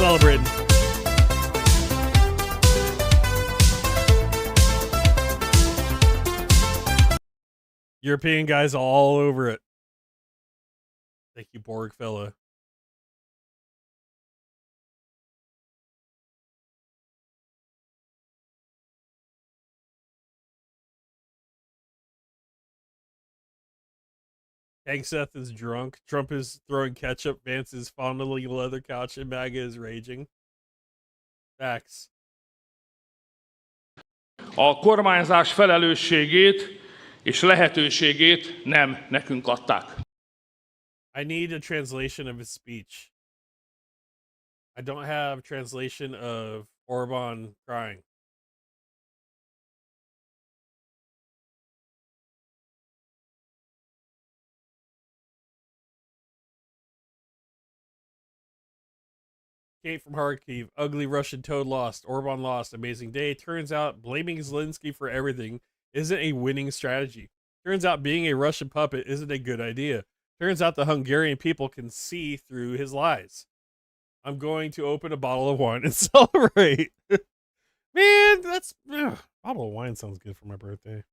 celebrating. European guys all over it. Thank you, Borg fella. Hank Seth is drunk. Trump is throwing ketchup. Vance is fondling a leather couch, and MAGA is raging. Facts. A kormányzás felelősségét és lehetőségét nem nekünk adták. I need a translation of his speech. I don't have translation of Orban crying. Kate from Kharkiv, ugly Russian toad lost. Orban lost. Amazing day. Turns out blaming Zelensky for everything isn't a winning strategy. Turns out being a Russian puppet isn't a good idea. Turns out the Hungarian people can see through his lies. I'm going to open a bottle of wine and celebrate. Man, that's bottle of wine sounds good for my birthday.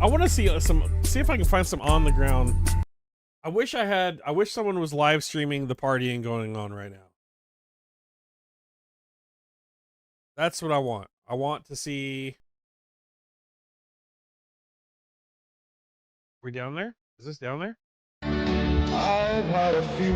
I want to see if I can find some on the ground. I wish someone was live streaming the partying going on right now. That's what I want. I want to see. Are we down there? Is this down there? I've had a few.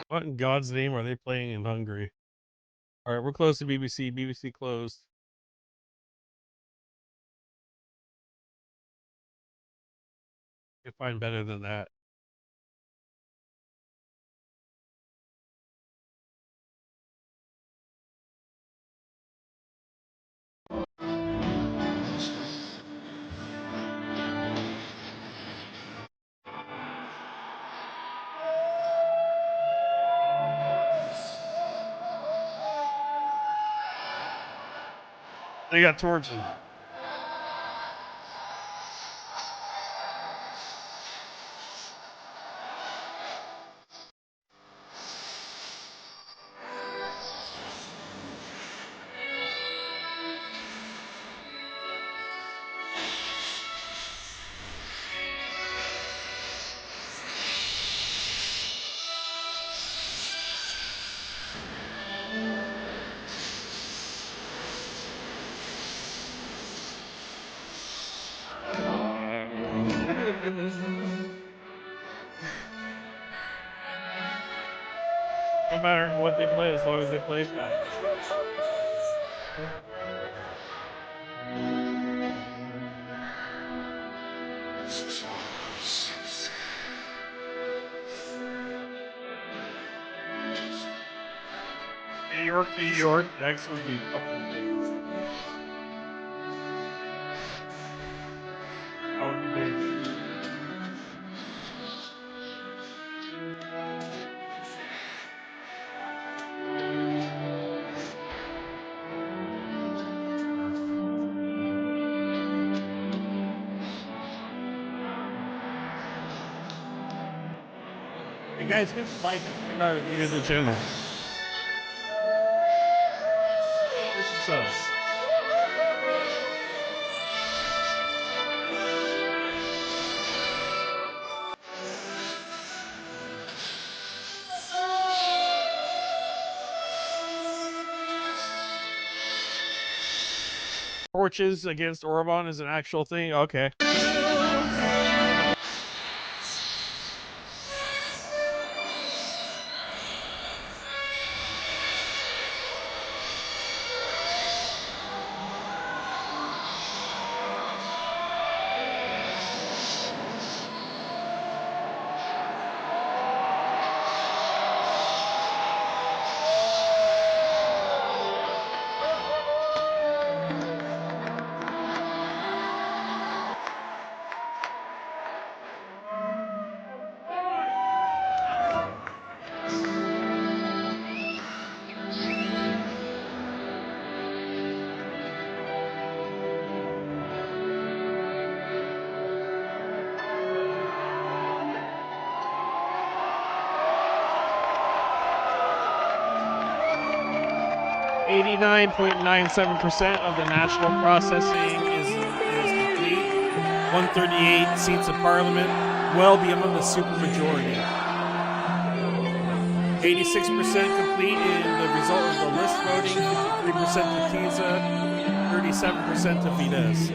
What in God's name are they playing in Hungary? All right, we're close to BBC. BBC closed. You can find better than that. They got torches. No matter what they play, as long as they play fast. New York, next would be fucking big. That would be big. Hey guys, hit the like and subscribe to the channel. What's up? Torches against Orban is an actual thing? Okay. 89.97% of the national processing is complete. 138 seats of parliament, well beyond the supermajority. 86% complete in the result of the list voting, 53% to TISA, 37% to Fidesz.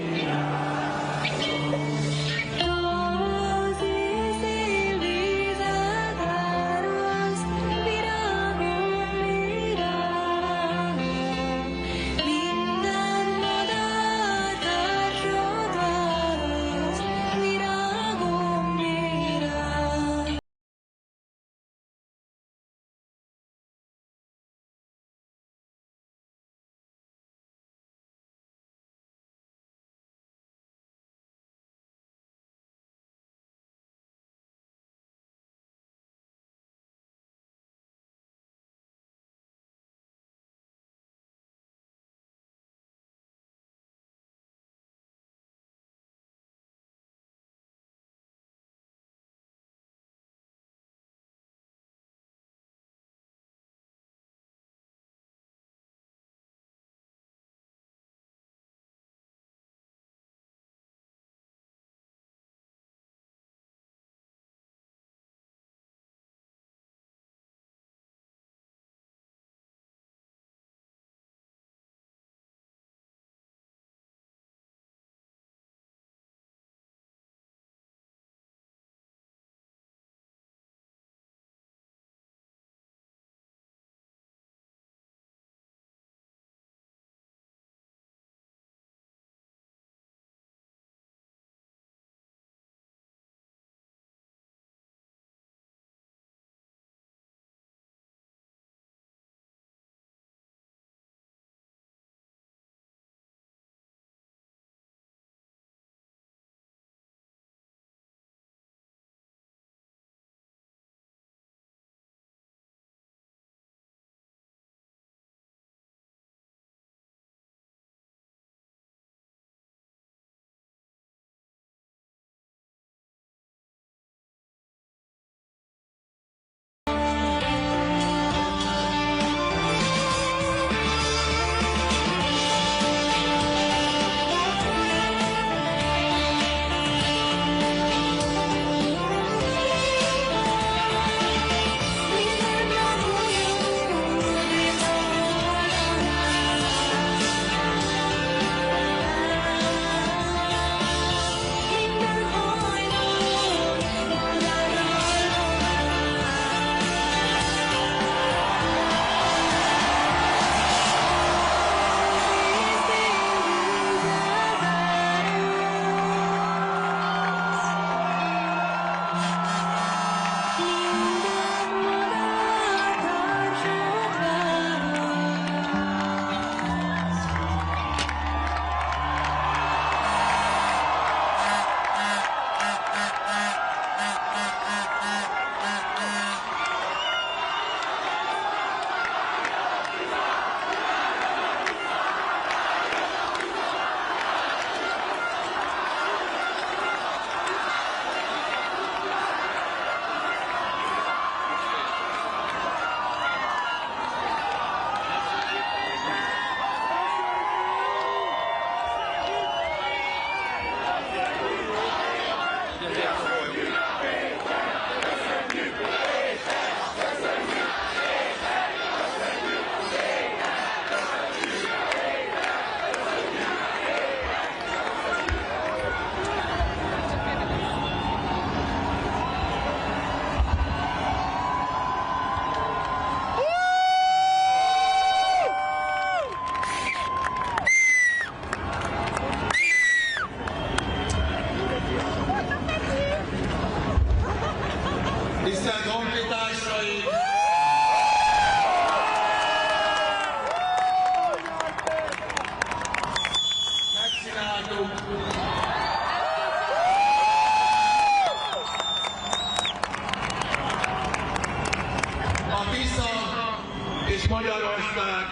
Magyarország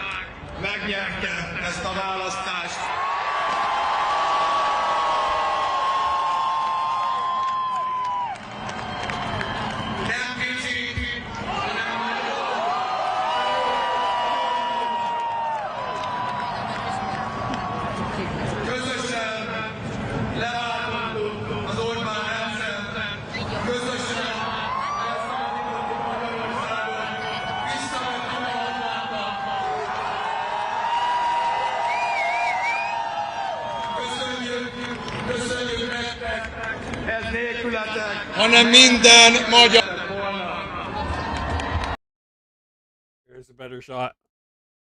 megnyerte ezt a választást. Nem kicsit, hanem hanem minden magyar... Here's a better shot.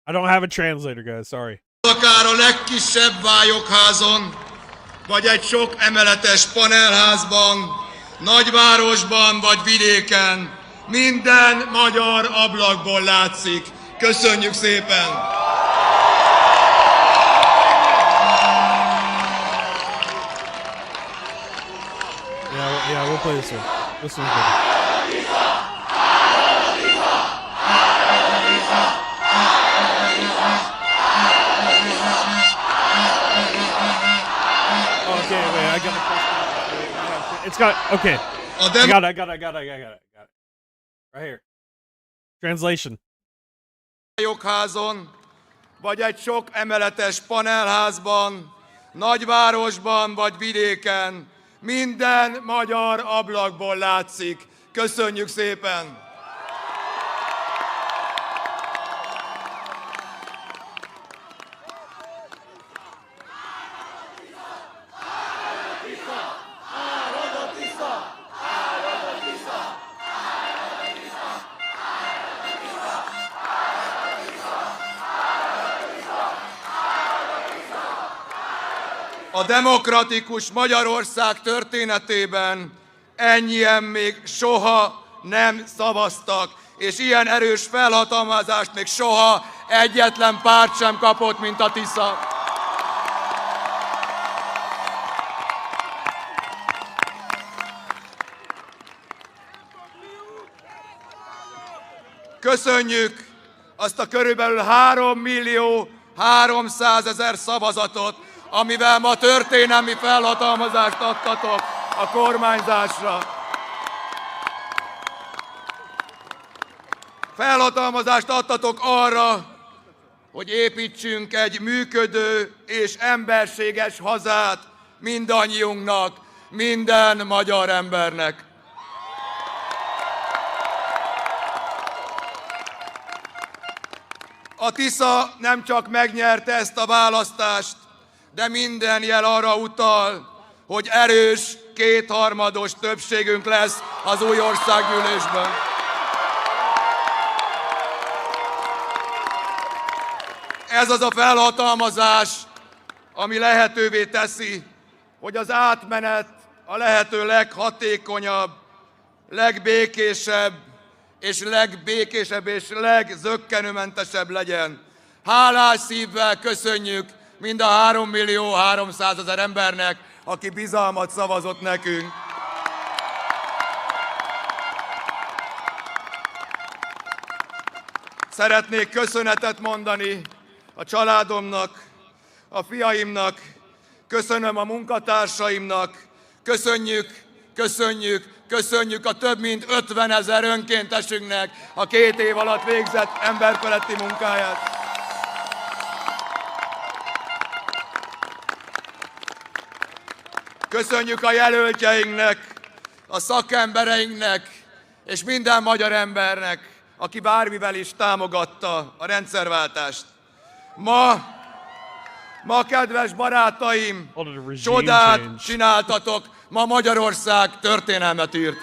I don't have a translator, guys, sorry. Akár a legkisebb vályokházon, vagy egy sok emeletes panelházban, nagyvárosban vagy vidéken, minden magyar ablakból látszik. Köszönjük szépen! Yeah, we'll play this one. This one's good. Okay, wait, I got a question. It's got, okay. I got it. Right here. Translation. Jogházon, vagy egy sok emeletes panelházban, nagyvárosban vagy vidéken, minden magyar ablakból látszik. Köszönjük szépen! A demokratikus Magyarország történetében ennyien még soha nem szavaztak, és ilyen erős felhatalmazást még soha egyetlen párt sem kapott, mint a Tisza. Köszönjük azt a körülbelül 3.300.000 szavazatot, amivel ma történelmi felhatalmazást adtatok a kormányzásra. Felhatalmazást adtatok arra, hogy építsünk egy működő és emberséges hazát mindannyiunknak, minden magyar embernek. A Tisza nem csak megnyerte ezt a választást, de minden jel arra utal, hogy erős, kétharmados többségünk lesz az új országgyűlésben. Ez az a felhatalmazás, ami lehetővé teszi, hogy az átmenet a lehető leghatékonyabb, legbékésebb és legzökkenőmentesebb legyen. Hálás szívvel köszönjük mind a 3.300.000 embernek, aki bizalmat szavazott nekünk. Szeretnék köszönetet mondani a családomnak, a fiaimnak, köszönöm a munkatársaimnak, köszönjük a több mint 50 000 önkéntesünknek a 2 év alatt végzett emberfeletti munkáját. Köszönjük a jelöltjeinknek, a szakembereinknek és minden magyar embernek, aki bármivel is támogatta a rendszerváltást. Ma kedves barátaim, csodát csináltatok, ma Magyarország történelmet írt.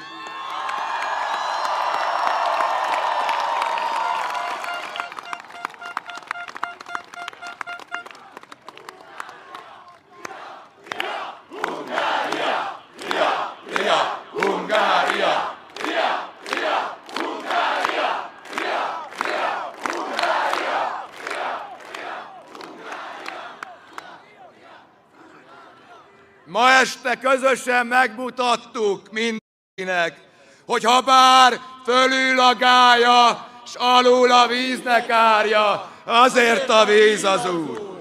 Ma este közösen megmutattuk mindenkinek, hogy ha bár fölül a gálya, s alul a víznek árja, azért a víz az Úr.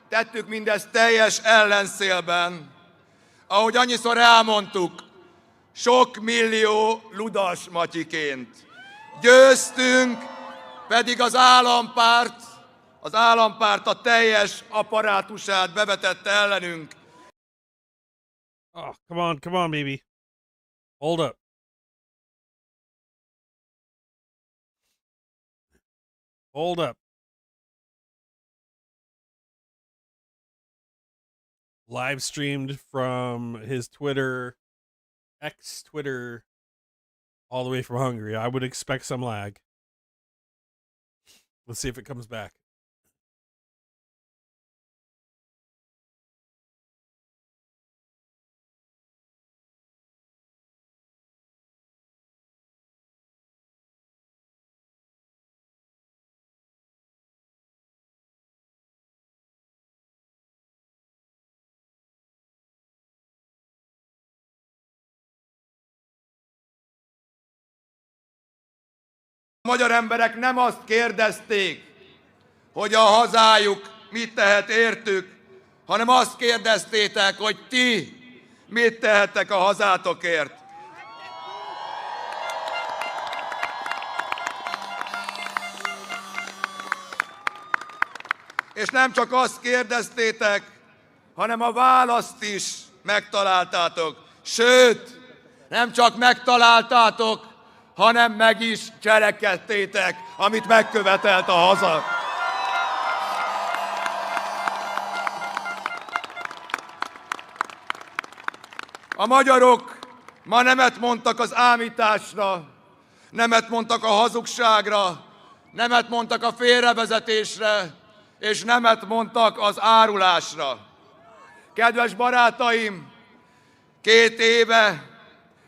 Tettük mindezt teljes ellenszélben. Ahogy annyiszor elmondtuk, sok millió ludas matyiként. Győztünk, pedig az állampárt az állampárt a teljes apparátusát bevetette ellenünk. Oh, come on, baby. Hold up. Hold up. Live streamed from his Twitter, Twitter, all the way from Hungary. I would expect some lag. Let's see if it comes back. A magyar emberek nem azt kérdezték, hogy a hazájuk mit tehet értük, hanem azt kérdeztétek, hogy ti mit tehettek a hazátokért. És nem csak azt kérdeztétek, hanem a választ is megtaláltátok. Sőt, nem csak megtaláltátok, hanem meg is cselekedtétek, amit megkövetelt a haza. A magyarok ma nemet mondtak az ámításra, nemet mondtak a hazugságra, nemet mondtak a félrevezetésre, és nemet mondtak az árulásra. Kedves barátaim, 2 éve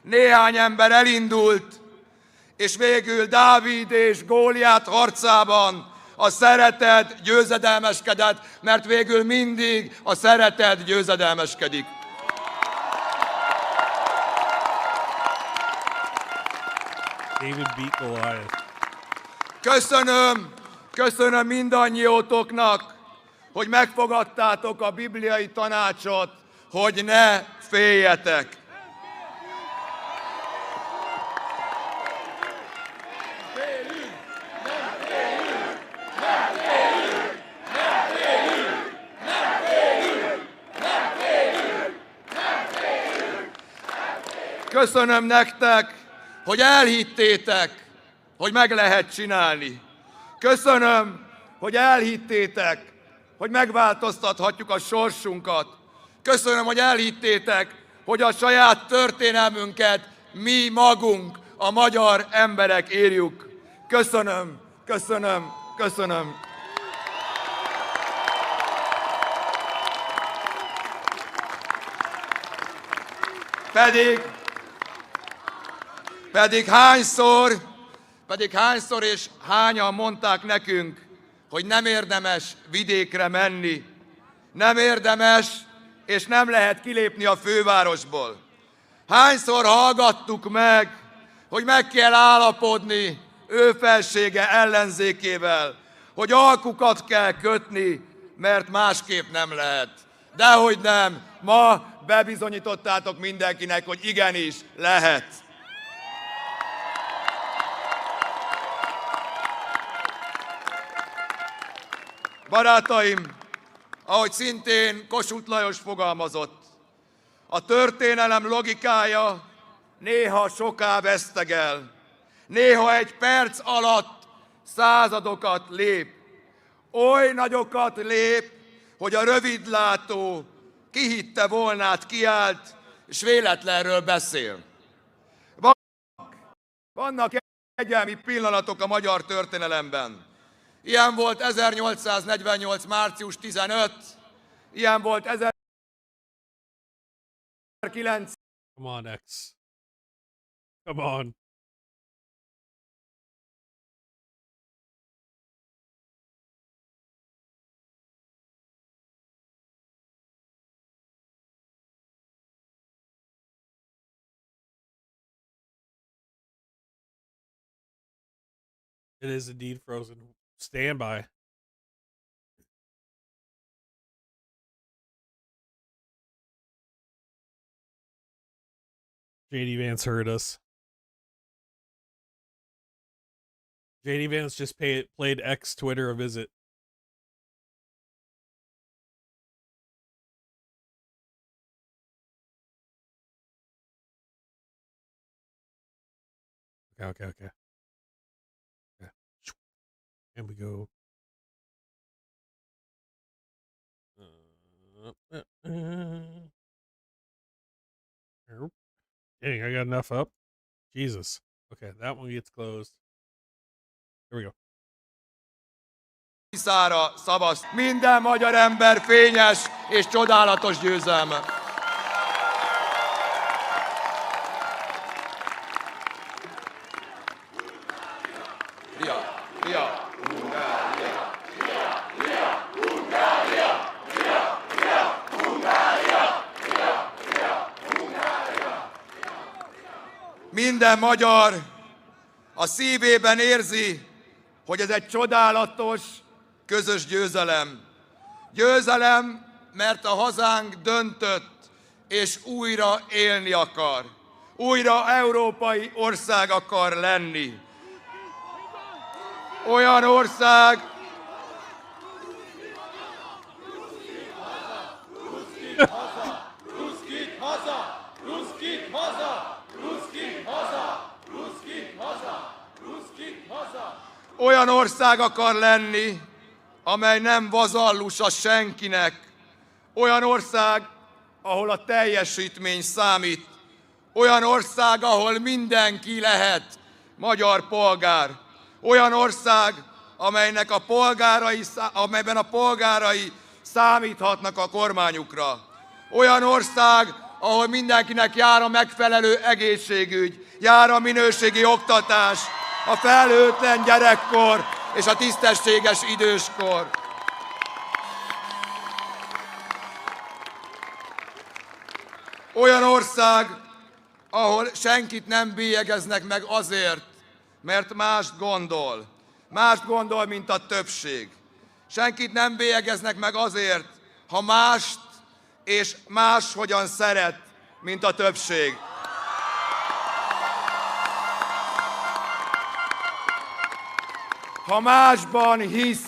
néhány ember elindult, és végül Dávid és Góliát harcában a szeretet győzedelmeskedett, mert végül mindig a szeretet győzedelmeskedik. David beat Goliath. Köszönöm mindannyiótoknak, hogy megfogadtátok a bibliai tanácsot, hogy ne féljetek. Köszönöm nektek, hogy elhittétek, hogy meg lehet csinálni. Köszönöm, hogy elhittétek, hogy megváltoztathatjuk a sorsunkat. Köszönöm, hogy elhittétek, hogy a saját történelmünket mi magunk, a magyar emberek írjuk. Köszönöm, köszönöm, köszönöm. Pedig hányszor és hányan mondták nekünk, hogy nem érdemes vidékre menni, nem érdemes és nem lehet kilépni a fővárosból. Hányszor hallgattuk meg, hogy meg kell állapodni ő felsége ellenzékével, hogy alkukat kell kötni, mert másképp nem lehet. Dehogy nem, ma bebizonyítottátok mindenkinek, hogy igenis lehet. Barátaim, ahogy szintén Kossuth Lajos fogalmazott, a történelem logikája néha soká vesztegel, néha egy perc alatt századokat lép. Oly nagyokat lép, hogy a rövidlátó kihitte volnát kiállt, és véletlenről beszél. Vannak egyelmi pillanatok a magyar történelemben. Ilyen volt 1848. március 15, ilyen volt 1900. Come on, X. Come on. It is indeed frozen. Stand by. JD Vance heard us. JD Vance just played X Twitter a visit. Okay. And we go. Dang, I got enough up. Jesus. Okay, that one gets closed. Here we go. Tiszára szavaz. Minden magyar ember fényes és csodálatos győzelme. Minden magyar a szívében érzi, hogy ez egy csodálatos, közös győzelem. Győzelem, mert a hazánk döntött, és újra élni akar. Újra európai ország akar lenni. Olyan ország, olyan ország akar lenni, amely nem vazallusa senkinek. Olyan ország, ahol a teljesítmény számít. Olyan ország, ahol mindenki lehet magyar polgár. Olyan ország, amelyben a polgárai számíthatnak a kormányukra. Olyan ország, ahol mindenkinek jár a megfelelő egészségügy, jár a minőségi oktatás, a felnőttlen gyerekkor és a tisztességes időskor. Olyan ország, ahol senkit nem bélyegeznek meg azért, mert mást gondol. Mást gondol, mint a többség. Senkit nem bélyegeznek meg azért, ha mást és máshogyan szeret, mint a többség. Ha másban hisz,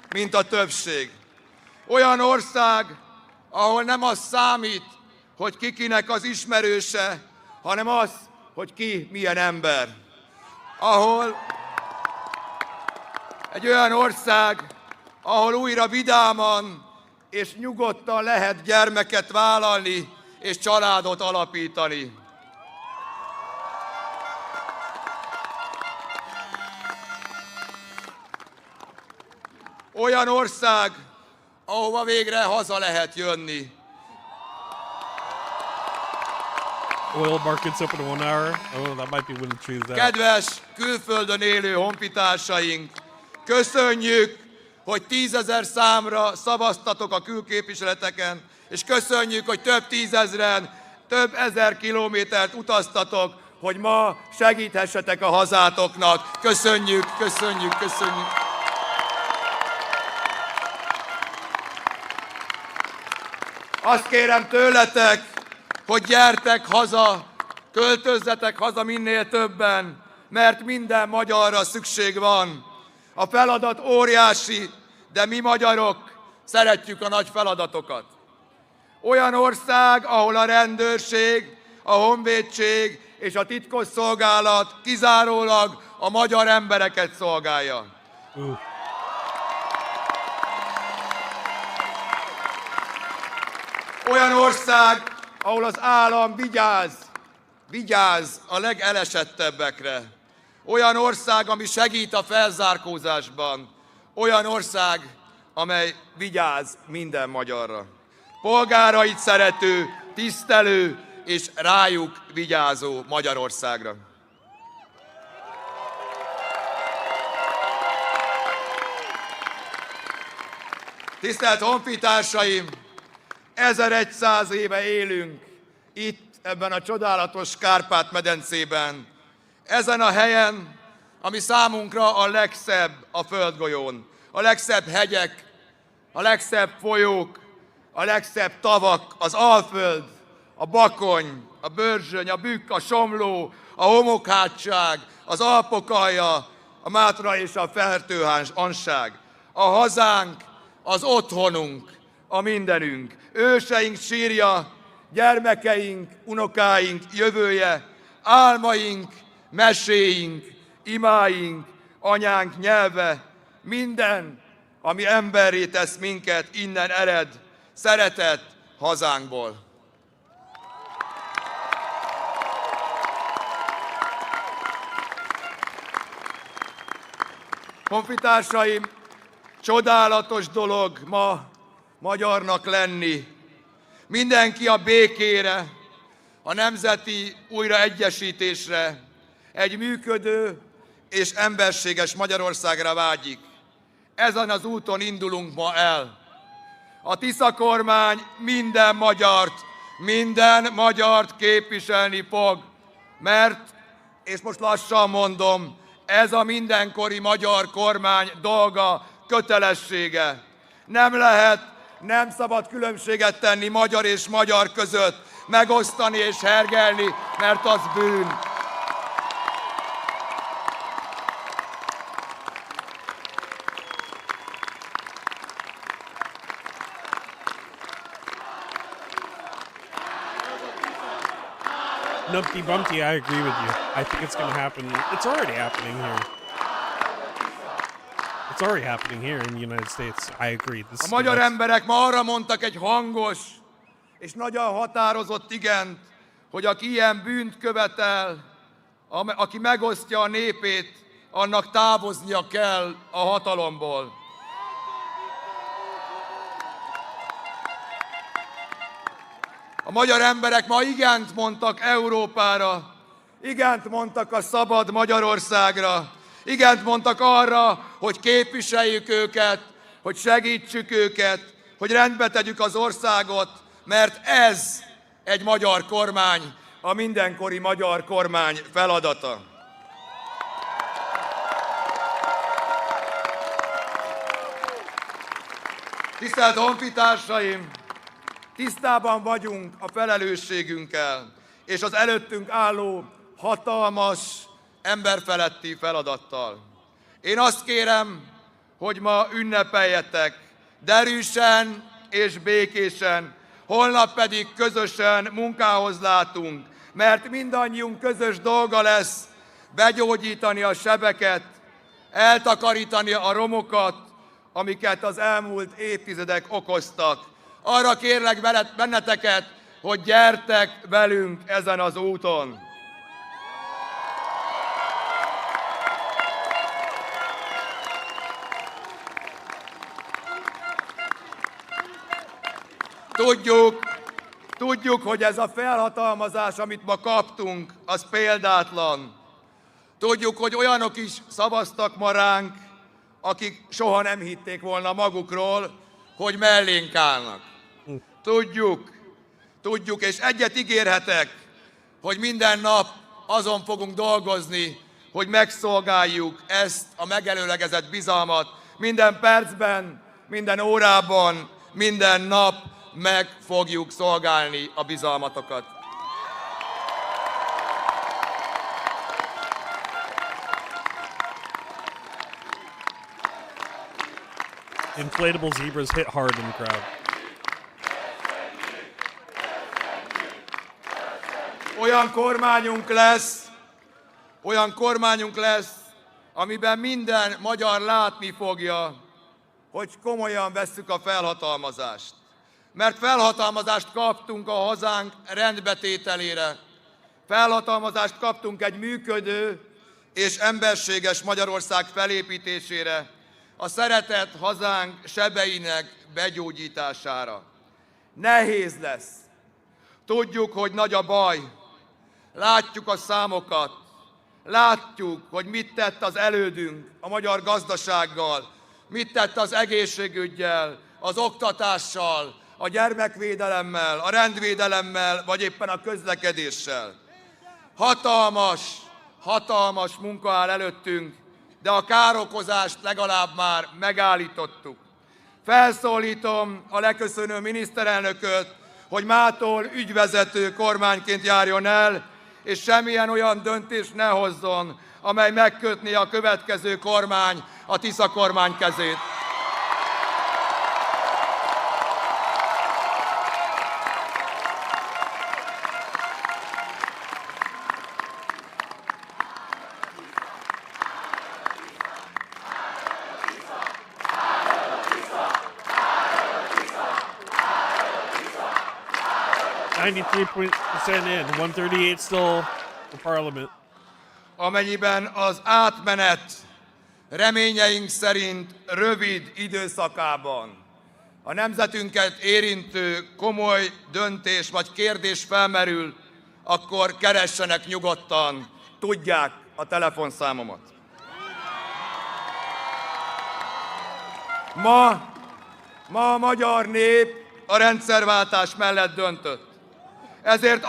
mint a többség. Olyan ország, ahol nem az számít, hogy kikinek az ismerőse, hanem az, hogy ki milyen ember. Egy olyan ország, ahol újra vidáman és nyugodtan lehet gyermeket vállalni és családot alapítani. Olyan ország, ahova végre haza lehet jönni. Oil markets open in 1 hour. Oh, that might be when to choose that. Kedves külföldön élő honfitársaink, köszönjük, hogy 10 000 számra szavaztatok a külképviseleteken, és köszönjük, hogy több tízezren, több ezer kilométert utaztatok, hogy ma segíthessetek a hazátoknak. Köszönjük. Azt kérem tőletek, hogy gyertek haza, költözzetek haza minél többen, mert minden magyarra szükség van. A feladat óriási, de mi magyarok szeretjük a nagy feladatokat. Olyan ország, ahol a rendőrség, a honvédség és a titkosszolgálat kizárólag a magyar embereket szolgálja. Olyan ország, ahol az állam vigyáz a legelesettebbekre. Olyan ország, ami segít a felzárkózásban. Olyan ország, amely vigyáz minden magyarra. Polgárait szerető, tisztelő és rájuk vigyázó Magyarországra. Tisztelt honfitársaim! 1100 éve élünk itt, ebben a csodálatos Kárpát-medencében. Ezen a helyen, ami számunkra a legszebb a földgolyón. A legszebb hegyek, a legszebb folyók, a legszebb tavak, az Alföld, a Bakony, a Börzsöny, a Bükk, a Somló, a Homokhátság, az Alpokalja, a Mátra és a Fertőhanság. A hazánk, az otthonunk, a mindenünk. Őseink sírja, gyermekeink, unokáink jövője, álmaink, meséink, imáink, anyánk nyelve, minden, ami emberré tesz minket, innen ered, szeretet hazánkból. Honfitársaim, csodálatos dolog ma magyarnak lenni. Mindenki a békére, a nemzeti újraegyesítésre, egy működő és emberséges Magyarországra vágyik. Ezen az úton indulunk ma el. A Tisza kormány minden magyart képviselni fog, mert, és most lassan mondom, ez a mindenkori magyar kormány dolga, kötelessége. Nem szabad különbséget tenni magyar és magyar között, megosztani és hergelni, mert az bűn. Numpty Bumpty, I agree with you. I think it's going to happen. It's already happening here. It's already happening here in the United States. I agree. A magyar emberek ma arra mondtak egy hangos és nagyon határozott igent, hogy aki ilyen bűnt követel, aki megosztja a népét, annak távoznia kell a hatalomból. A magyar emberek ma igent mondtak Európára, igent mondtak a szabad Magyarországra, igent mondtak arra, hogy képviseljük őket, hogy segítsük őket, hogy rendbe tegyük az országot, mert ez egy magyar kormány, a mindenkori magyar kormány feladata. Tisztelt honfitársaim! Tisztában vagyunk a felelősségünkkel, és az előttünk álló hatalmas, emberfeletti feladattal. Én azt kérem, hogy ma ünnepeljetek, derűsen és békésen, holnap pedig közösen munkához látunk, mert mindannyiunk közös dolga lesz begyógyítani a sebeket, eltakarítani a romokat, amiket az elmúlt évtizedek okoztak. Arra kérlek benneteket, hogy gyertek velünk ezen az úton. Tudjuk, hogy ez a felhatalmazás, amit ma kaptunk, az példátlan. Tudjuk, hogy olyanok is szavaztak ma ránk, akik soha nem hitték volna magukról, hogy mellénk állnak. Tudjuk, és egyet ígérhetek, hogy minden nap azon fogunk dolgozni, hogy megszolgáljuk ezt a megelőlegezett bizalmat. Minden percben, minden órában, minden nap meg fogjuk szolgálni a bizalmatokat. Inflatable zebras hit hard in the crowd. Olyan kormányunk lesz, amiben minden magyar látni fogja, hogy komolyan vesszük a felhatalmazást. Mert felhatalmazást kaptunk a hazánk rendbetételére. Felhatalmazást kaptunk egy működő és emberséges Magyarország felépítésére, a szeretett hazánk sebeinek begyógyítására. Nehéz lesz. Tudjuk, hogy nagy a baj. Látjuk a számokat. Látjuk, hogy mit tett az elődünk a magyar gazdasággal, mit tett az egészségüggyel, az oktatással, a gyermekvédelemmel, a rendvédelemmel, vagy éppen a közlekedéssel. Hatalmas munka áll előttünk, de a károkozást legalább már megállítottuk. Felszólítom a leköszönő miniszterelnököt, hogy mától ügyvezető kormányként járjon el, és semmilyen olyan döntést ne hozzon, amely megkötné a következő kormány, a Tisza kormány kezét. 93% in, 138 still for parliament. Amennyiben az átmenet reményeink szerint rövid időszakában a nemzetünket érintő komoly döntés vagy kérdés felmerül, akkor keressenek nyugodtan, tudják a telefonszámomat. Ma a magyar nép a rendszerváltás mellett döntött. Ezért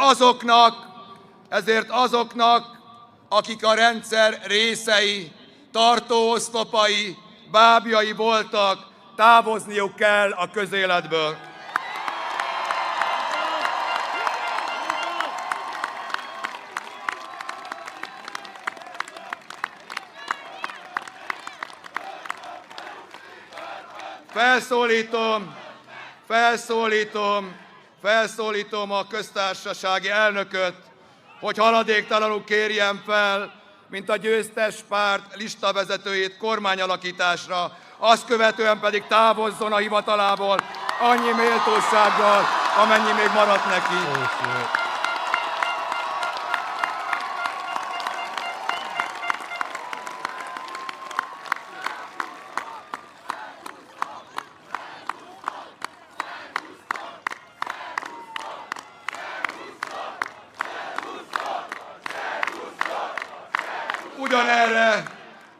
azoknak, akik a rendszer részei, tartóoszlopai, bábjai voltak, távozniuk kell a közéletből. Felszólítom a köztársasági elnököt, hogy haladéktalanul kérjen fel, mint a győztes párt listavezetőjét kormányalakításra, azt követően pedig távozzon a hivatalából annyi méltósággal, amennyi még maradt neki.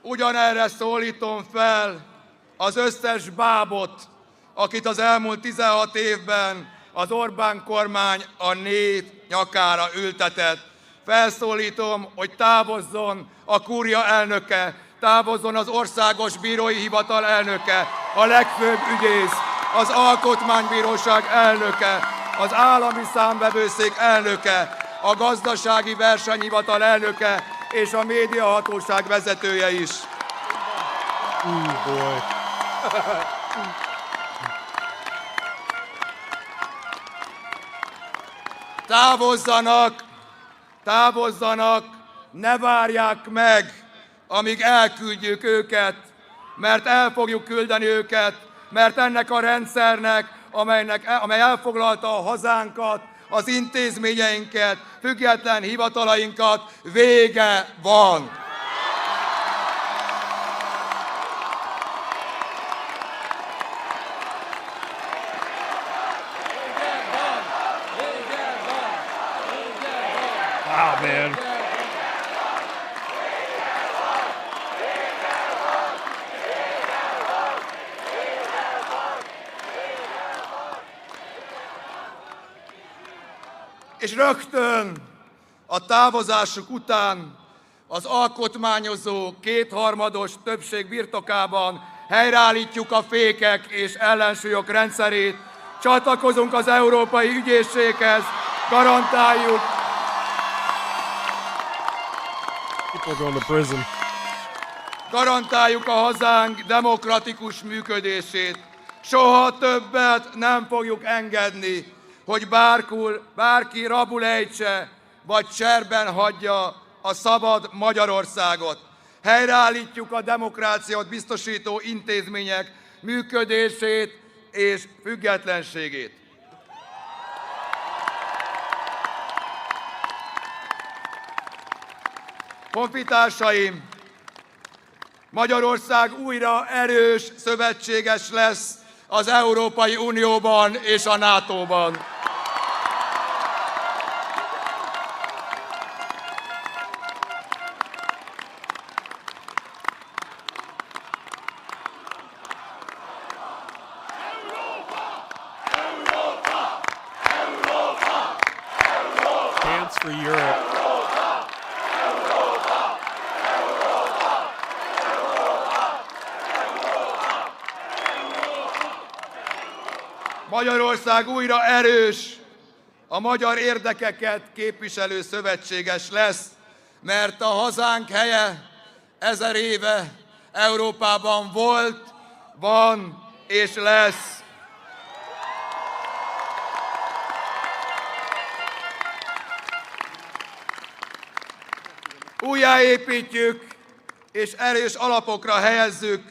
Ugyanerre szólítom fel az összes bábot, akit az elmúlt 16 évben az Orbán kormány a nép nyakára ültetett. Felszólítom, hogy távozzon a kúria elnöke, távozzon az országos bírói hivatal elnöke, a legfőbb ügyész, az alkotmánybíróság elnöke, az állami számvevőszék elnöke, a gazdasági versenyhivatal elnöke és a médiahatóság vezetője is. Távozzanak, ne várják meg, amíg elküldjük őket, mert el fogjuk küldeni őket, mert ennek a rendszernek, amely elfoglalta a hazánkat, az intézményeinket, független hivatalainkat, vége van. Wow, man. És rögtön a távozásuk után az alkotmányozó kétharmados többség birtokában helyreállítjuk a fékek és ellensúlyok rendszerét, csatlakozunk az Európai Ügyészséghez, garantáljuk a hazánk demokratikus működését. Soha többet nem fogjuk engedni, hogy bárki rabul ejtse, vagy cserben hagyja a szabad Magyarországot. Helyreállítjuk a demokráciát biztosító intézmények működését és függetlenségét. Honfitársaim, Magyarország újra erős szövetséges lesz az Európai Unióban és a NATO-ban. Dance for Europe. Magyarország újra erős, a magyar érdekeket képviselő szövetséges lesz, mert a hazánk helye 1000 éve Európában volt, van és lesz. Újjáépítjük és erős alapokra helyezzük,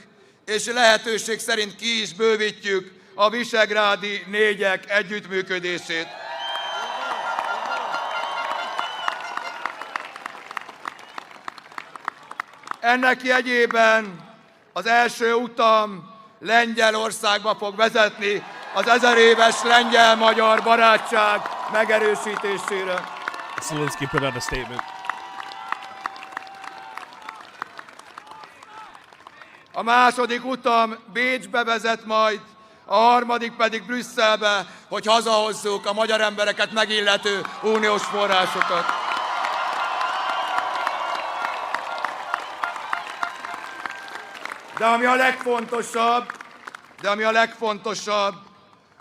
és lehetőség szerint ki is bővítjük a visegrádi négyek együttműködését. Ennek jegyében az első utam Lengyelországba fog vezetni az 1000 éves lengyel-magyar barátság megerősítésére. Zelensky put out a statement. A második utam Bécsbe vezet majd, a harmadik pedig Brüsszelbe, hogy hazahozzuk a magyar embereket megillető uniós forrásokat. De ami a legfontosabb,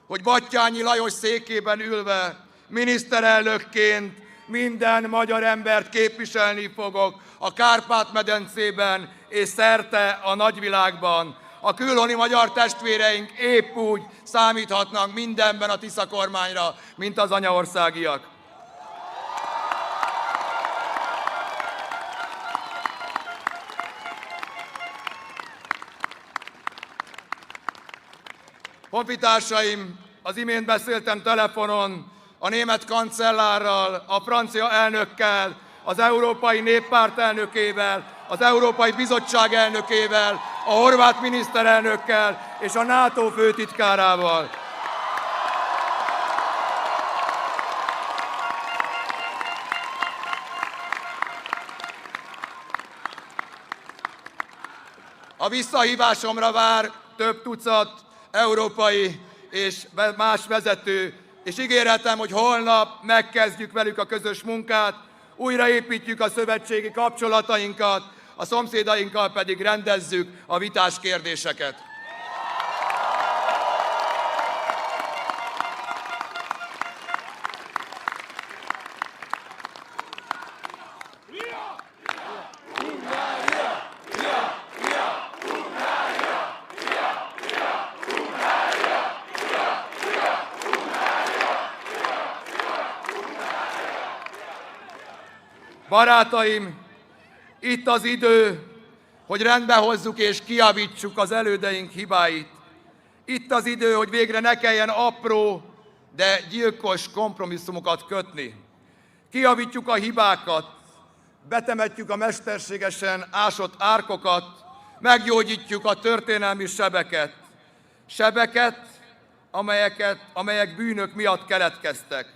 hogy Batthyány Lajos székében ülve, miniszterelnökként minden magyar embert képviselni fogok a Kárpát-medencében és szerte a nagyvilágban. A külhoni magyar testvéreink épp úgy számíthatnak mindenben a Tisza kormányra, mint az anyaországiak. Honfitársaim, az imént beszéltem telefonon a német kancellárral, a francia elnökkel, az Európai Néppárt elnökével, az Európai Bizottság elnökével, a horvát miniszterelnökkel és a NATO főtitkárával. A visszahívásomra vár több tucat európai és más vezető, és ígéretem, hogy holnap megkezdjük velük a közös munkát, újraépítjük a szövetségi kapcsolatainkat, a szomszédainkkal pedig rendezzük a vitás kérdéseket. Barátaim, itt az idő, hogy rendbe hozzuk és kijavítsuk az elődeink hibáit. Itt az idő, hogy végre ne kelljen apró, de gyilkos kompromisszumokat kötni. Kijavítjuk a hibákat, betemetjük a mesterségesen ásott árkokat, meggyógyítjuk a történelmi sebeket. Sebeket, amelyek bűnök miatt keletkeztek.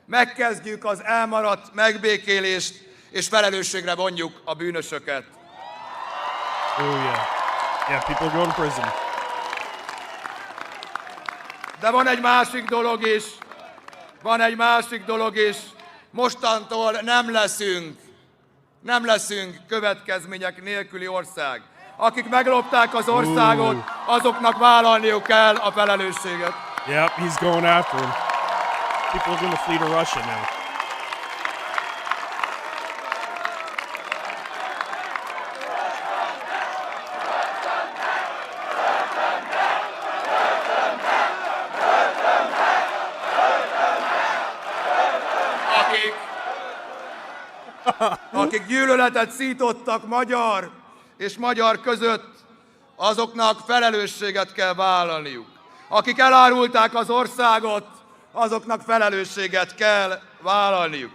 Megkezdjük az elmaradt megbékélést, és felelősségre vonjuk a bűnösöket. Oh yeah. Yeah, people go to prison. De van egy másik dolog is. Mostantól nem leszünk következmények nélküli ország. Akik meglopták az országot, azoknak vállalniuk kell a felelősséget. Yep, he's going after him. People are going to flee to Russia now. Akik gyűlöletet szítottak magyar és magyar között, azoknak felelősséget kell vállalniuk. Akik elárulták az országot, azoknak felelősséget kell vállalniuk.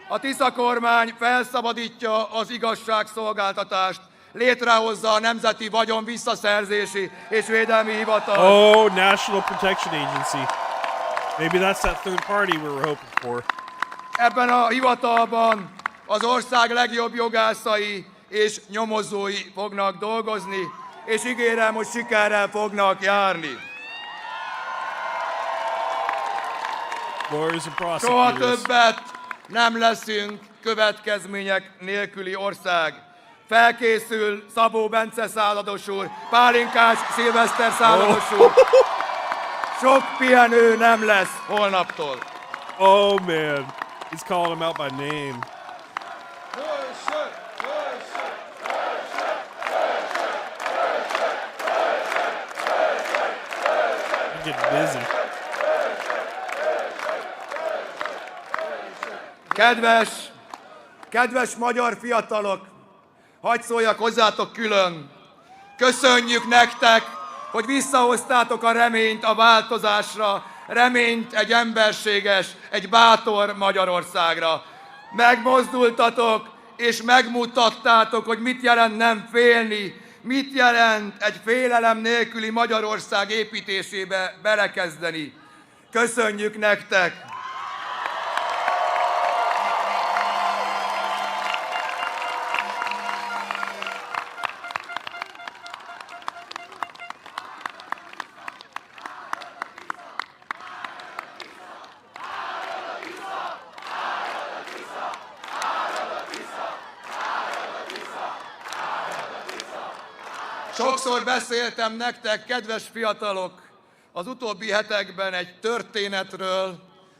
A Tisza kormány felszabadítja az igazságszolgáltatást, létrehozza a Nemzeti Vagyon Visszaszerzési és Védelmi Hivatalt. Oh, National Protection Agency. Maybe that's that third party we were hoping for. Ebben a hivatalban az ország legjobb jogászai és nyomozói fognak dolgozni, és ígérem, hogy sikerrel fognak járni. Soha többet nem leszünk következmények nélküli ország. Felkészül Szabó Bence százados úr, Pálinkás Szilveszter százados úr. Sok pihenő nem lesz holnaptól. Oh man, he's calling him out by name. You get busy. Kedves magyar fiatalok, hadd szóljak hozzátok külön. Köszönjük nektek, hogy visszahoztátok a reményt a változásra, reményt egy emberséges, egy bátor Magyarországra. Megmozdultatok, és megmutattátok, hogy mit jelent nem félni, mit jelent egy félelem nélküli Magyarország építésébe belekezdeni. Köszönjük nektek! Sokszor beszéltem nektek, kedves fiatalok, az utóbbi hetekben egy történetről,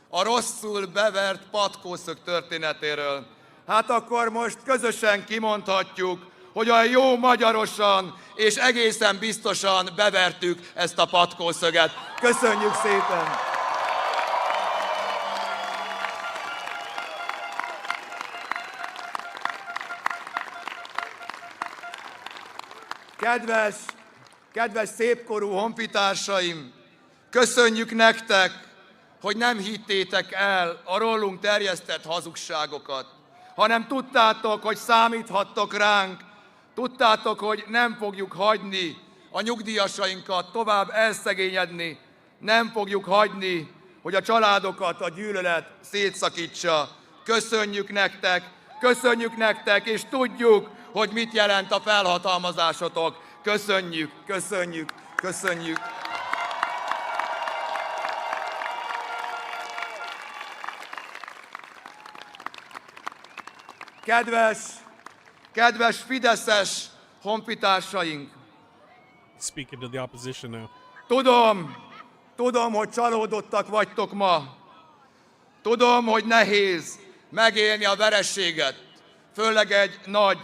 a rosszul bevert patkószög történetéről. Hát akkor most közösen kimondhatjuk, hogy a jó magyarosan és egészen biztosan bevertük ezt a patkószöget. Köszönjük szépen! Kedves szépkorú honfitársaim, köszönjük nektek, hogy nem hittétek el a rólunk terjesztett hazugságokat, hanem tudtátok, hogy számíthattok ránk, tudtátok, hogy nem fogjuk hagyni a nyugdíjasainkat tovább elszegényedni, nem fogjuk hagyni, hogy a családokat a gyűlölet szétszakítsa. Köszönjük nektek, és tudjuk, hogy mit jelent a felhatalmazásotok. Köszönjük, köszönjük, köszönjük. Kedves fideszes honfitársaink! Speaking to the opposition now. Tudom, hogy csalódottak vagytok ma. Tudom, hogy nehéz megélni a vereséget, főleg egy nagy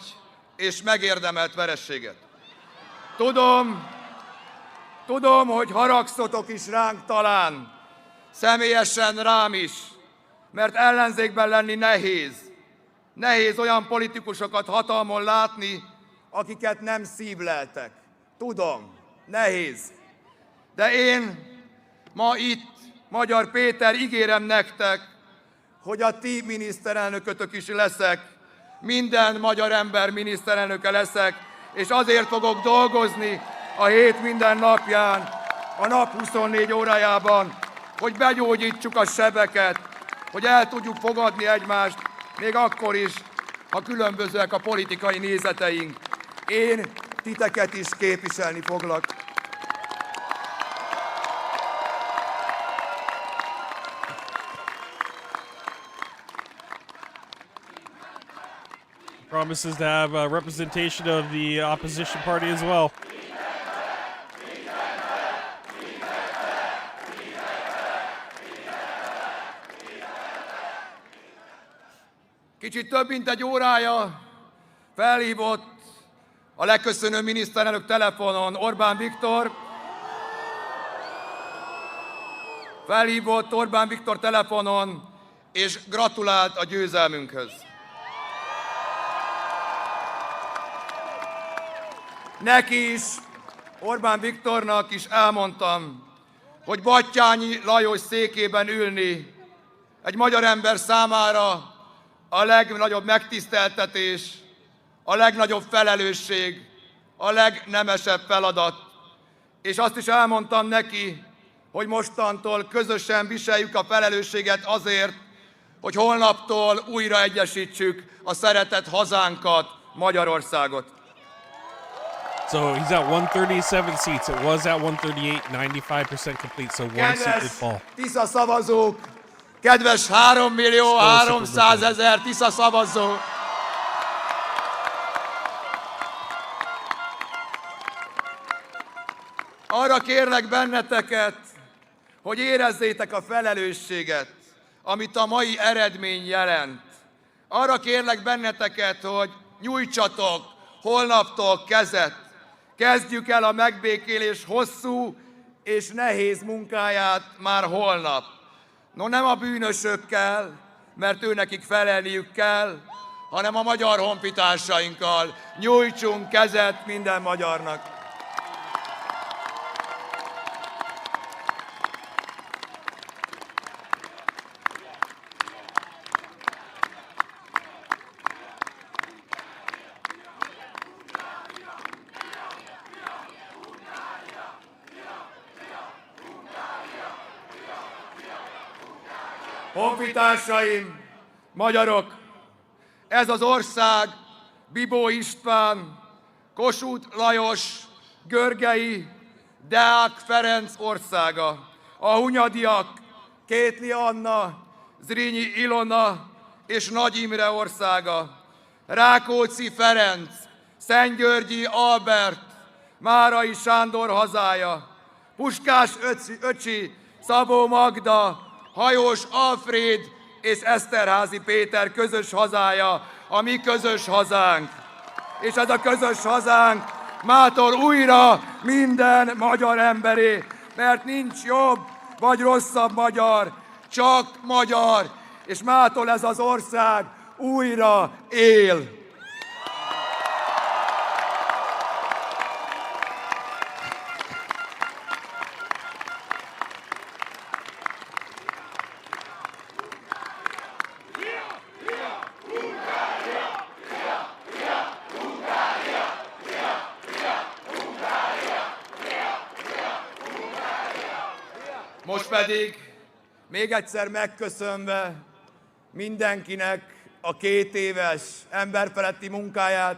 és megérdemelt vereséget. Tudom, hogy haragszotok is ránk talán, személyesen rám is, mert ellenzékben lenni nehéz. Nehéz olyan politikusokat hatalmon látni, akiket nem szívleltek. Tudom, nehéz. De én ma itt, Magyar Péter, ígérem nektek, hogy a ti miniszterelnökötök is leszek, minden magyar ember miniszterelnöke leszek, és azért fogok dolgozni a hét minden napján, a nap 24 órájában, hogy begyógyítsuk a sebeket, hogy el tudjuk fogadni egymást, még akkor is, ha különbözőek a politikai nézeteink. Én titeket is képviselni foglak. Promises to have a representation of the opposition party as well. Kicsit több mint egy órája felhívott a leköszönő miniszterelnök telefonon Orbán Viktor. Felhívott Orbán Viktor telefonon, és gratulált a győzelmünkhöz. Neki is, Orbán Viktornak is elmondtam, hogy Batthyány Lajos székében ülni egy magyar ember számára a legnagyobb megtiszteltetés, a legnagyobb felelősség, a legnemesebb feladat. És azt is elmondtam neki, hogy mostantól közösen viseljük a felelősséget azért, hogy holnaptól újra egyesítsük a szeretett hazánkat, Magyarországot. So he's at 137 seats. It was at 138, 95% complete, so one seat would fall. Tisza szavazók, kedves 3.300.000 Tisza szavazó! Arra kérlek benneteket, hogy érezzétek a felelősséget, amit a mai eredmény jelent. Arra kérlek benneteket, hogy nyújtsatok holnaptól kezet. Kezdjük el a megbékélés hosszú és nehéz munkáját már holnap. No, nem a bűnösökkel, mert őnekik felelniük kell, hanem a magyar honfitársainkkal. Nyújtsunk kezet minden magyarnak. Honfitársaim, magyarok, ez az ország Bibó István, Kossuth Lajos, Görgei, Deák Ferenc országa. A Hunyadiak, Kétli Anna, Zrínyi Ilona és Nagy Imre országa. Rákóczi Ferenc, Szentgyörgyi Albert, Márai Sándor hazája. Puskás öcsi, Szabó Magda, Hajós Alfréd és Eszterházy Péter közös hazája, a mi közös hazánk. És ez a közös hazánk mától újra minden magyar emberé, mert nincs jobb vagy rosszabb magyar, csak magyar, és mától ez az ország újra él. Most pedig még egyszer megköszönve mindenkinek a 2 éves emberfeletti munkáját,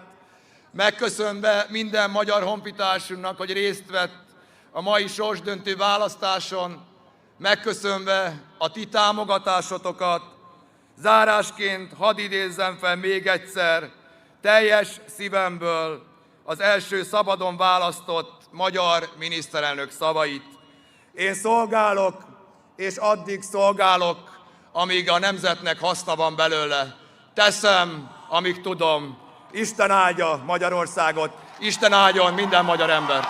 megköszönve minden magyar honfitársunknak, hogy részt vett a mai sorsdöntő választáson, megköszönve a ti támogatásotokat, zárásként hadd idézzem fel még egyszer teljes szívemből az első szabadon választott magyar miniszterelnök szavait. Én szolgálok, és addig szolgálok, amíg a nemzetnek haszna van belőle. Teszem, amíg tudom. Isten áldja Magyarországot, Isten áldjon minden magyar embert.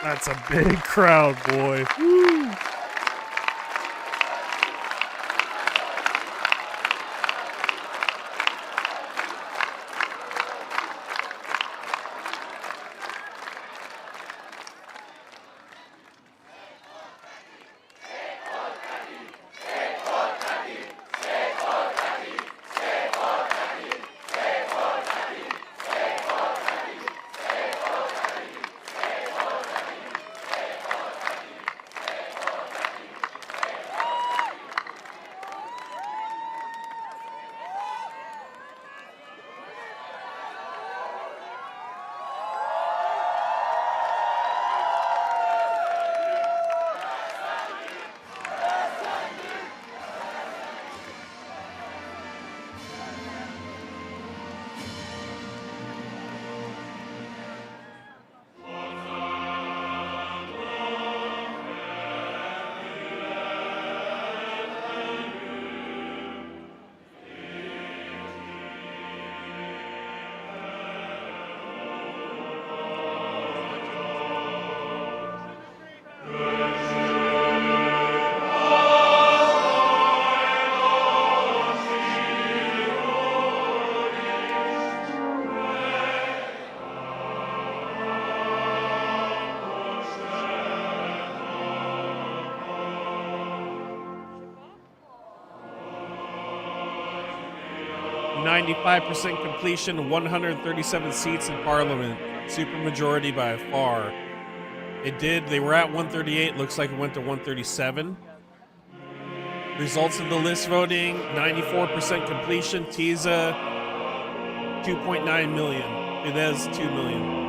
That's a big crowd, boy. Woo. .95% completion, 137 seats in Parliament, supermajority by far. It did. They were at 138. Looks like it went to 137. Results of the list voting: 94% completion. Tiza 2.9 million. Fidesz 2 million.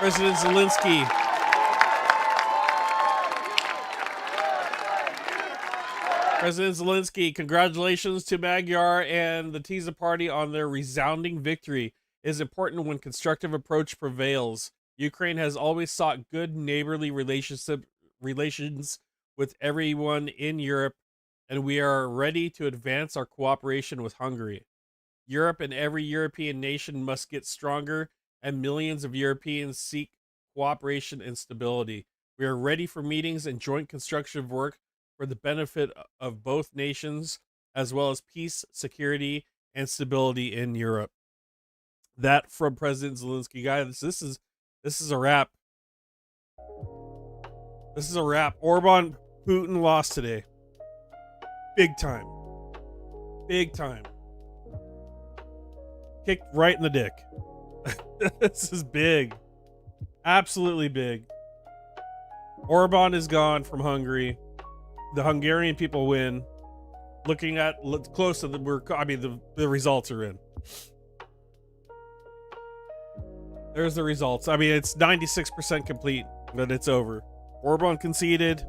President Zelensky President Zelensky, congratulations to Magyar and the TISA party on their resounding victory. It is important when constructive approach prevails. Ukraine has always sought good neighborly relations with everyone in Europe, and we are ready to advance our cooperation with Hungary. Europe and every European nation must get stronger, and millions of Europeans seek cooperation and stability. We are ready for meetings and joint constructive work for the benefit of both nations, as well as peace, security, and stability in Europe. That from President Zelensky, guys. This is a wrap. This is a wrap. Orban, Putin lost today. Big time. Big time. Kicked right in the dick. This is big. Absolutely big. Orban is gone from Hungary. The Hungarian people win. Looking at close to the results are in. There's the results. I mean, it's 96% complete, but it's over. Orban conceded.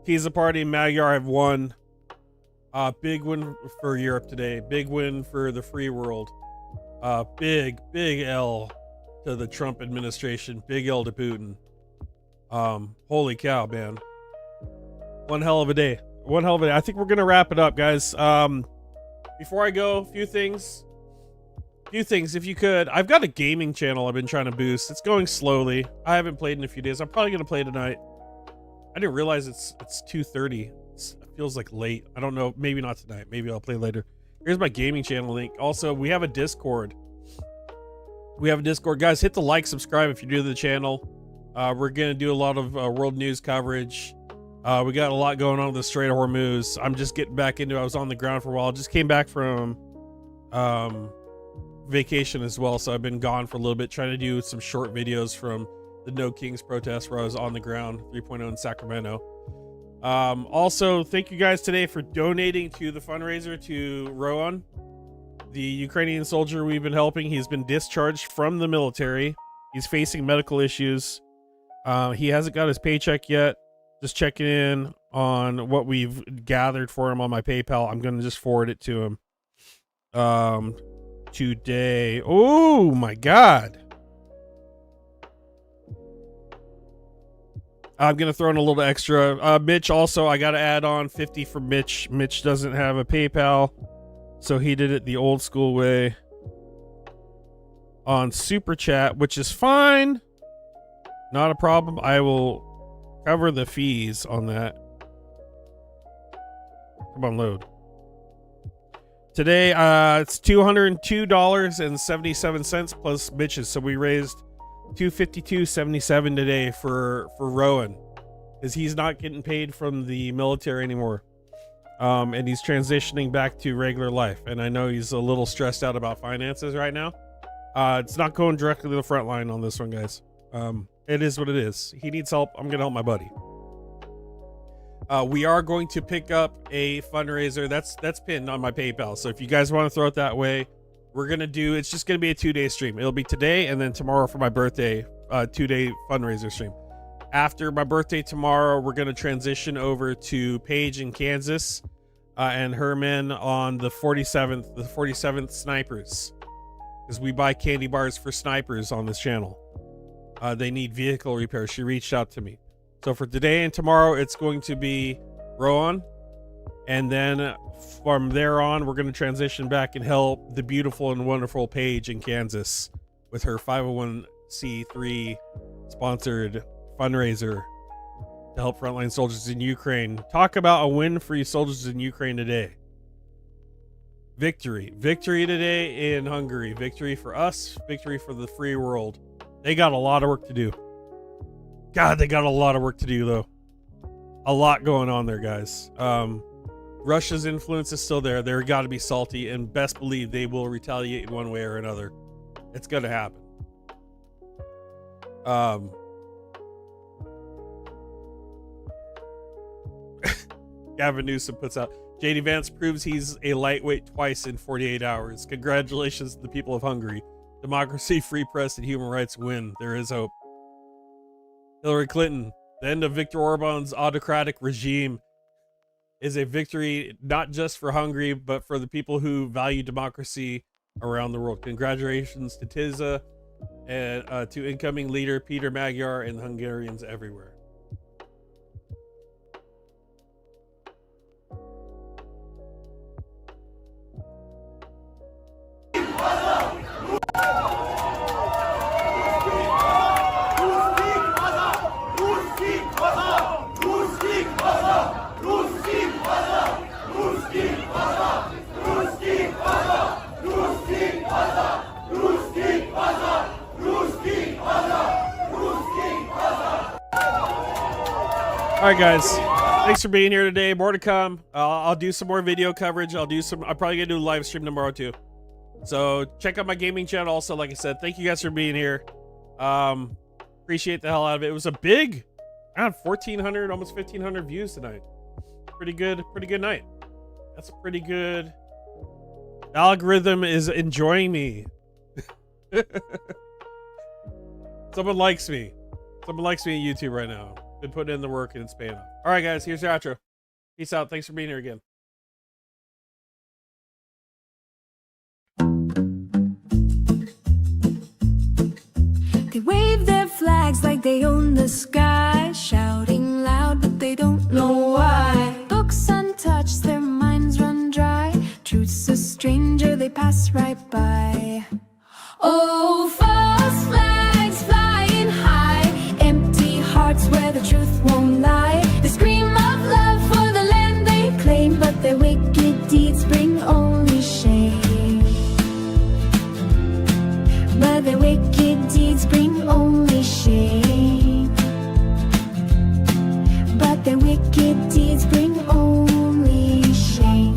TISA party and Magyar have won. Big win for Europe today. Big win for the free world. Big L to the Trump administration. Big L to Putin. Holy cow, man. One hell of a day. One hell of a day. I think we're going to wrap it up, guys. Before I go, a few things, if you could. I've got a gaming channel I've been trying to boost. It's going slowly. I haven't played in a few days. I'm probably going to play tonight. I didn't realize it's 2:30. It feels like late. I don't know. Maybe not tonight. Maybe I'll play later. Here's my gaming channel link. Also, we have a Discord. Guys, hit the like, subscribe if you're new to the channel. We're going to do a lot of world news coverage. We got a lot going on with the Strait of Hormuz. I'm just getting back into it. I was on the ground for a while. Just came back from vacation as well, so I've been gone for a little bit, trying to do some short videos from the No Kings protest where I was on the ground, 3.0 in Sacramento. Also, thank you guys today for donating to the fundraiser to Rowan, the Ukrainian soldier we've been helping. He's been discharged from the military. He's facing medical issues. He hasn't got his paycheck yet. Just checking in on what we've gathered for him on my PayPal. I'm going to just forward it to him today. Oh my God. I'm going to throw in a little extra. Mitch also, I got to add on 50 for Mitch. Mitch doesn't have a PayPal, so he did it the old school way on Super Chat, which is fine. Not a problem. I will cover the fees on that. Come on, load. Today, it's $202.77 plus Mitch's. So we raised $252.77 today for Rowan, because he's not getting paid from the military anymore, and he's transitioning back to regular life. And I know he's a little stressed out about finances right now. It's not going directly to the front line on this one, guys. It is what it is. He needs help. I'm gonna help my buddy. We are going to pick up a fundraiser that's pinned on my PayPal. So if you guys want to throw it that way, we're gonna do. It's just gonna be a 2-day stream. It'll be today and then tomorrow for my birthday. 2-day fundraiser stream. After my birthday tomorrow, we're gonna transition over to Paige in Kansas and her men on the 47th. The 47th snipers, because we buy candy bars for snipers on this channel. They need vehicle repair. She reached out to me. So for today and tomorrow, it's going to be Rowan. And then from there on, we're going to transition back and help the beautiful and wonderful Paige in Kansas with her 501c3 sponsored fundraiser to help frontline soldiers in Ukraine. Talk about a win for you soldiers in Ukraine today. Victory. Victory today in Hungary. Victory for us. Victory for the free world. They got a lot of work to do. God, they got a lot of work to do, though. A lot going on there, guys. Russia's influence is still there. They're got to be salty, and best believe they will retaliate in one way or another. It's going to happen. Gavin Newsom puts out, JD Vance proves he's a lightweight twice in 48 hours. Congratulations to the people of Hungary. Democracy, free press, and human rights win. There is hope. Hillary Clinton, the end of Viktor Orban's autocratic regime. is a victory not just for Hungary, but for the people who value democracy around the world. Congratulations to TISA and to incoming leader Peter Magyar and Hungarians everywhere. All right, guys. Thanks for being here today. More to come. I'll do some more video coverage. I'm probably gonna do a live stream tomorrow too. So check out my gaming channel. Also, like I said, thank you guys for being here. Appreciate the hell out of it. It was a big, around 1,400, almost 1,500 views tonight. Pretty good night. That's pretty good. The algorithm is enjoying me. Someone likes me. Someone likes me on YouTube right now. Been putting in the work and it's paying off. All right, guys, here's your outro. Peace out. Thanks for being here again. They wave their flags like they own the sky, shouting loud, but they don't know why. Books untouched, their minds run dry. Truth's a stranger, they pass right by. Oh, false flags flying high, empty hearts where the truth won't lie. They scream of love for the land they claim, but their wicked deeds bring only shame. But their wicked deeds bring only shame. But their wicked deeds bring only shame.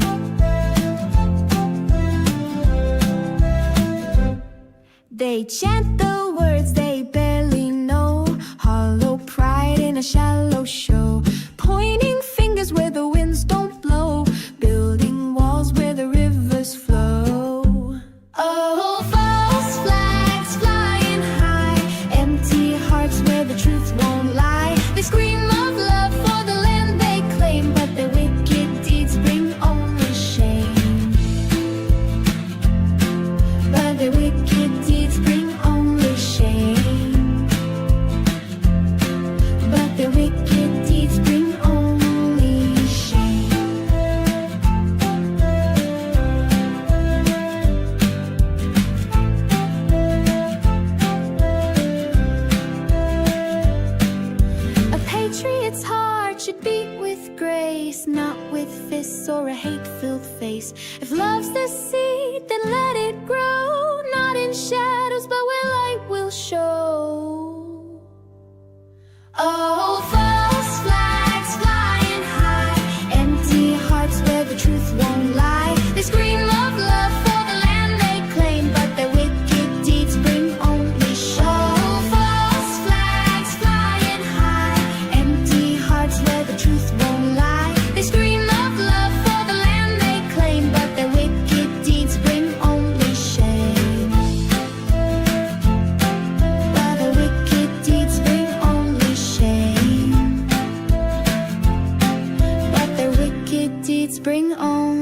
They chant the words they barely know, hollow pride in a shallow show, pointing fingers where the winds don't blow, building walls where the rivers flow. Oh, false flags flying high, empty hearts where the truth won't lie. They scream of love for the land they claim, but their wicked deeds bring only shame. But their wicked deeds bring only shame. But their wicked deeds bring only shame. A patriot's heart should beat with grace, not with fists or a hate-filled face. If love's the seed, then let it grow, not in shadows, but where light will show. Oh, false flags flying high, empty hearts where the truth won't lie. They scream of love for the land they claim, but their wicked deeds bring only shame. Oh, false flags flying high, empty hearts where the truth won't lie. They scream of love for the land they claim, but their wicked deeds bring only shame. But their wicked deeds bring only shame. But their wicked deeds bring only